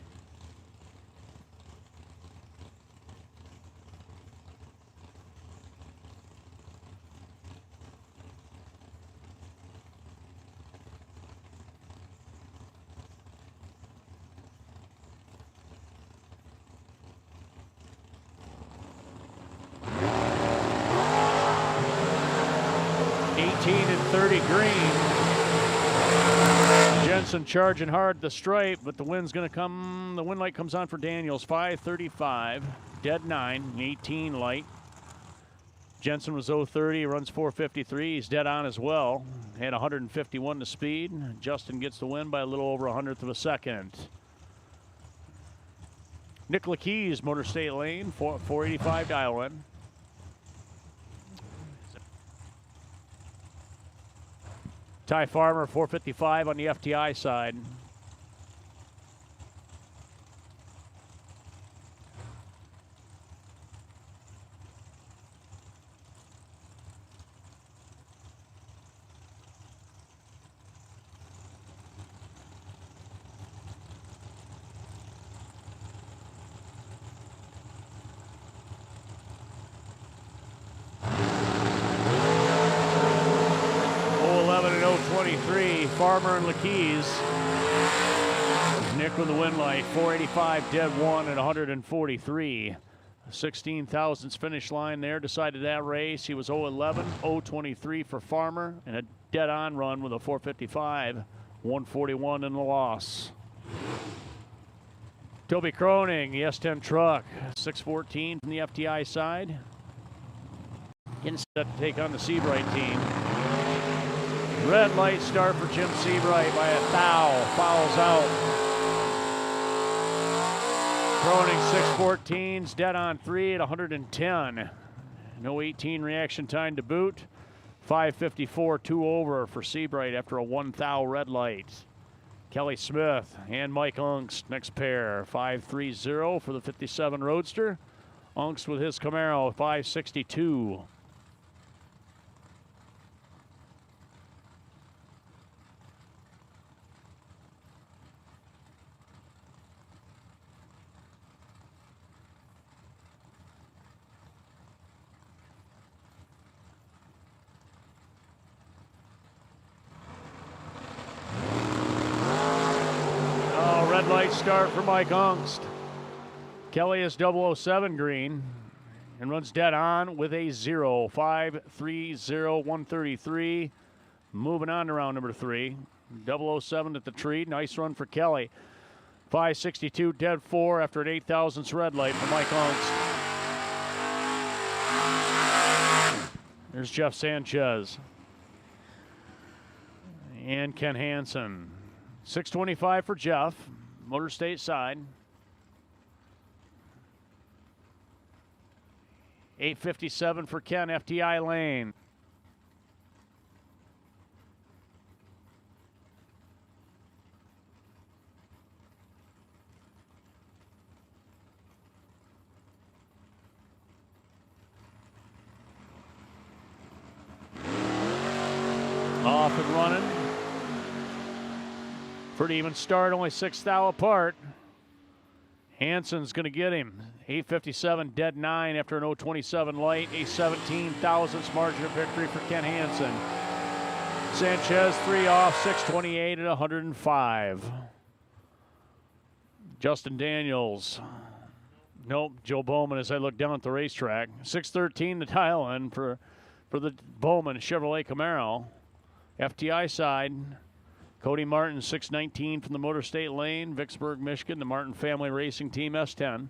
And 30 green. Jensen charging hard the stripe, but the wind's going to come. The wind light comes on for Daniels. 535, dead 9, 18 light. Jensen was 030, runs 453. He's dead on as well. Had 151 to speed. Justin gets the win by a little over 100th of a second. Nick Leakey's Motor State lane, 485 dial in. Ty Farmer, 455 on the FTI side. Farmer and Leakey's. Nick with the win light, 485, dead 1 at 143. 16 thousandths finish line there, decided that race. He was 011, 023 for Farmer, and a dead on run with a 455, 141 in the loss. Toby Croning, the S10 truck, 614 from the FTI side. Getting set to take on the Seabright team. Red light start for Jim Seabright by a thou. Fouls out. Croning 614s, dead on 3 at 110. No 18 reaction time to boot. 554, 2 over for Seabright after a 1 thou red light. Kelly Smith and Mike Ungst, next pair. 530 for the 57 Roadster. Ungst with his Camaro, 562. Light start for Mike Ungst. Kelly is 007 green and runs dead on with a 0. 530, 133. Moving on to round number 3. 007 at the tree. Nice run for Kelly. 562, dead 4 after an 8 thousandths red light for Mike Ungst. There's Jeff Sanchez and Ken Hansen. 625 for Jeff. Motor State side. 857 for Ken, FTI lane. Off and running. Pretty even start, only 6 thou apart. Hansen's going to get him. 857, dead 9 after an 027 light. A 17 thousandths margin of victory for Ken Hansen. Sanchez 3 off, 628 at 105. Justin Daniels. Nope, Joe Bowman as I look down at the racetrack. 613 the dial in for the Bowman Chevrolet Camaro. FTI side, Cody Martin 619 from the Motor State Lane, Vicksburg, Michigan, the Martin Family Racing Team S10.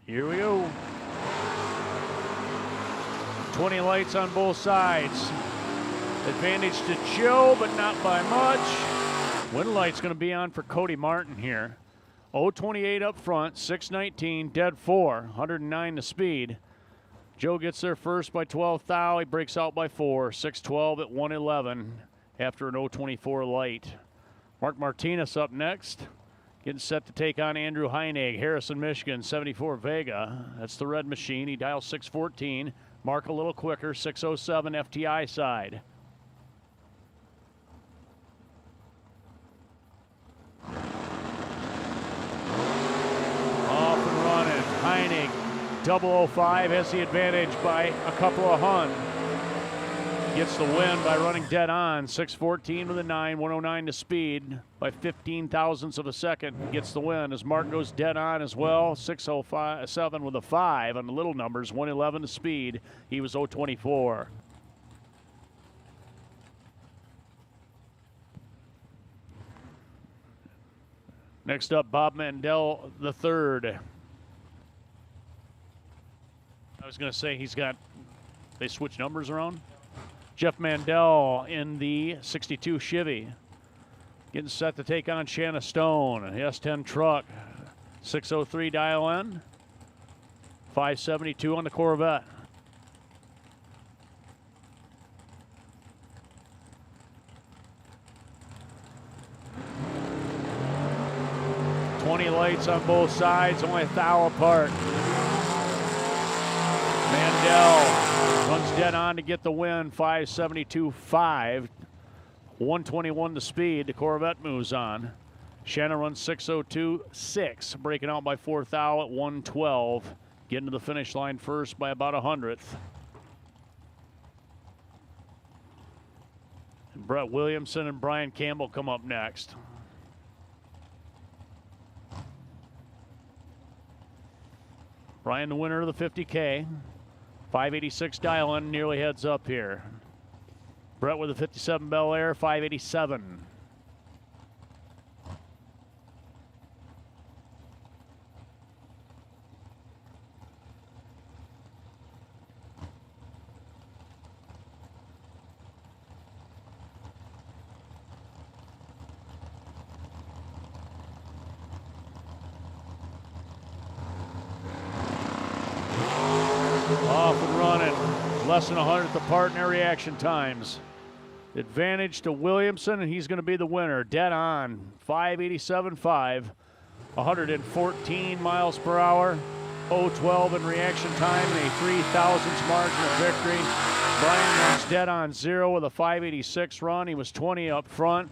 Here we go. 20 lights on both sides. Advantage to Joe, but not by much. Wind light's going to be on for Cody Martin here. 028 up front, 619, dead 4, 109 the speed. Joe gets there first by 12 thou. He breaks out by 4, 612 at 111 after an 024 light. Mark Martinez up next. Getting set to take on Andrew Heinig, Harrison, Michigan, 74 Vega. That's the red machine. He dials 614. Mark a little quicker, 607 FTI side. Off and running. Heinig, 005, has the advantage by a couple of hun. Gets the win by running dead on. 614 with a 9, 109 to speed by 15 thousandths of a second. Gets the win as Mark goes dead on as well. 607 with a 5 on the little numbers, 111 to speed. He was 024. Next up, Bob Mandel the third. I was going to say they switch numbers around. Jeff Mandel in the 62 Chevy. Getting set to take on Shanna Stone. The S10 truck. 603 dial in. 572 on the Corvette. Lights on both sides, only a thou apart. Mandel runs dead on to get the win, 572.5. 121 to speed. The Corvette moves on. Shanna runs 602.6, breaking out by 4 thou at 112. Getting to the finish line first by about 100th. Brett Williamson and Brian Campbell come up next. Brian, the winner of the 50K. 586 dial in, nearly heads up here. Brett with a 57 Bel Air, 587. Off and running. Less than 100th apart in their reaction times. Advantage to Williamson, and he's going to be the winner. Dead on. 587.5. 114 miles per hour. 012 in reaction time and a 3/1000ths margin of victory. Brian runs dead on 0 with a 586 run. He was 20 up front.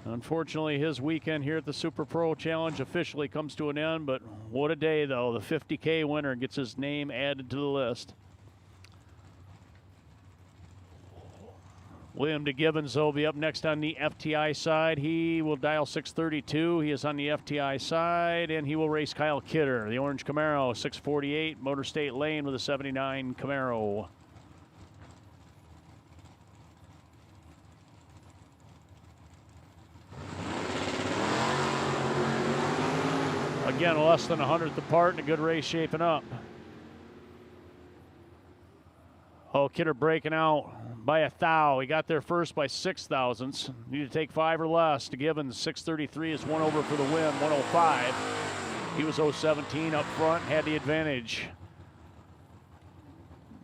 Unfortunately, his weekend here at the Super Pro Challenge officially comes to an end, but what a day, though. The 50K winner gets his name added to the list. William DeGibbons will be up next on the FTI side. He will dial 632. He is on the FTI side, and he will race Kyle Kidder, the orange Camaro, 648, Motor State Lane with a 79 Camaro. Again, less than 100th apart and a good race shaping up. Oh, Kidder breaking out by a thou. He got there first by 6/1000ths. Need to take 5 or less. DeGibbons 633 is one over for the win, 105. He was 017 up front, had the advantage.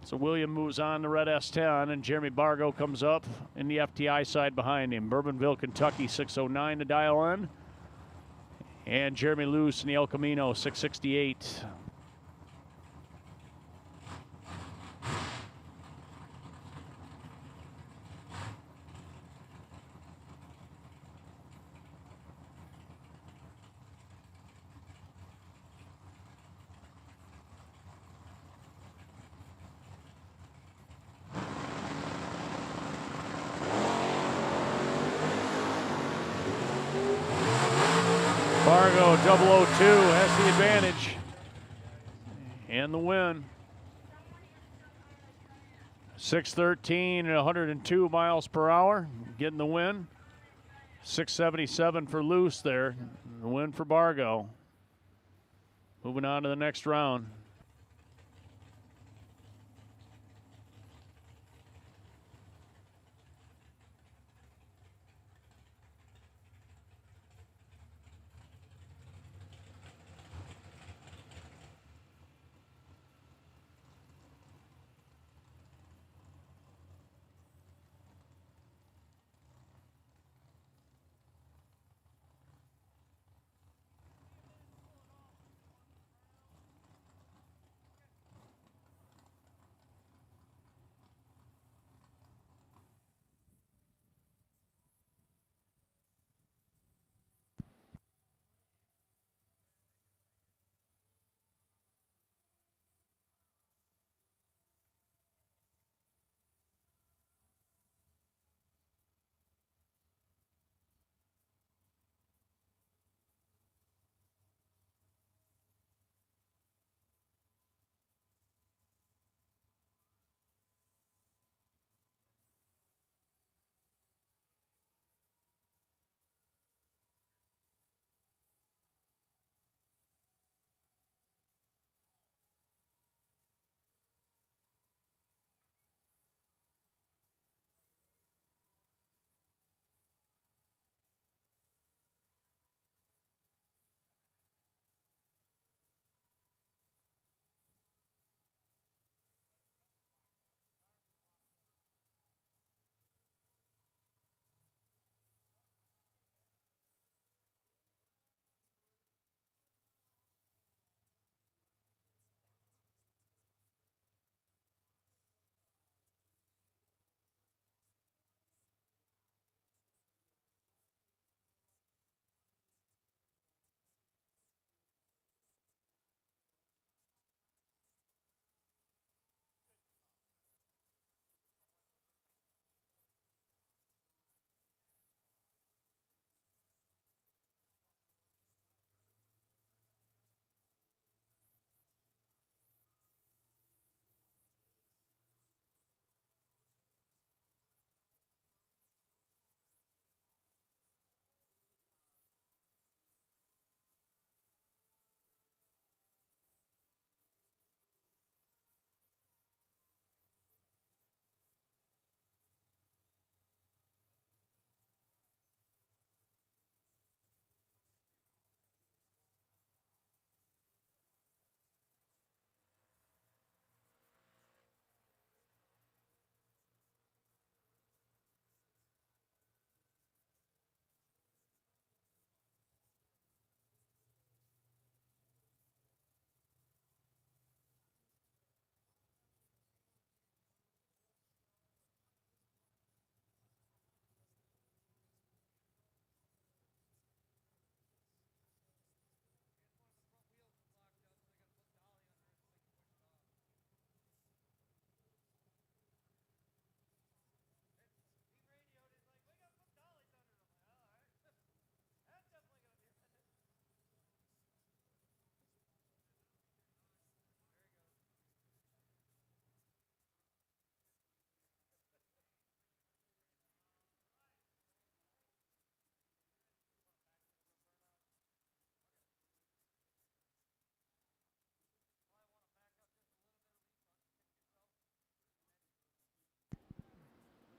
So William moves on to red S10, and Jeremy Bargo comes up in the FTI side behind him. Bourbonville, Kentucky, 609 to dial in. And Jeremy Luce in the El Camino, 668. Fargo 002 has the advantage and the win. 613 and 102 miles per hour, getting the win. 677 for Luce there, the win for Bargo. Moving on to the next round.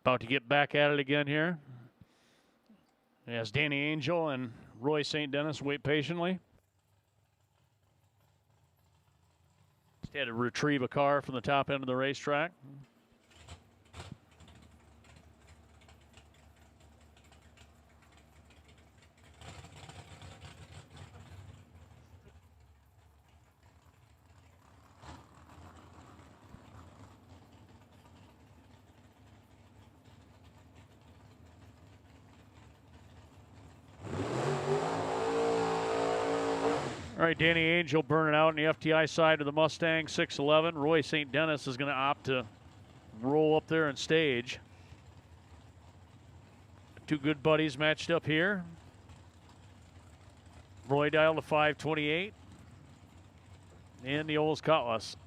About to get back at it again here. As Danny Angel and Roy St. Dennis wait patiently. Just had to retrieve a car from the top end of the racetrack. All right, Danny Angel burning out on the FTI side of the Mustang 611. Roy St. Dennis is going to opt to roll up there and stage. Two good buddies matched up here. Roy dial to 528. And the Olds Cutlass.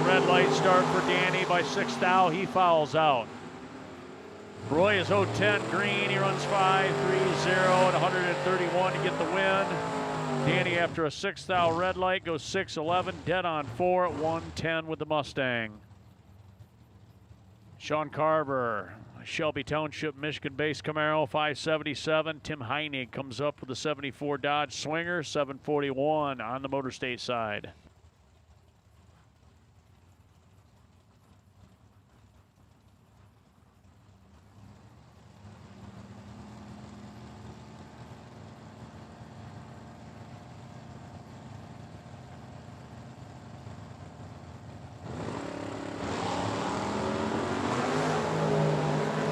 Red light start for Danny by 6 thou. He fouls out. Roy is 0-10 green. He runs 5-3-0 at 131 to get the win. Danny, after a 6 thou red light, goes 6-11, dead on 4 at 110 with the Mustang. Sean Carver, Shelby Township, Michigan-based Camaro, 577. Tim Heinig comes up with the 74 Dodge Swinger, 741 on the Motor State side.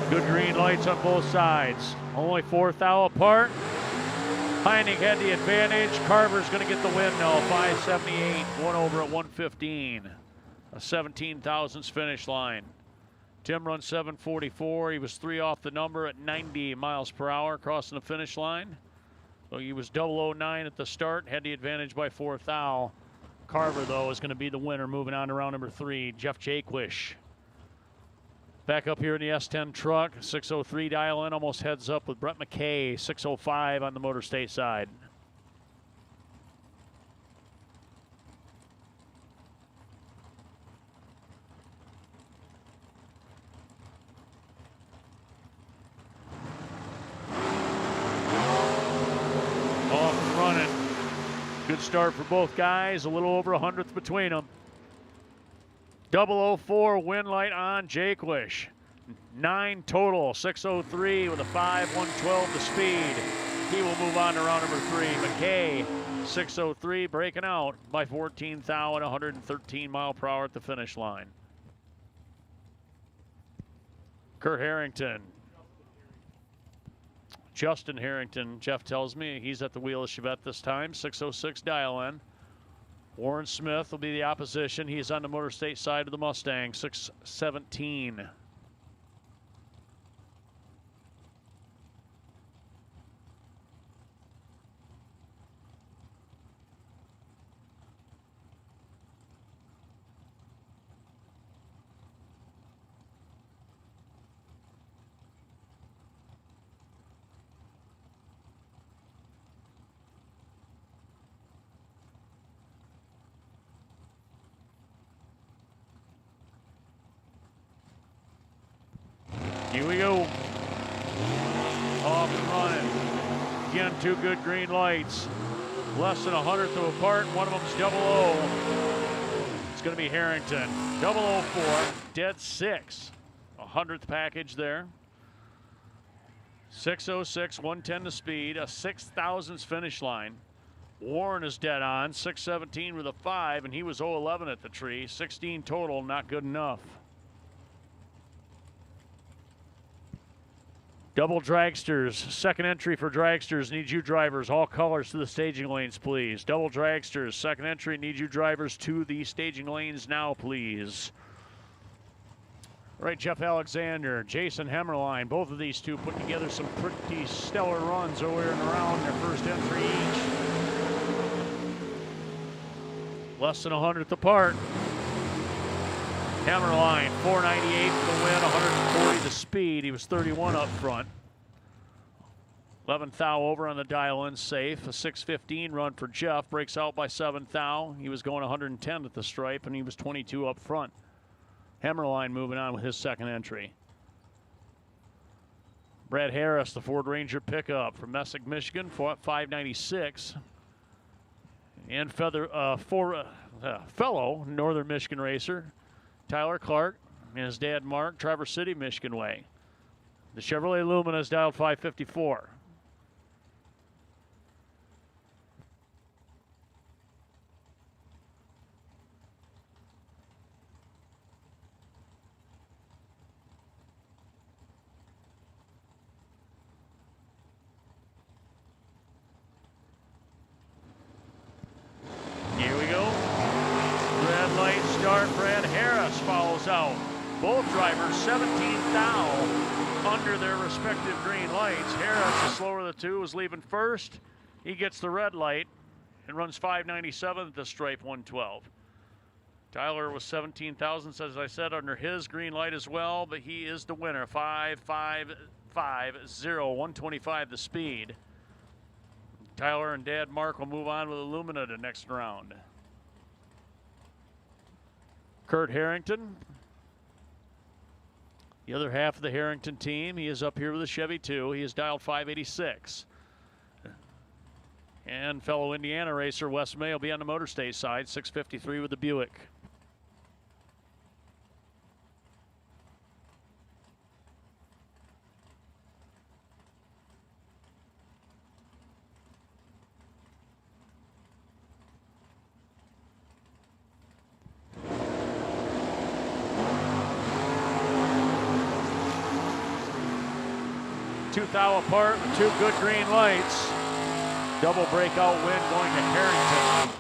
Good green lights on both sides. Only 4 thou apart. Heinig had the advantage. Carver's going to get the win now. 578, 1 over at 115. A 17 thousandths finish line. Tim runs 744. He was 3 off the number at 90 miles per hour crossing the finish line. So he was 009 at the start, had the advantage by 4 thou. Carver, though, is going to be the winner moving on to round number 3. Jeff Jaquish. Back up here in the S10 truck, 603 dial in, almost heads up with Brett McKay, 605 on the Motor State side. Off and running. Good start for both guys, a little over 100th between them. 004 win light on Jaquish. 9 total, 603 with a 5-112 to speed. He will move on to round number 3. McKay, 603, breaking out by 14 thou at 113 mile per hour at the finish line. Kurt Harrington. Justin Harrington, Jeff tells me, he's at the wheel of Chevette this time, 606 dial in. Warren Smith will be the opposition. He's on the Motor State side of the Mustang, 617. Here we go. Off and running. Again, 2 good green lights. Less than 100th apart. One of them's 00. It's going to be Harrington. 004, dead 6. 100th package there. 606, 110 to speed. A 6 thousandths finish line. Warren is dead on. 617 with a 5, and he was 011 at the tree. 16 total, not good enough. Double dragsters, second entry for dragsters, need you drivers, all colors to the staging lanes, please. Double dragsters, second entry, need you drivers to the staging lanes now, please. All right, Jeff Alexander, Jason Hemmerline, both of these two put together some pretty stellar runs earlier in the round, their first entry each. Less than 100th apart. Hammerline, 498 for the win, 140 the speed. He was 31 up front. 11 thou over on the dial-in safe. A 615 run for Jeff. Breaks out by 7 thou. He was going 110 at the stripe, and he was 22 up front. Hammerline moving on with his second entry. Brad Harris, the Ford Ranger pickup from Messick, Michigan, 596. And fellow Northern Michigan racer, Tyler Clark, and his dad Mark, Traverse City, Michigan way. The Chevrolet Lumina is dialed 554. 17 thou under their respective green lights. Harris, the slower of the two, is leaving first. He gets the red light and runs 597 at the stripe 112. Tyler was 17 thousandths, as I said, under his green light as well, but he is the winner. 5.550, 125 the speed. Tyler and Dad Mark will move on with Illumina to next round. Kurt Harrington, the other half of the Harrington team, he is up here with a Chevy 2. He has dialed 586. And fellow Indiana racer Wes May will be on the Motor State side, 653 with the Buick. Two thou apart with two good green lights. Double breakout win going to Harrington.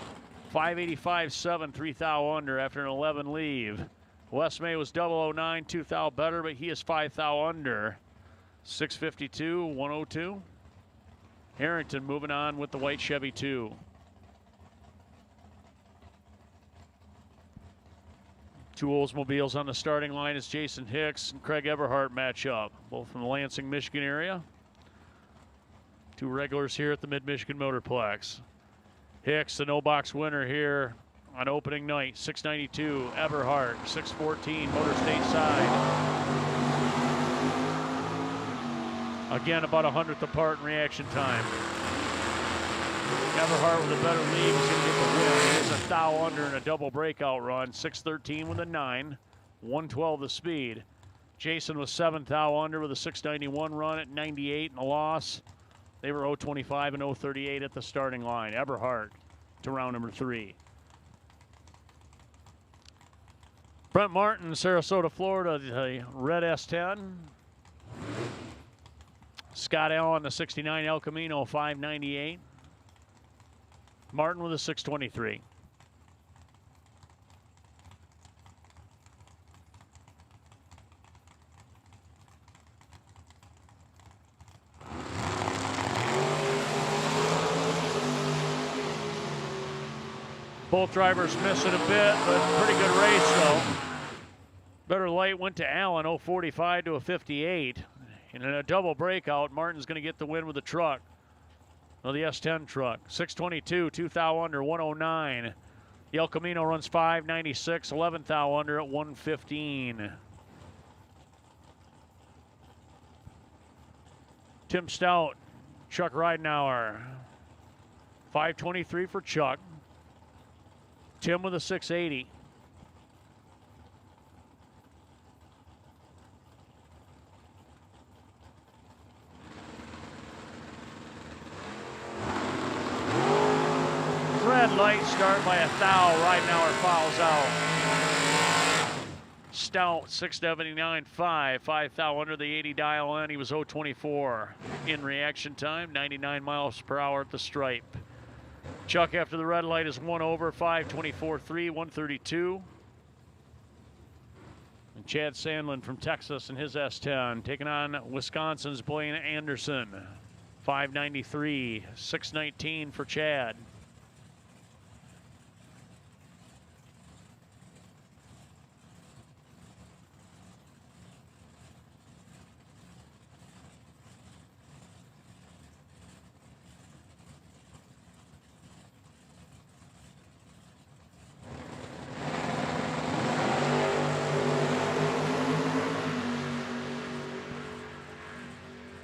585.7, 3 thou under after an 11 leave. Wes May was 009, 2 thou better, but he is 5 thou under. 652, 102. Harrington moving on with the white Chevy 2. Two Oldsmobiles on the starting line as Jason Hicks and Craig Everhart match up, both from the Lansing, Michigan area. Two regulars here at the Mid-Michigan Motorplex. Hicks, the no-box winner here on opening night, 692. Everhart, 614, Motor State side. Again, about 100th apart in reaction time. Everhart with a better lead is going to get the win. He is a thou under in a double breakout run. 613 with a 9, 112 the speed. Jason was 7 thou under with a 691 run at 98 and a loss. They were 025 and 038 at the starting line. Everhart to round number 3. Brent Martin, Sarasota, Florida, the red S10. Scott Allen, the 69 El Camino, 598. Martin with a 623. Both drivers missing a bit, but pretty good race though. Better light went to Allen, 045 to a 58. And in a double breakout, Martin's going to get the win with the truck. Well, the S10 truck. 622, 2 thou under, 109. The El Camino runs 596, 11 thou under at 115. Tim Stout, Chuck Ridenauer. 523 for Chuck. Tim with a 680. Red light start by a thou. Ridenauer fouls out. Stout 679.5, 5 thou under the 80 dial in. He was 024 in reaction time, 99 miles per hour at the stripe. Chuck after the red light is 1 over, 524.3, 132. And Chad Sandlin from Texas in his S10 taking on Wisconsin's Blaine Anderson. 593, 619 for Chad.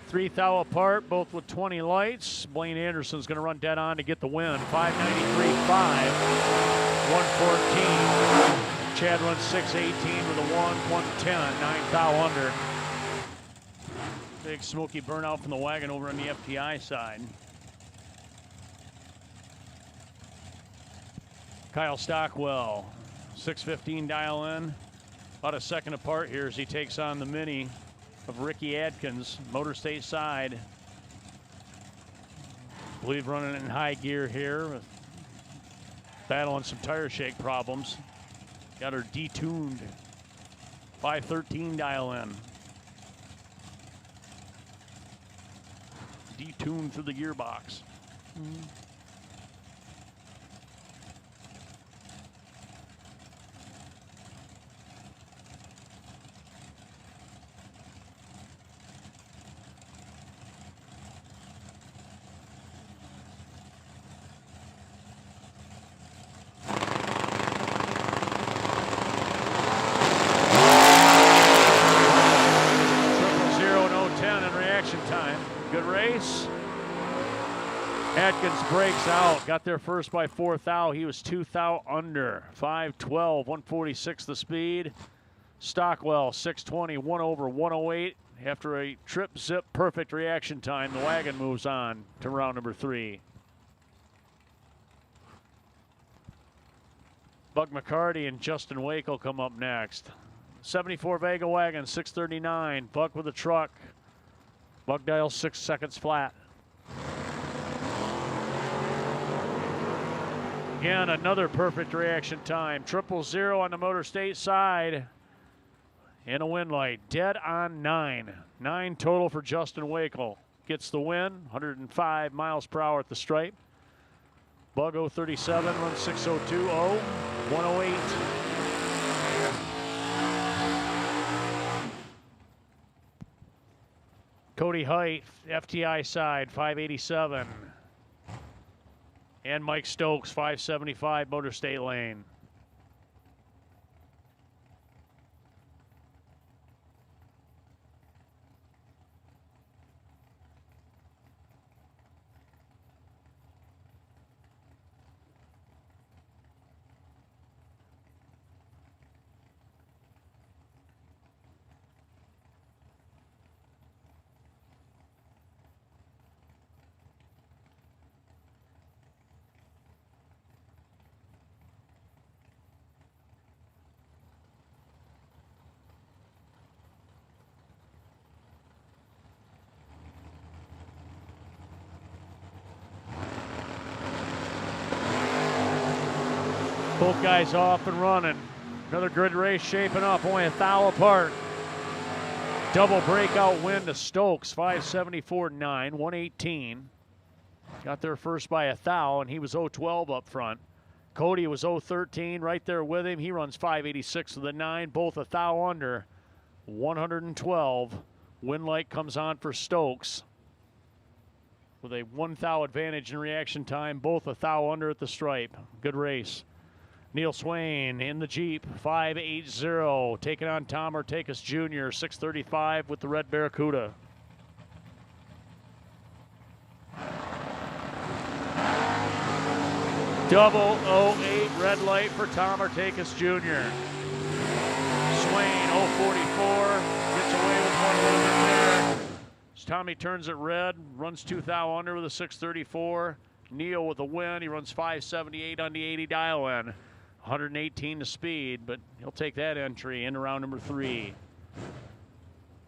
Three thou apart, both with 20 lights. Blaine Anderson's going to run dead on to get the win. 593.5, 114. Chad runs 618 with a 110, 9 thou under. Big smoky burnout from the wagon over on the FTI side. Kyle Stockwell, 615 dial in. About a second apart here as he takes on the Mini of Ricky Adkins, Motor State side. I believe running in high gear here, battling some tire shake problems. Got her detuned. 513 dial in. Detuned through the gearbox. Good race. Atkins breaks out. Got there first by 4 thou. He was 2 thou under. 5:12, 146 the speed. Stockwell 6:20, 1 over 108. After a trip zip perfect reaction time, the wagon moves on to round number 3. Bug McCarty and Justin Wake will come up next. 74 Vega wagon, 639. Buck with a truck. Bug dial 6 seconds flat. Again, another perfect reaction time. 000 on the Motor State side. And a win light. Dead on 9. 9 total for Justin Wakel. Gets the win. 105 miles per hour at the stripe. Bug 037 runs 6:02.0. 108. Cody Height, FTI side, 587. And Mike Stokes, 575, Motor State lane. Both guys off and running. Another good race shaping up, only a thou apart. Double breakout win to Stokes, 574.9, 118. Got there first by a thou, and he was 012 up front. Cody was 013 right there with him. He runs 586 with a 9, both a thou under, 112. Win light comes on for Stokes with a 1 thou advantage in reaction time, both a thou under at the stripe. Good race. Neil Swain in the Jeep, 580, taking on Tom Artakis Jr., 635 with the red Barracuda. Double 08 red light for Tom Artakis Jr. Swain 044, gets away with one a little bit there. As Tommy turns it red, runs 2 thou under with a 634. Neil with a win, he runs 578 on the 80 dial in. 118 to speed, but he'll take that entry into round number 3.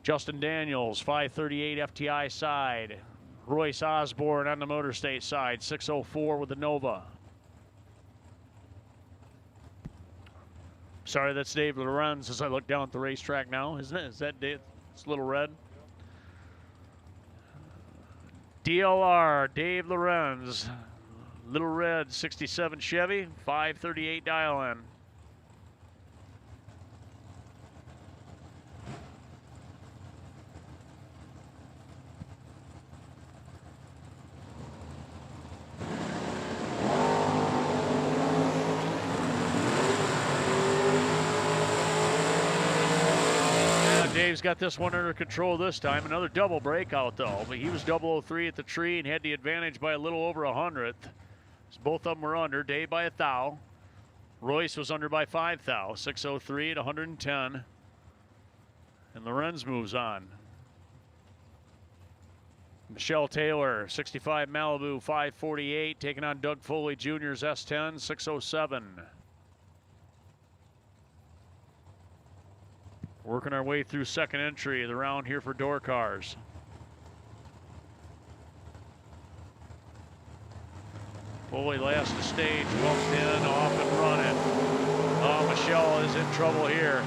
Justin Daniels, 538 FTI side. Royce Osborne on the Motor State side, 604 with the Nova. Sorry, that's Dave Lorenz as I look down at the racetrack now, isn't it? Is that Dave? It's Little Red. DLR, Dave Lorenz. Little Red 67 Chevy, 538 dial in. Dave's got this one under control this time. Another double breakout though, but he was 003 at the tree and had the advantage by a little over 100th. Both of them were under. Dave by a thou. Royce was under by 5 thou. 603 at 110. And Lorenz moves on. Michelle Taylor, 65 Malibu, 548, taking on Doug Foley Jr.'s S10, 607. Working our way through second entry of the round here for door cars. Foley last to stage, bumped in, off and running. Oh, Michelle is in trouble here.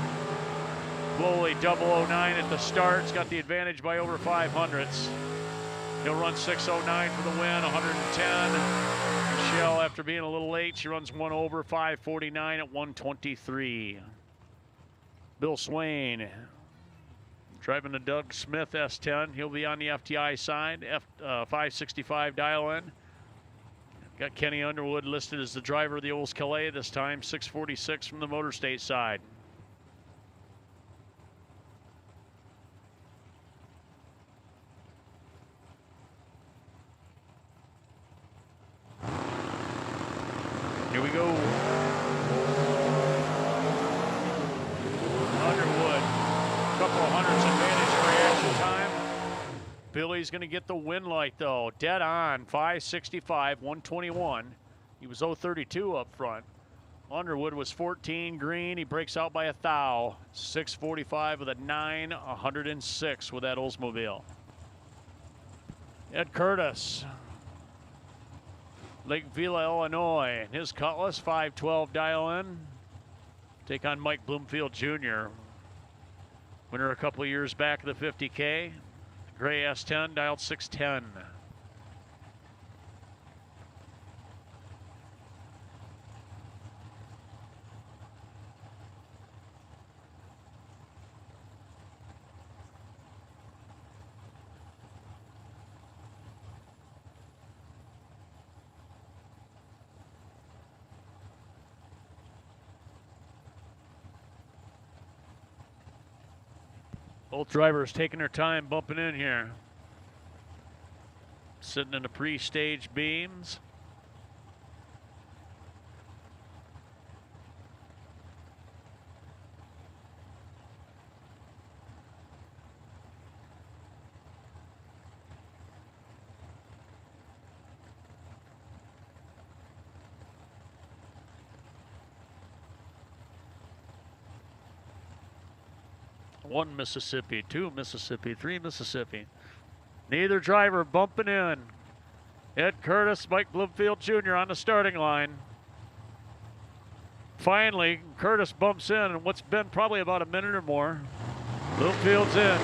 Foley 009 at the start. He's got the advantage by over 500ths. He'll run 6:09 for the win, 110. Michelle, after being a little late, she runs 1 over 5:49 at 123. Bill Swain driving the Doug Smith S10. He'll be on the FTI side, 565 dial in. Got Kenny Underwood listed as the driver of the Ols Calais this time, 646 from the Motor State side. Here we go. Underwood, couple of hundredths advantage for reaction time. Billy's going to get the win light though. Dead on, 565, 121. He was 032 up front. Underwood was 14 green. He breaks out by a thou. 645 with a 9, 106 with that Oldsmobile. Ed Curtis, Lake Villa, Illinois. His Cutlass, 512 dial in. Take on Mike Bloomfield Jr. Winner a couple of years back of the 50K. Gray S10 dialed 610. Both drivers taking their time bumping in here. Sitting in the pre-stage beams. One Mississippi, 2 Mississippi, 3 Mississippi. Neither driver bumping in. Ed Curtis, Mike Bloomfield Jr. on the starting line. Finally, Curtis bumps in in what's been probably about a minute or more. Bloomfield's in.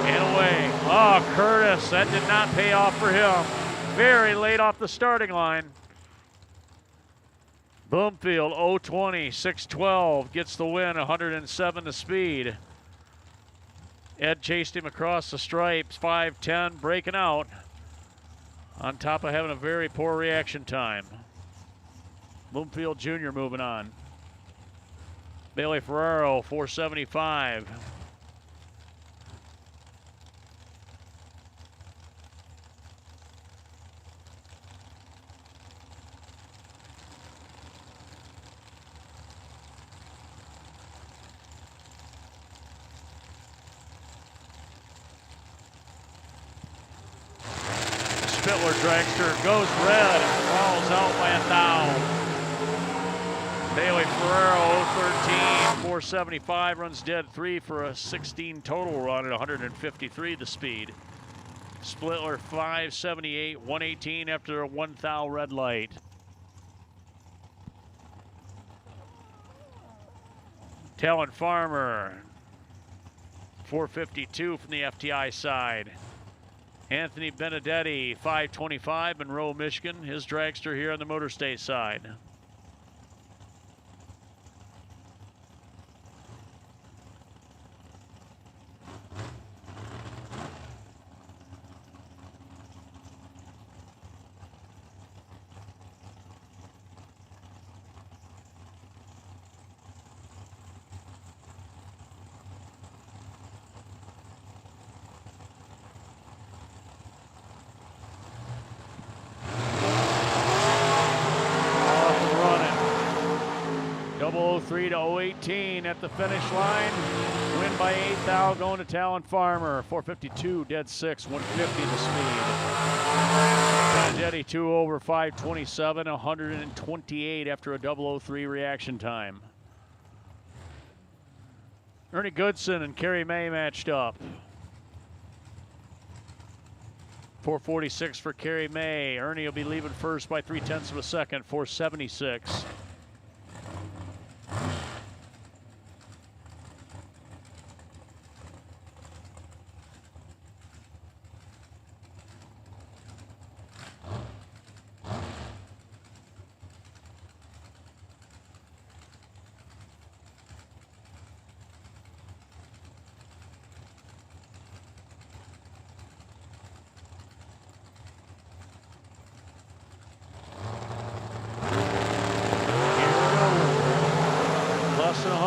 And away. Oh, Curtis, that did not pay off for him. Very late off the starting line. Bloomfield 020, 612, gets the win, 107 to speed. Ed chased him across the stripes, 510, breaking out. On top of having a very poor reaction time. Bloomfield Jr. moving on. Bailey Ferraro, 475. Spittler dragster goes red and falls out by a thou. Bailey Ferraro 013, 475, runs dead 3 for a 16 total run at 153 the speed. Splittler 578, 118 after a 1 thou red light. Talon Farmer 452 from the FTI side. Anthony Benedetti, 525, Monroe, Michigan. His dragster here on the Motor State side. Double 03 to 018 at the finish line. Win by 8 thou going to Talon Farmer. 452, dead 6, 150 the speed. Benedetti 2 over 527, 128 after a 003 reaction time. Ernie Goodson and Kerry May matched up. 446 for Kerry May. Ernie will be leaving first by 0.3 of a second, 476.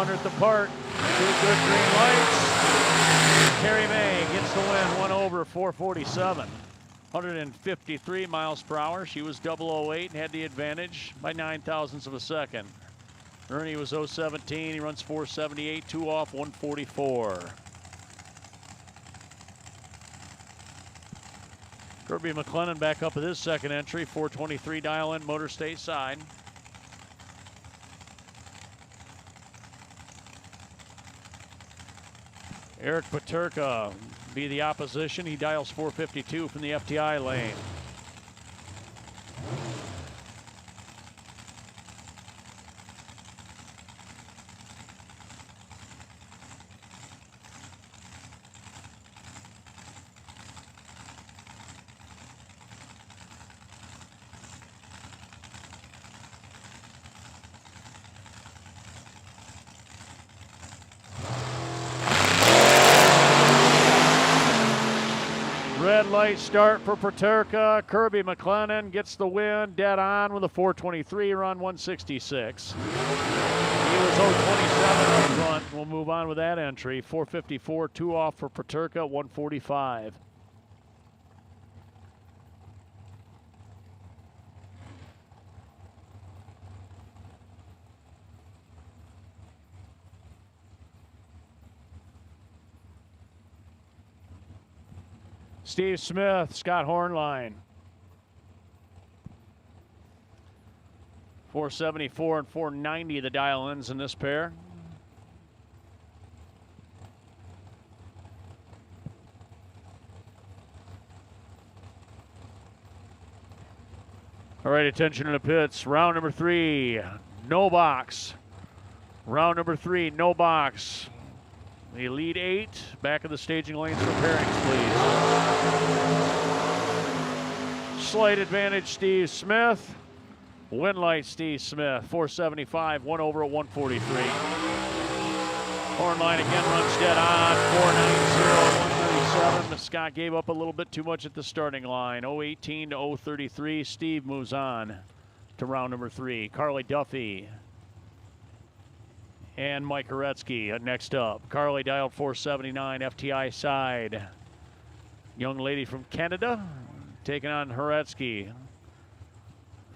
100th apart. Two good green lights. Carrie May gets the win, 1 over 447. 153 miles per hour. She was 008 and had the advantage by 9 thousandths of a second. Ernie was 017. He runs 478, 2 off, 144. Kirby McLennan back up with his second entry, 423 dial in, Motor State side. Eric Paterka be the opposition. He dials 452 from the FTI lane. Red light start for Paterka. Kirby McLennan gets the win dead on with a 423 run, 166. He was 027 up front. We'll move on with that entry. 454, 2 off for Paterka, 145. Steve Smith, Scott Hornline. 474 and 490 the dial-ins in this pair. All right, attention in the pits. Round number 3, no box. Round number 3, no box. The lead 8, back of the staging lanes for pairings, please. Slight advantage, Steve Smith. Win light, Steve Smith, 475, 1 over at 143. Hornline again runs dead on, 490, 137. Scott gave up a little bit too much at the starting line, 018 to 033. Steve moves on to round number 3. Carly Duffy and Mike Horetsky next up. Carly dialed 479, FTI side. Young lady from Canada taking on Horetsky.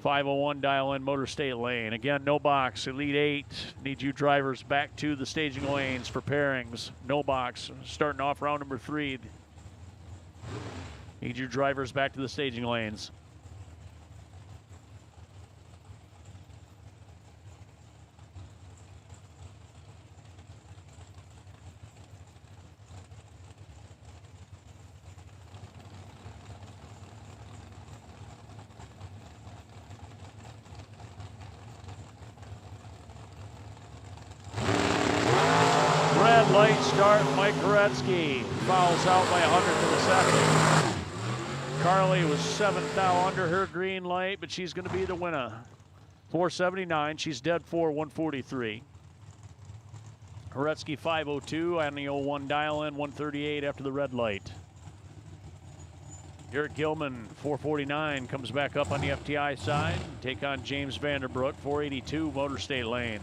501 dial in, Motor State lane. Again, no box. Elite 8 need you drivers back to the staging lanes for pairings. No box. Starting off round number 3. Need you drivers back to the staging lanes. Light start, Mike Horetsky fouls out by 100th of a second. Carly was 7th thou under her green light, but she's going to be the winner. 479, she's dead 4, 143. Horetsky 502 on the 01 dial in, 138 after the red light. Garrett Gilman, 449, comes back up on the FTI side. Take on James Vanderbrook, 482, Motor State lane.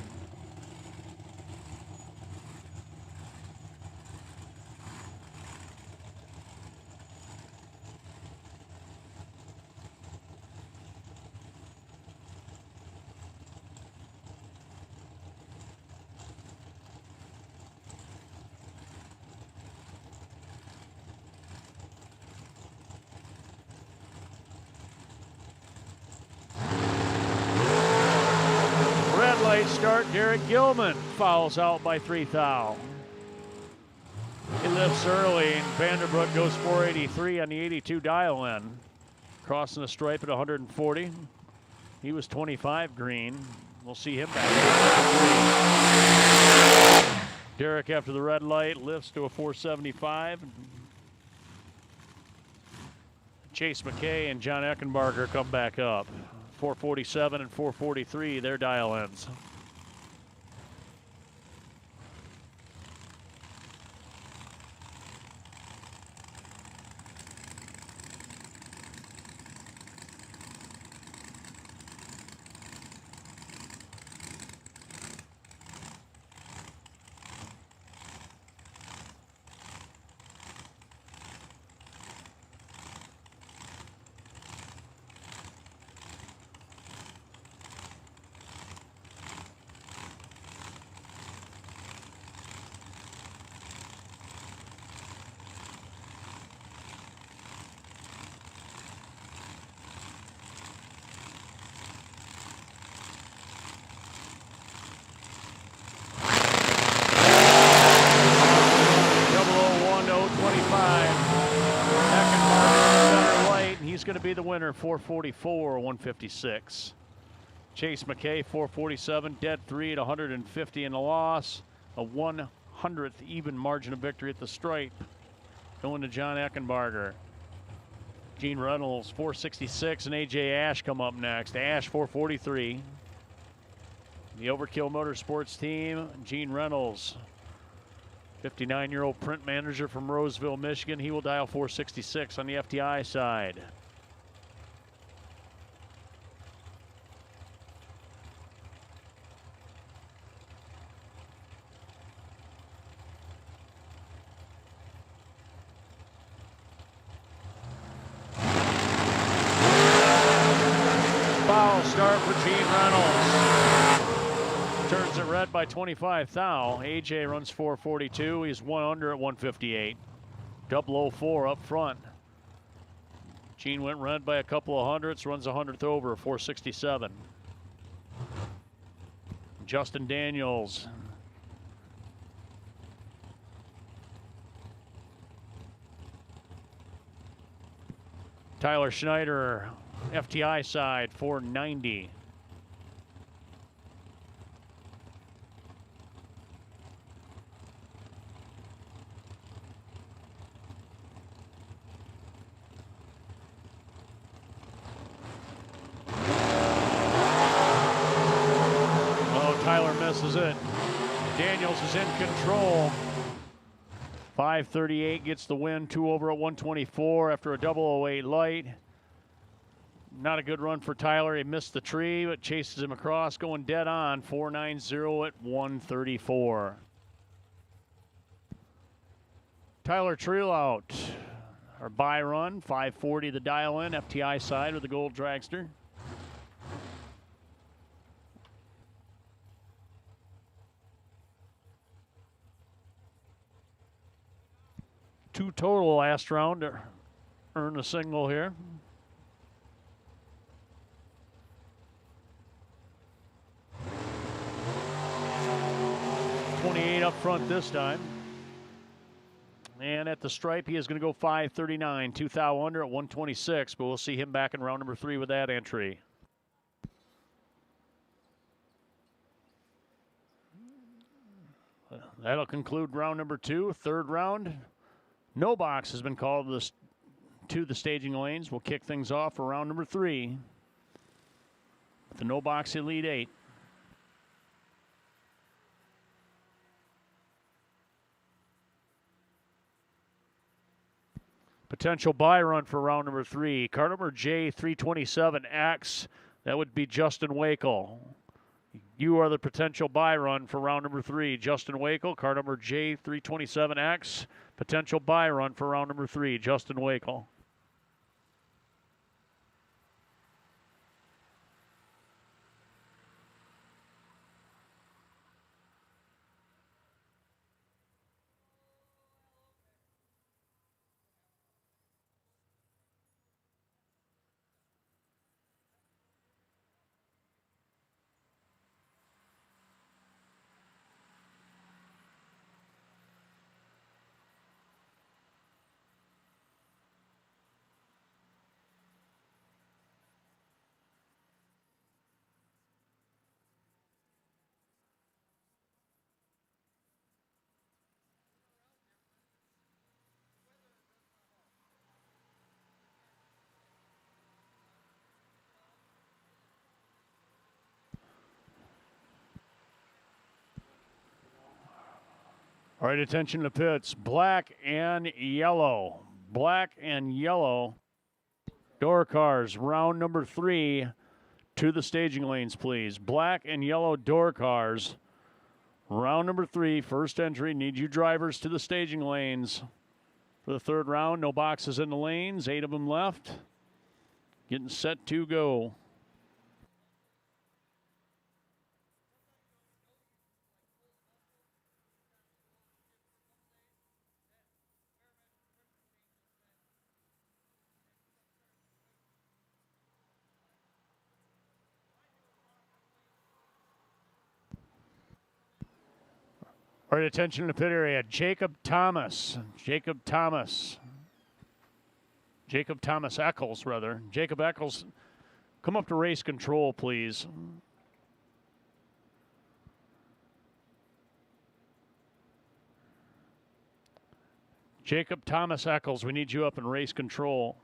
Start, Derek Gilman fouls out by 3 thou. He lifts early, and Vanderbrook goes 483 on the 82 dial in. Crossing the stripe at 140. He was 25 green. We'll see him back. Derek, after the red light, lifts to a 475. Chase McKay and John Eckenbarger come back up. 447 and 443, their dial ends. he's going to be the winner, 444, 156. Chase McKay, 447, dead 3 at 150 in the loss. A 100th even margin of victory at the stripe. Going to John Eckenbarger. Gene Reynolds, 466, and AJ Ash come up next. Ash, 443. The Overkill Motorsports team, Gene Reynolds, 59-year-old print manager from Roseville, Michigan. He will dial 466 on the FTI side. Foul start for Gene Reynolds. Turns it red by 25 thou. AJ runs 442. He's 1 under at 158. 004 up front. Gene went red by a couple of hundredths, runs 100th over, 467. Justin Daniels. Tyler Schneider, FTI side, 490. Oh, Tyler misses it. Daniels is in control. 538 gets the win, 2 over at 124 after a 008 light. Not a good run for Tyler. He missed the tree, but chases him across, going dead on. 490 at 134. Tyler Treel out. Our bye run, 540 the dial in, FTI side with the gold dragster. Two total last round to earn a single here. .28 up front this time. And at the stripe, he is going to go 539, 2 thou under at 126, but we'll see him back in round number 3 with that entry. That'll conclude round number 2. Third round. No box has been called to the staging lanes. We'll kick things off for round number 3. The no box Elite 8. Potential buy run for round number 3. Car number J327X. That would be Justin Wakel. You are the potential buy run for round number 3. Justin Wakel, car number J327X. Potential buy run for round number 3. Justin Wakel. All right, attention to pits. Black and yellow. Black and yellow. Door cars, round number 3 to the staging lanes, please. Black and yellow door cars. Round number 3, first entry. Need you drivers to the staging lanes. For the third round, no boxes in the lanes. 8 of them left. Getting set to go. All right, attention to the pit area. Jacob Thomas. Jacob Thomas. Jacob Thomas Eccles, rather. Jacob Eccles, come up to race control, please. Jacob Thomas Eccles, we need you up in race control.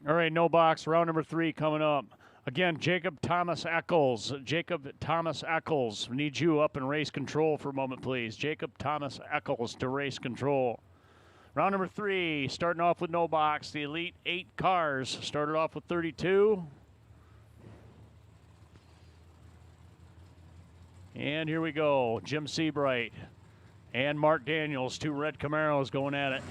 All right, no box. Round number 3 coming up. Again, Jacob Thomas Eccles. Jacob Thomas Eccles. We need you up in race control for a moment, please. Jacob Thomas Eccles to race control. Round number 3, starting off with no box. The Elite 8 cars started off with 32. And here we go. Jim Seabright and Mark Daniels, 2 red Camaros going at it.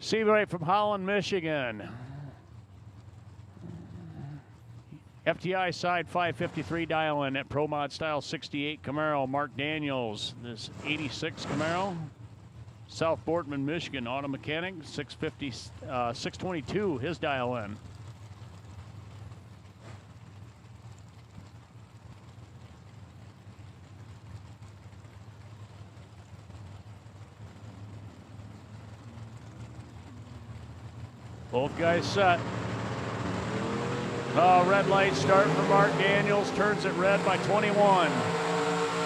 Seabright from Holland, Michigan. FTI side 553 dial in at Pro Mod Style 68 Camaro. Mark Daniels, this 86 Camaro. South Boardman, Michigan, auto mechanic, 622, his dial in. Both guys set. Red light start for Mark Daniels, turns it red by 21.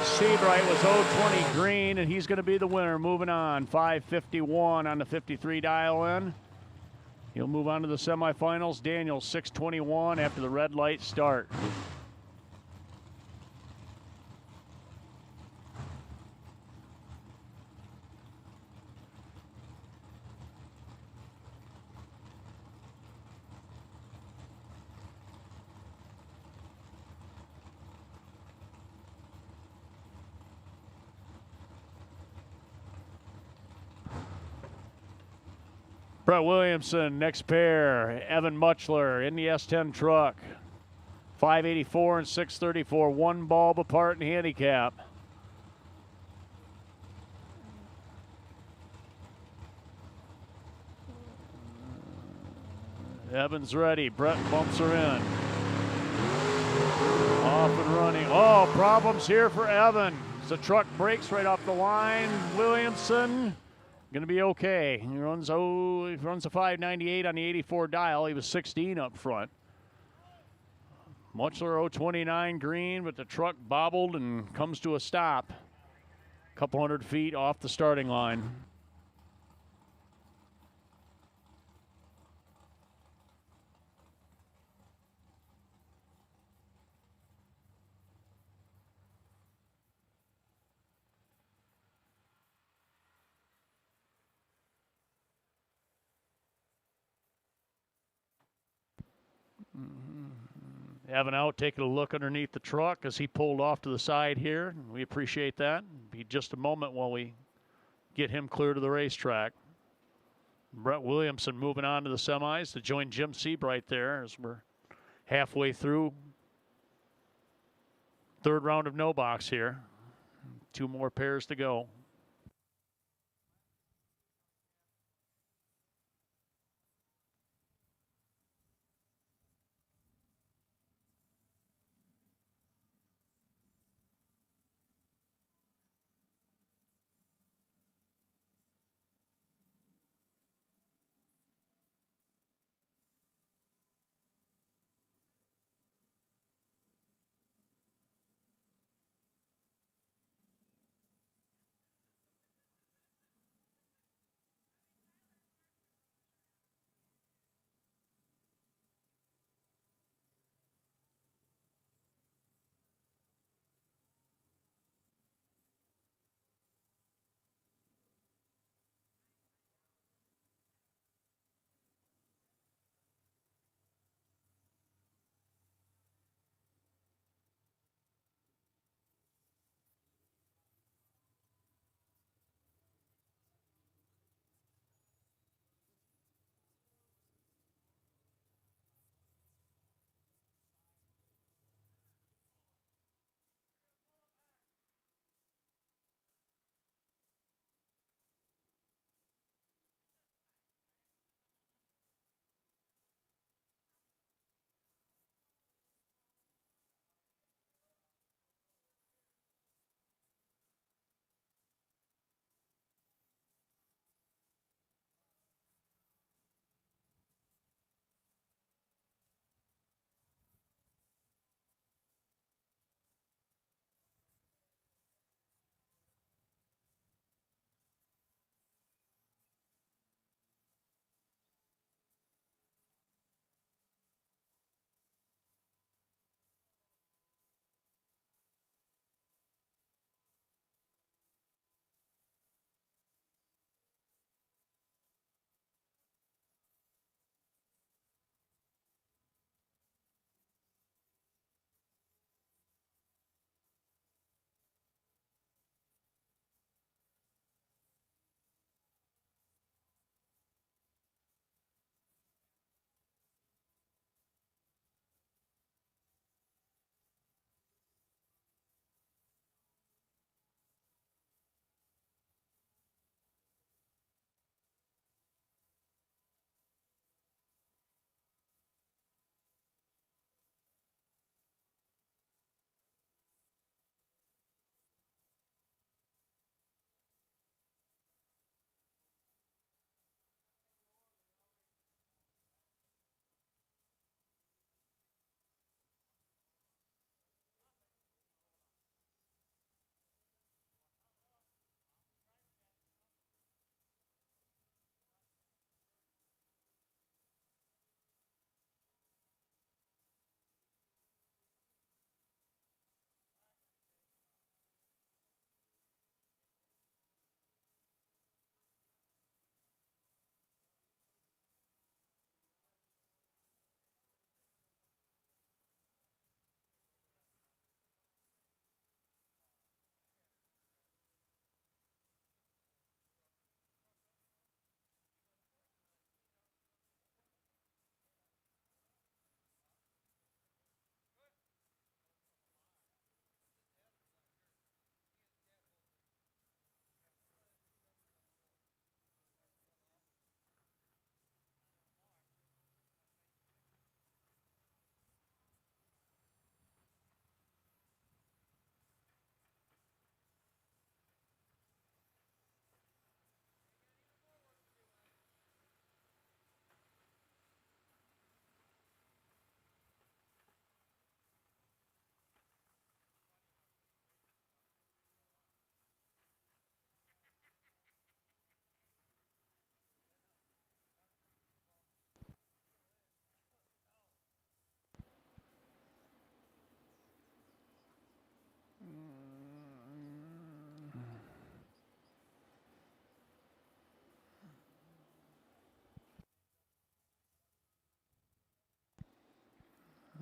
Seabright was 020 green, and he's going to be the winner. Moving on, 551 on the 53 dial in. He'll move on to the semifinals. Daniel 6:21 after the red light start. Brett Williamson, next pair. Evan Muchler in the S10 truck. 584 and 634, one bulb apart in handicap. Evan's ready. Brett bumps her in. Off and running. Oh, problems here for Evan. The truck breaks right off the line. Williamson going to be okay. He runs a 598 on the 84 dial. He was 16 up front. Muchler 029 green, but the truck bobbled and comes to a stop. A couple hundred feet off the starting line. Evan out, taking a look underneath the truck as he pulled off to the side here. We appreciate that. Be just a moment while we get him clear to the racetrack. Brett Williamson moving on to the semis to join Jim Seabright there as we're halfway through third round of no box here. 2 more pairs to go.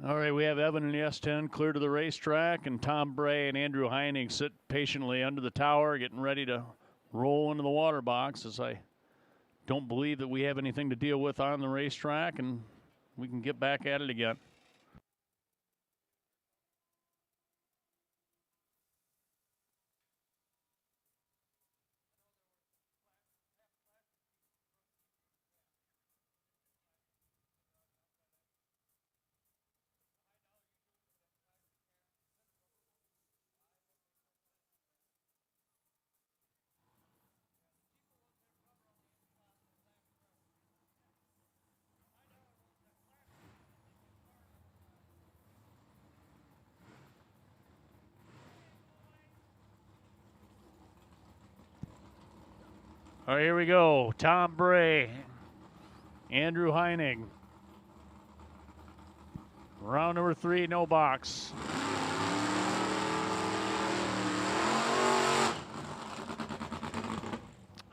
All right, we have Evan and the S10 clear to the racetrack, and Tom Bray and Andrew Heining sit patiently under the tower, getting ready to roll into the water box, as I don't believe that we have anything to deal with on the racetrack, and we can get back at it again. All right, here we go. Tom Bray, Andrew Heining. Round number 3, no box.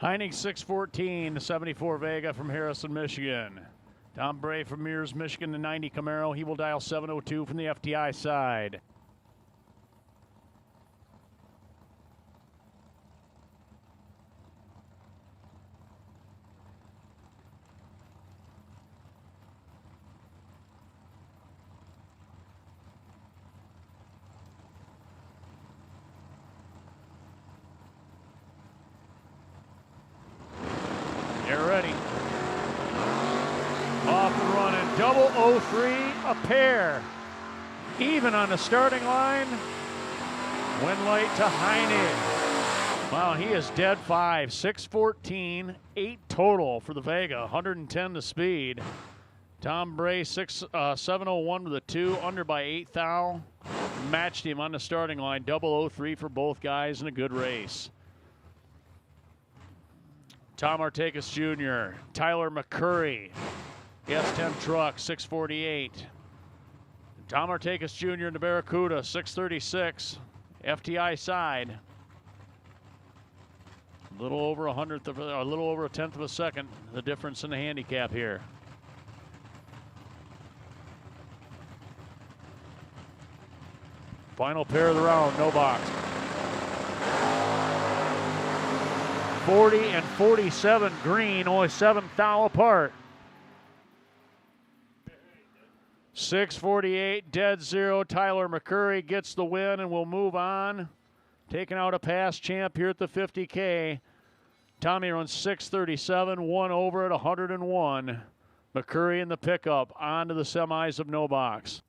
Heining 614, the 74 Vega from Harrison, Michigan. Tom Bray from Mears, Michigan, the 90 Camaro. He will dial 702 from the FTI side. They're ready. Off and running. Double 03, a pair. Even on the starting line. Win light to Heining. Wow, he is dead 5. 614, 8 total for the Vega. 110 the speed. Tom Bray 701 with a 2, under by 8 thou. Matched him on the starting line. Double 03 for both guys in a good race. Tom Artakis Jr., Tyler McCurry, S10 truck, 648. Tom Artakis Jr. in the Barracuda, 636. FTI side. A little over a little over a tenth of a second, the difference in the handicap here. Final pair of the round, no box. 40 and 47 green, only 7 thou apart. 648, dead 0. Tyler McCurry gets the win and will move on. Taking out a past champ here at the 50K. Tommy runs 637, 1 over at 101. McCurry in the pickup, on to the semis of no box.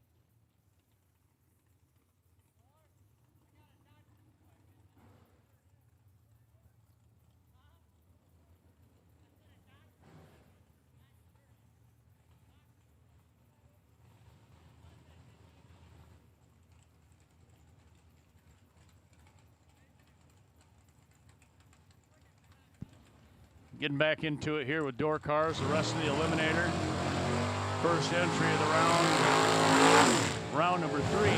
Getting back into it here with door cars, the rest of the eliminator. First entry of the round number 3.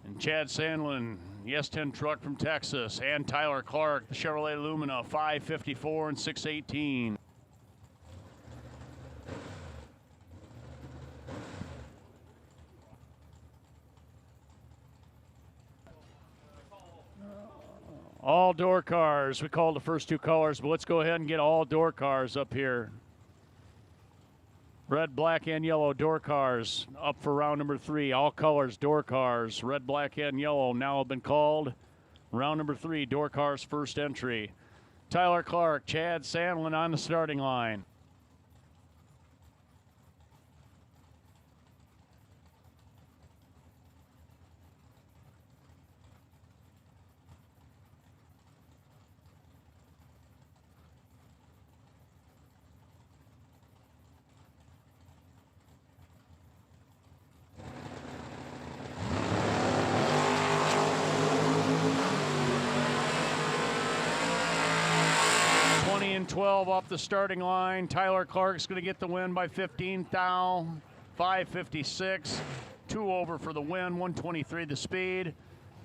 And Chad Sandlin, the S10 truck from Texas, and Tyler Clark, the Chevrolet Lumina, 554 and 618. All door cars. We called the first 2 colors, but let's go ahead and get all door cars up here. Red, black, and yellow door cars up for round number 3. All colors, door cars. Red, black, and yellow now have been called. Round number 3, door cars first entry. Tyler Clark, Chad Sandlin on the starting line. And 12 off the starting line. Tyler Clark's going to get the win by 15 thou. 556. 2 over for the win. 123 the speed.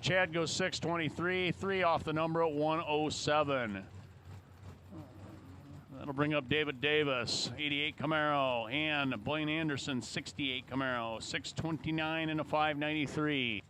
Chad goes 623. 3 off the number at 107. That'll bring up David Davis, 88 Camaro, and Blaine Anderson, 68 Camaro, 629 and a 593.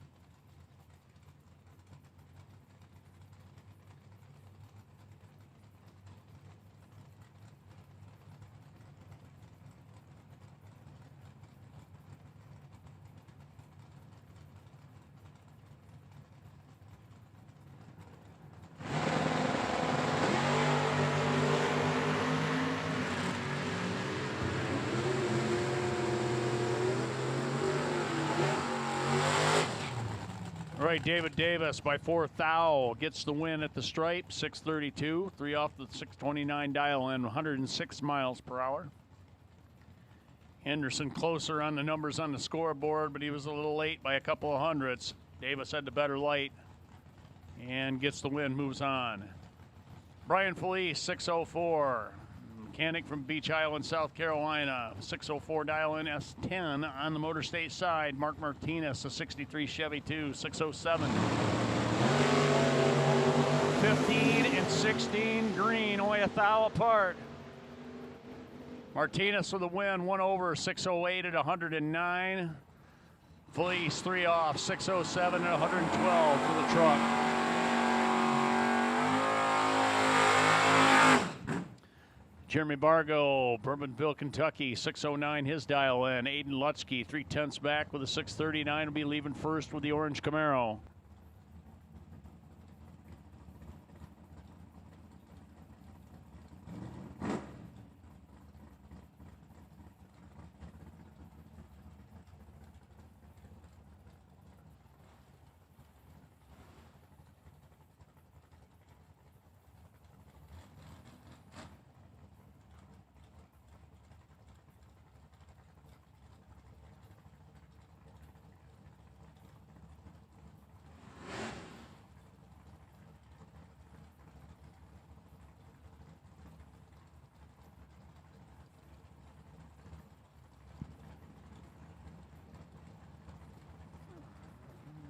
All right, David Davis by 4 thou gets the win at the stripe, 632, 3 off the 629 dial in, 106 miles per hour. Henderson closer on the numbers on the scoreboard, but he was a little late by a couple of hundredths. Davis had the better light and gets the win, moves on. Brian Felice, 604. Mechanic from Beach Island, South Carolina, 604 dial in S10 on the Motor State side. Mark Martinez, a 63 Chevy 2, 607. 15 and 16 green, only a thou apart. Martinez with the win, 1 over, 608 at 109. Felice 3 off, 607 at 112 for the truck. Jeremy Bargo, Bourbonville, Kentucky, 609 his dial in. Aiden Lutsky, 3/10 back with a 639, will be leaving first with the orange Camaro.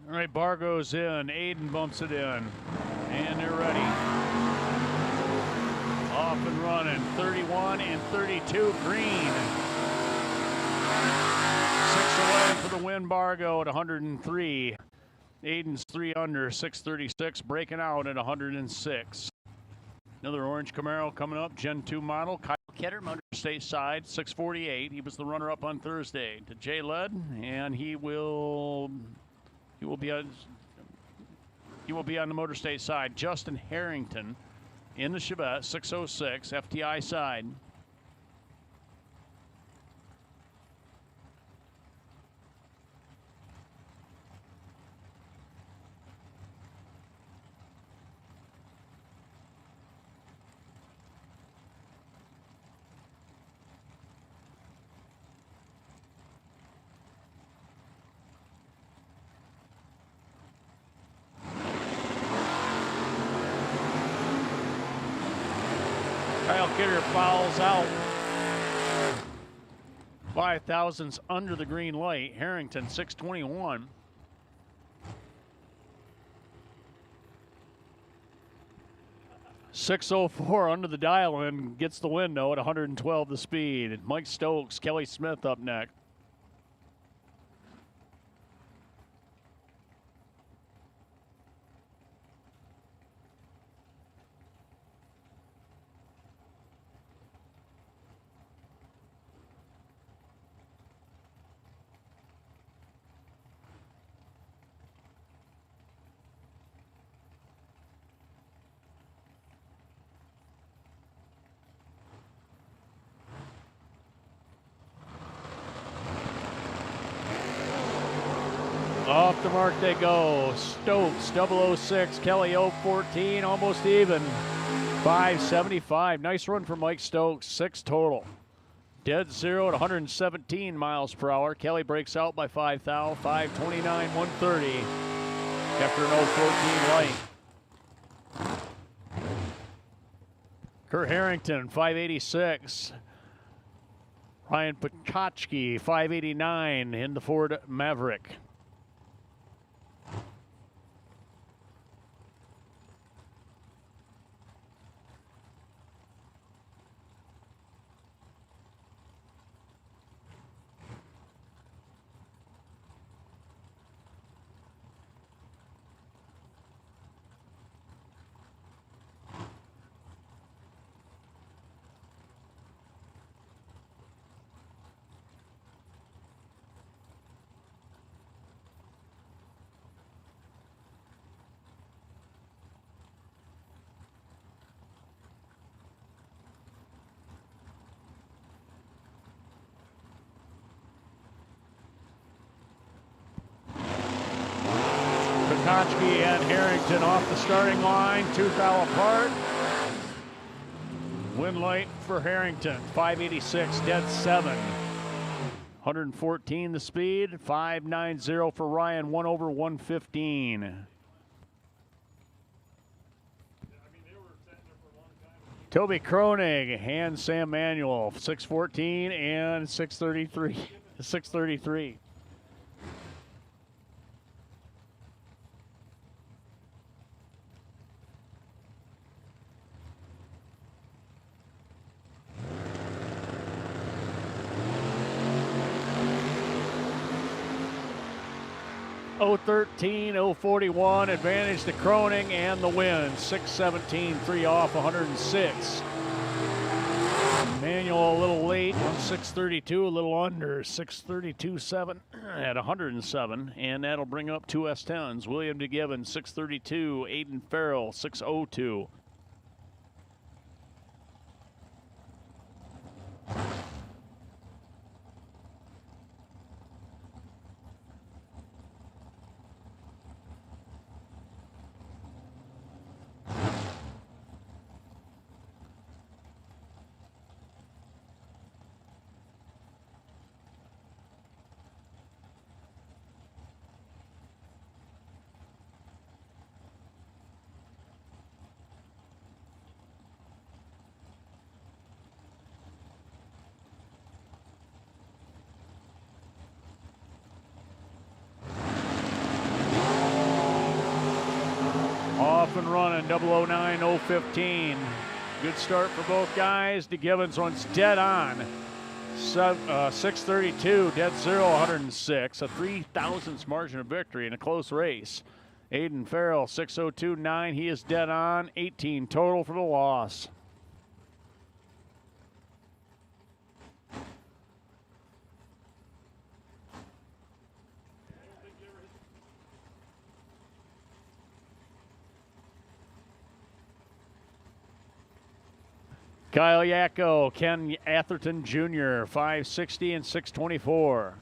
All right, Bargo's in. Aiden bumps it in. And they're ready. Off and running. 31 and 32 green. 6 away for the win, Bargo at 103. Aiden's 3 under, 636, breaking out at 106. Another orange Camaro coming up, Gen 2 model. Kyle Kidder, Motor State side, 648. He was the runner-up on Thursday to Jay Led, and he will be on the Motor State side. Justin Harrington in the Chevette, 606, FTI side. Kyle Kidder fouls out. 5 thousandths under the green light. Harrington, 621. .604 under the dial and gets the window at 112 the speed. Mike Stokes, Kelly Smith up next. Off the mark they go. Stokes, 006, Kelly 014, almost even. 575. Nice run for Mike Stokes, 6 total. Dead zero at 117 miles per hour. Kelly breaks out by 5 thou, 529, 130 after an 014 light. Kurt Harrington, 586. Ryan Pachowski, 589 in the Ford Maverick. Hotchkiss and Harrington off the starting line, 2 foul apart. Win light for Harrington, 586, dead 7. 114 the speed, 590 for Ryan, 1 over 115. Toby Kronig and Sam Manuel, 614 and 633. 633. .013, .041, advantage to Kronig and the win. 6:17, 3 off, 106. Manuel a little late on 6:32, a little under 6:32.7 at 107, and that'll bring up 2 S10s. William DeGibbon 6:32, Aiden Farrell 6:02. Off and running, 009, 015. Good start for both guys. DeGibbons runs dead on. 6:32, dead 0, 106. A 3/1000ths margin of victory in a close race. Aiden Farrell, 6:02.9. He is dead on. 18 total for the loss. Kyle Yacko, Ken Atherton Jr., 560 and 624.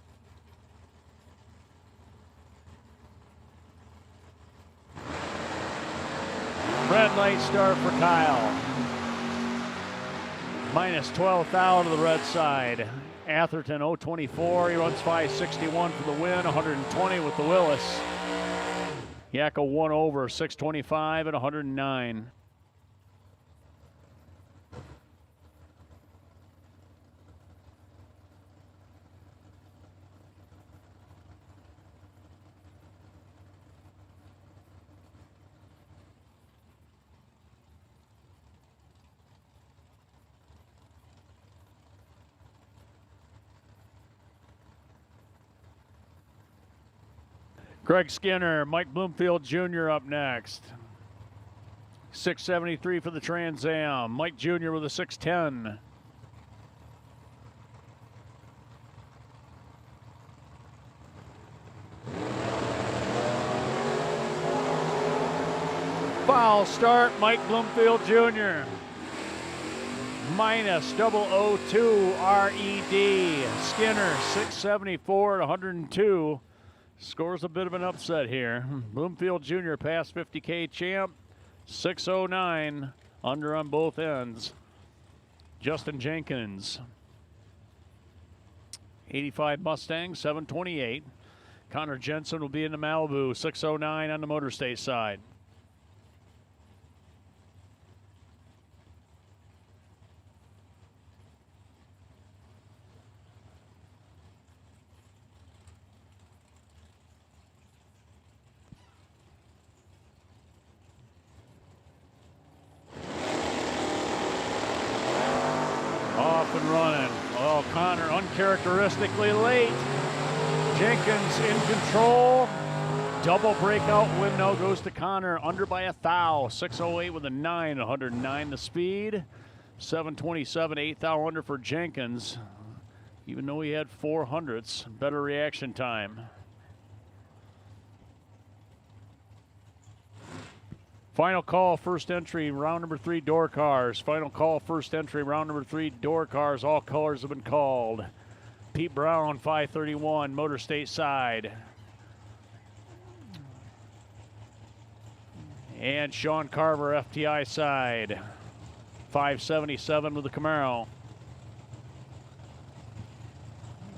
Red light start for Kyle. Minus 12 thou to the red side. Atherton 024, he runs 561 for the win, 120 with the Willis. Yacko 1 over, 625 and 109. Greg Skinner, Mike Bloomfield Jr. up next. 673 for the Trans Am. Mike Jr. with a 610. Foul start, Mike Bloomfield Jr. Minus 002 RED. Skinner 674 at 102. Scores a bit of an upset here. Bloomfield Jr. past 50K champ, 609, under on both ends. Justin Jenkins, 85 Mustang, 728. Connor Jensen will be in the Malibu, 609 on the Motor State side. Off and running. Well, Connor uncharacteristically late. Jenkins in control. Double breakout win now goes to Connor. Under by a thou. 608 with a 9. 109 the speed. 727, 8 thou under for Jenkins. Even though he had 400ths. Better reaction time. Final call, first entry, round number 3, door cars. Final call, first entry, round number 3, door cars. All colors have been called. Pete Brown, 531, Motor State side. And Sean Carver, FTI side. 577 with the Camaro.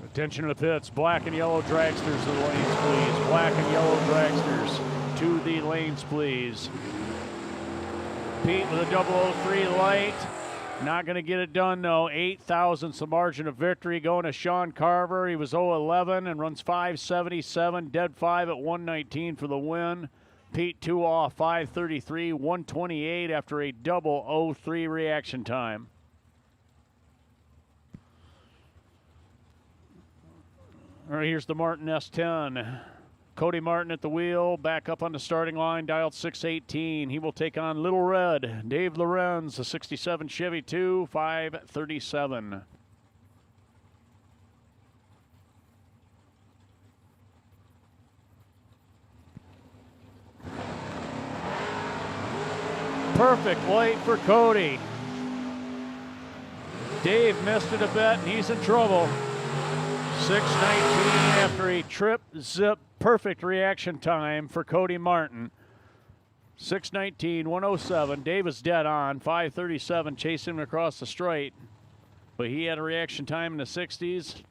Attention to the pits. Black and yellow dragsters to the lanes, please. Black and yellow dragsters to the lanes, please. Pete with a 003 light. Not going to get it done, though. 8,000ths the margin of victory going to Sean Carver. He was 011 and runs 577. Dead 5 at 119 for the win. Pete 2 off, 533, 128 after a 003 reaction time. All right, here's the Martin S10. Cody Martin at the wheel, back up on the starting line, dialed 618. He will take on Little Red. Dave Lorenz, a 67 Chevy 2, 537. Perfect light for Cody. Dave missed it a bit, and he's in trouble. 619 after a trip, zip, perfect reaction time for Cody Martin. 619, 107. Dave is dead on. 537, chasing him across the straight. But he had a reaction time in the 60s.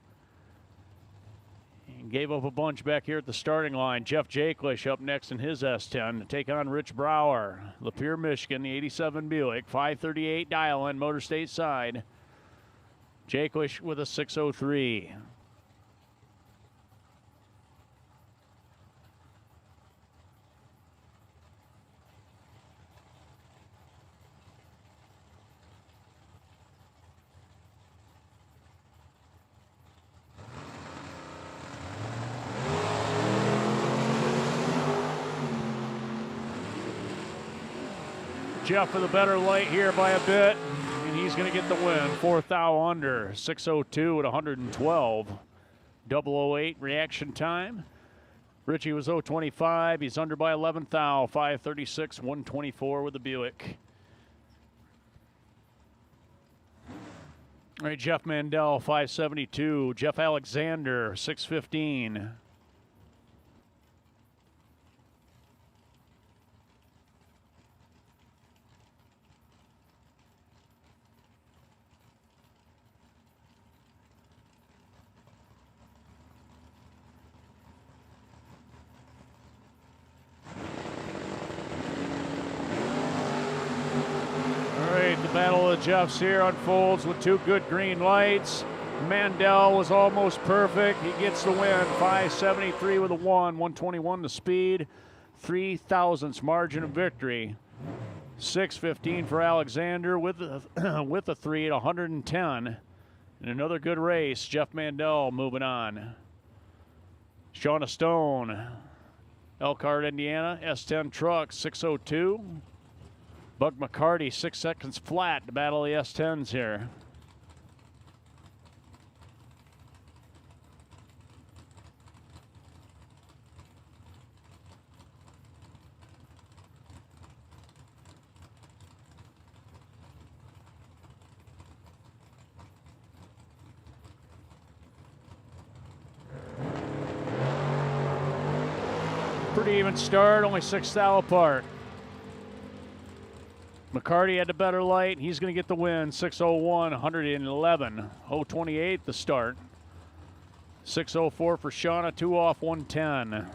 And gave up a bunch back here at the starting line. Jeff Jakelish up next in his S10 to take on Rich Brower. Lapeer, Michigan, the 87 Buick. 538 dial-in, Motor State side. Jakelish with a 603. Jeff with a better light here by a bit, and he's going to get the win. 4th thou under, 602 at 112. 008 reaction time. Richie was 025. He's under by 11 thou, 536, 124 with the Buick. All right, Jeff Mandel, 572. Jeff Alexander, 615. Battle of the Jeffs here unfolds with 2 good green lights. Mandel was almost perfect. He gets the win. 573 with a 1, 121 the speed, 3,000ths margin of victory. 615 for Alexander with a 3 at 110. And another good race. Jeff Mandel moving on. Shauna Stone, Elkhart, Indiana, S10 truck, 602. Bug McCarty, 6 seconds flat to battle the S10s here. Pretty even start, only 6 thou apart. McCarty had the better light. He's going to get the win. 601, 111. 028 the start. 604 for Shauna, 2 off, 110.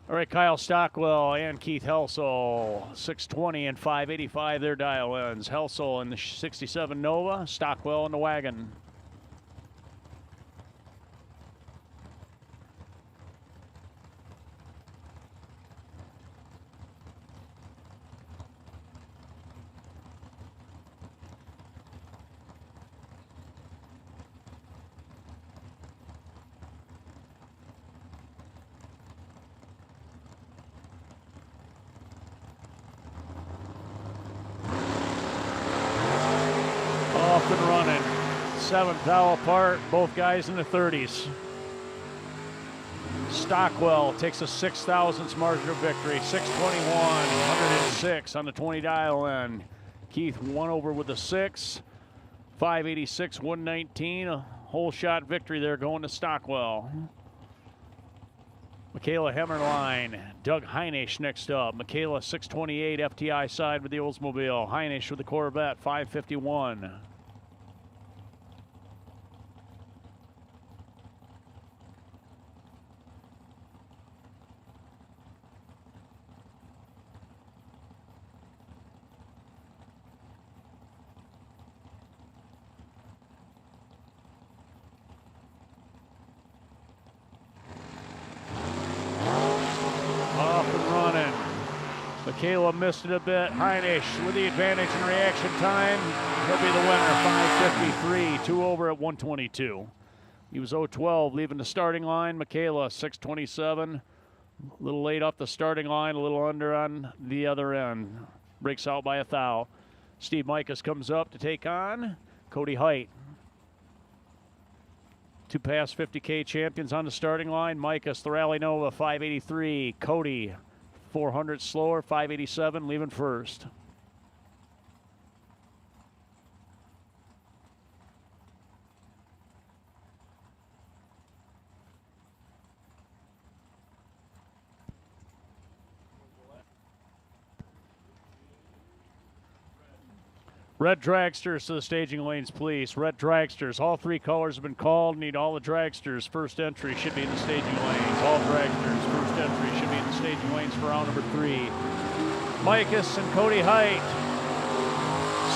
All right, Kyle Stockwell and Keith Helsel, 620 and 585 their dial-ins. Helsel in the 67 Nova, Stockwell in the wagon. Off and running. 7th thou apart, both guys in the 30s. Stockwell takes a 6,000ths margin of victory. 621, 106 on the 20 dial end. Keith 1 over with a 6. 586, 119. A whole shot victory there going to Stockwell. Michaela Hemmerline, Doug Heinisch next up. Michaela 628 FTI side with the Oldsmobile. Heinisch with the Corvette 551. Michaela missed it a bit. Heinisch with the advantage in reaction time. He'll be the winner, 553, 2 over at 122. He was 0-12 leaving the starting line. Michaela, 627. A little late off the starting line, a little under on the other end. Breaks out by a thou. Steve Micas comes up to take on Cody Height. 2 past 50K champions on the starting line. Micas, the Rally Nova, 583. Cody, 400 slower, 587, leaving first. Red dragsters to the staging lanes, please. Red dragsters. All 3 colors have been called. Need all the dragsters. First entry should be in the staging lanes. All dragsters. First entry should be in the staging lanes for round number 3. Micas and Cody Height.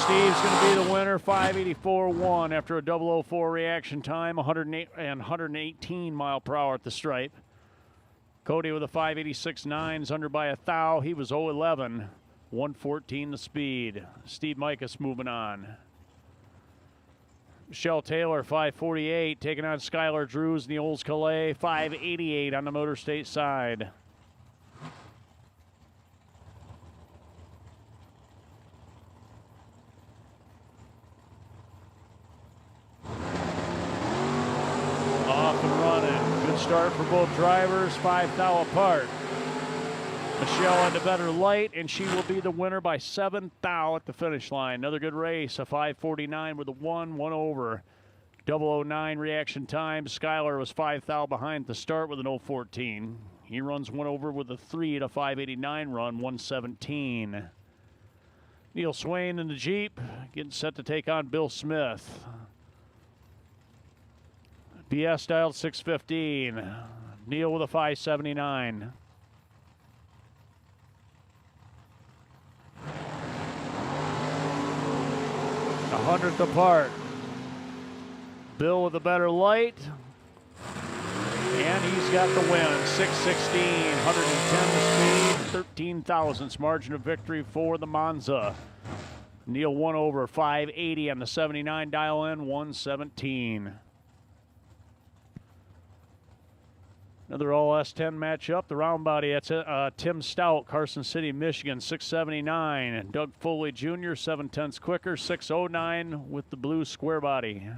Steve's going to be the winner, 584-1 after a 004 reaction time, 108 and 118 mile per hour at the stripe. Cody with a 586.9 is under by a thou. He was 011. 114 the speed. Steve Micas moving on. Michelle Taylor, 548, taking on Skylar Drews in the Olds Calais, 588 on the Motor State side. Off and running. Good start for both drivers, 5 thou apart. Michelle on the better light, and she will be the winner by 7 thou at the finish line. Another good race, a 549 with a 1 over. 009 reaction time. Skylar was 5 thou behind to start with an 014. He runs 1 over with a 3 at a 589 run, 117. Neil Swain in the Jeep, getting set to take on Bill Smith. BS dialed 615. Neil with a 579. 100th apart. Bill with a better light. And he's got the win. 616, 110 the speed, 13 thousandths margin of victory for the Monza. Neil 1 over, 580 on the 79 dial in, 117. Another all S10 matchup. The round body, that's Tim Stout, Carson City, Michigan, 679. And Doug Foley Jr., 7/10 quicker, 609 with the blue square body.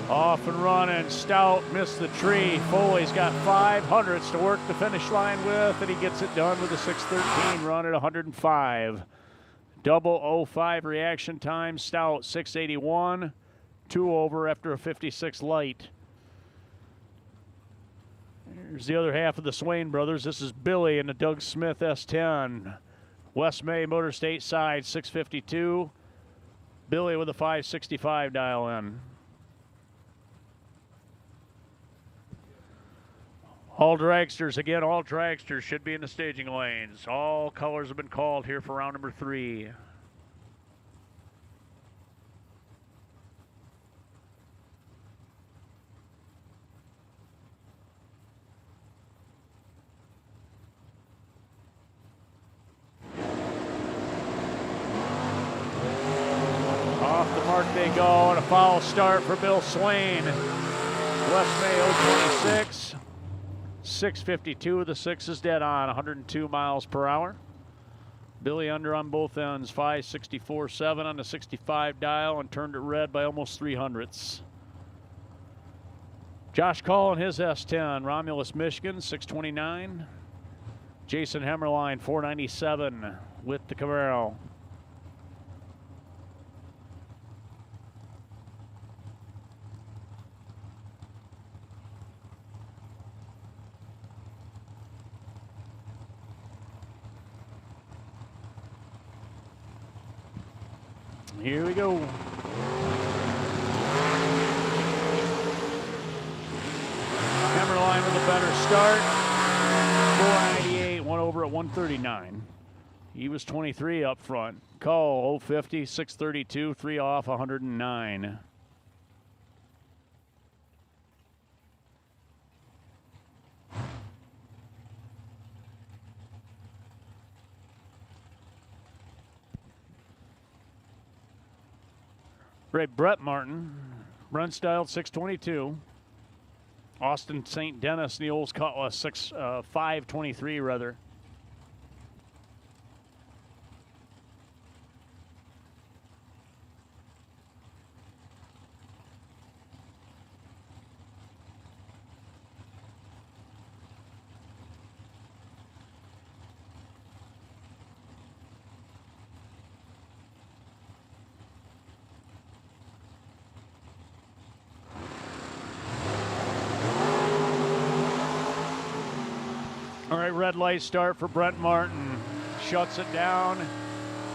Off and running. Stout missed the tree. Foley's got 500ths to work the finish line with, and he gets it done with a 613 run at 105. 005 reaction time. Stout 681. 2 over after a 56 light. Here's the other half of the Swain brothers. This is Billy in the Doug Smith S10. West May Motor State side 652. Billy with a 565 dial in. All dragsters, again, all dragsters should be in the staging lanes. All colors have been called here for round number 3. Off the mark they go, and a foul start for Bill Swain. West Mayo 26. 652, the 6 is dead on, 102 miles per hour. Billy under on both ends, 564.7 on the 65 dial, and turned it red by almost 300ths. Josh Call in his S10, Romulus, Michigan, 629. Jason Hemmerline, 497 with the Camaro. Here we go. Hammerline with a better start. 498, one over at 139. He was 23 up front. Call 050, 632, 3 off, 109. Right, Brett Martin, Brent Style 622. Austin St. Dennis, Neils Cutlass 523 rather. All right, red light start for Brent Martin. Shuts it down.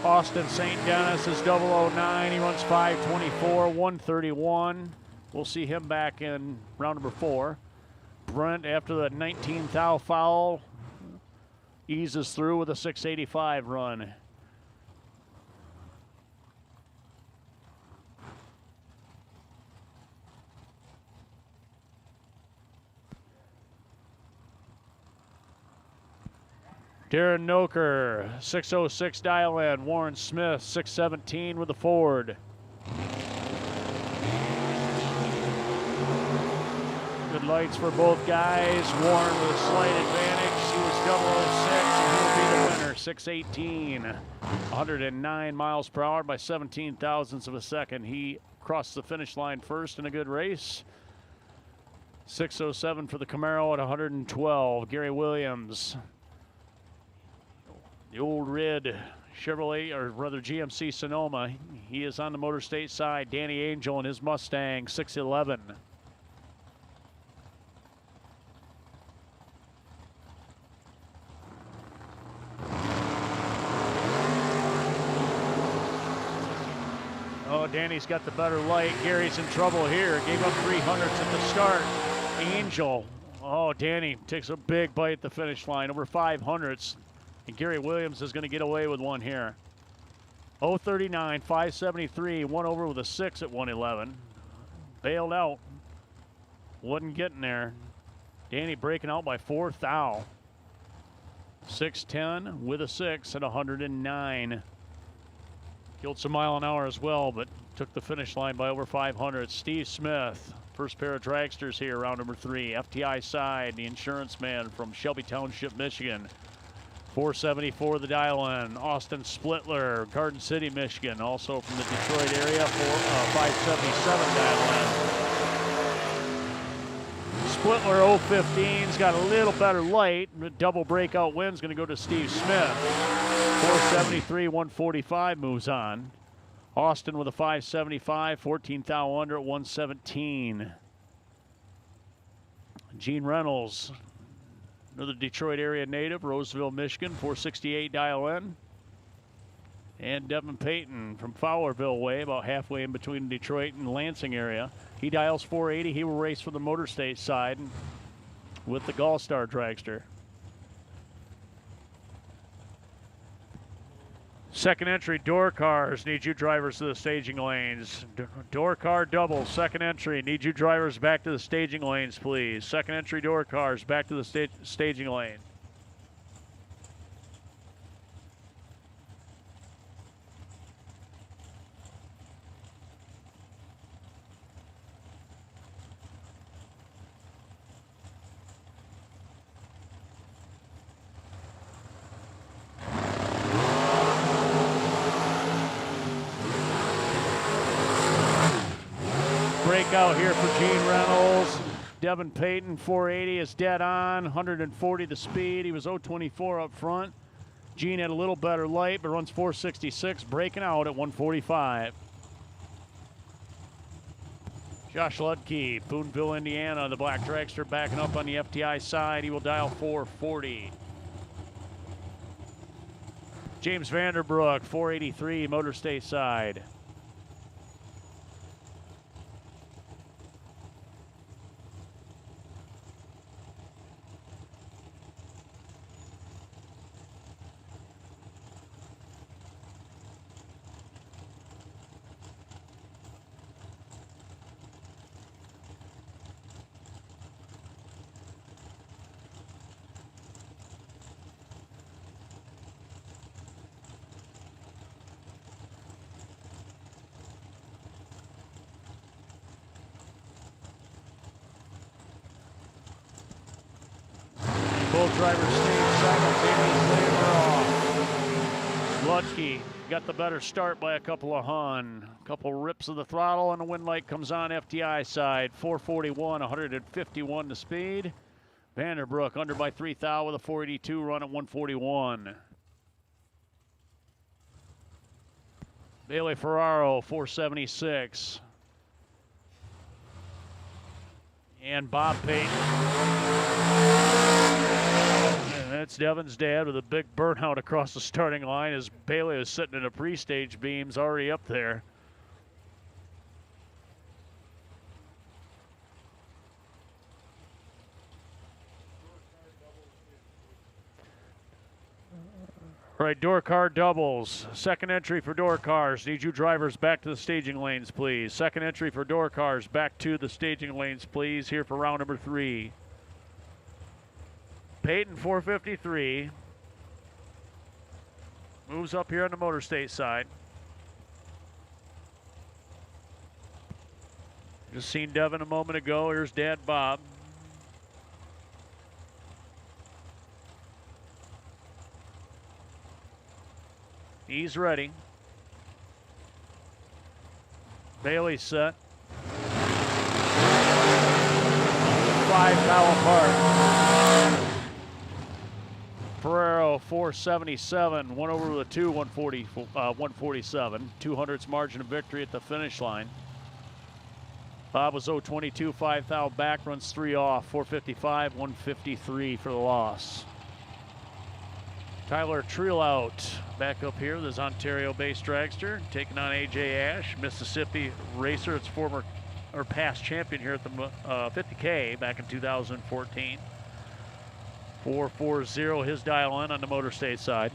Austin St. Dennis is 009. He runs 524, 131. We'll see him back in round number 4. Brent, after the 19th foul, eases through with a 685 run. Darren Noker, 606 dial in. Warren Smith, 617 with the Ford. Good lights for both guys. Warren with a slight advantage. He was 006 and he'll be the winner, 618. 109 miles per hour by 17 thousandths of a second. He crossed the finish line first in a good race. 607 for the Camaro at 112. Gary Williams. The old red Chevrolet, or rather GMC Sonoma. He is on the Motor State side. Danny Angel and his Mustang, 611. Oh, Danny's got the better light. Gary's in trouble here. Gave up 300s at the start. Angel. Oh, Danny takes a big bite at the finish line. Over 500s. And Gary Williams is going to get away with one here. 039, 573, one over with a 6 at 111. Bailed out. Wasn't getting there. Danny breaking out by 4 thou. 610 with a 6 at 109. Killed some mile an hour as well, but took the finish line by over 500. Steve Smith, first pair of dragsters here, round number 3. FTI side, the insurance man from Shelby Township, Michigan. 474 the dial in. Austin Splitler, Garden City, Michigan, also from the Detroit area, 577 dial in. Splitler 015's got a little better light. Double breakout win's going to go to Steve Smith. 473, 145 moves on. Austin with a 575, 14 thou under at 117. Gene Reynolds, another Detroit area native, Roseville, Michigan, 468 dial in. And Devin Payton from Fowlerville way, about halfway in between Detroit and Lansing area. He dials 480. He will race for the Motor State side with the Gallstar dragster. Second entry, door cars, need you drivers to the staging lanes. Door car double, second entry, need you drivers back to the staging lanes, please. Second entry, door cars, back to the staging lane. breakout here for Gene Reynolds. Devin Payton, 480 is dead on, 140 the speed. He was 024 up front. Gene had a little better light, but runs 466, breaking out at 145. Josh Ludke, Boonville, Indiana, the black dragster backing up on the FTI side. He will dial 440. James Vanderbrook, 483, Motor State side. Both drivers stayed simultaneously off. Lutke got the better start by a couple of hun. A couple rips of the throttle and the wind light comes on FTI side. 441, 151 to speed. Vanderbrook under by 3 thou with a 482 run at 141. Bailey Ferraro, 476. And Bob Payton. That's Devin's dad with a big burnout across the starting line as Bailey is sitting in a pre-stage beams already up there. All right, door car doubles. Second entry for door cars. Need you drivers back to the staging lanes, please. Second entry for door cars. Back to the staging lanes, please. Here for round number 3. Peyton, 453. Moves up here on the Motor State side. Just seen Devin a moment ago. Here's Dad Bob. He's ready. Bailey's set. 5 thou apart. Ferrero, 477. One over with a 2, 147. 200ths margin of victory at the finish line. Bob was 022, 5 thou back, runs 3 off. 455, 153 for the loss. Tyler Treelout back up here, this Ontario-based dragster, taking on AJ Ash, Mississippi racer. It's former or past champion here at the 50K back in 2014. 440 his dial in on the Motor State side.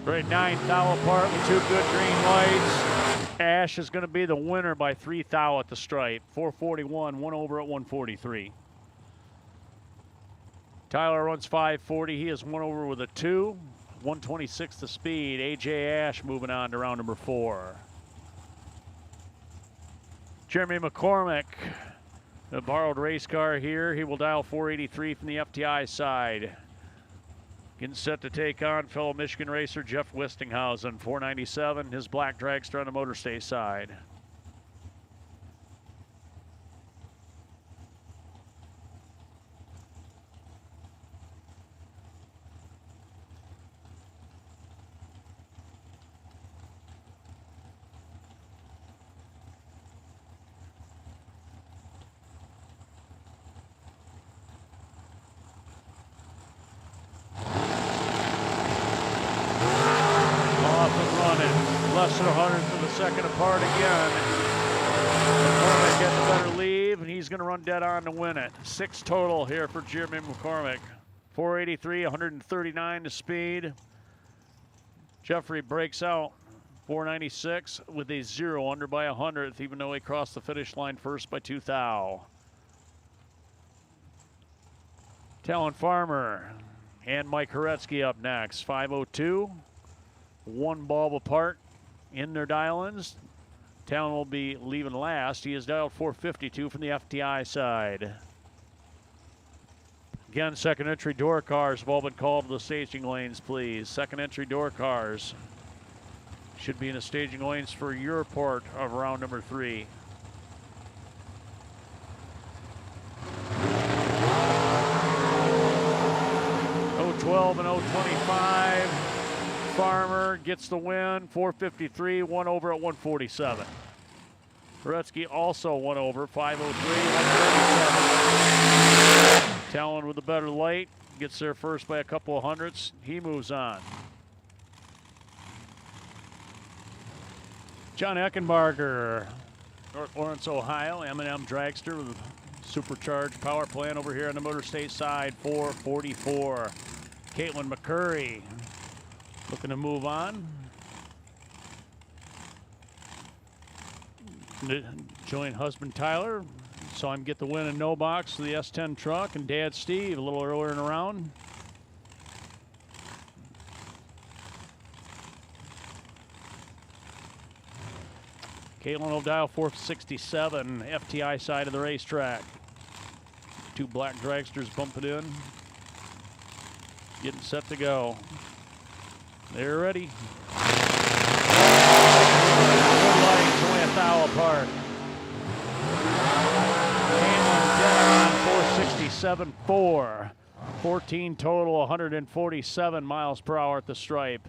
Right, 9 thou apart with 2 good green lights. Ash is going to be the winner by 3 thou at the stripe. 441, 1 over at 143. Tyler runs 540. He is 1 over with a 2. 126 the speed. AJ Ash moving on to round number 4. Jeremy McCormick, the borrowed race car here. He will dial 483 from the FTI side. Getting set to take on fellow Michigan racer Jeff Wistinghausen, 497, his black dragster on the Motor State side. Less than 100 for the second apart again. McCormick getting a better leave, and he's going to run dead on to win it. 6 total here for Jeremy McCormick. 483, 139 to speed. Jeffrey breaks out 496 with a 0 under by 100th, even though he crossed the finish line first by 2 thou. Talon Farmer and Mike Horetsky up next. 5:02, one bulb apart in their dial-ins. Talon will be leaving last. He is dialed 452 from the FTI side. Again, second entry door cars have all been called to the staging lanes, please. Second entry door cars should be in the staging lanes for your part of round number 3. .012 and .025. Farmer gets the win. 453, one over at 147. Horetsky also one over, 503, 137. Talon with a better light, gets there first by a couple of hundredths. He moves on. John Eckenbarger, North Lawrence, Ohio, M&M dragster with a supercharged power plant over here on the Motor State side, 444. Caitlin McCurry looking to move on. Join husband Tyler. Saw him get the win in no box to the S10 truck, and Dad Steve a little earlier in the round. Caitlin will dial 467, FTI side of the racetrack. Two black dragsters bumping in. Getting set to go. They're ready. Good lights, only a thou apart. Caitlin dead on 467.4. 14 total, 147 miles per hour at the stripe.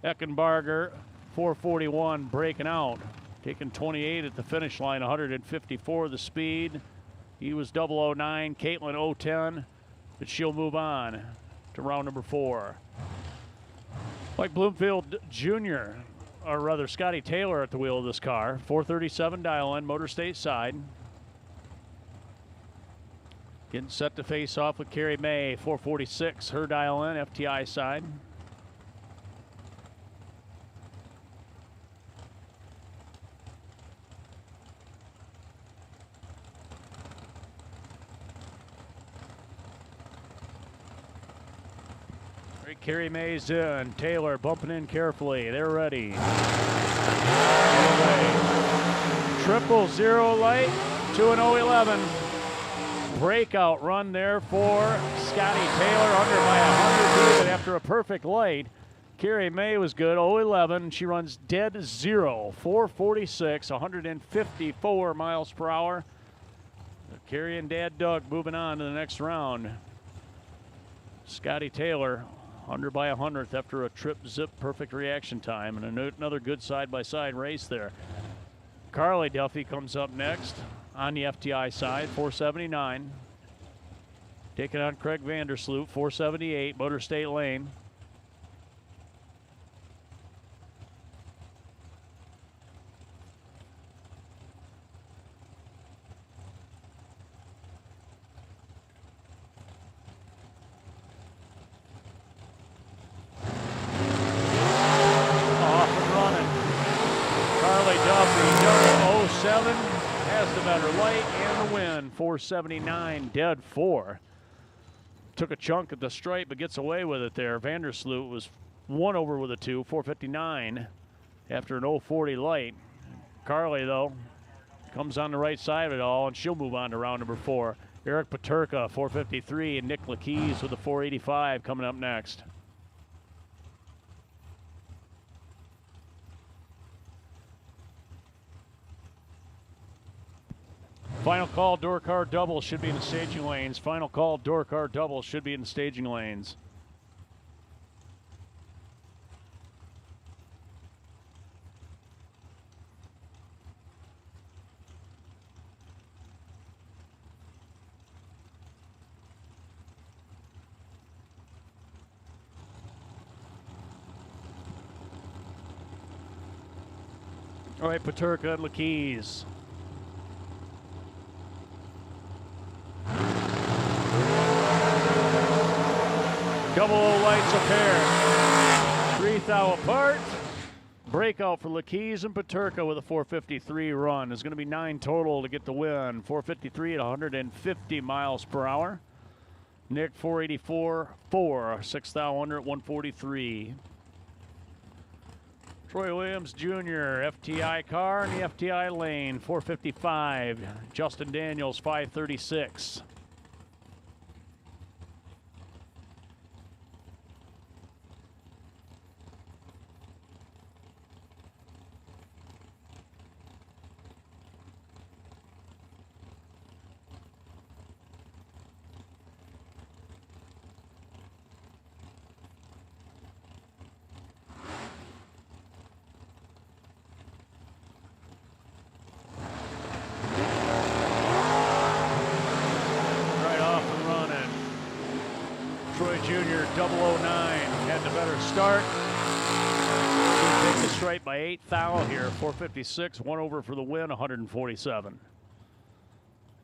Eckenbarger, 441, breaking out. Taking 28 at the finish line, 154 the speed. He was 009, Caitlin 010, but she'll move on to round number 4. Mike Bloomfield Jr., or rather Scotty Taylor at the wheel of this car. 437 dial-in, Motor State side. Getting set to face off with Carrie May, 446, her dial-in, FTI side. Carrie May's in. Taylor bumping in carefully. They're ready. Triple zero light, 2 and 011. Breakout run there for Scotty Taylor, under by 100 even after a perfect light. Carrie May was good, 011. She runs dead zero, 446, 154 miles per hour. Carrie and Dad Doug moving on to the next round. Scotty Taylor under by 100th after a trip zip perfect reaction time, and another good side-by-side race there. Carly Duffy comes up next on the FTI side, 479. Taking on Craig Vandersloot, 478, Motor State lane. Has the better light and the win. 479, dead 4. Took a chunk at the stripe, but gets away with it there. Vandersloot was one over with a 2, 459 after an 040 light. Carly, though, comes on the right side of it all, and she'll move on to round number 4. Eric Paterka, 453, and Nick Lakeys with a 485 coming up next. Final call, door car double should be in the staging lanes. Final call, door car double should be in the staging lanes. All right, Paterka and Lakeys. Double O lights a pair. 3 thou apart. Breakout for Lakeys and Paterka with a 453 run. There's going to be 9 total to get the win. 453 at 150 miles per hour. Nick 484, 4, 6 thou under at 143. Troy Williams Jr., FTI car in the FTI lane, 455. Justin Daniels, 536. Troy Jr. 009 had the better start. He take the stripe by 8 thou here, 456, 1 over for the win, 147.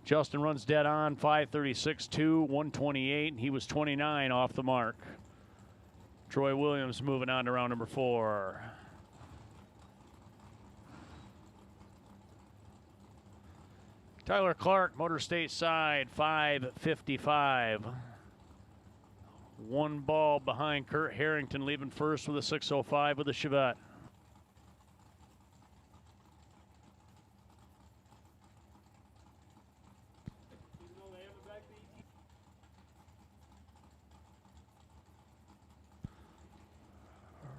Justin runs dead on, 536, 2, 128. He was 29 off the mark. Troy Williams moving on to round number 4. Tyler Clark, Motor State side, 555. 1 ball behind Kurt Harrington, leaving first with a 605 with a Chevette.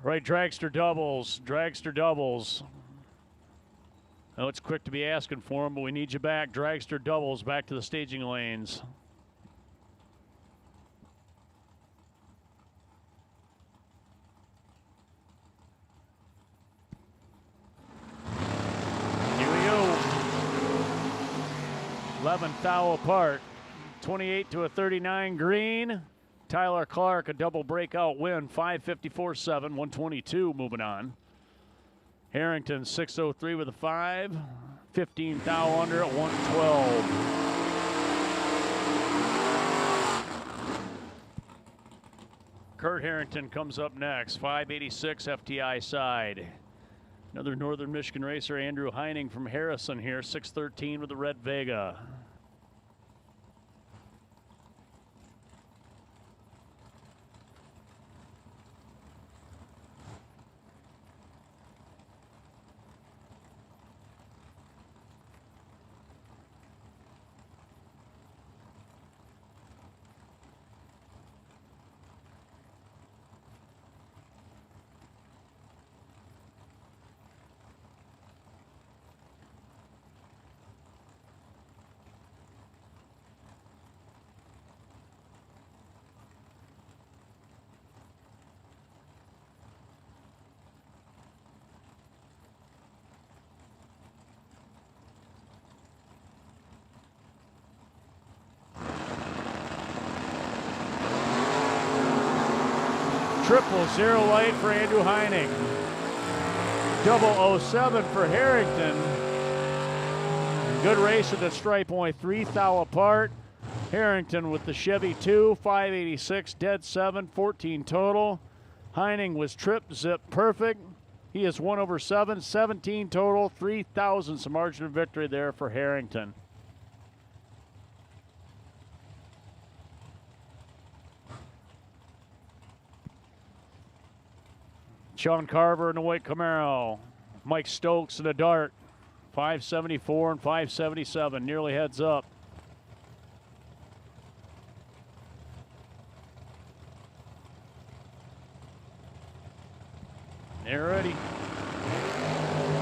Right, dragster doubles. Oh, it's quick to be asking for him, but we need you back. Dragster doubles back to the staging lanes. Here we go. 11 thou apart. 28 to a 39 green. Tyler Clark, a double breakout win, 554.7, 122 moving on. Harrington, 603 with a 5, 15 thou under at 112. Kurt Harrington comes up next, 586 FTI side. Another Northern Michigan racer, Andrew Heining from Harrison here, 613 with the Red Vega. Triple zero light for Andrew Heining. 007 for Harrington. Good race at the stripe, only 3 thou apart. Harrington with the Chevy 2, 586, dead 7, 14 total. Heining was trip zip perfect. He is 1 over 7, 17 total, 3 thousandths margin of victory there for Harrington. Sean Carver in the white Camaro. Mike Stokes in the Dart. 574 and 577, nearly heads up. They're ready.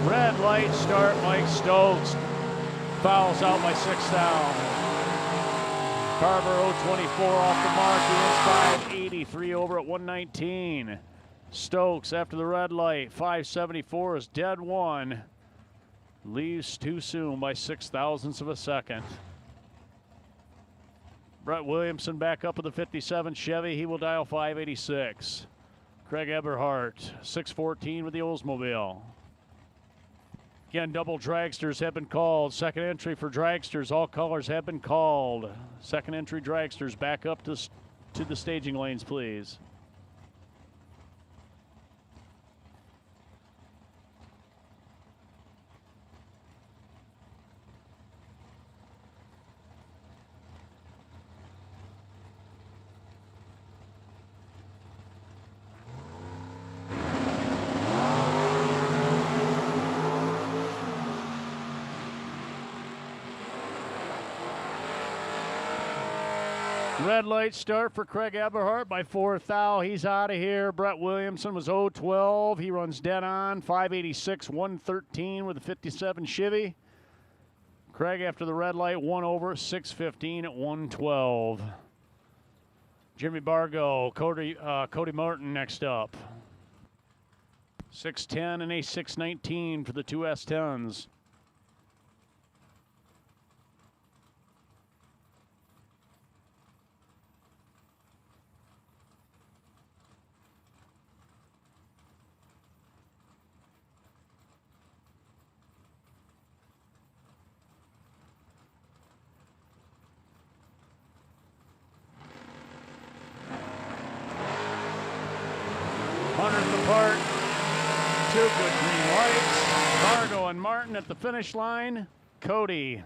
Red light start, Mike Stokes. Fouls out by 6 thou. Carver 024 off the mark. He is 583 over at 119. Stokes after the red light, 574 is dead 1. Leaves too soon by 6 thousandths of a second. Brett Williamson back up with the 57 Chevy. He will dial 586. Craig Eberhardt, 614 with the Oldsmobile. Again, double dragsters have been called. Second entry for dragsters. All colors have been called. Second entry dragsters back up to the staging lanes, please. Red light start for Craig Eberhardt by 4th thou. He's out of here. Brett Williamson was 0-12. He runs dead on. 586, 113 with a 57 Chevy. Craig after the red light, 1 over, 615 at 112. Jimmy Bargo, Cody Martin next up. 610 and a 619 for the two S10s. Hundredth apart. Two good green lights. Bargo and Martin at the finish line. Cody,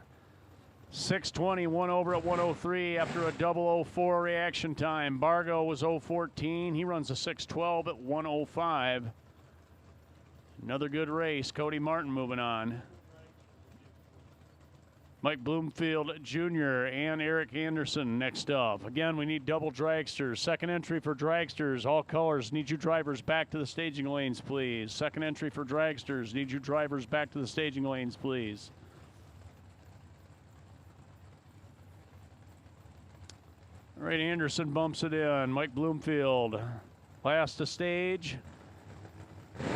620, 1 over at 103 after a double 04 reaction time. Bargo was 014. He runs a 612 at 105. Another good race. Cody Martin moving on. Mike Bloomfield Jr. and Eric Anderson next up. Again, we need double dragsters. Second entry for dragsters, all colors. Need you drivers back to the staging lanes, please. Second entry for dragsters. Need you drivers back to the staging lanes, please. All right, Anderson bumps it in. Mike Bloomfield, last to stage. And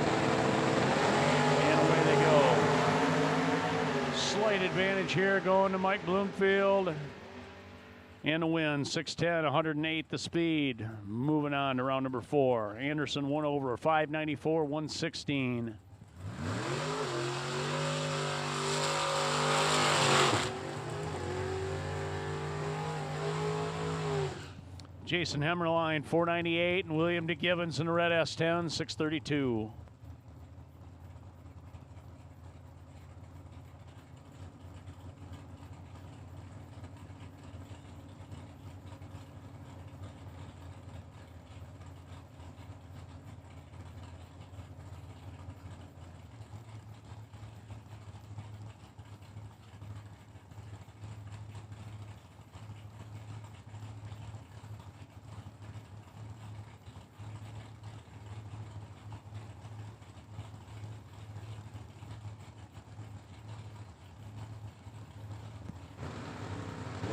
away they go. Slight advantage here going to Mike Bloomfield. And a win, 610, 108 the speed. Moving on to round number 4. Anderson 1 over, 594, 116. Jason Hemmerline, 498, and William DeGivens in the red S10, 632.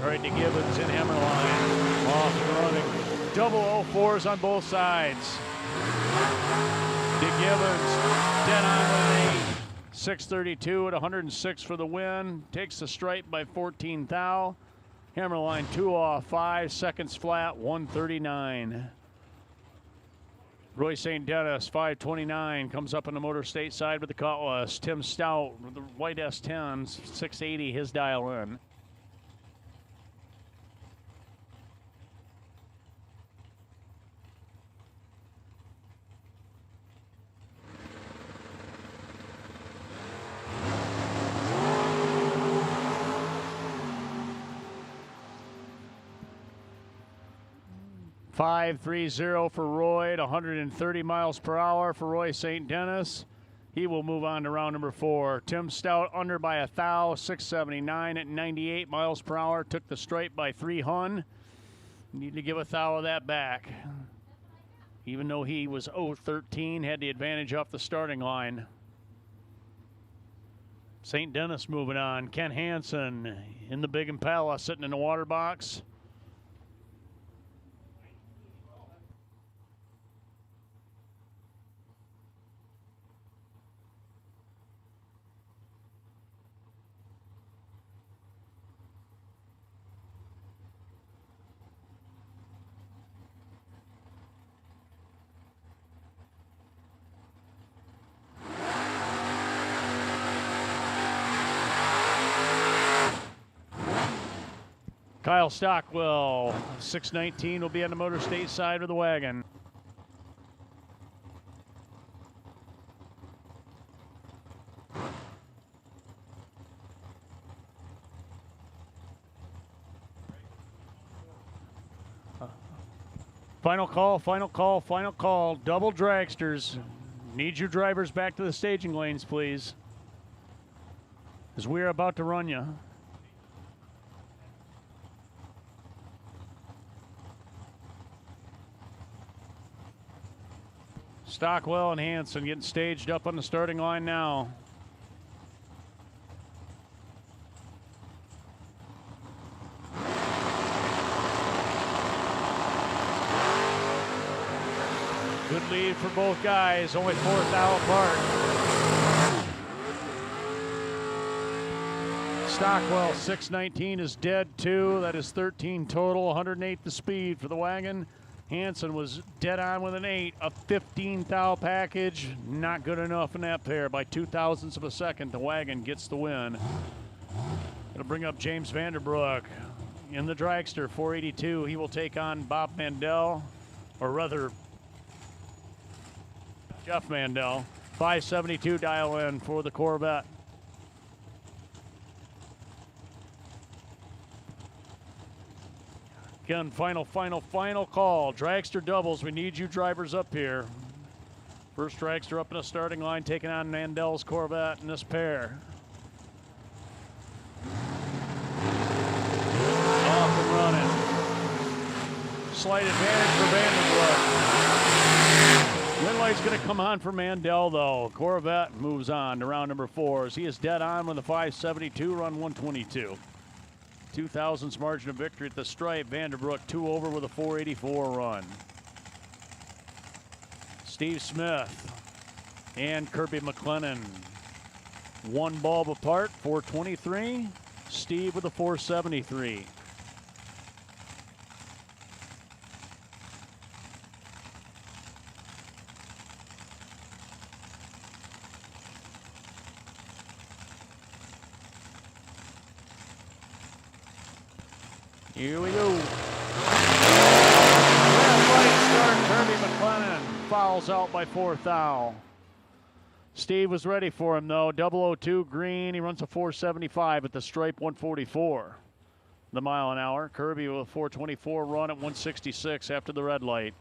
All right, DeGivens and Hemmerline off and running. Double 04s on both sides. DeGivens dead on with an 8. 632 at 106 for the win. Takes the stripe by 14 thou. Hammerline 2 off, 5 seconds flat, 139. Roy St. Dennis, 529, comes up on the Motor State side with the Cutlass. Tim Stout with the white S10s, 680, his dial in. .530 for Roy at 130 miles per hour for Roy St. Dennis. He will move on to round number 4. Tim Stout under by a thou, 679 at 98 miles per hour. Took the stripe by 3 hun. Need to give a thou of that back. Even though he was 013, had the advantage off the starting line. St. Dennis moving on. Ken Hansen in the big Impala sitting in the water box. Kyle Stockwell, 619, will be on the Motor State side of the wagon. Final call, final call, final call. Double dragsters. Need your drivers back to the staging lanes, please. As we're about to run you. Stockwell and Hanson getting staged up on the starting line now. Good lead for both guys, only 4th thou apart. Stockwell, 619 is dead too. That is 13 total, 108 the speed for the wagon. Hanson was dead on with an 8, a 15 thou package. Not good enough in that pair. By 2,000ths of a second, the wagon gets the win. It'll bring up James Vanderbroek in the dragster, 482. He will take on Bob Mandel, or rather, Jeff Mandel. 572 dial in for the Corvette. Again, final call. Dragster doubles. We need you drivers up here. First dragster up in the starting line, taking on Mandel's Corvette in this pair. Off and running. Slight advantage for Vanderbroek. Red light's going to come on for Mandel, though. Corvette moves on to round number 4 as he is dead on with a 572, run 122. 2,000ths margin of victory at the stripe. Vanderbroek 2 over with a 484 run. Steve Smith and Kirby McLennan 1 bulb apart, 423. Steve with a 473. Here we go. Red light start, Kirby McLennan fouls out by 4th thou. Steve was ready for him though. 002 green. He runs a 475 at the stripe, 144. The mile an hour. Kirby with a 424 run at 166 after the red light.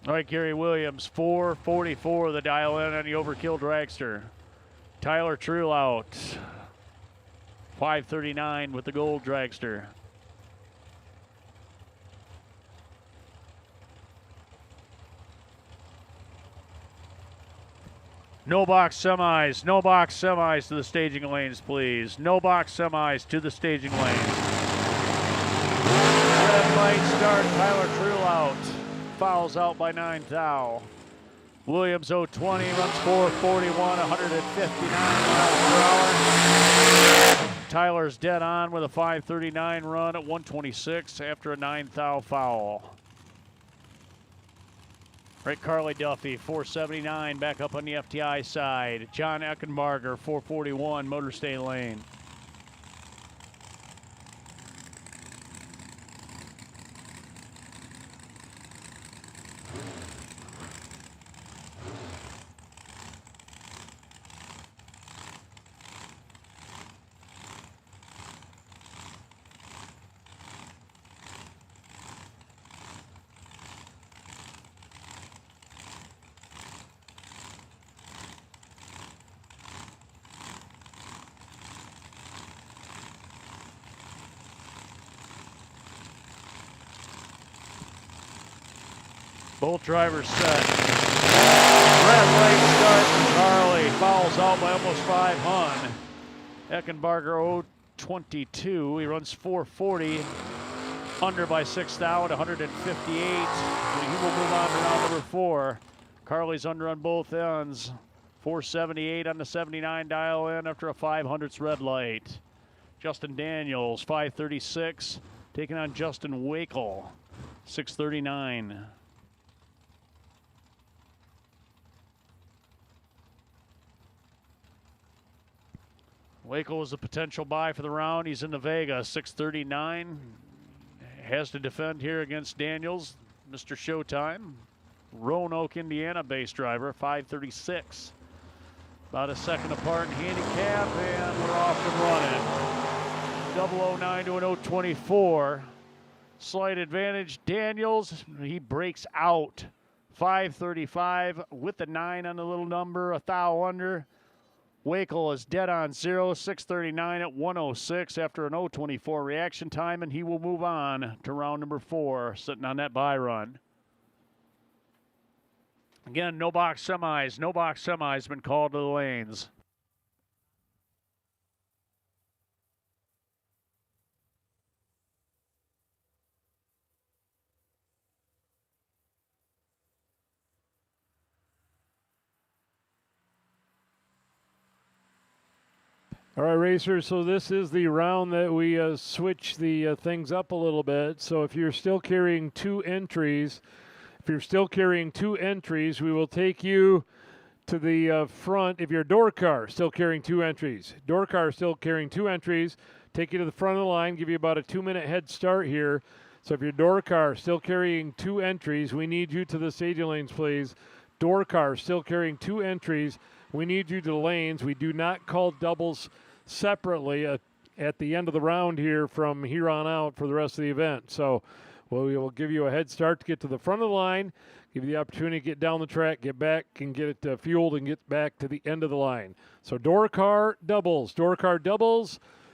All right, Gary Williams, 444 the dial in on the overkill dragster. Tyler True out. 539 with the gold dragster. No box semis. No box semis to the staging lanes, please. No box semis to the staging lanes. Red light start, Tyler True out. Fouls out by 9 thou. Williams 020 runs 441, 159 miles per hour. Tyler's dead on with a 539 run at 126 after a 9 thou foul. Right, Carly Duffy 479 back up on the FTI side. John Eckenbarger 441 Motor Stay Lane. Both drivers set. Red light start from Carly. Fouls out by almost 5 hun. Eckenbarger 022. He runs 440. Under by 6 thou at 158. He will move on to round number 4. Carly's under on both ends. 478 on the 79 dial in after a 500ths red light. Justin Daniels 536 taking on Justin Wakel 639. Wakel was a potential buy for the round. He's in the Vega, 639. Has to defend here against Daniels, Mr. Showtime. Roanoke, Indiana base driver, 536. About a second apart in handicap, and we're off and running. 009 to an 024. Slight advantage. Daniels, he breaks out. 535 with the 9 on the little number, a thou under. Wakel is dead on 0, 639 at 106 after an 024 reaction time, and he will move on to round number 4, sitting on that bye run. Again, no box semis. No box semis been called to the lanes. All right, racers, so this is the round that we switch the things up a little bit. So if you're still carrying 2 entries, we will take you to the front. If you're a door car, still carrying 2 entries. Door car still carrying 2 entries. Take you to the front of the line, give you about a 2-minute head start here. So if your door car still carrying 2 entries, we need you to the staging lanes, please. Door car still carrying 2 entries. We need you to the lanes. We do not call doubles separately at the end of the round here from here on out for the rest of the event. So we will give you a head start to get to the front of the line, give you the opportunity to get down the track, get back and get it fueled and get back to the end of the line. So door car doubles,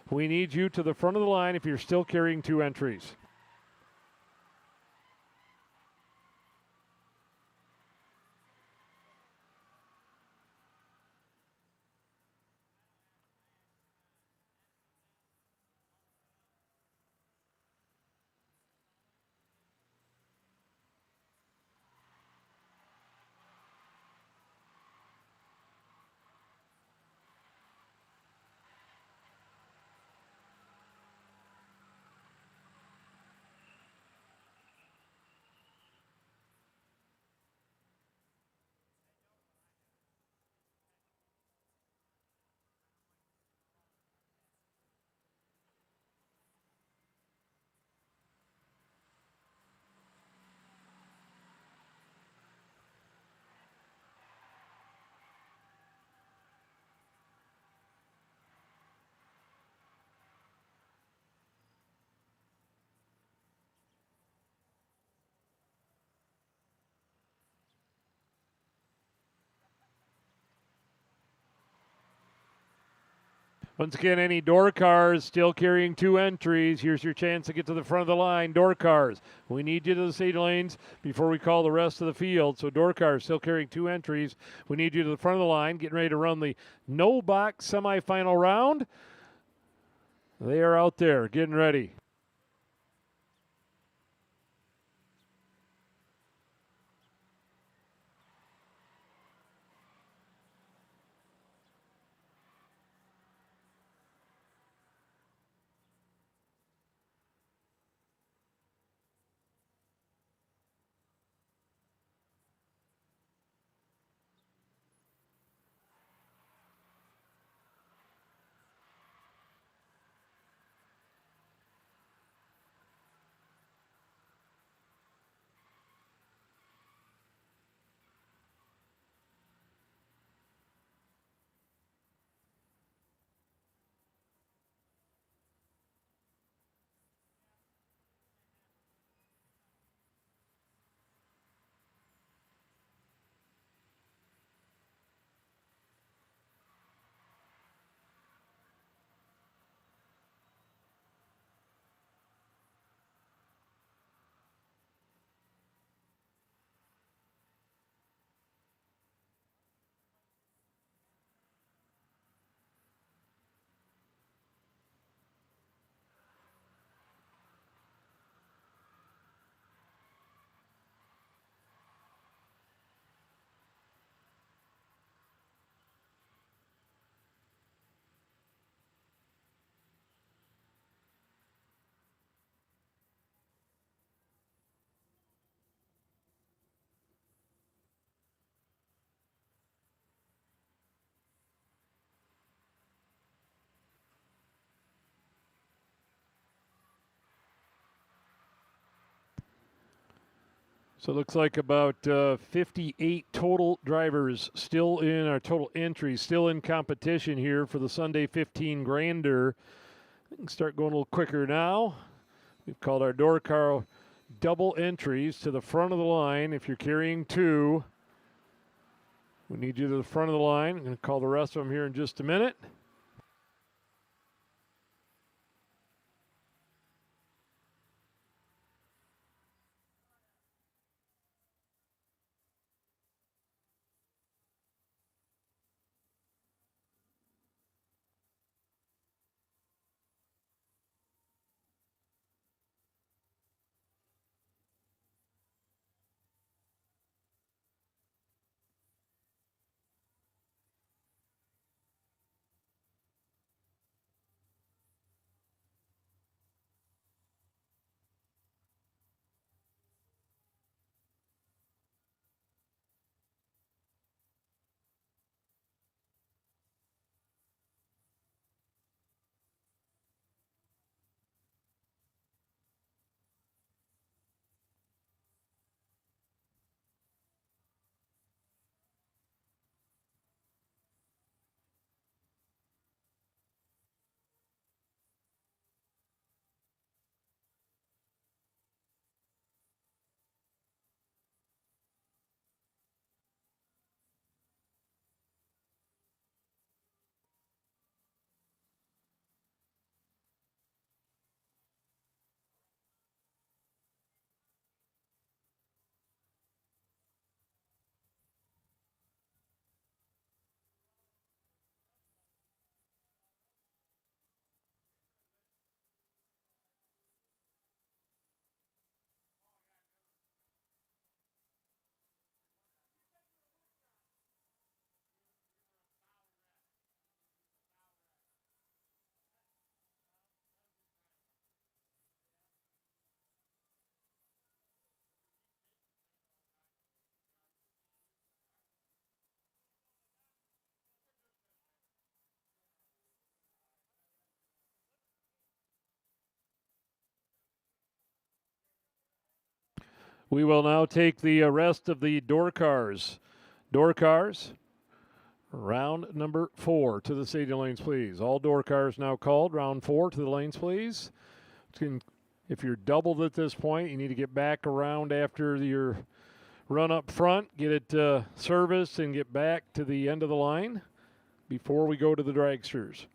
we need you to the front of the line if you're still carrying 2 entries. Once again, any door cars still carrying 2 entries, here's your chance to get to the front of the line. Door cars, we need you to the staging lanes before we call the rest of the field. So door cars still carrying 2 entries. We need you to the front of the line, getting ready to run the no box semifinal round. They are out there getting ready. So it looks like about 58 total drivers still in our total entries, still in competition here for the Sunday 15 Grander. We can start going a little quicker now. We've called our door car double entries to the front of the line. If you're carrying 2, we need you to the front of the line. I'm going to call the rest of them here in just a minute. We will now take the rest of the door cars. Door cars, round number 4 to the stadium lanes, please. All door cars now called. Round 4 to the lanes, please. If you're doubled at this point, you need to get back around after your run up front, get it serviced, and get back to the end of the line before we go to the dragsters.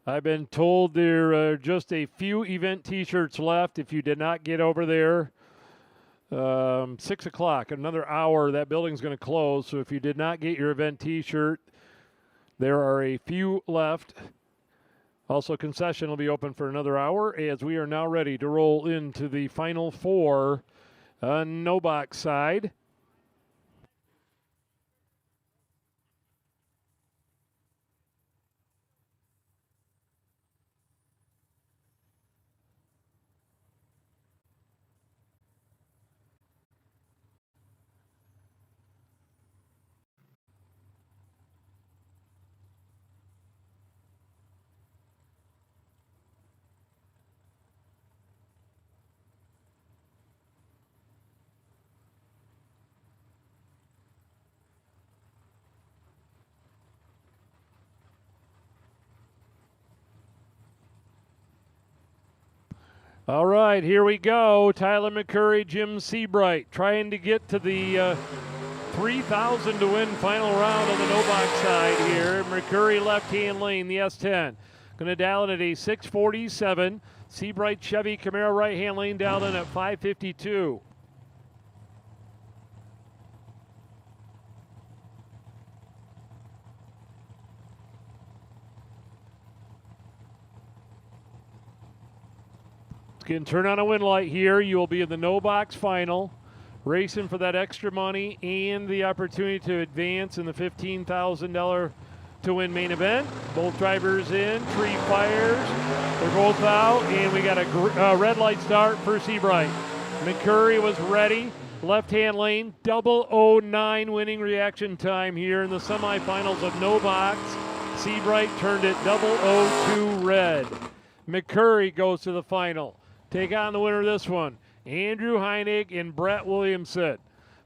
I've been told there are just a few event T-shirts left. If you did not get over there, 6 o'clock, another hour, that building's going to close. So if you did not get your event T-shirt, there are a few left. Also, concession will be open for another hour as we are now ready to roll into the final 4 on no box side. All right, here we go. Tyler McCurry, Jim Seabright trying to get to the 3,000 to win final round on the no box side here. McCurry left-hand lane, the S10. Going to dial in at a 647. Seabright Chevy Camaro right-hand lane dialed in at 552. Can turn on a win light here. You will be in the no box final, racing for that extra money and the opportunity to advance in the $15,000 to win main event. Both drivers in, tree fires, they're both out, and we got a red light start for Seabright. McCurry was ready, left-hand lane, 009 winning reaction time here in the semifinals of no box. Seabright turned it 002 red. McCurry goes to the final. Take on the winner of this one, Andrew Heinig and Brett Williamson.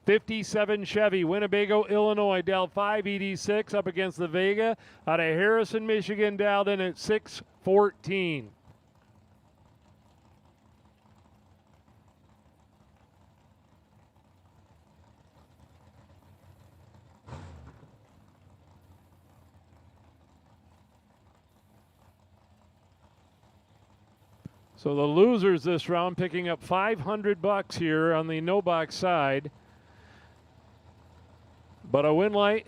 57 Chevy, Winnebago, Illinois, dialed 586 up against the Vega out of Harrison, Michigan, dialed in at 614. So the losers this round picking up $500 here on the no box side. But a win light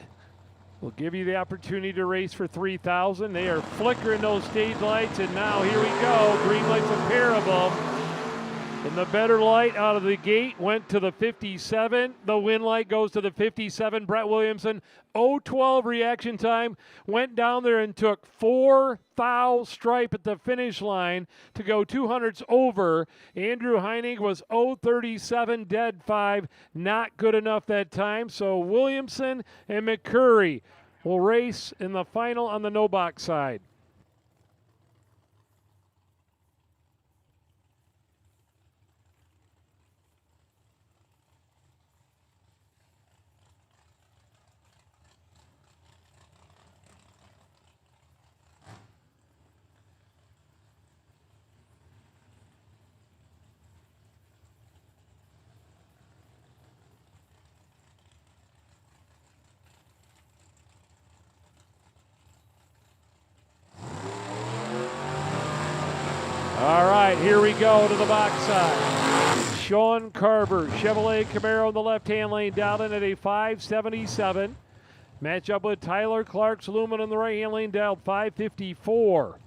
will give you the opportunity to race for $3,000. They are flickering those stage lights, and now here we go. Green light's a pair of them. And the better light out of the gate went to the 57. The win light goes to the 57. Brett Williamson, 012 reaction time, went down there and took 4 thou stripe at the finish line to go 200s over. Andrew Heinig was 037 dead 5, not good enough that time. So Williamson and McCurry will race in the final on the no box side. All right, here we go to the box side. Sean Carver, Chevrolet Camaro in the left-hand lane, down in at a 577. Match up with Tyler Clark's Lumen in the right-hand lane, down 554.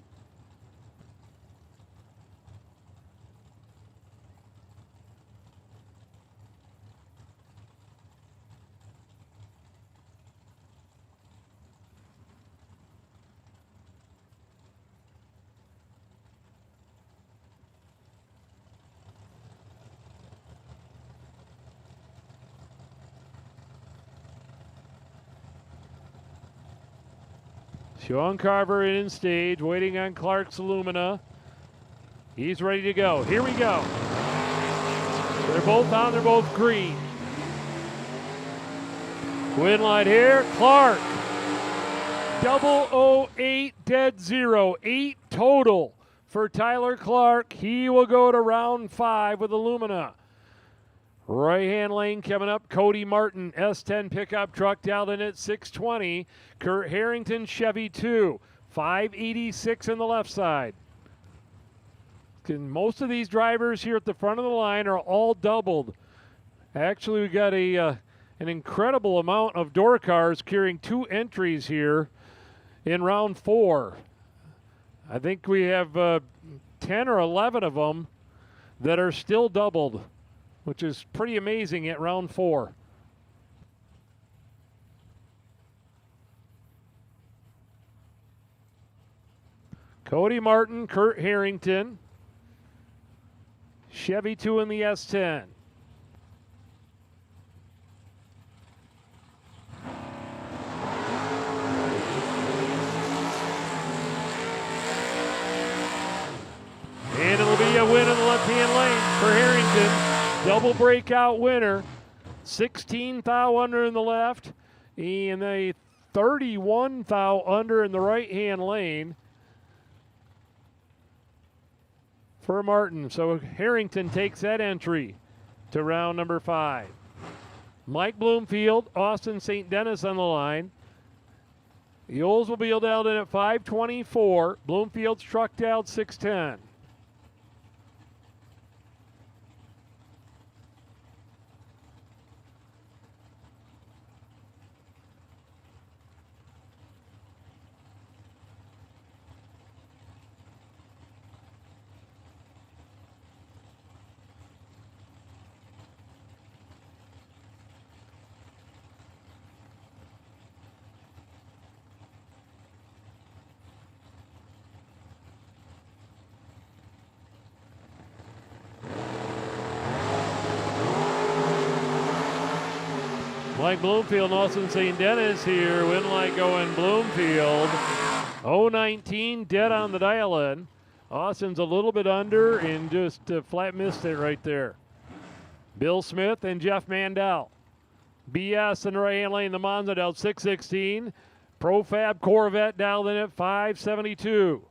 Sean Carver in stage, waiting on Clark's Lumina. He's ready to go. Here we go. They're both on, they're both green. Win light here, Clark. 008 dead 0, 8 total for Tyler Clark. He will go to round 5 with the Lumina. Right-hand lane coming up, Cody Martin, S10 pickup truck down in at 620. Kurt Harrington, Chevy 2, 586 on the left side. Most of these drivers here at the front of the line are all doubled. Actually, we got an incredible amount of door cars carrying 2 entries here in round 4. I think we have 10 or 11 of them that are still doubled, which is pretty amazing at round 4. Cody Martin, Kurt Harrington, Chevy 2 in the S10. And it'll be a win in the left-hand lane for Harrington. Double breakout winner. 16 thou under in the left and a 31 thou under in the right-hand lane for Martin. So Harrington takes that entry to round number 5. Mike Bloomfield, Austin St. Dennis on the line. The Oldsmobile dialed in at 524. Bloomfield's truck dialed 610. Mike Bloomfield and Austin St. Dennis here. Win light going Bloomfield. 019 dead on the dial-in. Austin's a little bit under and just flat missed it right there. Bill Smith and Jeff Mandel. BS in the right-hand lane. The Monza dialed 616. Profab Corvette dialed in at 572.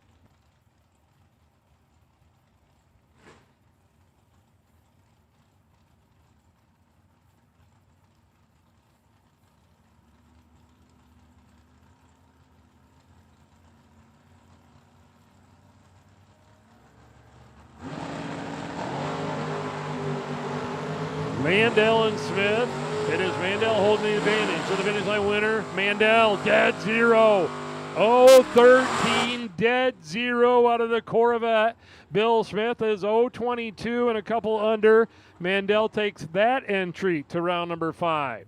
Mandel and Smith. It is Mandel holding the advantage. So the finish line winner, Mandel, dead zero. 013 dead zero out of the Corvette. Bill Smith is 022 and a couple under. Mandel takes that entry to round number 5.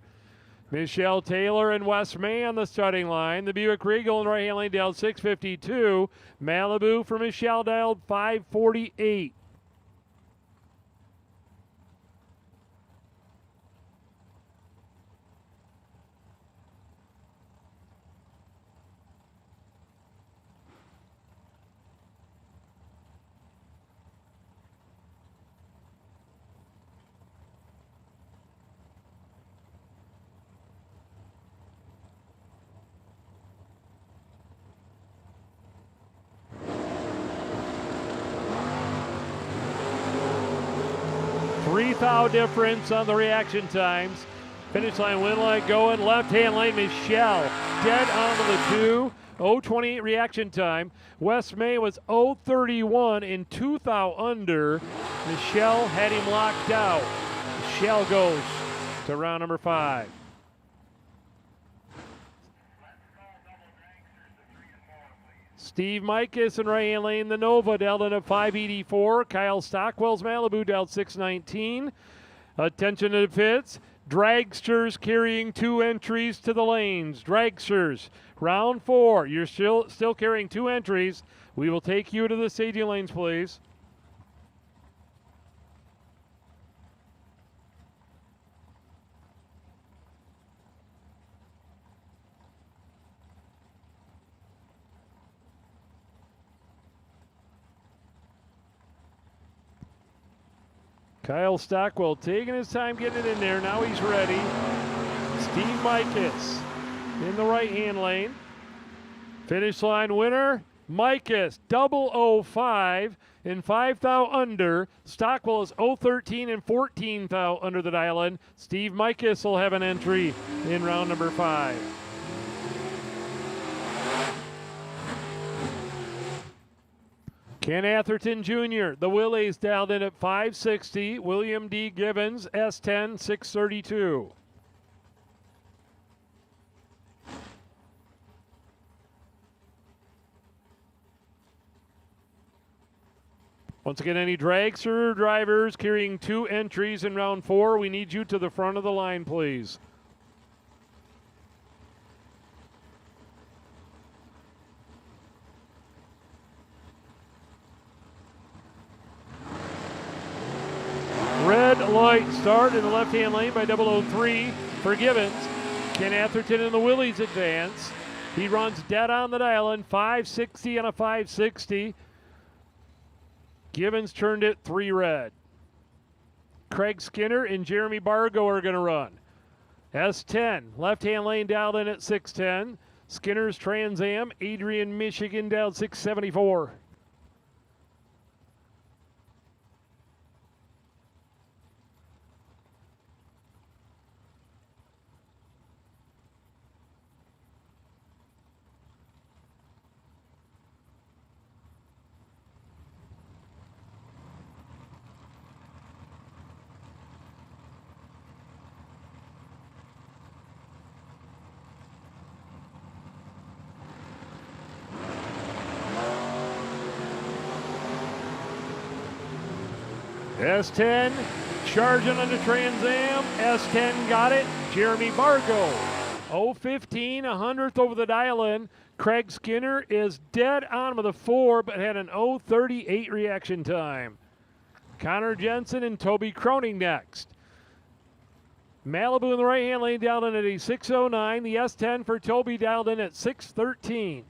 Michelle Taylor and Wes May on the starting line. The Buick Regal in right-hand lane dialed 652. Malibu for Michelle dialed 548. Three-thou difference on the reaction times. Finish line win light going. Left-hand lane, Michelle dead onto the 2. 028 reaction time. Wes May was 031 in 2-thou under. Michelle had him locked out. Michelle goes to round number 5. Steve Mikus in right-hand lane, the Nova, dialed in at 584. Kyle Stockwell's Malibu dialed 619. Attention to the pits. Dragsters carrying 2 entries to the lanes. Dragsters, round 4. You're still carrying 2 entries. We will take you to the staging lanes, please. Kyle Stockwell taking his time getting it in there. Now he's ready. Steve Mikus in the right-hand lane. Finish line winner, Mikus, 005 in 5-thou under. Stockwell is 013 and 14-thou under the dial-in. Steve Mikus will have an entry in round number 5. Ken Atherton Jr., the Willies dialed in at 560. William D. Gibbons, S10, 632. Once again, any dragster drivers carrying 2 entries in round 4, we need you to the front of the line, please. Red light start in the left-hand lane by 003 for Gibbons. Ken Atherton in the Willies advance. He runs dead on the dial-in, 560 and a 560. Gibbons turned it 3 red. Craig Skinner and Jeremy Bargo are going to run. S10, left-hand lane dialed in at 610. Skinner's Trans Am, Adrian, Michigan dialed 674. S10 charging on the Trans Am. S10 got it. Jeremy Bargo. 015, 100th over the dial-in. Craig Skinner is dead on with a 4, but had an 038 reaction time. Connor Jensen and Toby Croning next. Malibu in the right-hand lane dialed in at a 609. The S10 for Toby dialed in at 613.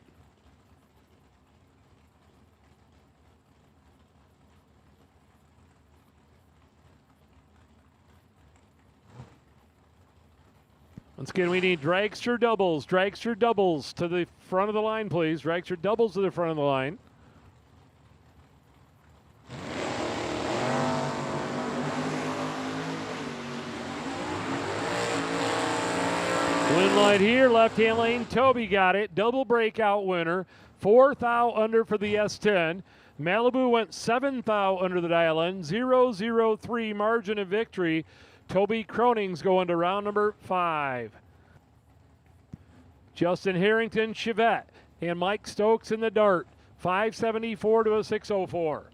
Once again, we need dragster doubles. Dragster doubles to the front of the line, please. Dragster doubles to the front of the line. Win light here, left-hand lane. Toby got it. Double breakout winner. 4th thou under for the S10. Malibu went 7th thou under the dial-in. 0-0-3 margin of victory. Toby Croning's going to round number 5. Justin Harrington, Chevette, and Mike Stokes in the Dart. 574 to a 604.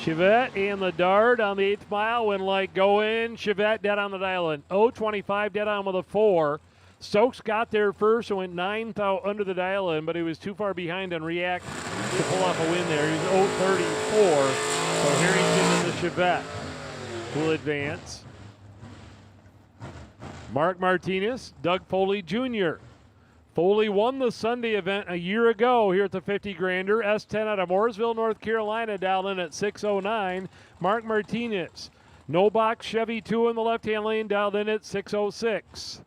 Chevette and the Dart on the 8th mile. When light go in. Chevette dead on the dial-in. 025 dead on with a 4. Stokes got there first and went 9th out under the dial-in, but he was too far behind on React to pull off a win there. He was 034. So Harrington and the Chevette will advance. Mark Martinez, Doug Foley Jr. Foley won the Sunday event a year ago here at the 50 Grander. S10 out of Mooresville, North Carolina, dialed in at 609. Mark Martinez. No box Chevy 2 in the left-hand lane, dialed in at 606.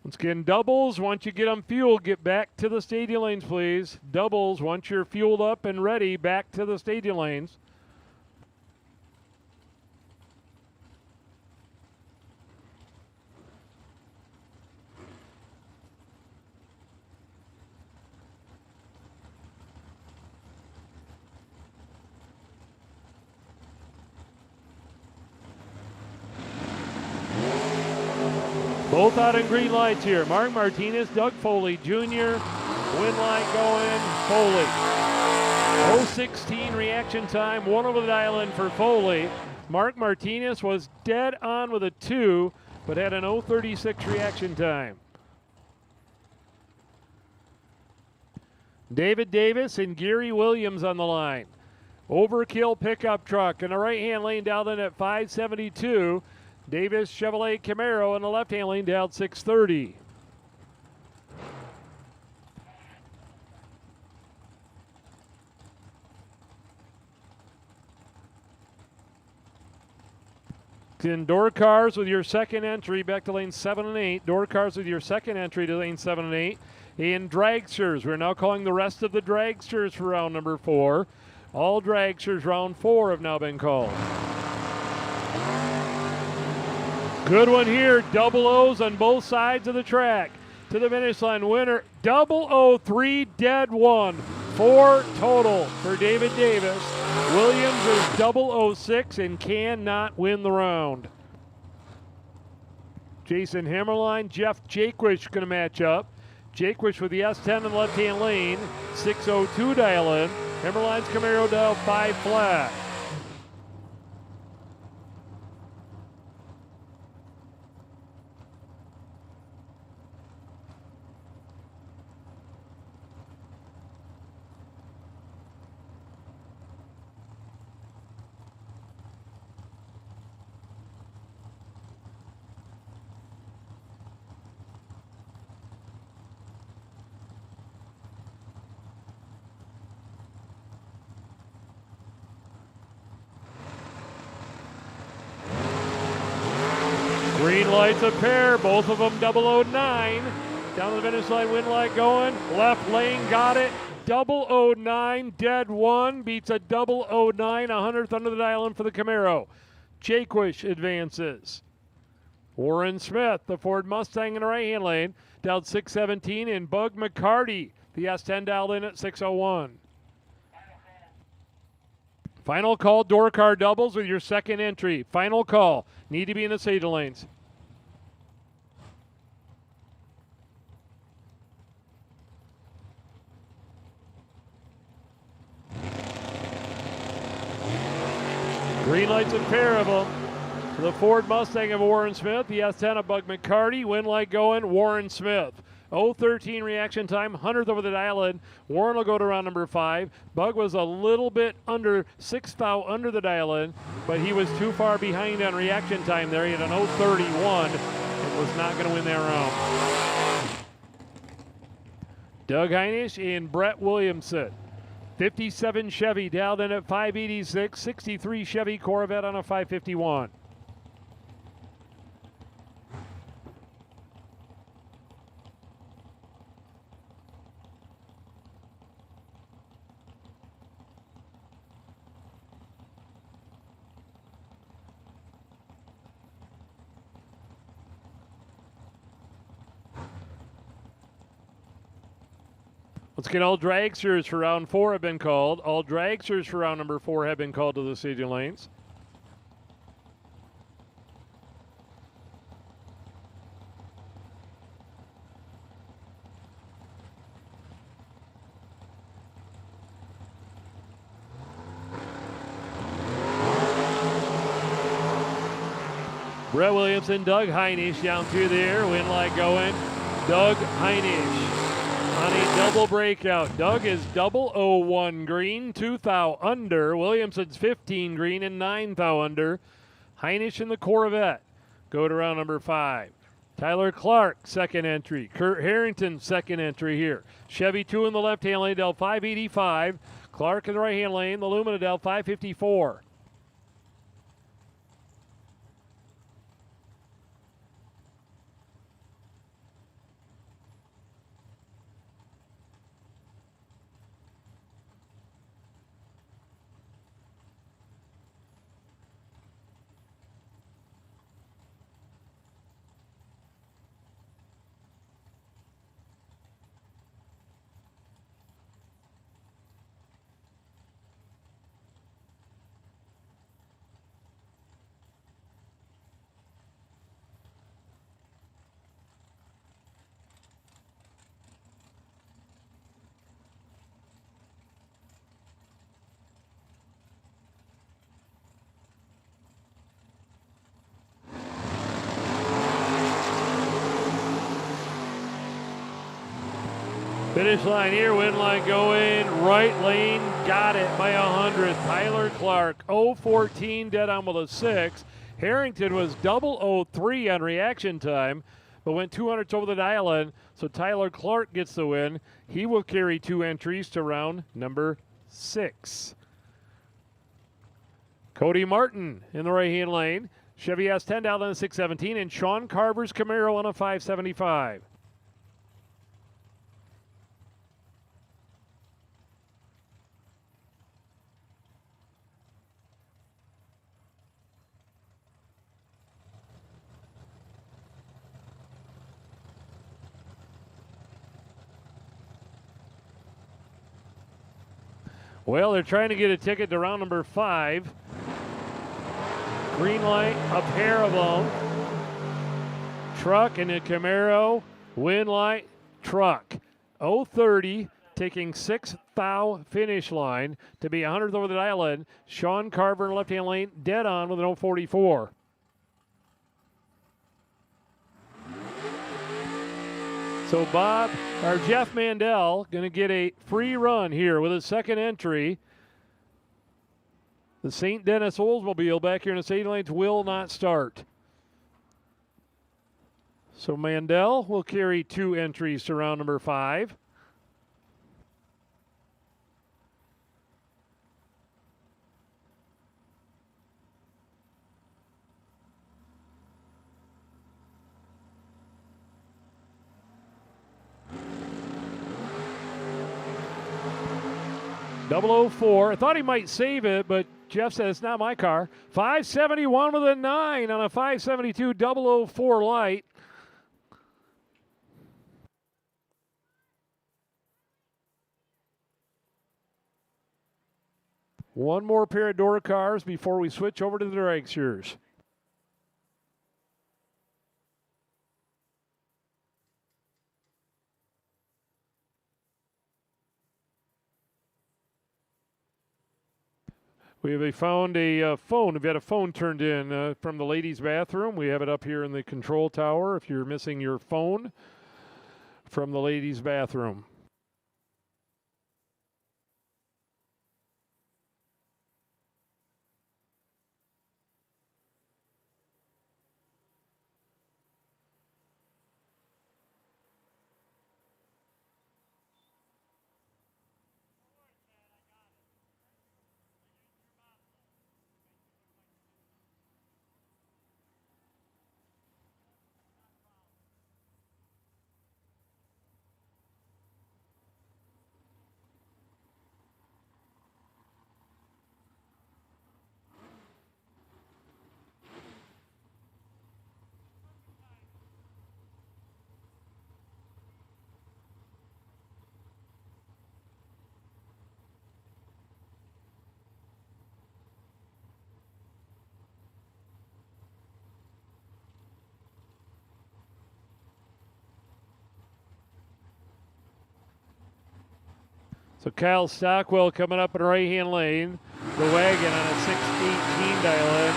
Once again, doubles, once you get them fueled, get back to the stadium lanes, please. Doubles, once you're fueled up and ready, back to the stadium lanes. Both out in green lights here. Mark Martinez, Doug Foley Jr. Win light going, Foley. 016 reaction time, 1 over the dial-in for Foley. Mark Martinez was dead on with a 2, but had an 036 reaction time. David Davis and Gary Williams on the line. Overkill pickup truck in the right-hand lane dialed in at 572. Davis Chevrolet Camaro in the left-hand lane dialed 630. In door cars with your second entry back to lane 7 and 8. Door cars with your second entry to lane 7 and 8. In dragsters, we're now calling the rest of the dragsters for round number 4. All dragsters round 4 have now been called. Good one here, double O's on both sides of the track. To the finish line, winner, 003 dead 1. 4 total for David Davis. Williams is 006 and cannot win the round. Jason Hammerline, Jeff Jaquish going to match up. Jaquish with the S10 in the left-hand lane, 602 dial in. Hammerline's Camaro dial 5 flat. light's a pair, both of them 009. Down the finish line, win light going. Left lane got it. 009, dead one. Beats a 009, 100th under the dial in for the Camaro. Jaquish advances. Warren Smith, the Ford Mustang in the right-hand lane, dialed 617, and Bug McCarty, the S10 dialed in at 601. Final call, door car doubles with your second entry. Final call. Need to be in the safety lanes. Green lights a pair of them. The Ford Mustang of Warren Smith, the S10 of Bug McCarty, win light going, Warren Smith. 0:13 reaction time, 100th over the dial in. Warren will go to round number 5. Bug was a little bit under 6th thou under the dial in, but he was too far behind on reaction time there. He had an 0:31 and was not going to win that round. Doug Heinisch and Brett Williamson. 57 Chevy dialed in at 586, 63 Chevy Corvette on a 551. Let's get all dragsters for round 4 have been called. All dragsters for round number 4 have been called to the safety lanes. Brett Williamson, Doug Heinisch down through there. Win light going. Doug Heinisch on a double breakout. Doug is 001 green, 2 thou under. Williamson's 15 green and 9 thou under. Heinisch in the Corvette go to round number 5. Tyler Clark, second entry. Kurt Harrington, second entry here. Chevy 2 in the left-hand lane, Del 585. Clark in the right-hand lane, the Lumina Del 554. Finish line here, win line going, right lane, got it by 100. Tyler Clark, 0:14, dead on with a 6. Harrington was 0:03 on reaction time, but went 200s over the dial in, so Tyler Clark gets the win. He will carry 2 entries to round number 6. Cody Martin in the right-hand lane. Chevy S10 down on a 617, and Sean Carver's Camaro on a 575. Well, they're trying to get a ticket to round number 5. Green light, a pair of them. Truck and a Camaro. Win light, truck. 0:30, taking 6th thou finish line to be 100th over the dial in. Sean Carver in the left-hand lane, dead on with an 0:44. So Jeff Mandel going to get a free run here with his second entry. The St. Denis Oldsmobile back here in the safety lanes will not start. So Mandel will carry 2 entries to round number 5. 004. I thought he might save it, but Jeff said it's not my car. 571 with a 9 on a 572 004 light. One more pair of door cars before we switch over to the dragsters. We found a phone. We've had a phone turned in from the ladies' bathroom. We have it up here in the control tower if you're missing your phone from the ladies' bathroom. So Kyle Stockwell coming up in right-hand lane. The wagon on a 618 dial in.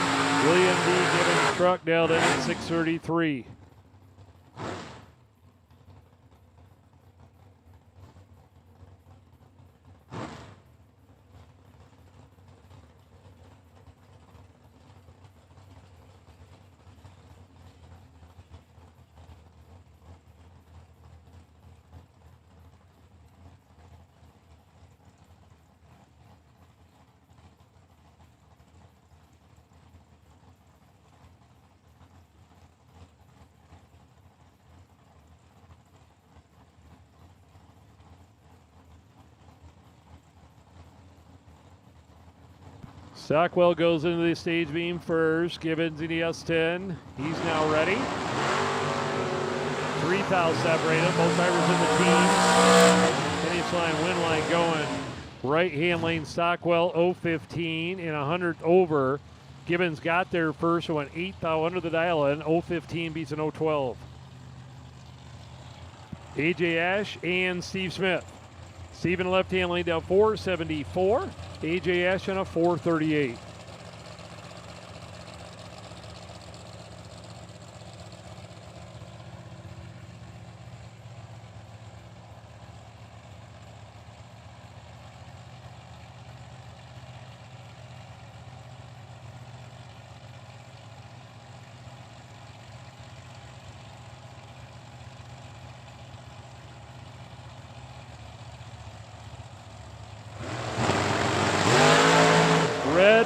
William D. Gibbons truck dialed in at 633. Stockwell goes into the stage beam first. Gibbons in the S10. He's now ready. 3 thou separate them. Both drivers in the team. Finish line, win line going. Right hand lane Stockwell 015 and 100 over. Gibbons got there first, so went 8 thou under the dial in. 015 beats an 012. AJ Ash and Steve Smith. Steve in the left hand lane down 474. AJ Ash on a 438.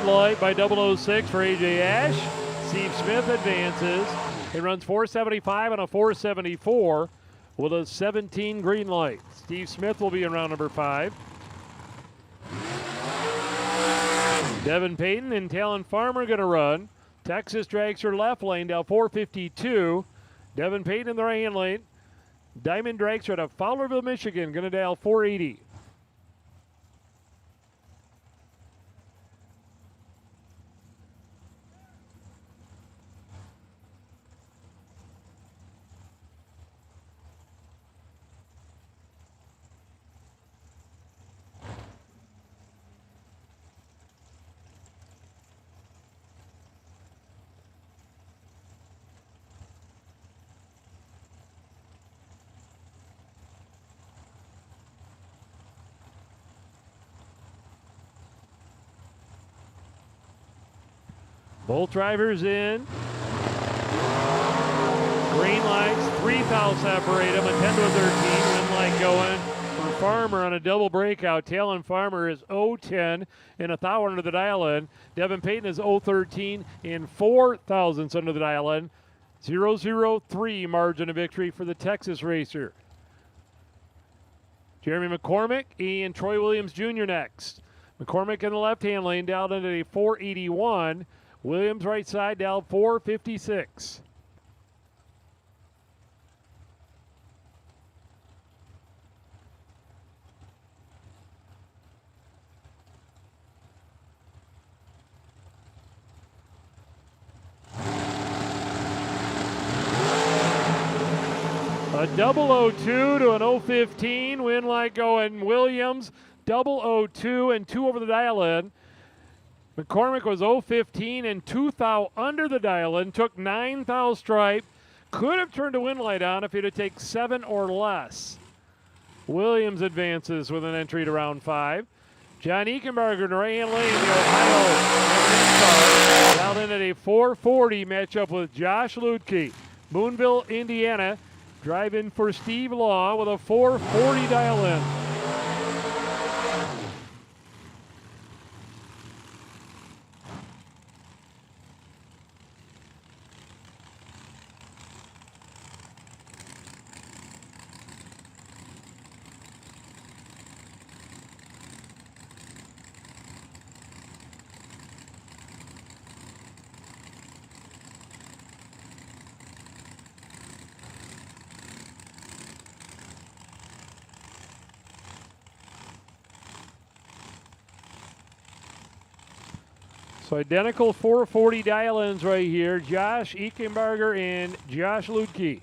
Light by 006 for AJ Ash. Steve Smith advances. He runs 475 and a 474 with a 17 green light. Steve Smith will be in round number 5. Devin Payton and Talon Farmer going to run. Texas Dragster left lane down 452. Devin Payton in the right hand lane. Diamond Dragster out of Fowlerville, Michigan going to dial 480. Both drivers in. Green lights, 3 thou separate them, a 10 to a 13. Win light going for Farmer on a double breakout. Talon Farmer is 010 and a thou under the dial in. Devin Payton is 013 and 4 thousandths under the dial in. 003 margin of victory for the Texas racer. Jeremy McCormick and Troy Williams Jr. next. McCormick in the left-hand lane down into a 481. Williams right side down 456. A 002 to an 015. Win light going Williams. 002 and 2 over the dial in. McCormick was 015 and 2 thou under the dial in. Took 9 thou stripe. Could have turned a win light on if he'd have taken 7 or less. Williams advances with an entry to round 5. John Ekenberger in the right-hand lane, the Ohio. Down in at a 440 matchup with Josh Lutke. Boonville, Indiana. Drive in for Steve Law with a 440 dial in. So identical 440 dial-ins right here. Josh Ekenberger and Josh Lutke.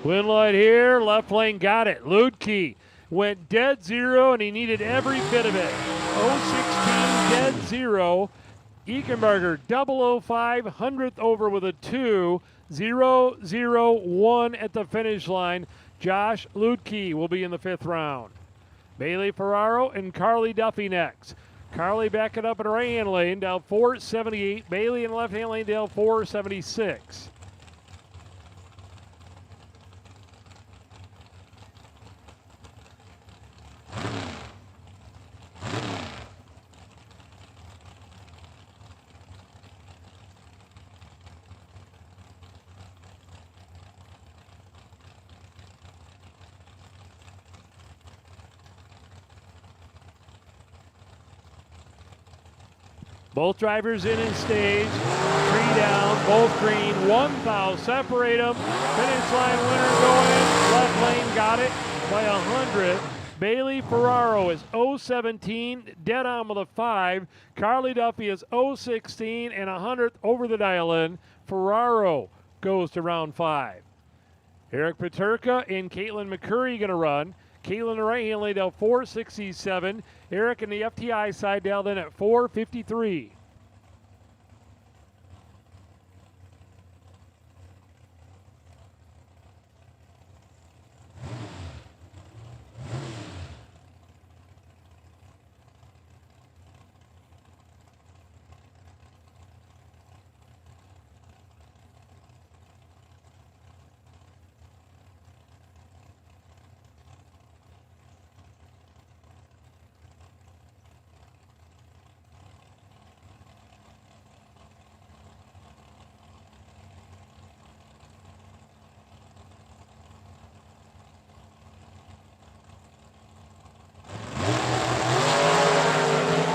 Win light here, left lane got it. Lutke went dead zero and he needed every bit of it. 016 dead zero. Ekenberger 005, 100th over with a 2. 0-0-1 at the finish line. Josh Lutke will be in the 5th round. Bailey Ferraro and Carly Duffy next. Carly backing up in the right-hand lane, down 478. Bailey in the left-hand lane, down 476. Both drivers in and stage. 3 down, both green. 1 foul, separate them. Finish line winner going. Left lane got it by 100. Bailey Ferraro is 017, dead on with a 5. Carly Duffy is 016 and 100th over the dial-in. Ferraro goes to round 5. Eric Paterka and Caitlin McCurry going to run. Caitlin the right hand lane down 467. Eric in the FTI side down then at 453.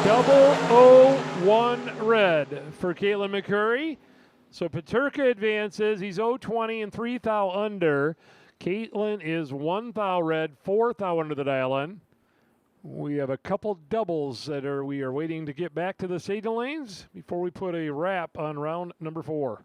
Double 0-1 red for Caitlin McCurry. So Paterka advances. He's 020 and 3 thou under. Caitlin is 1 thou red, 4 thou under the dial-in. We have a couple doubles that we are waiting to get back to the staging lanes before we put a wrap on round number 4.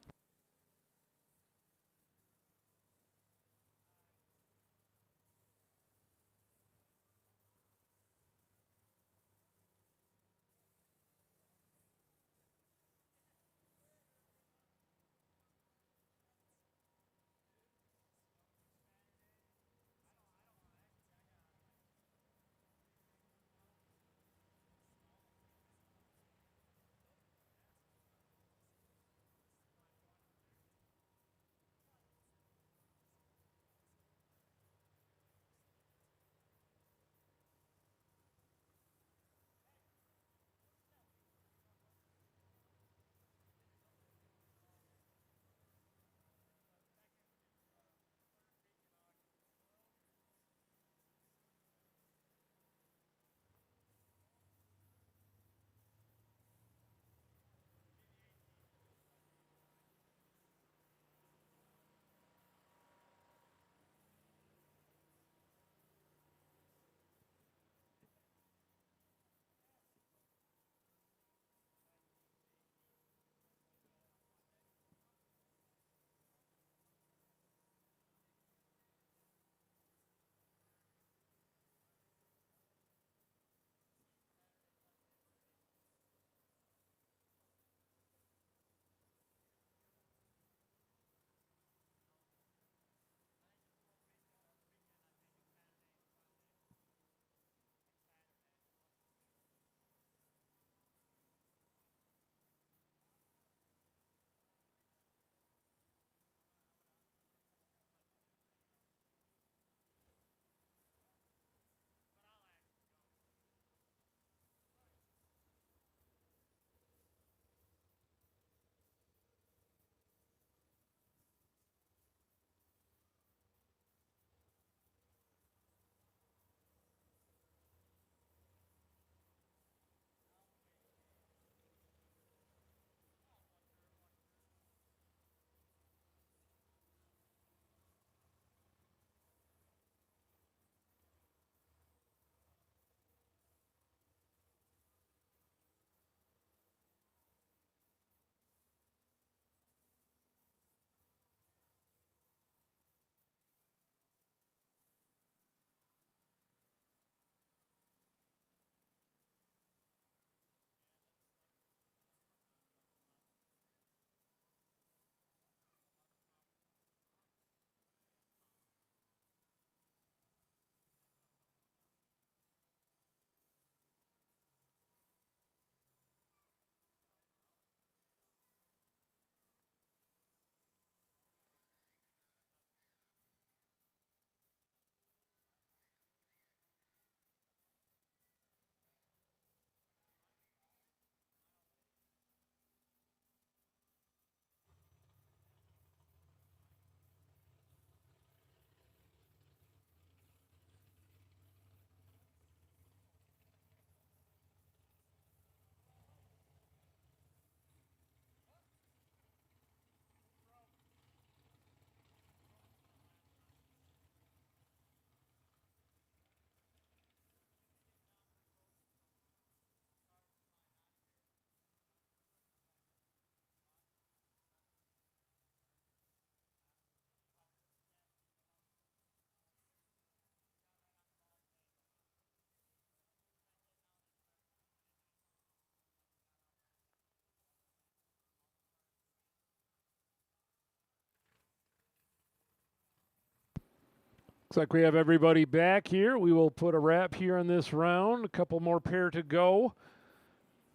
Looks like we have everybody back here. We will put a wrap here on this round. A couple more pair to go.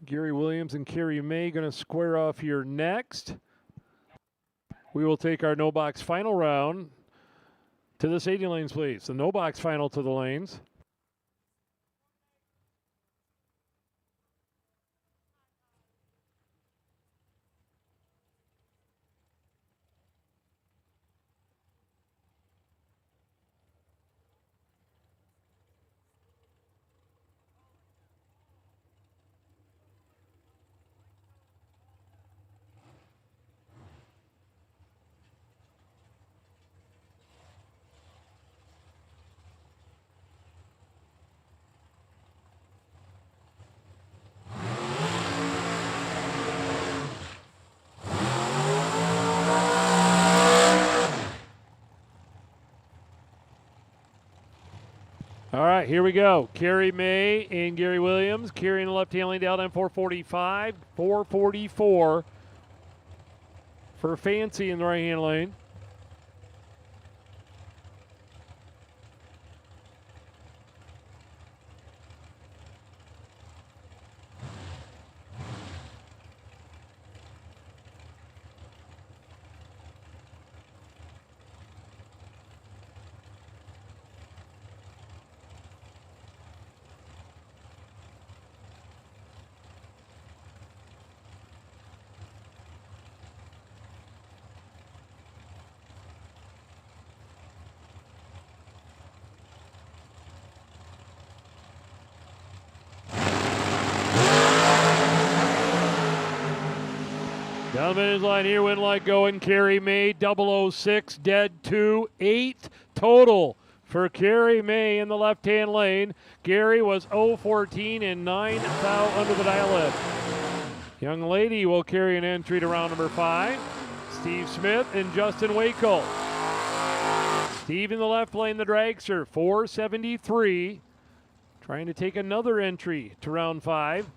Gary Williams and Carrie May going to square off here next. We will take our no box final round to the stadium lanes, please. The no box final to the lanes. All right, here we go. Carrie May and Gary Williams. Carrie in the left-hand lane down on 445. 444 for Fancy in the right-hand lane. Down the finish line here, win like going. Carrie May, 006, dead 2, 8 total for Carrie May in the left-hand lane. Gary was 014 and 9 foul under the dial-in. Young lady will carry an entry to round number 5. Steve Smith and Justin Wakel. Steve in the left lane, the dragster, 473. Trying to take another entry to round 5.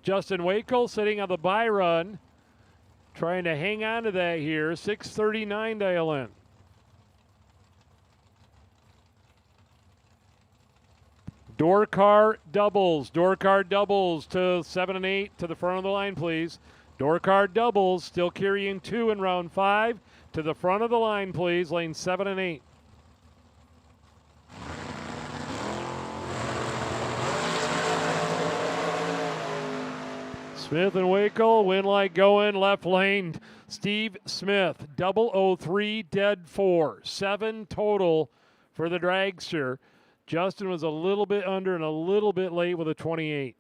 Justin Wakel sitting on the bye run. Trying to hang on to that here. 6:39 dial in. Door car doubles. Door car doubles to 7 and 8 to the front of the line, please. Door car doubles still carrying 2 in round 5 to the front of the line, please. Lane 7 and 8. Smith and Wakel, win like going, left lane. Steve Smith, 003, dead 4. 7 total for the dragster. Justin was a little bit under and a little bit late with a 28.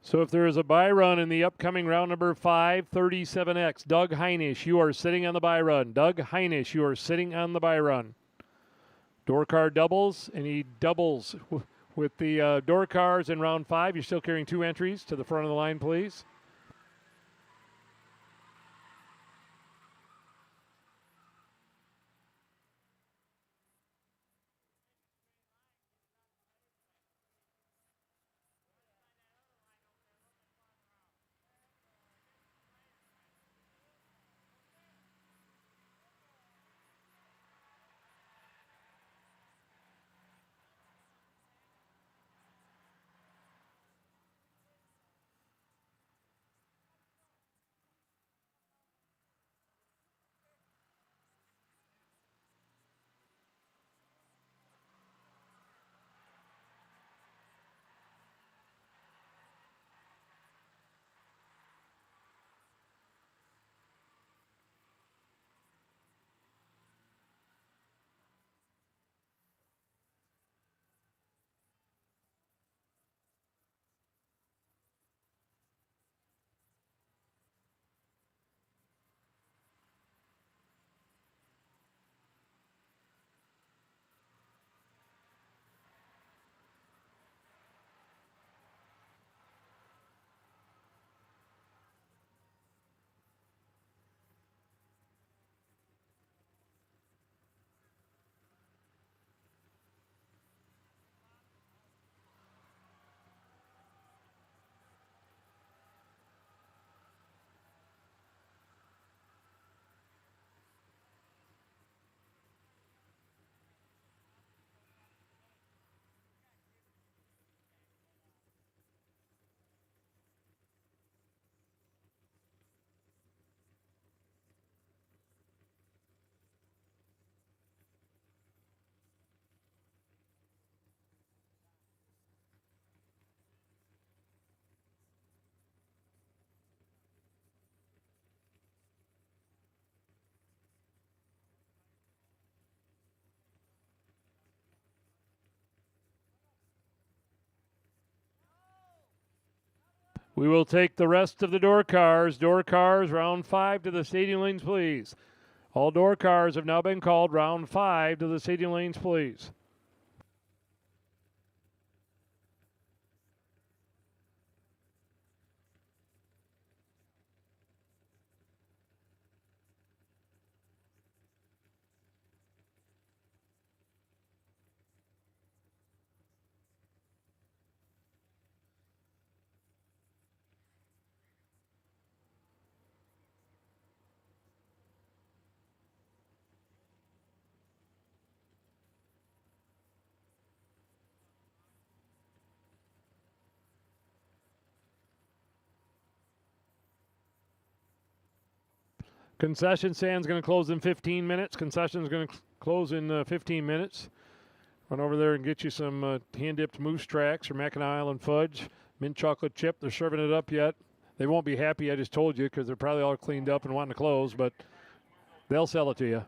So if there is a bye run in the upcoming round number 5, 37X, Doug Heinisch, you are sitting on the bye run. Doug Heinisch, you are sitting on the bye run. Door car doubles, and he doubles with the door cars in round 5. You're still carrying 2 entries to the front of the line, please. We will take the rest of the door cars. Door cars, round 5 to the stadium lanes, please. All door cars have now been called. Round 5 to the stadium lanes, please. Concession stand's going to close in 15 minutes. Concession's going to close in 15 minutes. Run over there and get you some hand-dipped moose tracks or Mackinac Island fudge, mint chocolate chip. They're serving it up yet. They won't be happy, I just told you, because they're probably all cleaned up and wanting to close, but they'll sell it to you.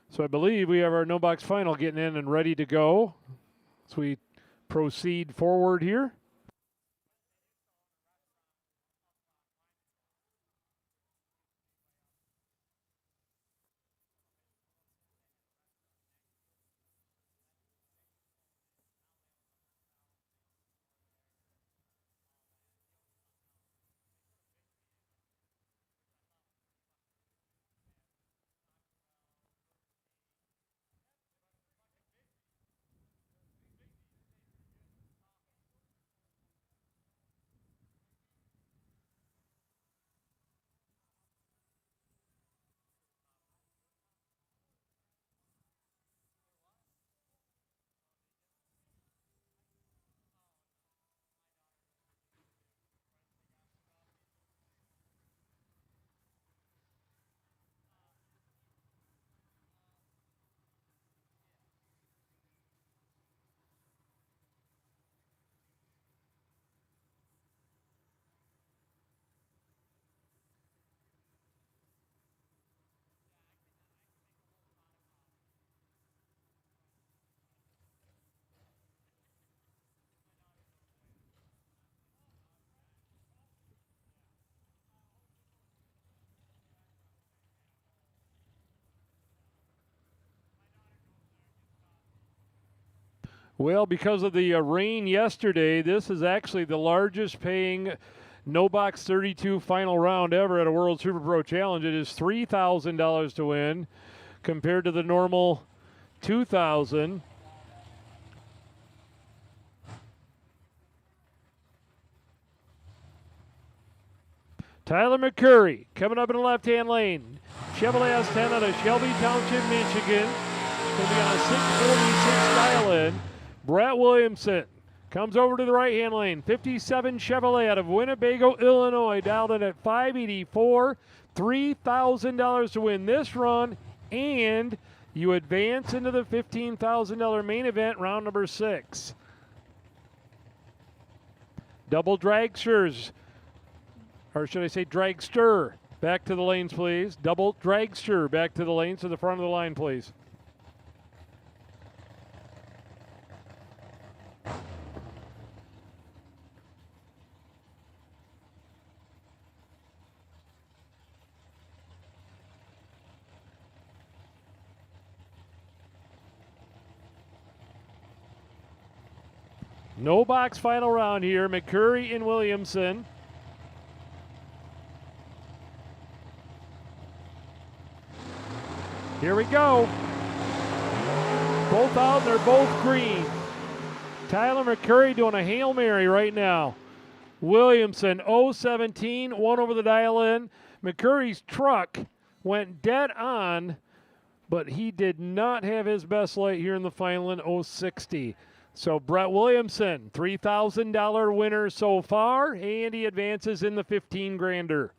So I believe we have our no box final getting in and ready to go. So we proceed forward here. Well, because of the rain yesterday, this is actually the largest paying no box 32 final round ever at a World Super Pro Challenge. It is $3,000 to win compared to the normal $2,000. Tyler McCurry coming up in the left-hand lane. Chevrolet S10 out of Shelby Township, Michigan. Going to be on a 646 dial-in. Brett Williamson comes over to the right-hand lane. 57 Chevrolet out of Winnebago, Illinois, dialed in at 584. $3,000 to win this run, and you advance into the $15,000 main event, round number 6. Double dragsters, or should I say dragster, back to the lanes, please. Double dragster back to the lanes, to the front of the line, please. No box final round here. McCurry and Williamson. Here we go. Both out, they're both green. Tyler McCurry doing a Hail Mary right now. Williamson, 017, one over the dial-in. McCurry's truck went dead on, but he did not have his best light here in the final in 060. So Brett Williamson, $3,000 winner so far, and he advances in the 15-grander.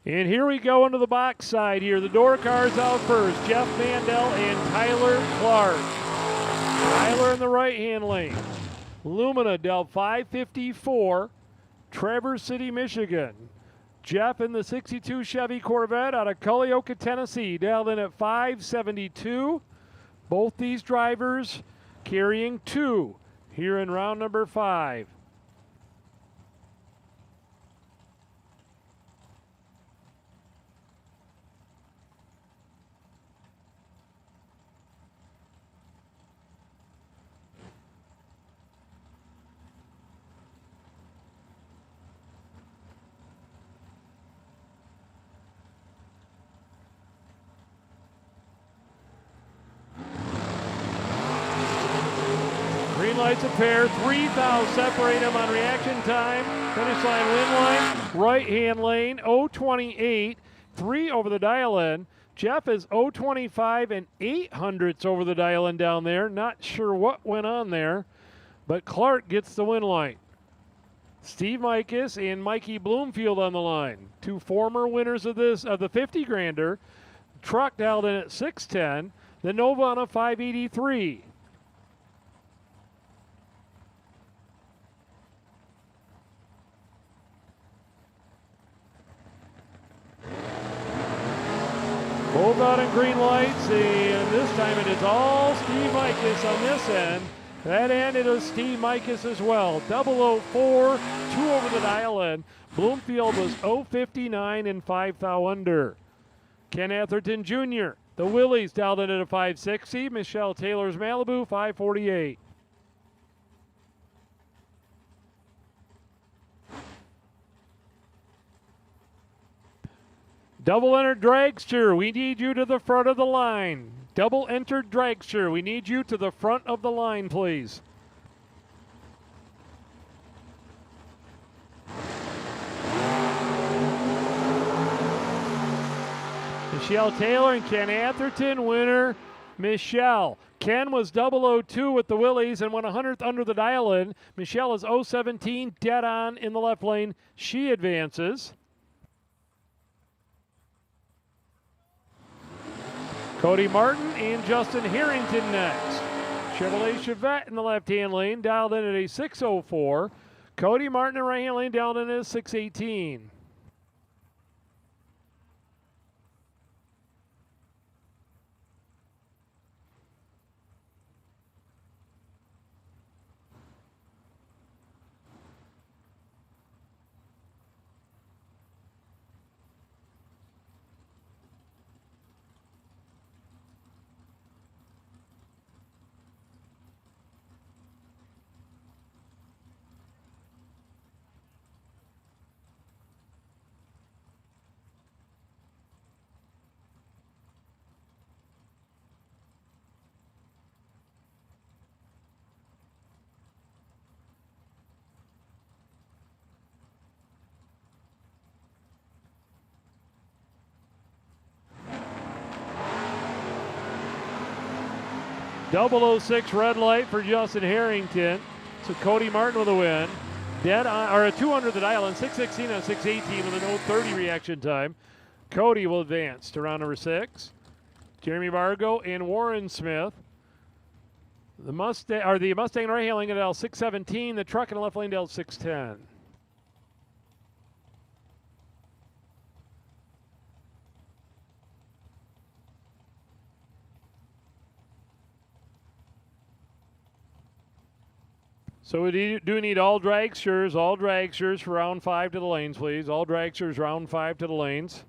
And here we go into the box side here. The door cars out first. Jeff Mandel and Tyler Clark. Tyler in the right-hand lane. Lumina Del 554, Traverse City, Michigan. Jeff in the 62 Chevy Corvette out of Culleoka, Tennessee, dialed in at 572. Both these drivers carrying 2 here in round number 5. Green lights a pair, 3,000 separate them on reaction time. Finish line, win line, right-hand lane, 028, 3 over the dial-in. Jeff is 025 and 800ths over the dial-in down there. Not sure what went on there, but Clark gets the win line. Steve Mikus and Mikey Bloomfield on the line. 2 former winners of this, of the 50-grander. Truck dialed in at 610. The Nova on a 583. Both out in green lights, and this time it is all Steve Mikus on this end. That end it is Steve Mikus as well. 004, 2 over the dial-in. Bloomfield was 059 and 5 thou under. Ken Atherton Jr., the Willies dialed in at a 560. Michelle Taylor's Malibu, 548. Double entered dragster, we need you to the front of the line. Double entered dragster, we need you to the front of the line, please. Michelle Taylor and Ken Atherton, winner Michelle. Ken was 002 with the Willies and went 100th under the dial-in. Michelle is 017, dead on in the left lane. She advances. Cody Martin and Justin Harrington next. Chevrolet Chevette in the left-hand lane, dialed in at a 604. Cody Martin in the right-hand lane, dialed in at a 618. 006 red light for Justin Harrington. So Cody Martin with a win. Dead on, or a 200 the dial in 6:16 on 6:18 with an 0:30 reaction time. Cody will advance to round number 6. Jeremy Bargo and Warren Smith. The Mustang and right hand lane at L6:17. The truck in the left lane to L6:10. So we do need all dragsters for round 5 to the lanes, please. All dragsters round 5 to the lanes.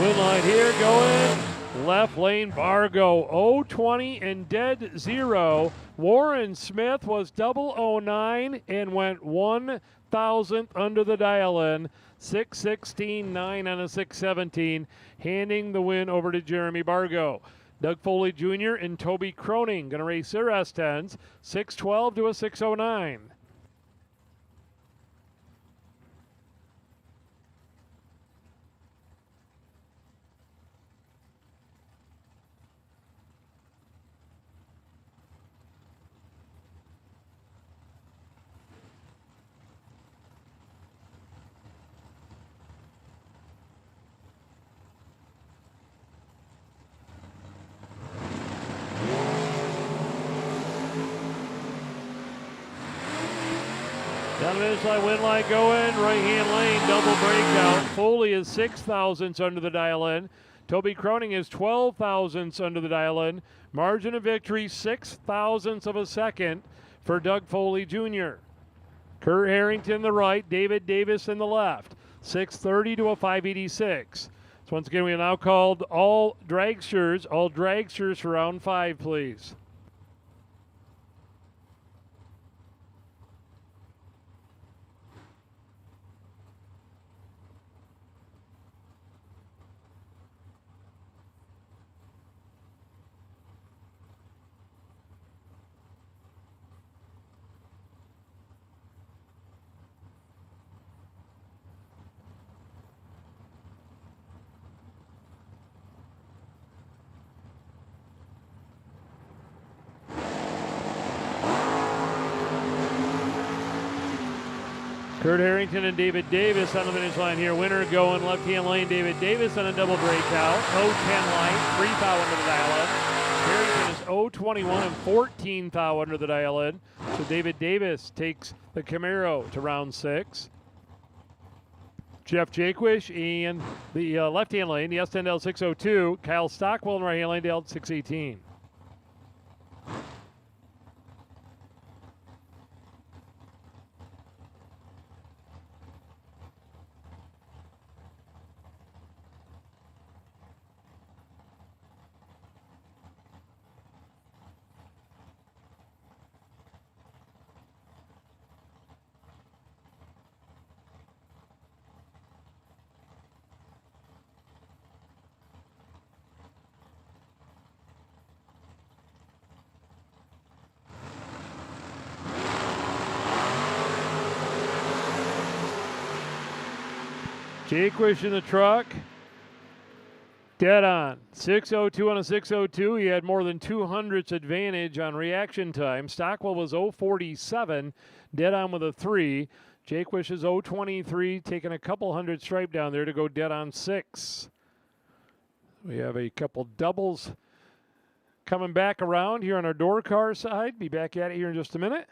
Win line here going. Left lane Bargo 020 and dead 0. Warren Smith was 009 and went 1,000th under the dial in. 6:16.9 on a 6:17, handing the win over to Jeremy Bargo. Doug Foley Jr. and Toby Croning going to race their S10s. 6:12 to a 6:09. Down the finish line, win line going, right-hand lane, double breakout. Foley is 6 thousandths under the dial-in. Toby Croning is 12 thousandths under the dial-in. Margin of victory, 6 thousandths of a second for Doug Foley Jr. Kurt Harrington the right, David Davis in the left. 6:30 to a 5:86. So once again, we are now called all dragsters for round 5, please. Kurt Harrington and David Davis on the finish line here. Winner going left-hand lane. David Davis on a double breakout. 010 light, 3 thou under the dial-in. Harrington is 021 and 14 thou under the dial-in. So David Davis takes the Camaro to round 6. Jeff Jaquish in the left-hand lane, the S10 L602. Kyle Stockwell in the right-hand lane to L618. Jaquish in the truck. Dead on. 6:02 on a 6:02. He had more than 200ths advantage on reaction time. Stockwell was 0:47. Dead on with a 3. Jaquish is 0:23, taking a couple hundred stripe down there to go dead on 6. We have a couple doubles coming back around here on our door car side. Be back at it here in just a minute.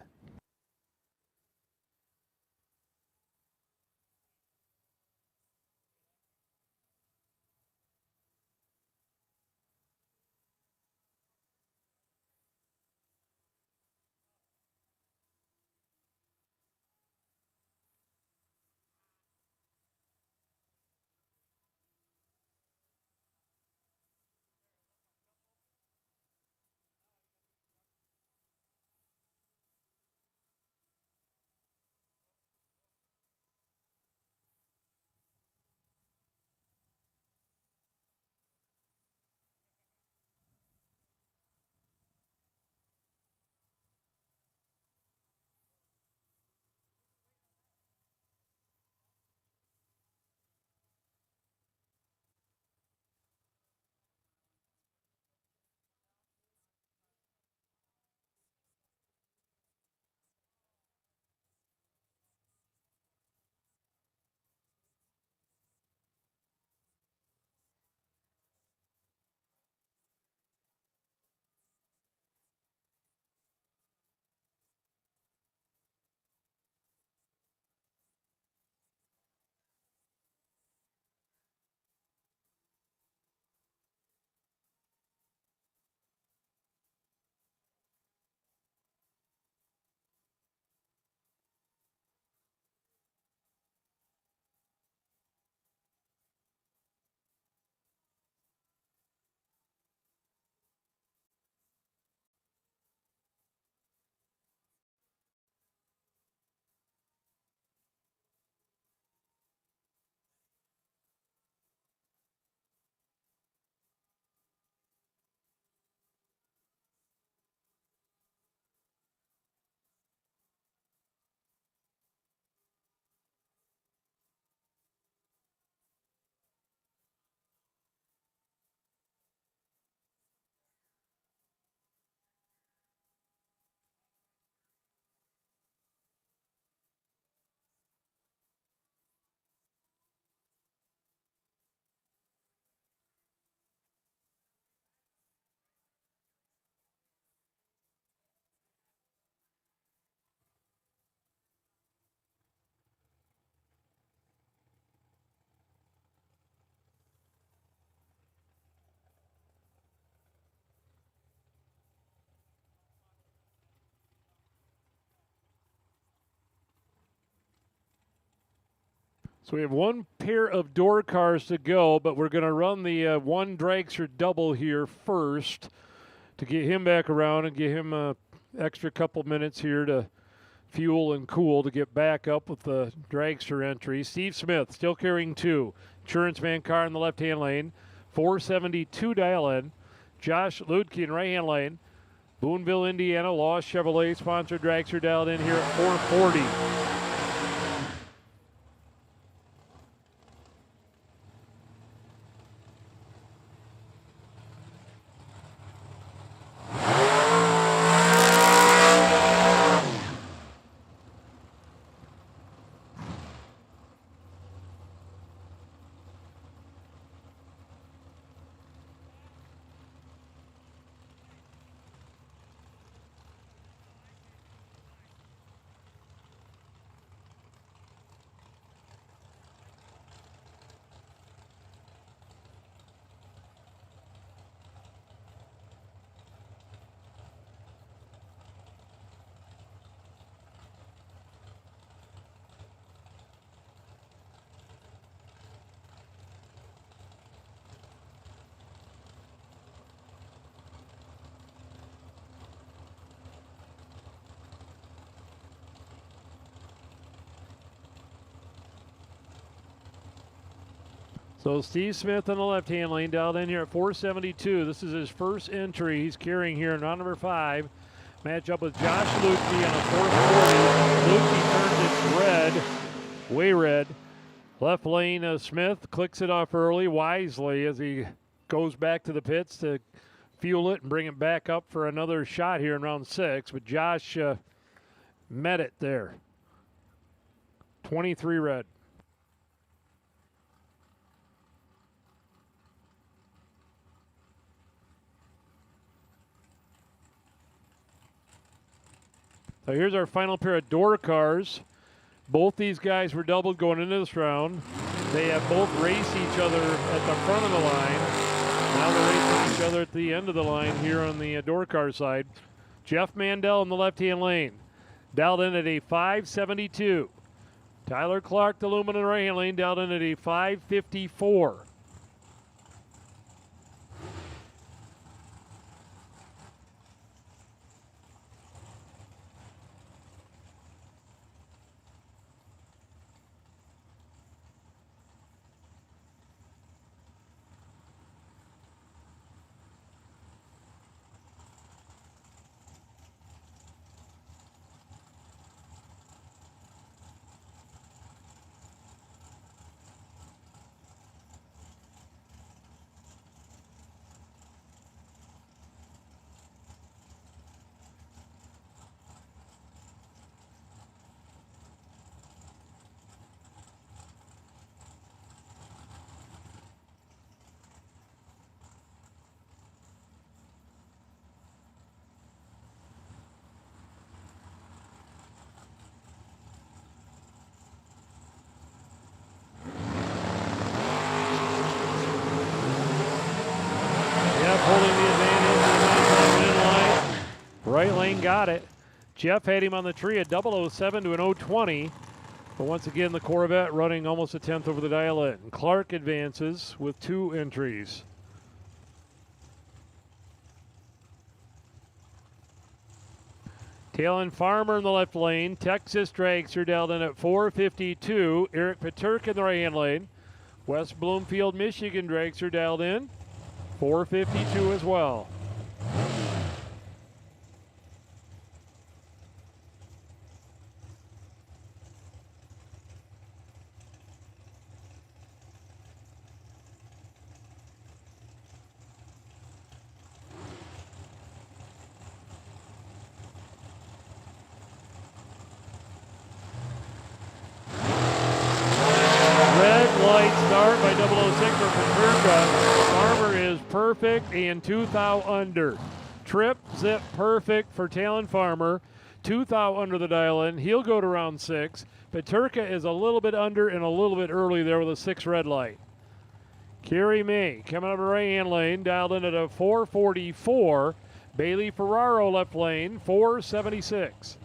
So we have one pair of door cars to go, but we're going to run the one dragster double here first to get him back around and give him a extra couple minutes here to fuel and cool to get back up with the dragster entry. Steve Smith still carrying 2. Insurance man car in the left-hand lane. 472 dial in. Josh Ludke in right-hand lane. Boonville, Indiana, Law Chevrolet sponsored dragster dialed in here at 440. So Steve Smith in the left-hand lane, dialed in here at 472. This is his first entry he's carrying here in round number 5. Match up with Josh Lukey on a 440. Lukey turns it red, way red. Left lane, Smith clicks it off early, wisely, as he goes back to the pits to fuel it and bring it back up for another shot here in round 6. But Josh met it there. 23 red. So here's our final pair of door cars. Both these guys were doubled going into this round. They have both raced each other at the front of the line. Now they're racing each other at the end of the line here on the door car side. Jeff Mandel in the left-hand lane. Dialed in at a 572. Tyler Clark, the Lumen in the right-hand lane, dialed in at a 554. Holding the advantage in line. Right lane got it. Jeff had him on the tree at 007 to an 020. But once again, the Corvette running almost a tenth over the dial in. Clark advances with 2 entries. Talon Farmer in the left lane. Texas dragster dialed in at 452. Eric Paterk in the right-hand lane. West Bloomfield, Michigan dragster dialed in. 452 as well. Red light start by 006 for Paterka. Farmer is perfect and 2 thou under. Trip, zip, perfect for Talon Farmer. 2 thou under the dial in. He'll go to round 6. Paterka is a little bit under and a little bit early there with a 6 red light. Kerry May coming up the right-hand lane, dialed in at a 444. Bailey Ferraro left lane, 476.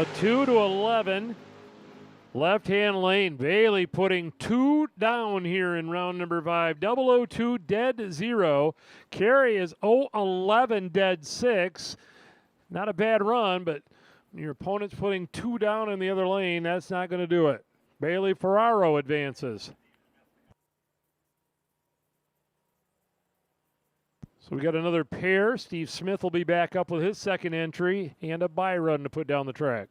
A 2-11. Left-hand lane. Bailey putting 2 down here in round number 5. 002 dead 0. Carey is 0-11 dead 6. Not a bad run, but your opponent's putting 2 down in the other lane. That's not going to do it. Bailey Ferraro advances. So we got another pair. Steve Smith will be back up with his second entry and a bye run to put down the track.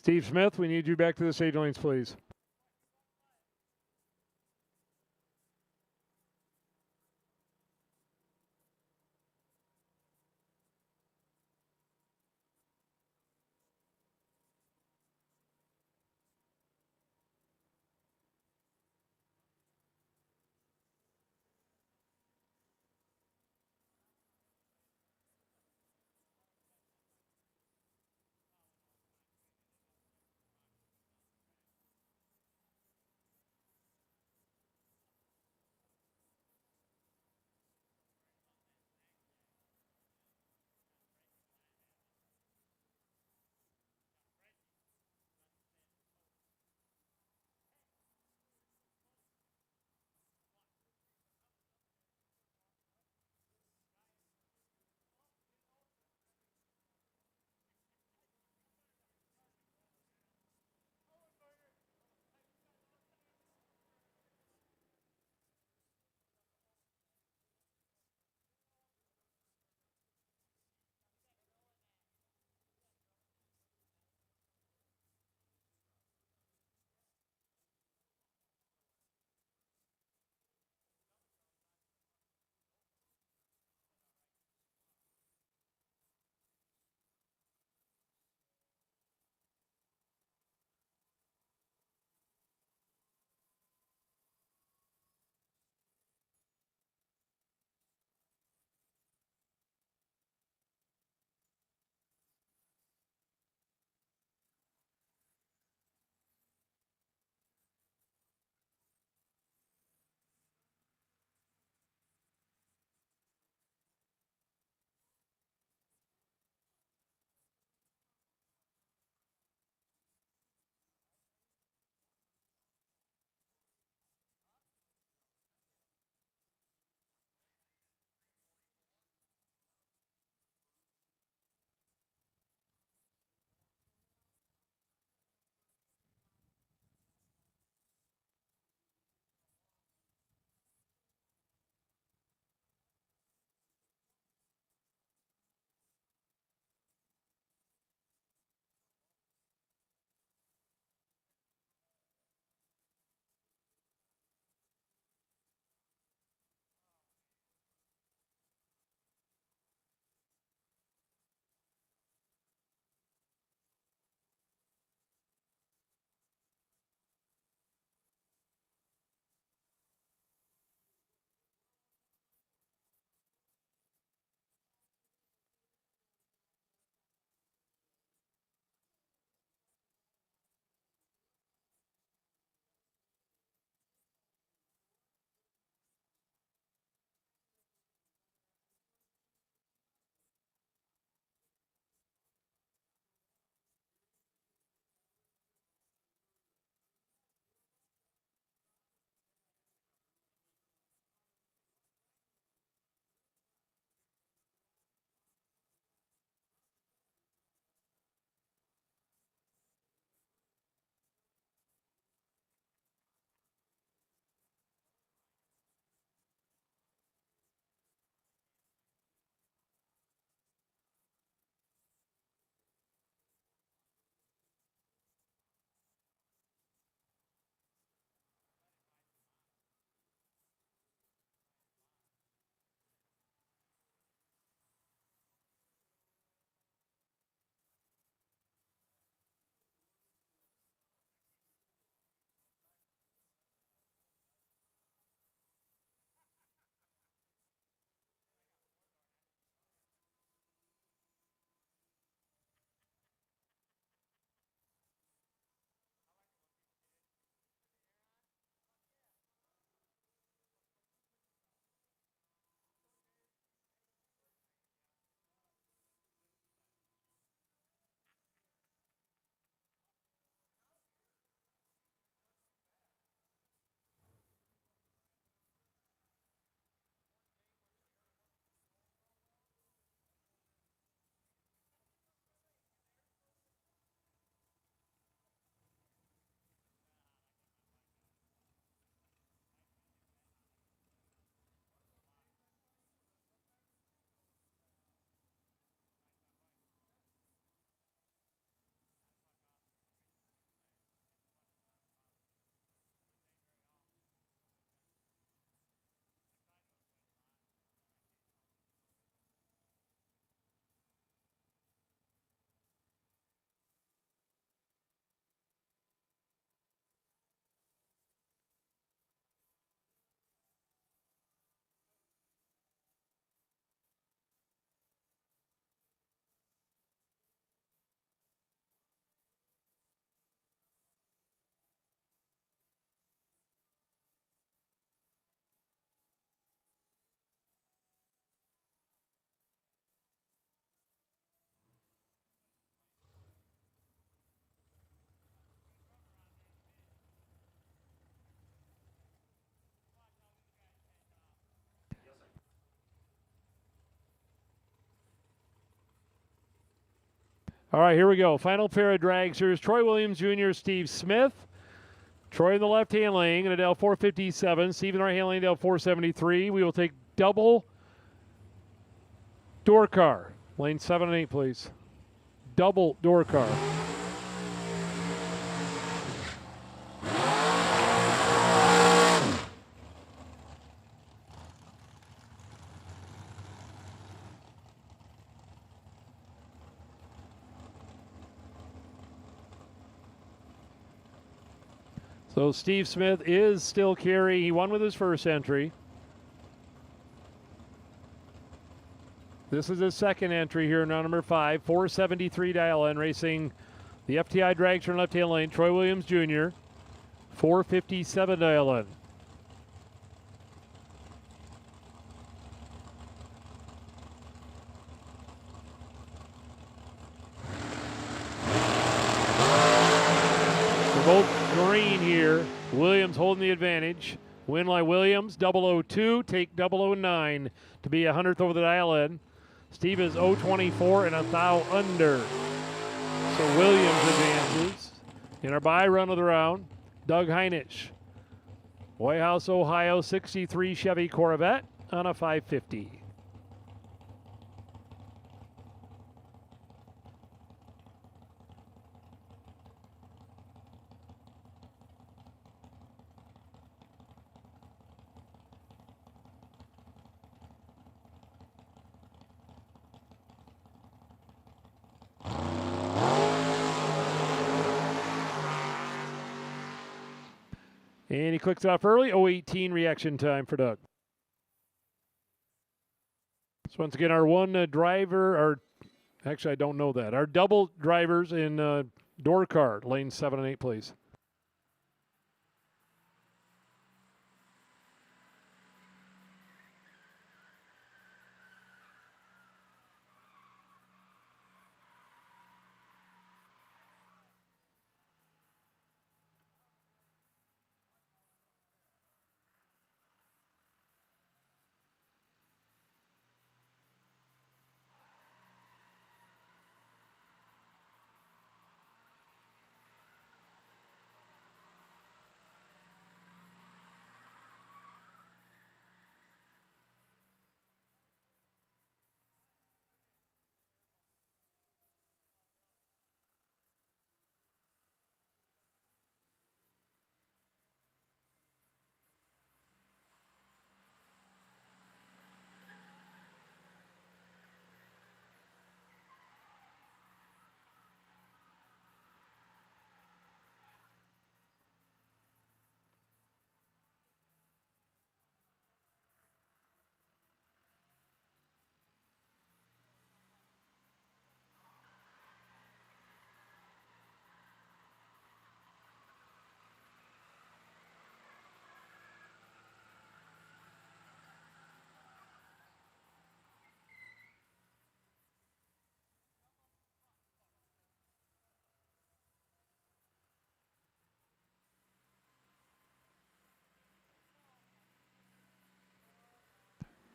Steve Smith, we need you back to the stage lanes, please. All right, here we go. Final pair of dragsters. Troy Williams Jr., Steve Smith. Troy in the left-hand lane, in Adele 457. Steve in the right-hand lane, Adele 473. We will take double door car. Lane 7 and 8, please. Double door car. So Steve Smith is still carrying. He won with his first entry. This is his second entry here, now number 5, 473 dial in, racing the FTI dragster in left-hand lane, Troy Williams Jr., 457 dial in. They're both green here. Williams holding the advantage. Winline Williams, 002, take 009 to be 100th over the dial in. Steve is 024 and a thou under. So Williams advances. In our bye run of the round, Doug Heinich. White House, Ohio, 63 Chevy Corvette on a 550. And he clicks off early. 018 reaction time for Doug. So once again, our one driver, or actually I don't know that. Our double drivers in door car, lane 7 and 8, please.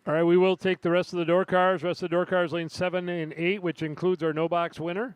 All right, we will take the rest of the door cars. Rest of the door cars, lane 7 and 8, which includes our no box winner.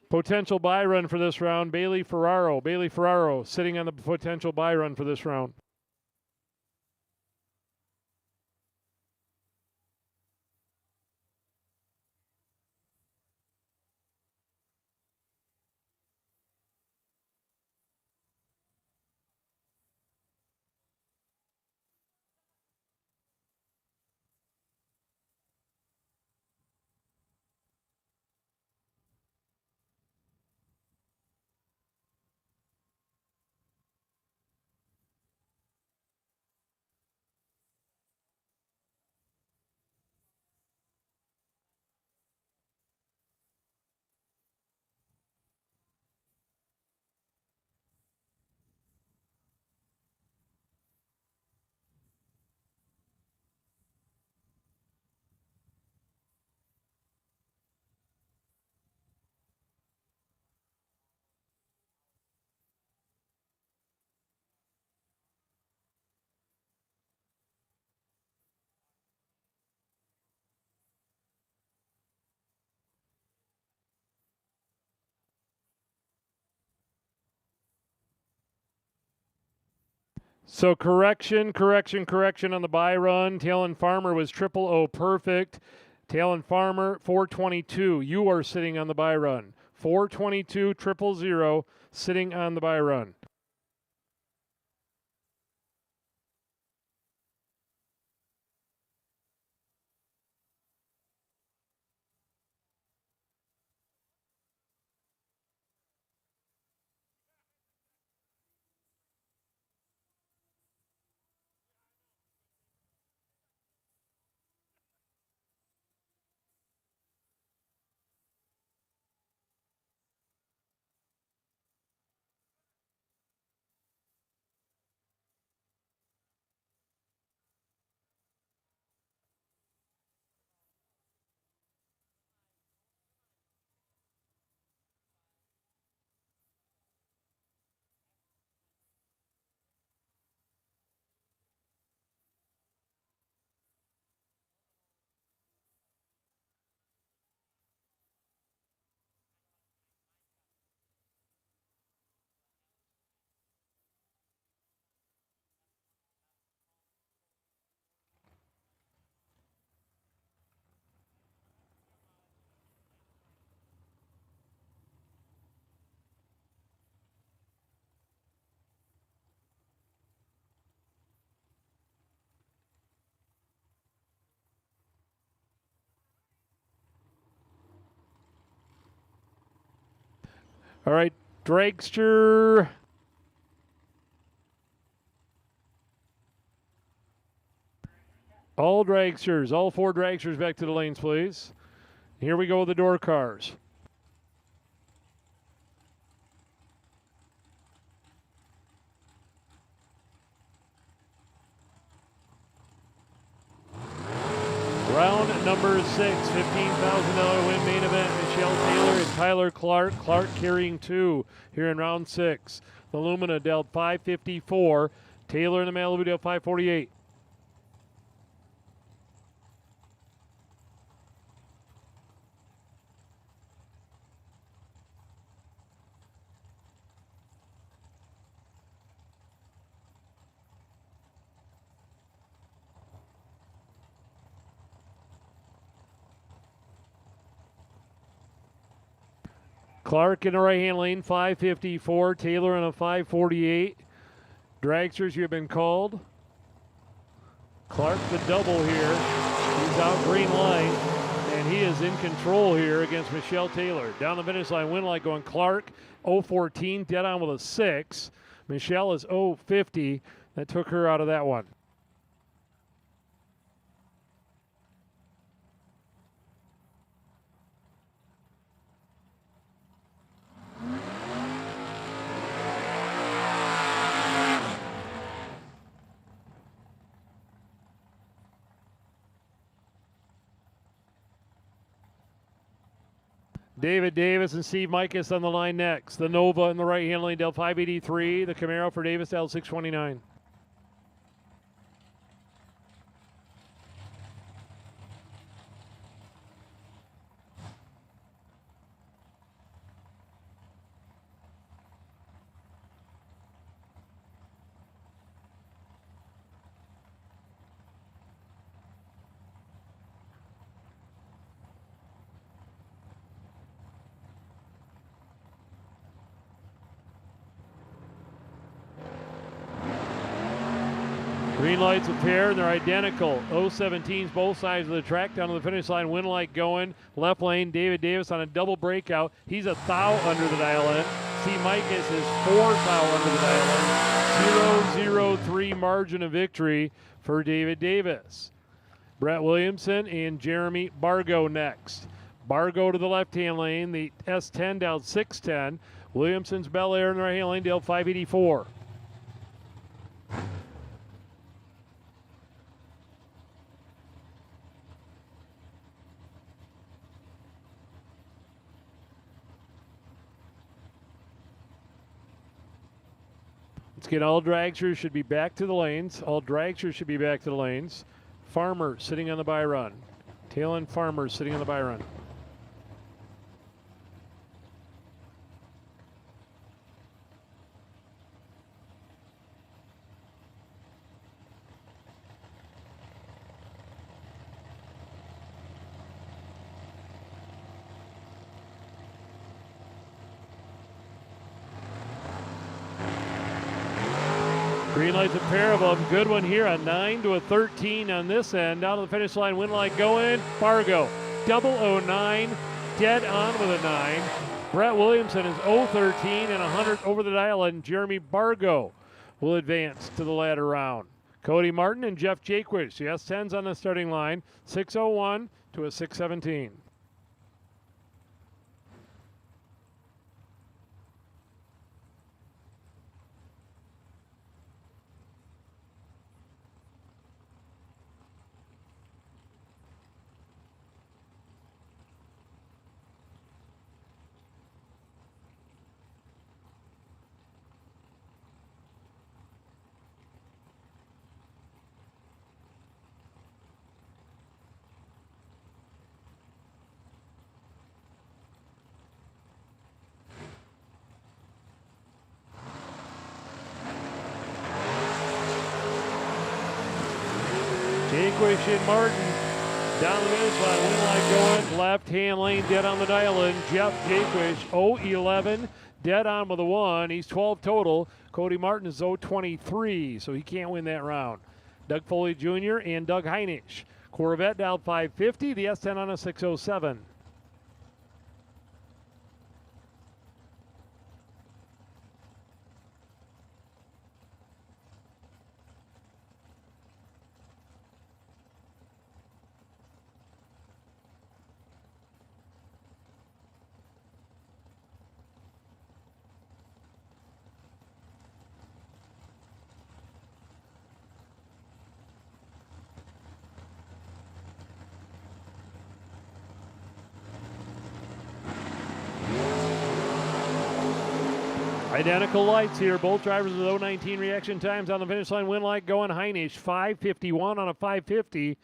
Potential buy run for this round, Bailey Ferraro. Bailey Ferraro sitting on the potential buy run for this round. So correction on the buy run. Talon Farmer was 000 perfect. Talon Farmer 422. You are sitting on the buy run. 422 000 sitting on the buy run. All right, dragster. All dragsters, all 4 dragsters back to the lanes, please. Here we go with the door cars. Round number 6, $15,000 win main event. Michelle Taylor and Tyler Clark. Clark carrying 2 here in round 6. The Lumina dealt 554. Taylor and the Malibu dealt 548. Clark in the right-hand lane, 554. Taylor in a 548. Dragsters, you have been called. Clark the double here. He's out green line, and he is in control here against Michelle Taylor. Down the finish line, win light going Clark, 014, dead on with a 6. Michelle is 050. That took her out of that one. David Davis and Steve Mikus on the line next. The Nova in the right-hand lane, dealt 583. The Camaro for Davis, dealt 629. Green lights a pair, and they're identical. 017s both sides of the track down to the finish line. Winlight going. Left lane, David Davis on a double breakout. He's a thou under the dial in. C. Mike is his 4 thou under the dial in. 0-0-3 margin of victory for David Davis. Brett Williamson and Jeremy Bargo next. Bargo to the left-hand lane, the S10 down 610. Williamson's Bel Air in the right-hand lane, Dale 584. Let's get all dragsters should be back to the lanes. All dragsters should be back to the lanes. Farmer sitting on the by run. Tail end Farmer sitting on the by run. Green light's a pair of them. Good one here. A 9 to a 13 on this end. Down to the finish line. Win light going. Fargo. 009. Dead on with a 9. Brett Williamson is 013 and 100 over the dial. And Jeremy Bargo will advance to the ladder round. Cody Martin and Jeff Jaquish. The S10's on the starting line. 601 to a 617. Jaquish and Martin down the finish line. Win line going. Left hand lane dead on the dial in. Jeff Jaquish 011 dead on with a 1. He's 12 total. Cody Martin is 023, so he can't win that round. Doug Foley Jr. and Doug Heinisch. Corvette down 550. The S10 on a 607. Identical lights here. Both drivers with 019 reaction times on the finish line. Win light going. Heinisch 551 on a 550.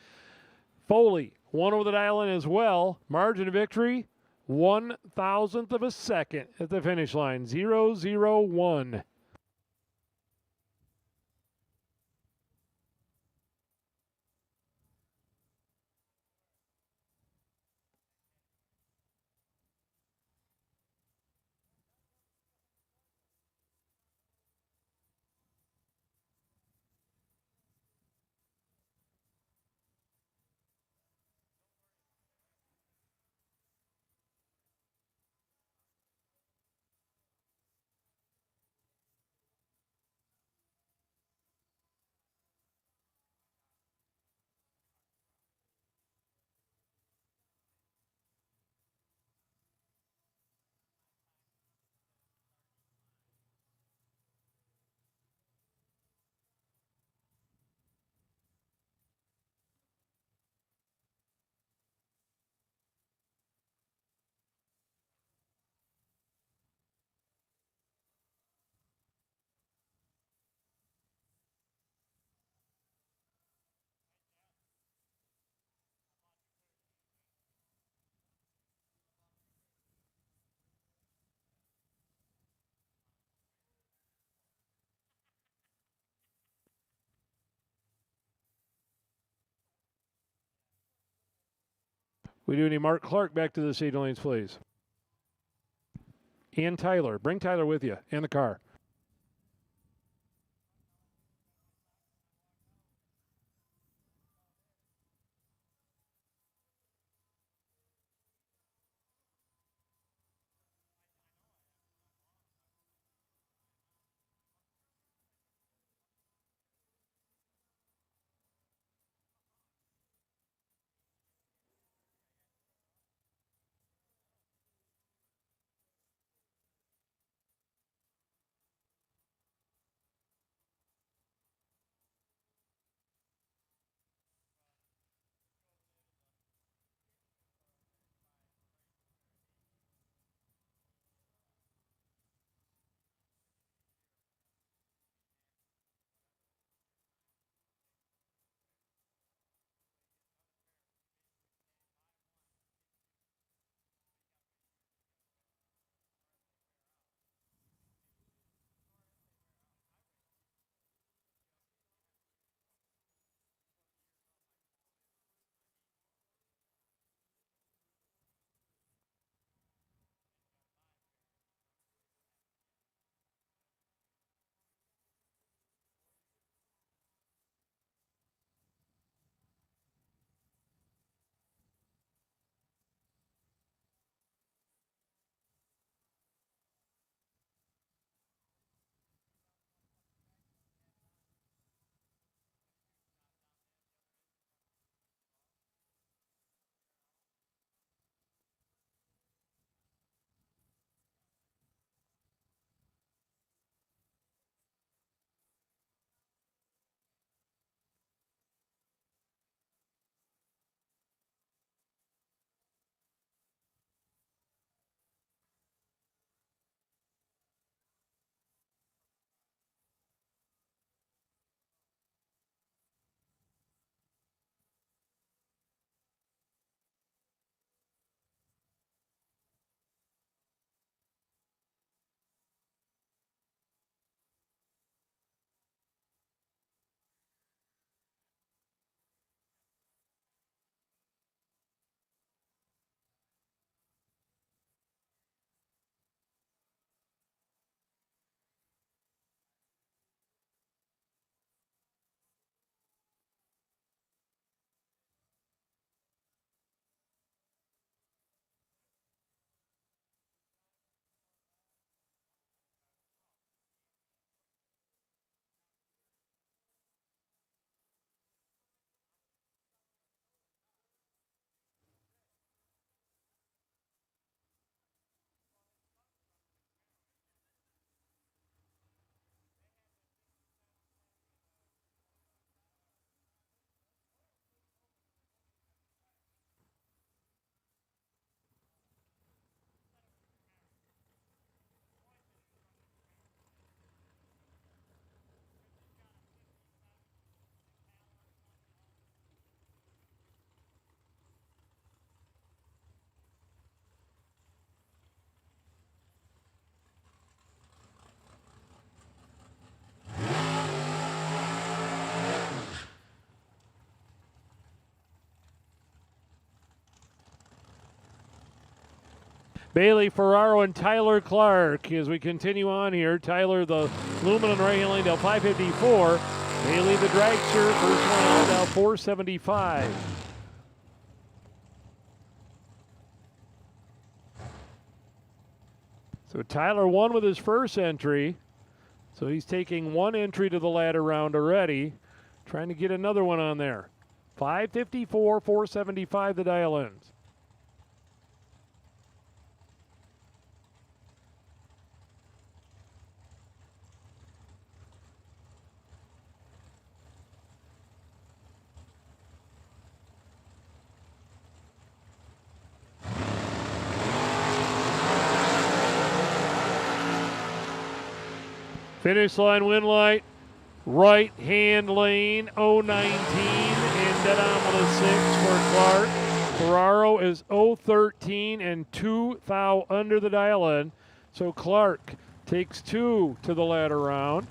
Foley 1 over the dial in as well. Margin of victory 1,000th of a second at the finish line. 001. We do need Mark Clark back to the stage lanes, please. And Tyler. Bring Tyler with you and the car. Bailey Ferraro and Tyler Clark as we continue on here. Tyler, the Lumen right-hand lane, down 554. Bailey, the dragster, first one out, down 475. So Tyler won with his first entry. So he's taking one entry to the ladder round already. Trying to get another one on there. 554, 475 the dial ends. Finish line, win light, right hand lane, 019, and dead on with a 6 for Clark. Ferraro is 013 and 2 thou under the dial end. So Clark takes 2 to the ladder round.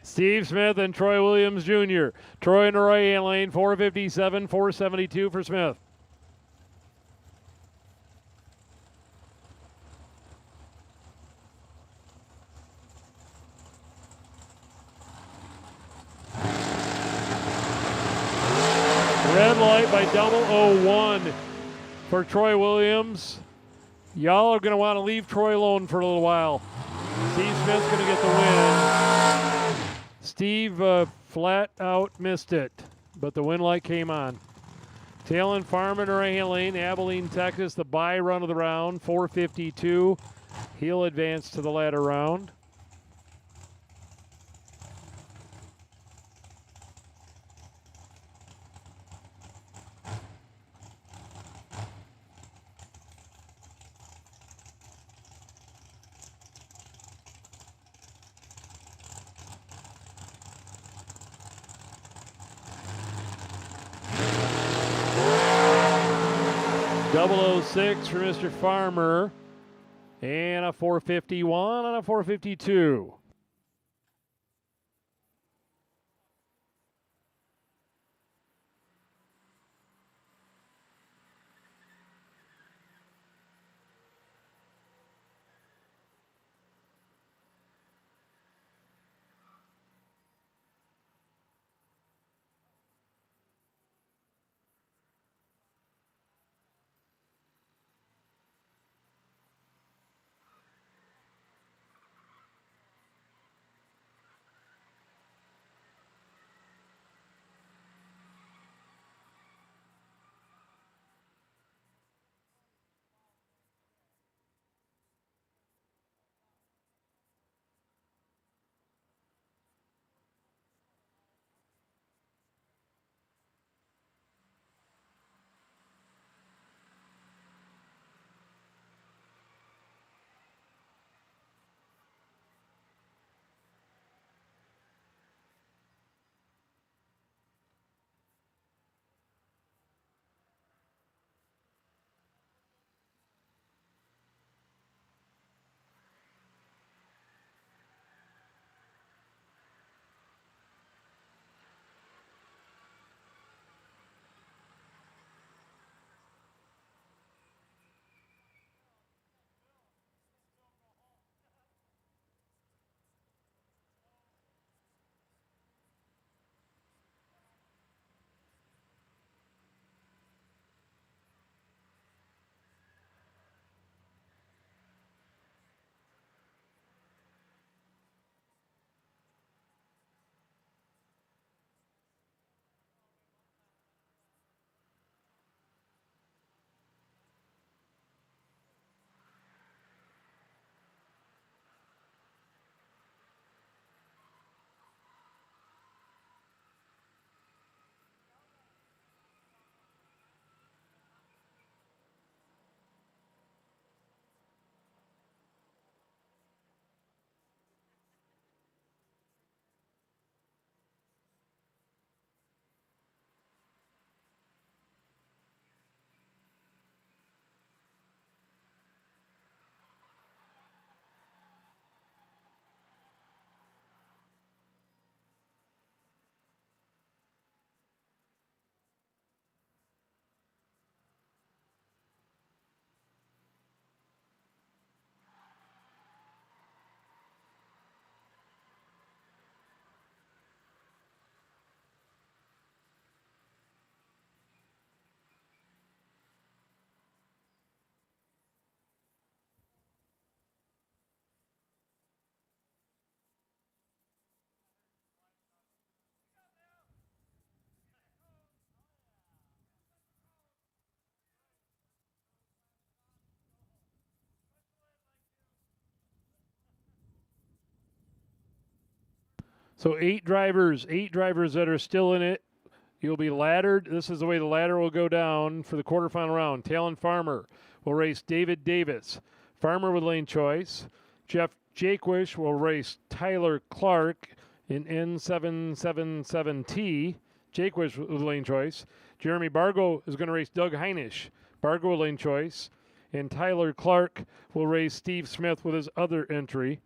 Steve Smith and Troy Williams Jr. Troy in the right-hand lane, 457, 472 for Smith. Red light by 001 for Troy Williams. Y'all are going to want to leave Troy alone for a little while. Steve Smith's going to get the win. Steve flat out missed it, but the win light came on. Talon Farm in the right-hand lane, Abilene, Texas, the bye run of the round, 452. He'll advance to the ladder round. Double 06 for Mr. Farmer, and a 451 and a 452. So eight drivers that are still in it. You'll be laddered. This is the way the ladder will go down for the quarterfinal round. Talon Farmer will race David Davis. Farmer with lane choice. Jeff Jaquish will race Tyler Clark in N777T. Jaquish with lane choice. Jeremy Bargo is going to race Doug Heinisch. Bargo with lane choice. And Tyler Clark will race Steve Smith with his other entry.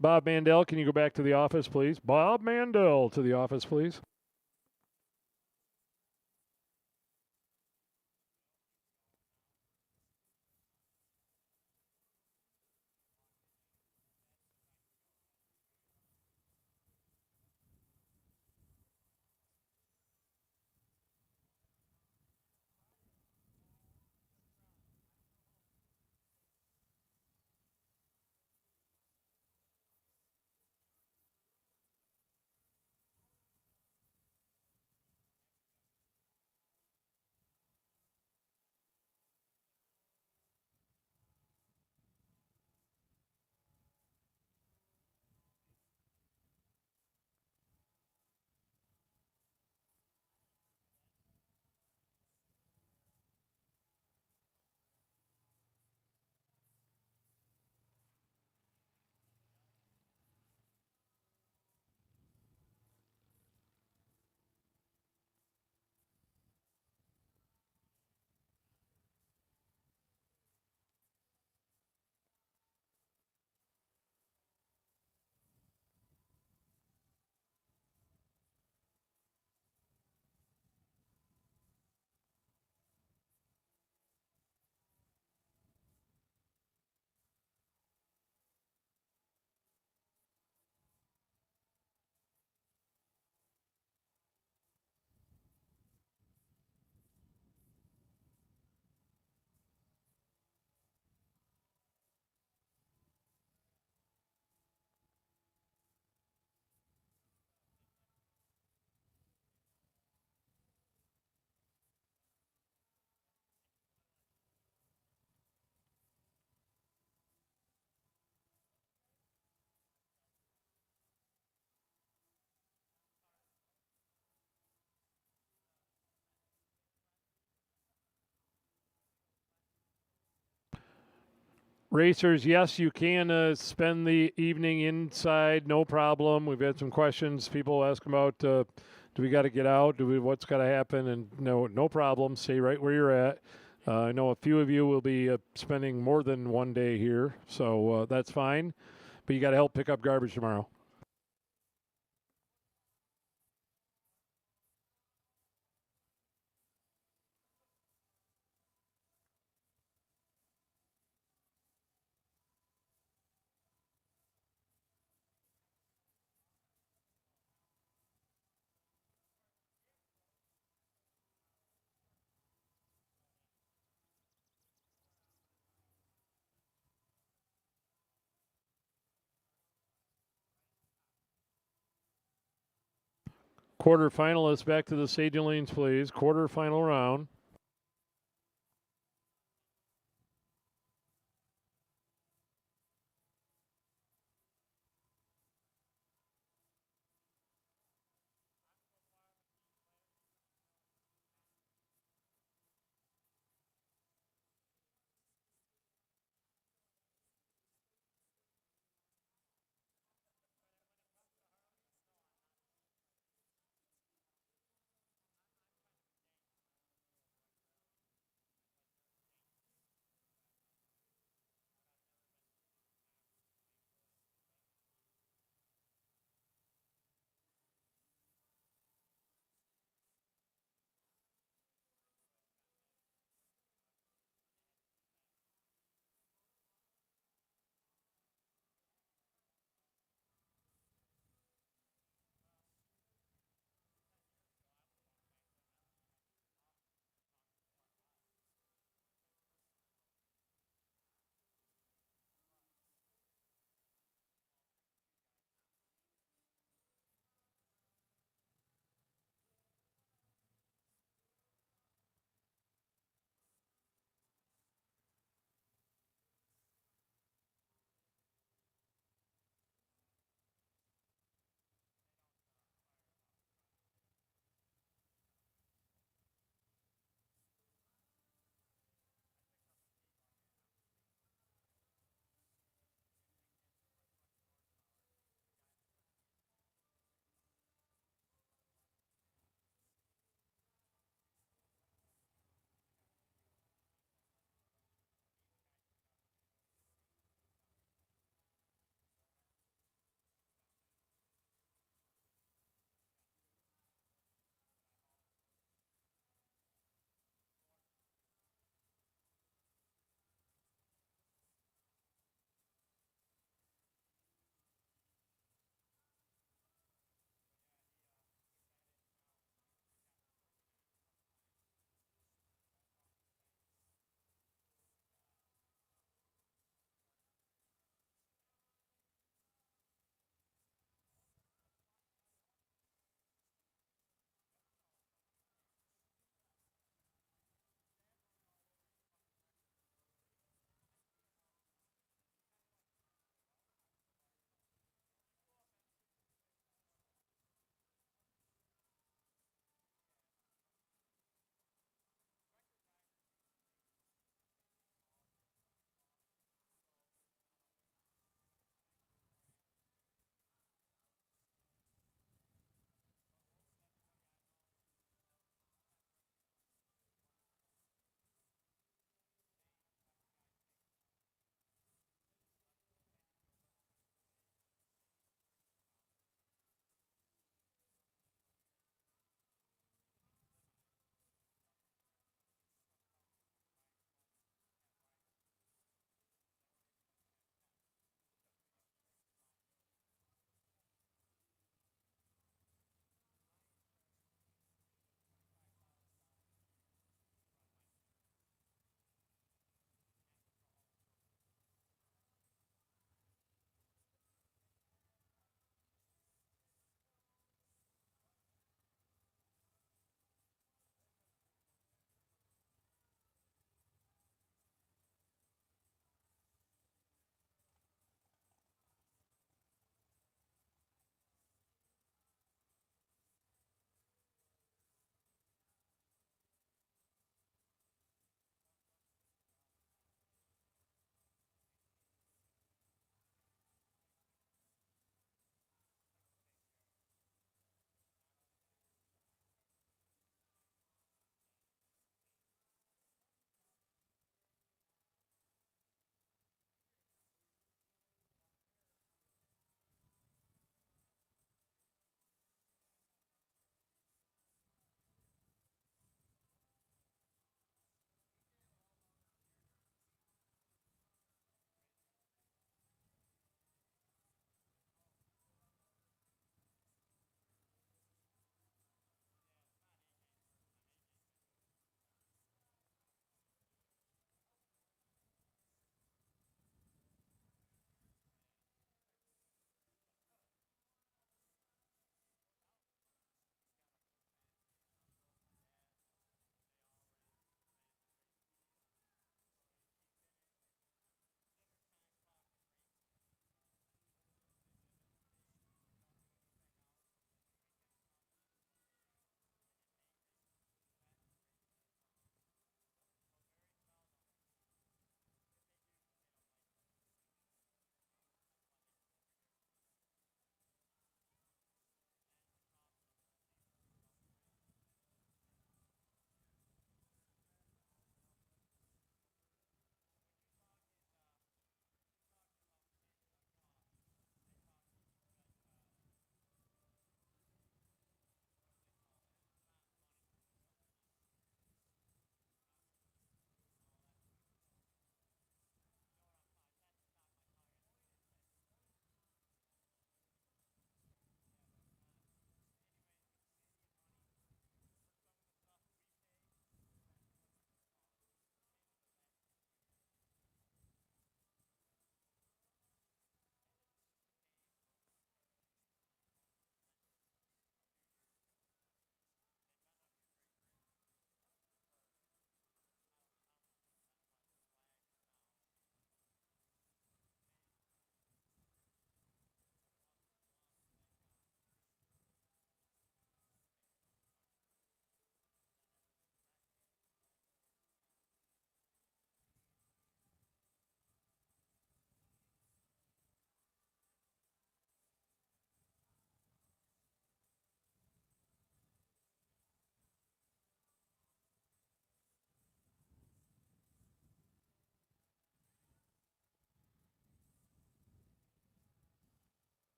Bob Mandel, can you go back to the office, please? Bob Mandel to the office, please. Racers, yes, you can spend the evening inside, no problem. We've had some questions. People ask about, do we got to get out? What's got to happen? And no problem. Stay right where you're at. I know a few of you will be spending more than one day here, so that's fine. But you got to help pick up garbage tomorrow. Quarterfinalists, back to the staging lanes, please. Quarterfinal round.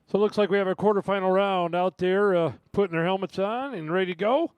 So it looks like we have a quarterfinal round out there putting their helmets on and ready to go.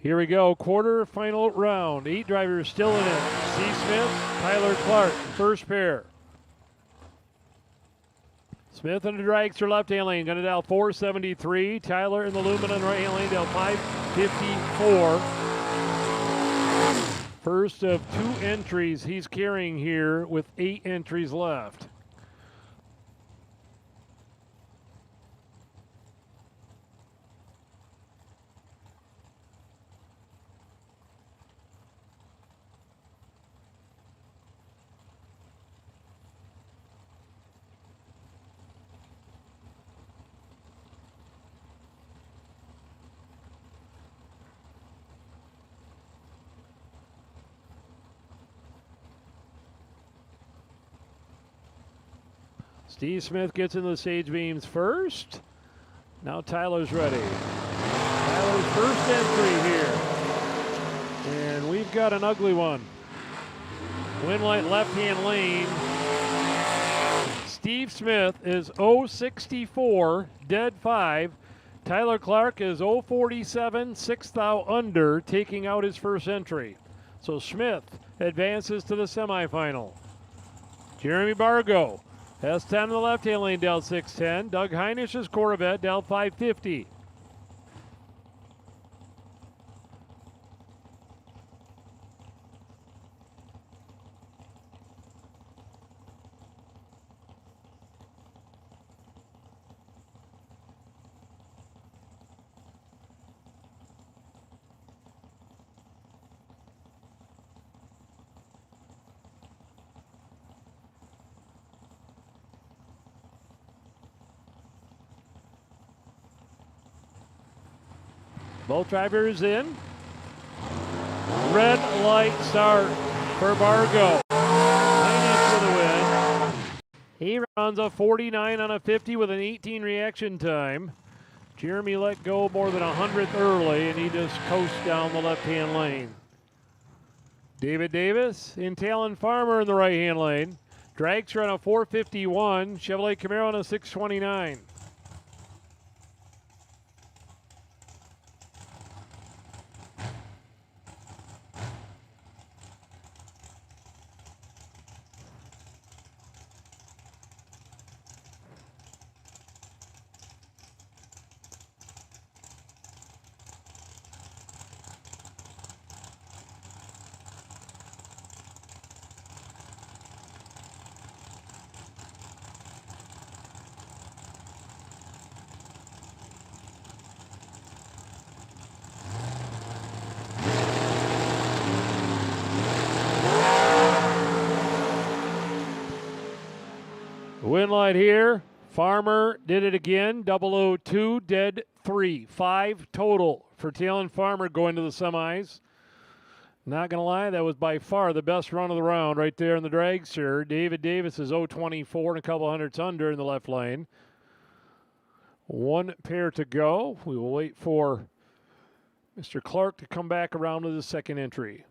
Here we go, quarterfinal round. 8 drivers still in it. C. Smith, Tyler Clark, first pair. Smith in the dragster left-hand lane, going to dial 473. Tyler in the Lumen right-hand lane, dial 554. First of 2 entries he's carrying here with 8 entries left. Steve Smith gets into the Sage Beams first. Now Tyler's ready. Tyler's first entry here. And we've got an ugly one. Winlight left-hand lane. Steve Smith is 064, dead 5. Tyler Clark is 047, 6 thou under, taking out his first entry. So Smith advances to the semifinal. Jeremy Bargo has 10 in the left-hand lane, Dell 610. Doug Heinish's Corvette, Dell 550. Both drivers in. Red light start for Bargo. Heinisch for the win. He runs a 49 on a 50 with an 18 reaction time. Jeremy let go more than 100th early, and he just coasts down the left-hand lane. David Davis and Talon Farmer in the right-hand lane. Dragster on a 451. Chevrolet Camaro on a 629. Win light here. Farmer did it again. 002, dead 3. 5 total for Talon Farmer going to the semis. Not going to lie, that was by far the best run of the round right there in the dragster. David Davis is 024 and a couple hundredths under in the left lane. One pair to go. We will wait for Mr. Clark to come back around with his second entry.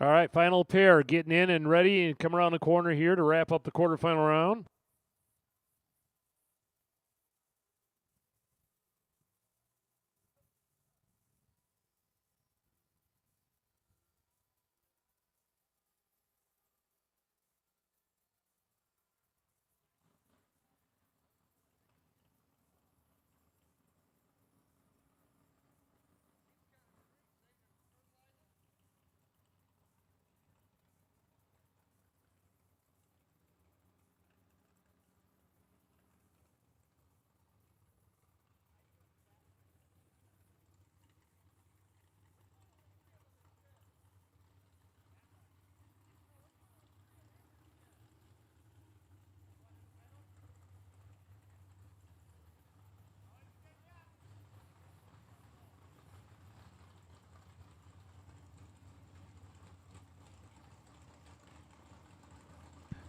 All right, final pair getting in and ready and come around the corner here to wrap up the quarterfinal round.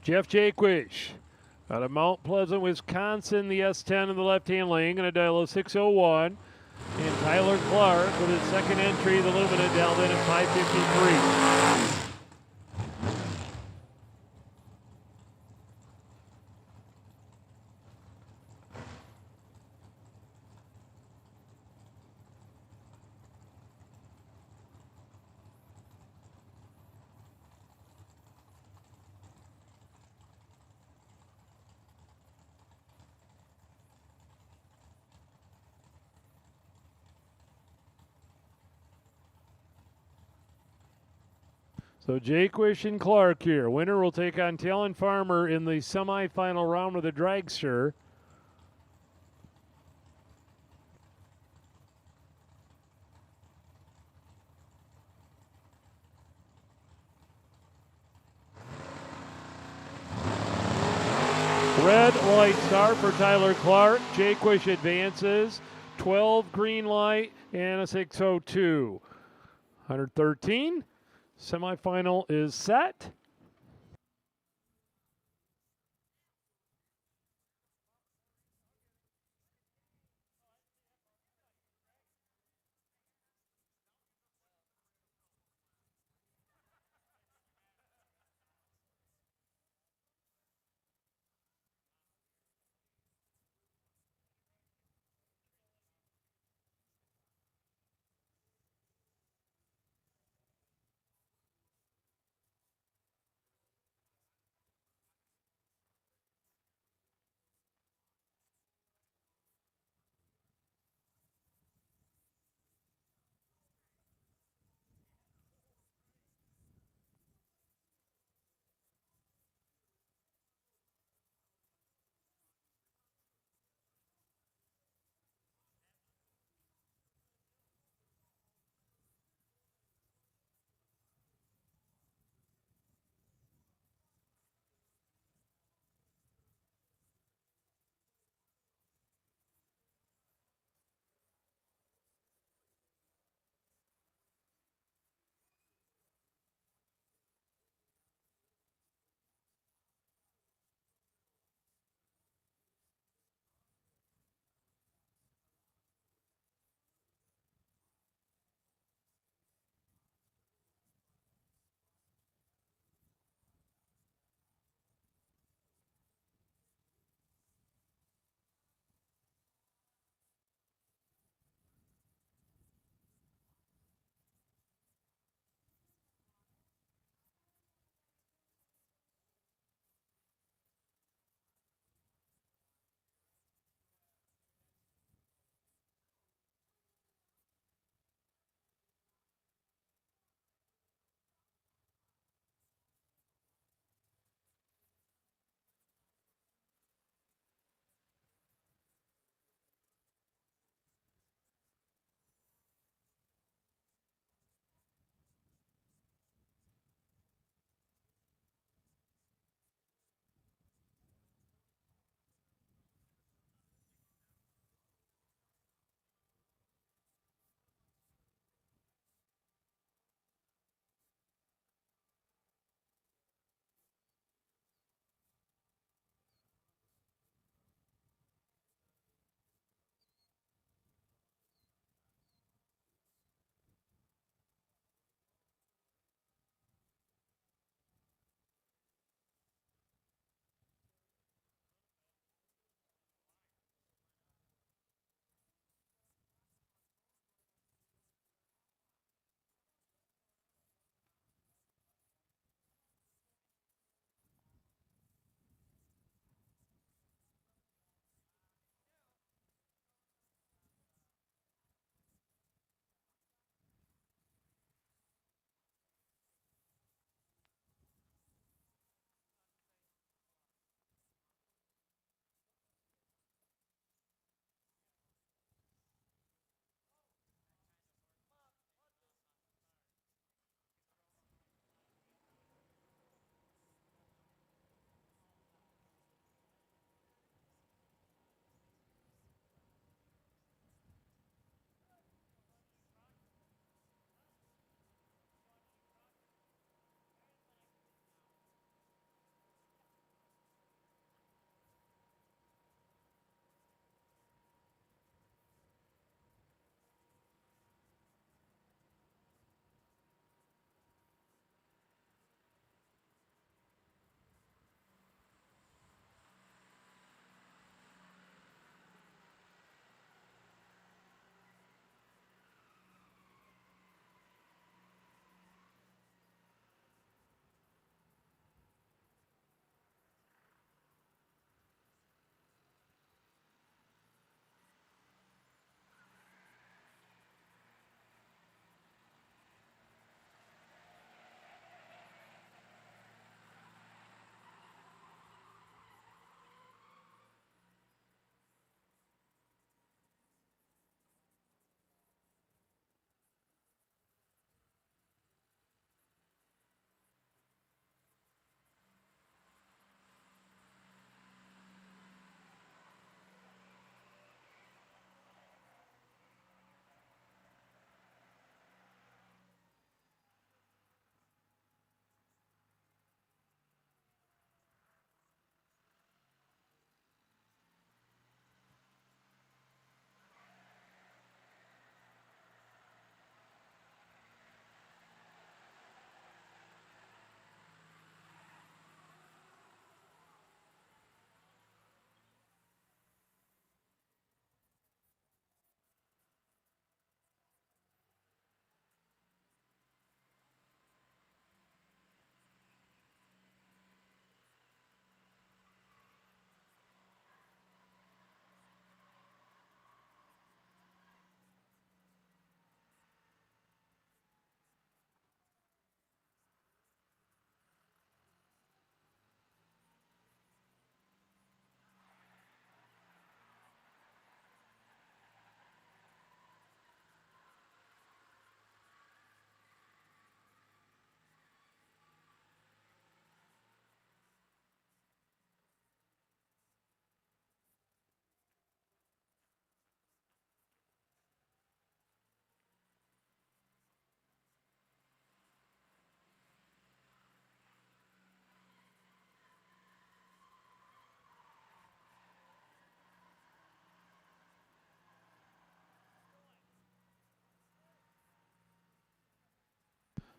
Jeff Jaquish out of Mount Pleasant, Wisconsin, the S10 in the left-hand lane, going to dial a 601. And Tyler Clark with his second entry, the Lumina, dialed in at 553. So Jaquish and Clark here. Winner will take on Talon Farmer in the semifinal round of the dragster. Red light start for Tyler Clark. Jaquish advances. 12 green light and a 602. 113. Semifinal is set.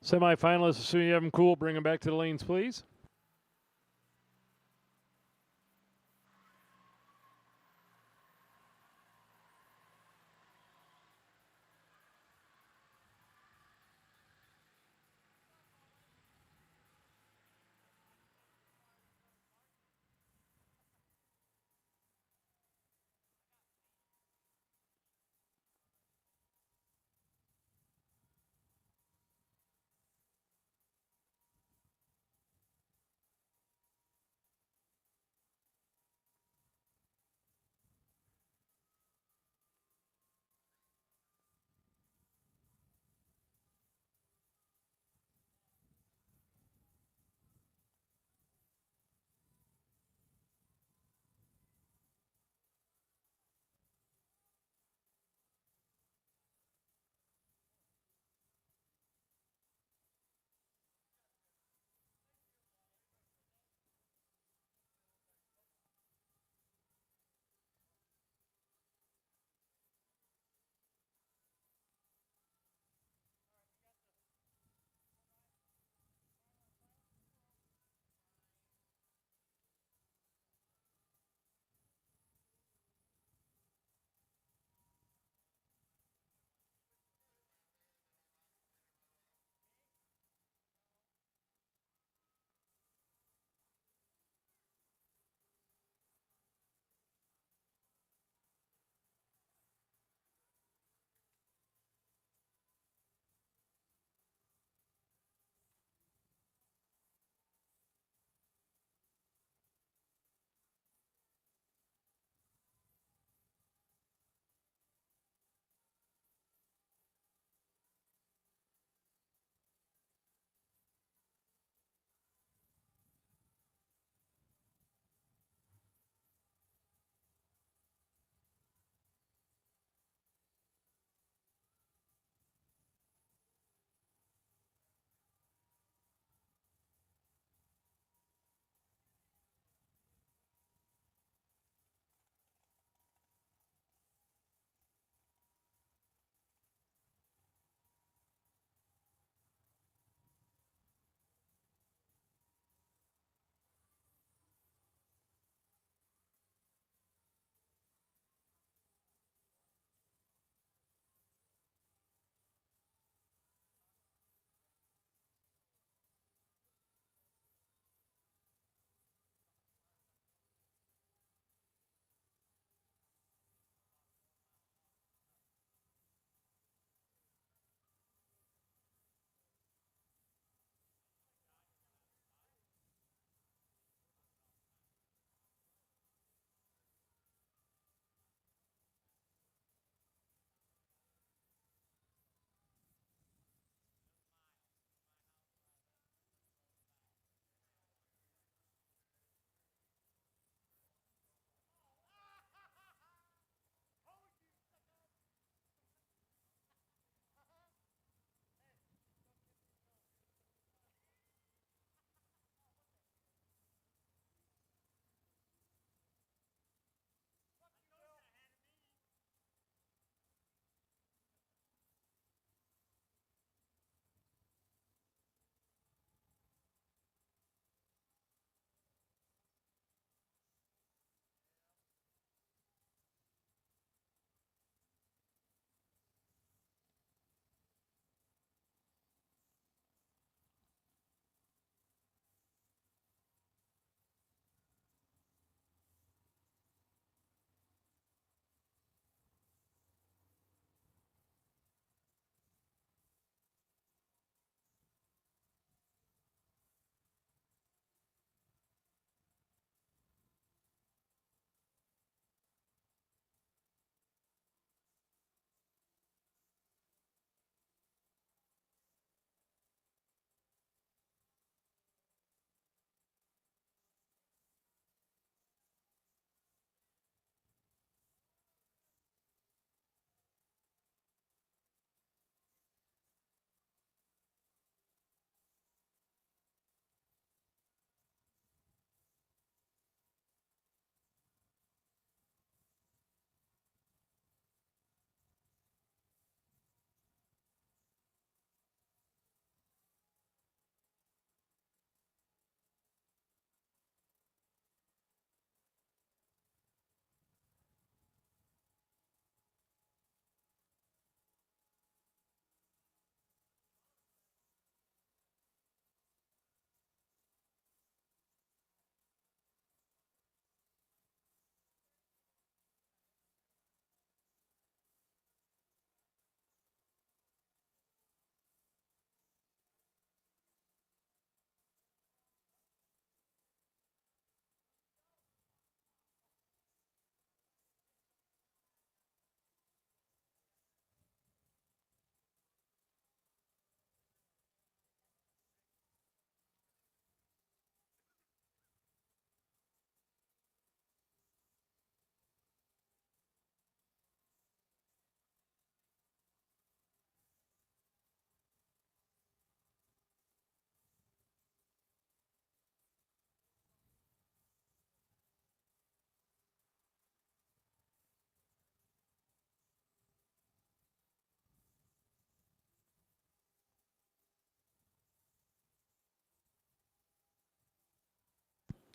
Semifinalists, as soon as you have them cool, bring them back to the lanes, please.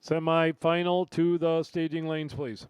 Semi-final to the staging lanes, please.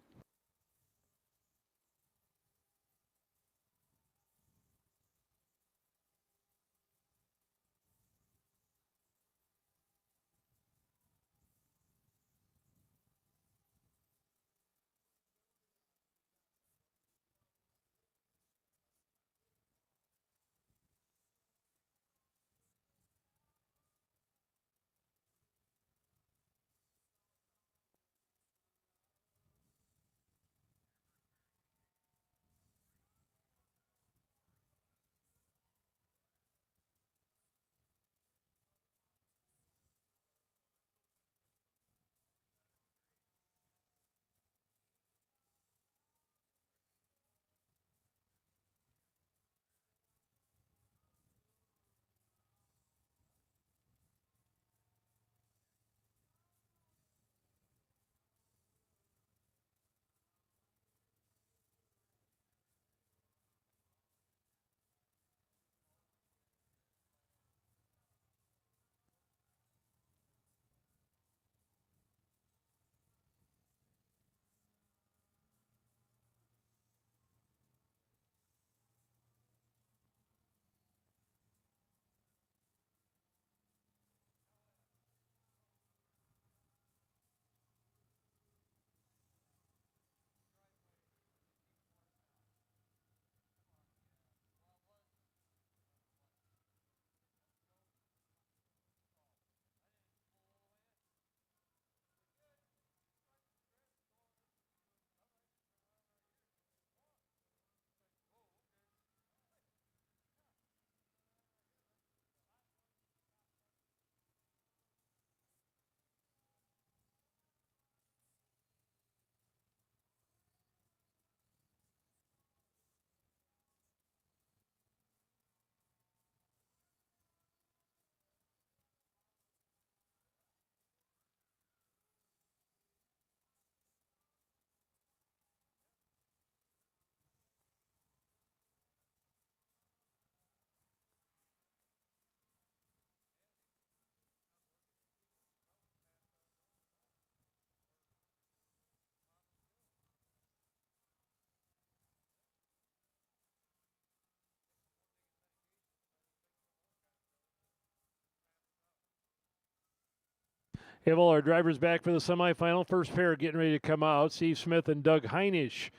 Have all our drivers back for the semifinal. First pair getting ready to come out. Steve Smith and Doug Heinisch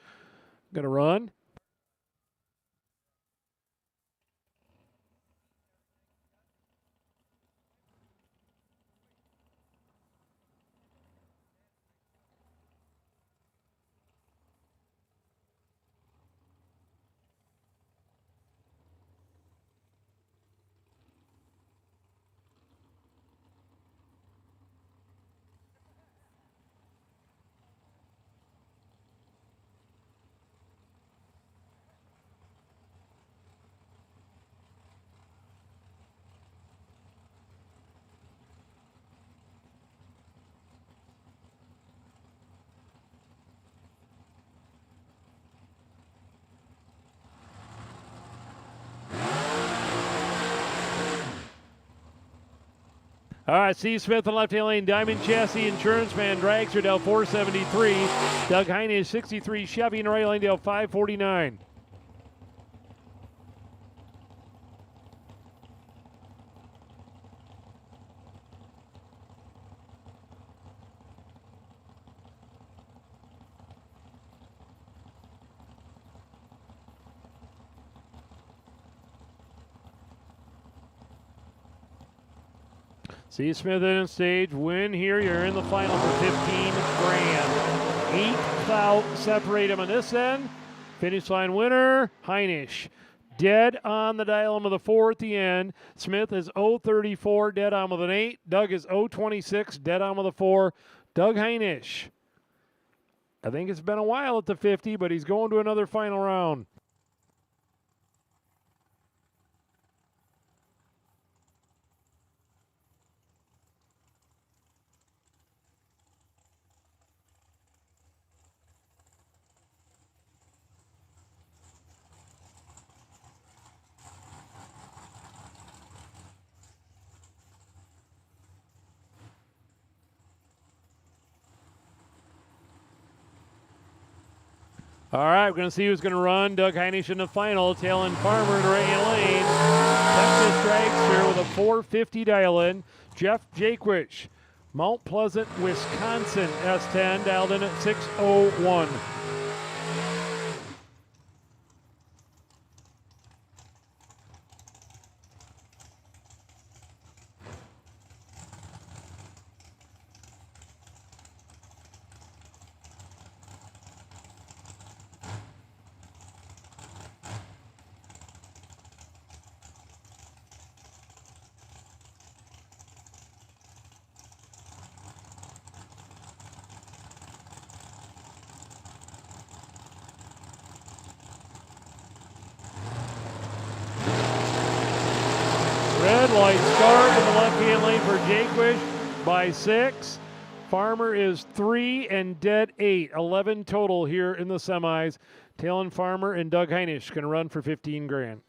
going to run. All right, Steve Smith in left-hand lane, Diamond Chassis Insurance Man, Dragster, Dell 473. Doug Heinisch, 63, Chevy in the right lane, Dell 549. Steve Smith in stage, win here. You're in the final for 15 grand. 8 foul separate him on this end. Finish line winner, Heinisch. Dead on the dial with a 4 at the end. Smith is 034, dead on with an 8. Doug is 026, dead on with a 4. Doug Heinisch. I think it's been a while at the 50, but he's going to another final round. All right, we're going to see who's going to run. Doug Heinisch in the final. Talon Farmer in the right-hand lane. Texas Dragster with a 450 dial-in. Jeff Jaquish, Mount Pleasant, Wisconsin, S10, dialed in at 6:01. Red light start in the left-hand lane for Jaquish by 6. Farmer is 3 and dead 8. 11 total here in the semis. Talon Farmer and Doug Heinisch going to run for 15 grand.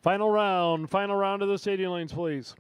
Final round of the stadium lanes, please.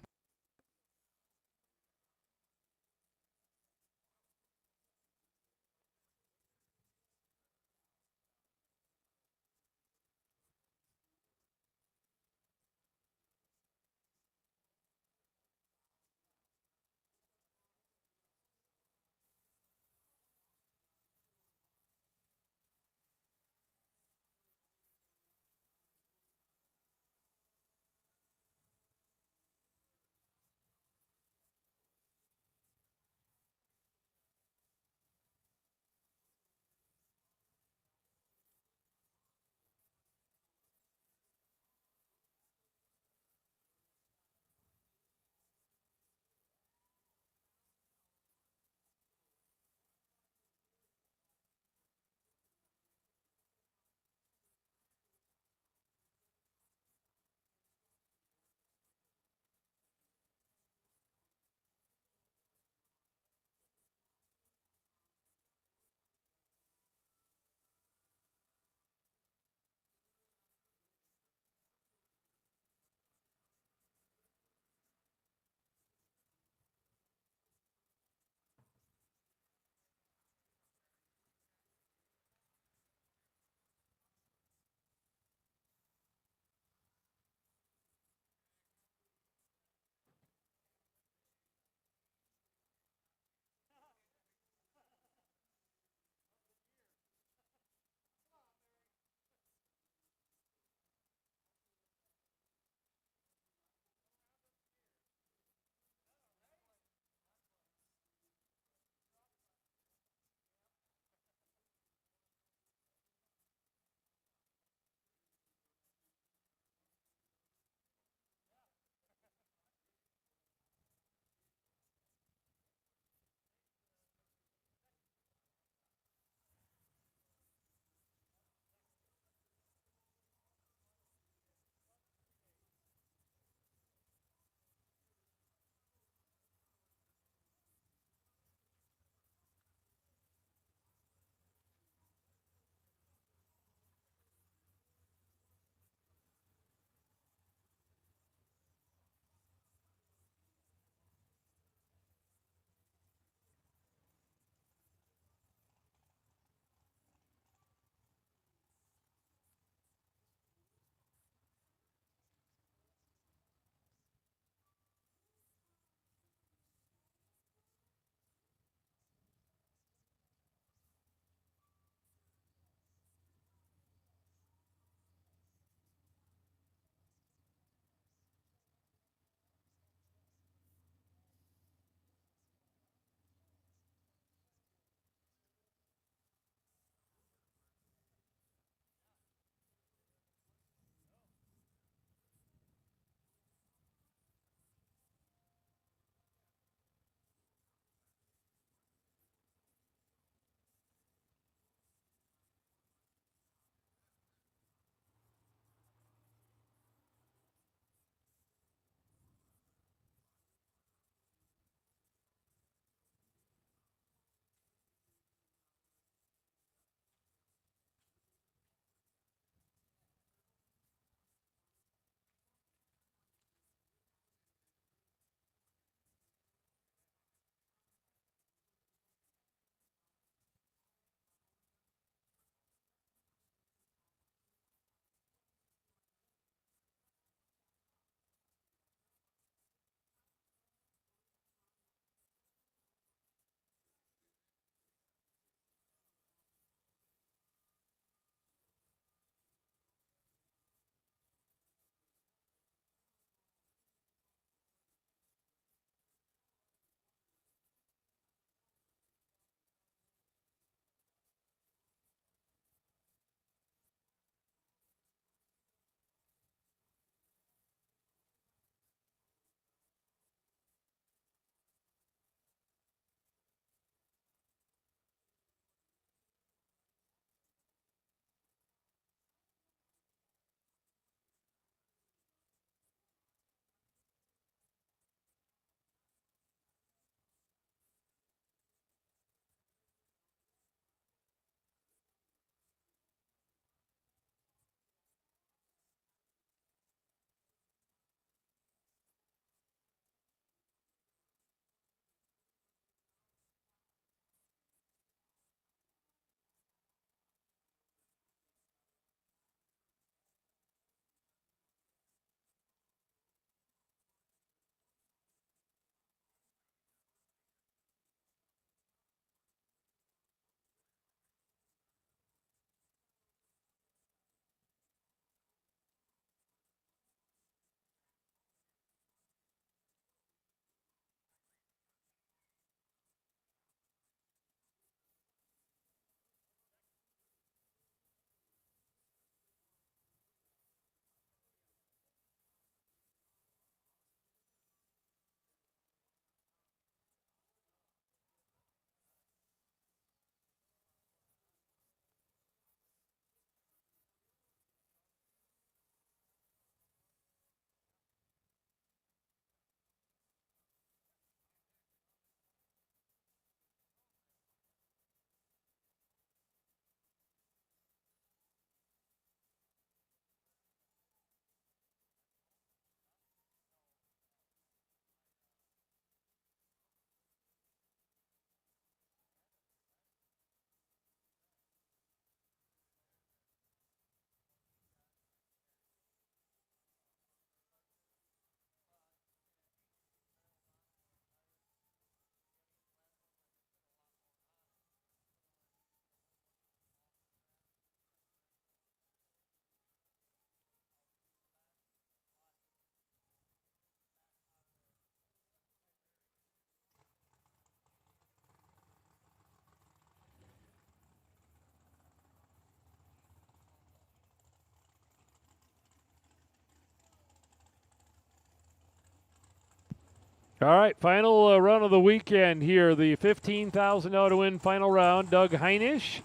All right, final run of the weekend here. The $15,000 to win final round. Doug Heinisch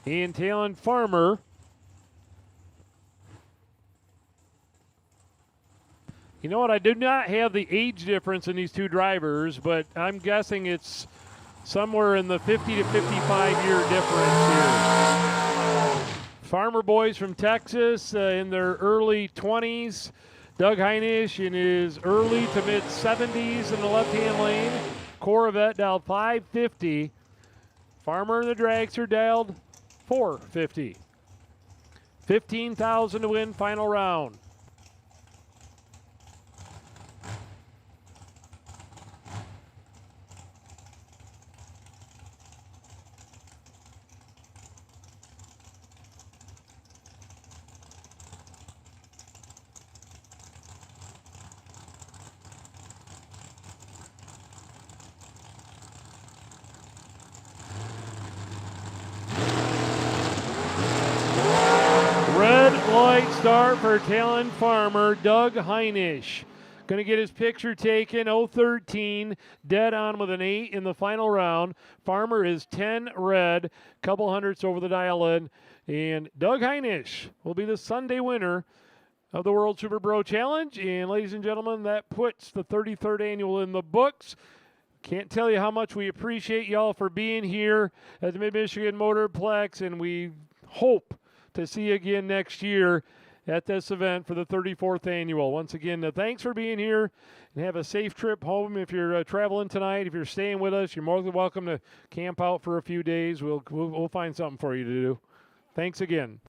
and Talon Farmer. You know what? I do not have the age difference in these two drivers, but I'm guessing it's somewhere in the 50 to 55-year difference here. Farmer boys from Texas in their early 20s. Doug Heinisch in his early to mid 70s in the left-hand lane. Corvette dialed 550. Farmer and the Dragster dialed 450. 15,000 to win final round. Light start for Talon Farmer, Doug Heinisch. Going to get his picture taken, 013, dead on with an 8 in the final round. Farmer is 10 red, couple hundredths over the dial-in. And Doug Heinisch will be the Sunday winner of the World Super Bro Challenge. And ladies and gentlemen, that puts the 33rd annual in the books. Can't tell you how much we appreciate y'all for being here at the Mid-Michigan Motorplex, and we hope to see you again next year at this event for the 34th annual. Once again, thanks for being here, and have a safe trip home. If you're traveling tonight, if you're staying with us, you're more than welcome to camp out for a few days. We'll find something for you to do. Thanks again.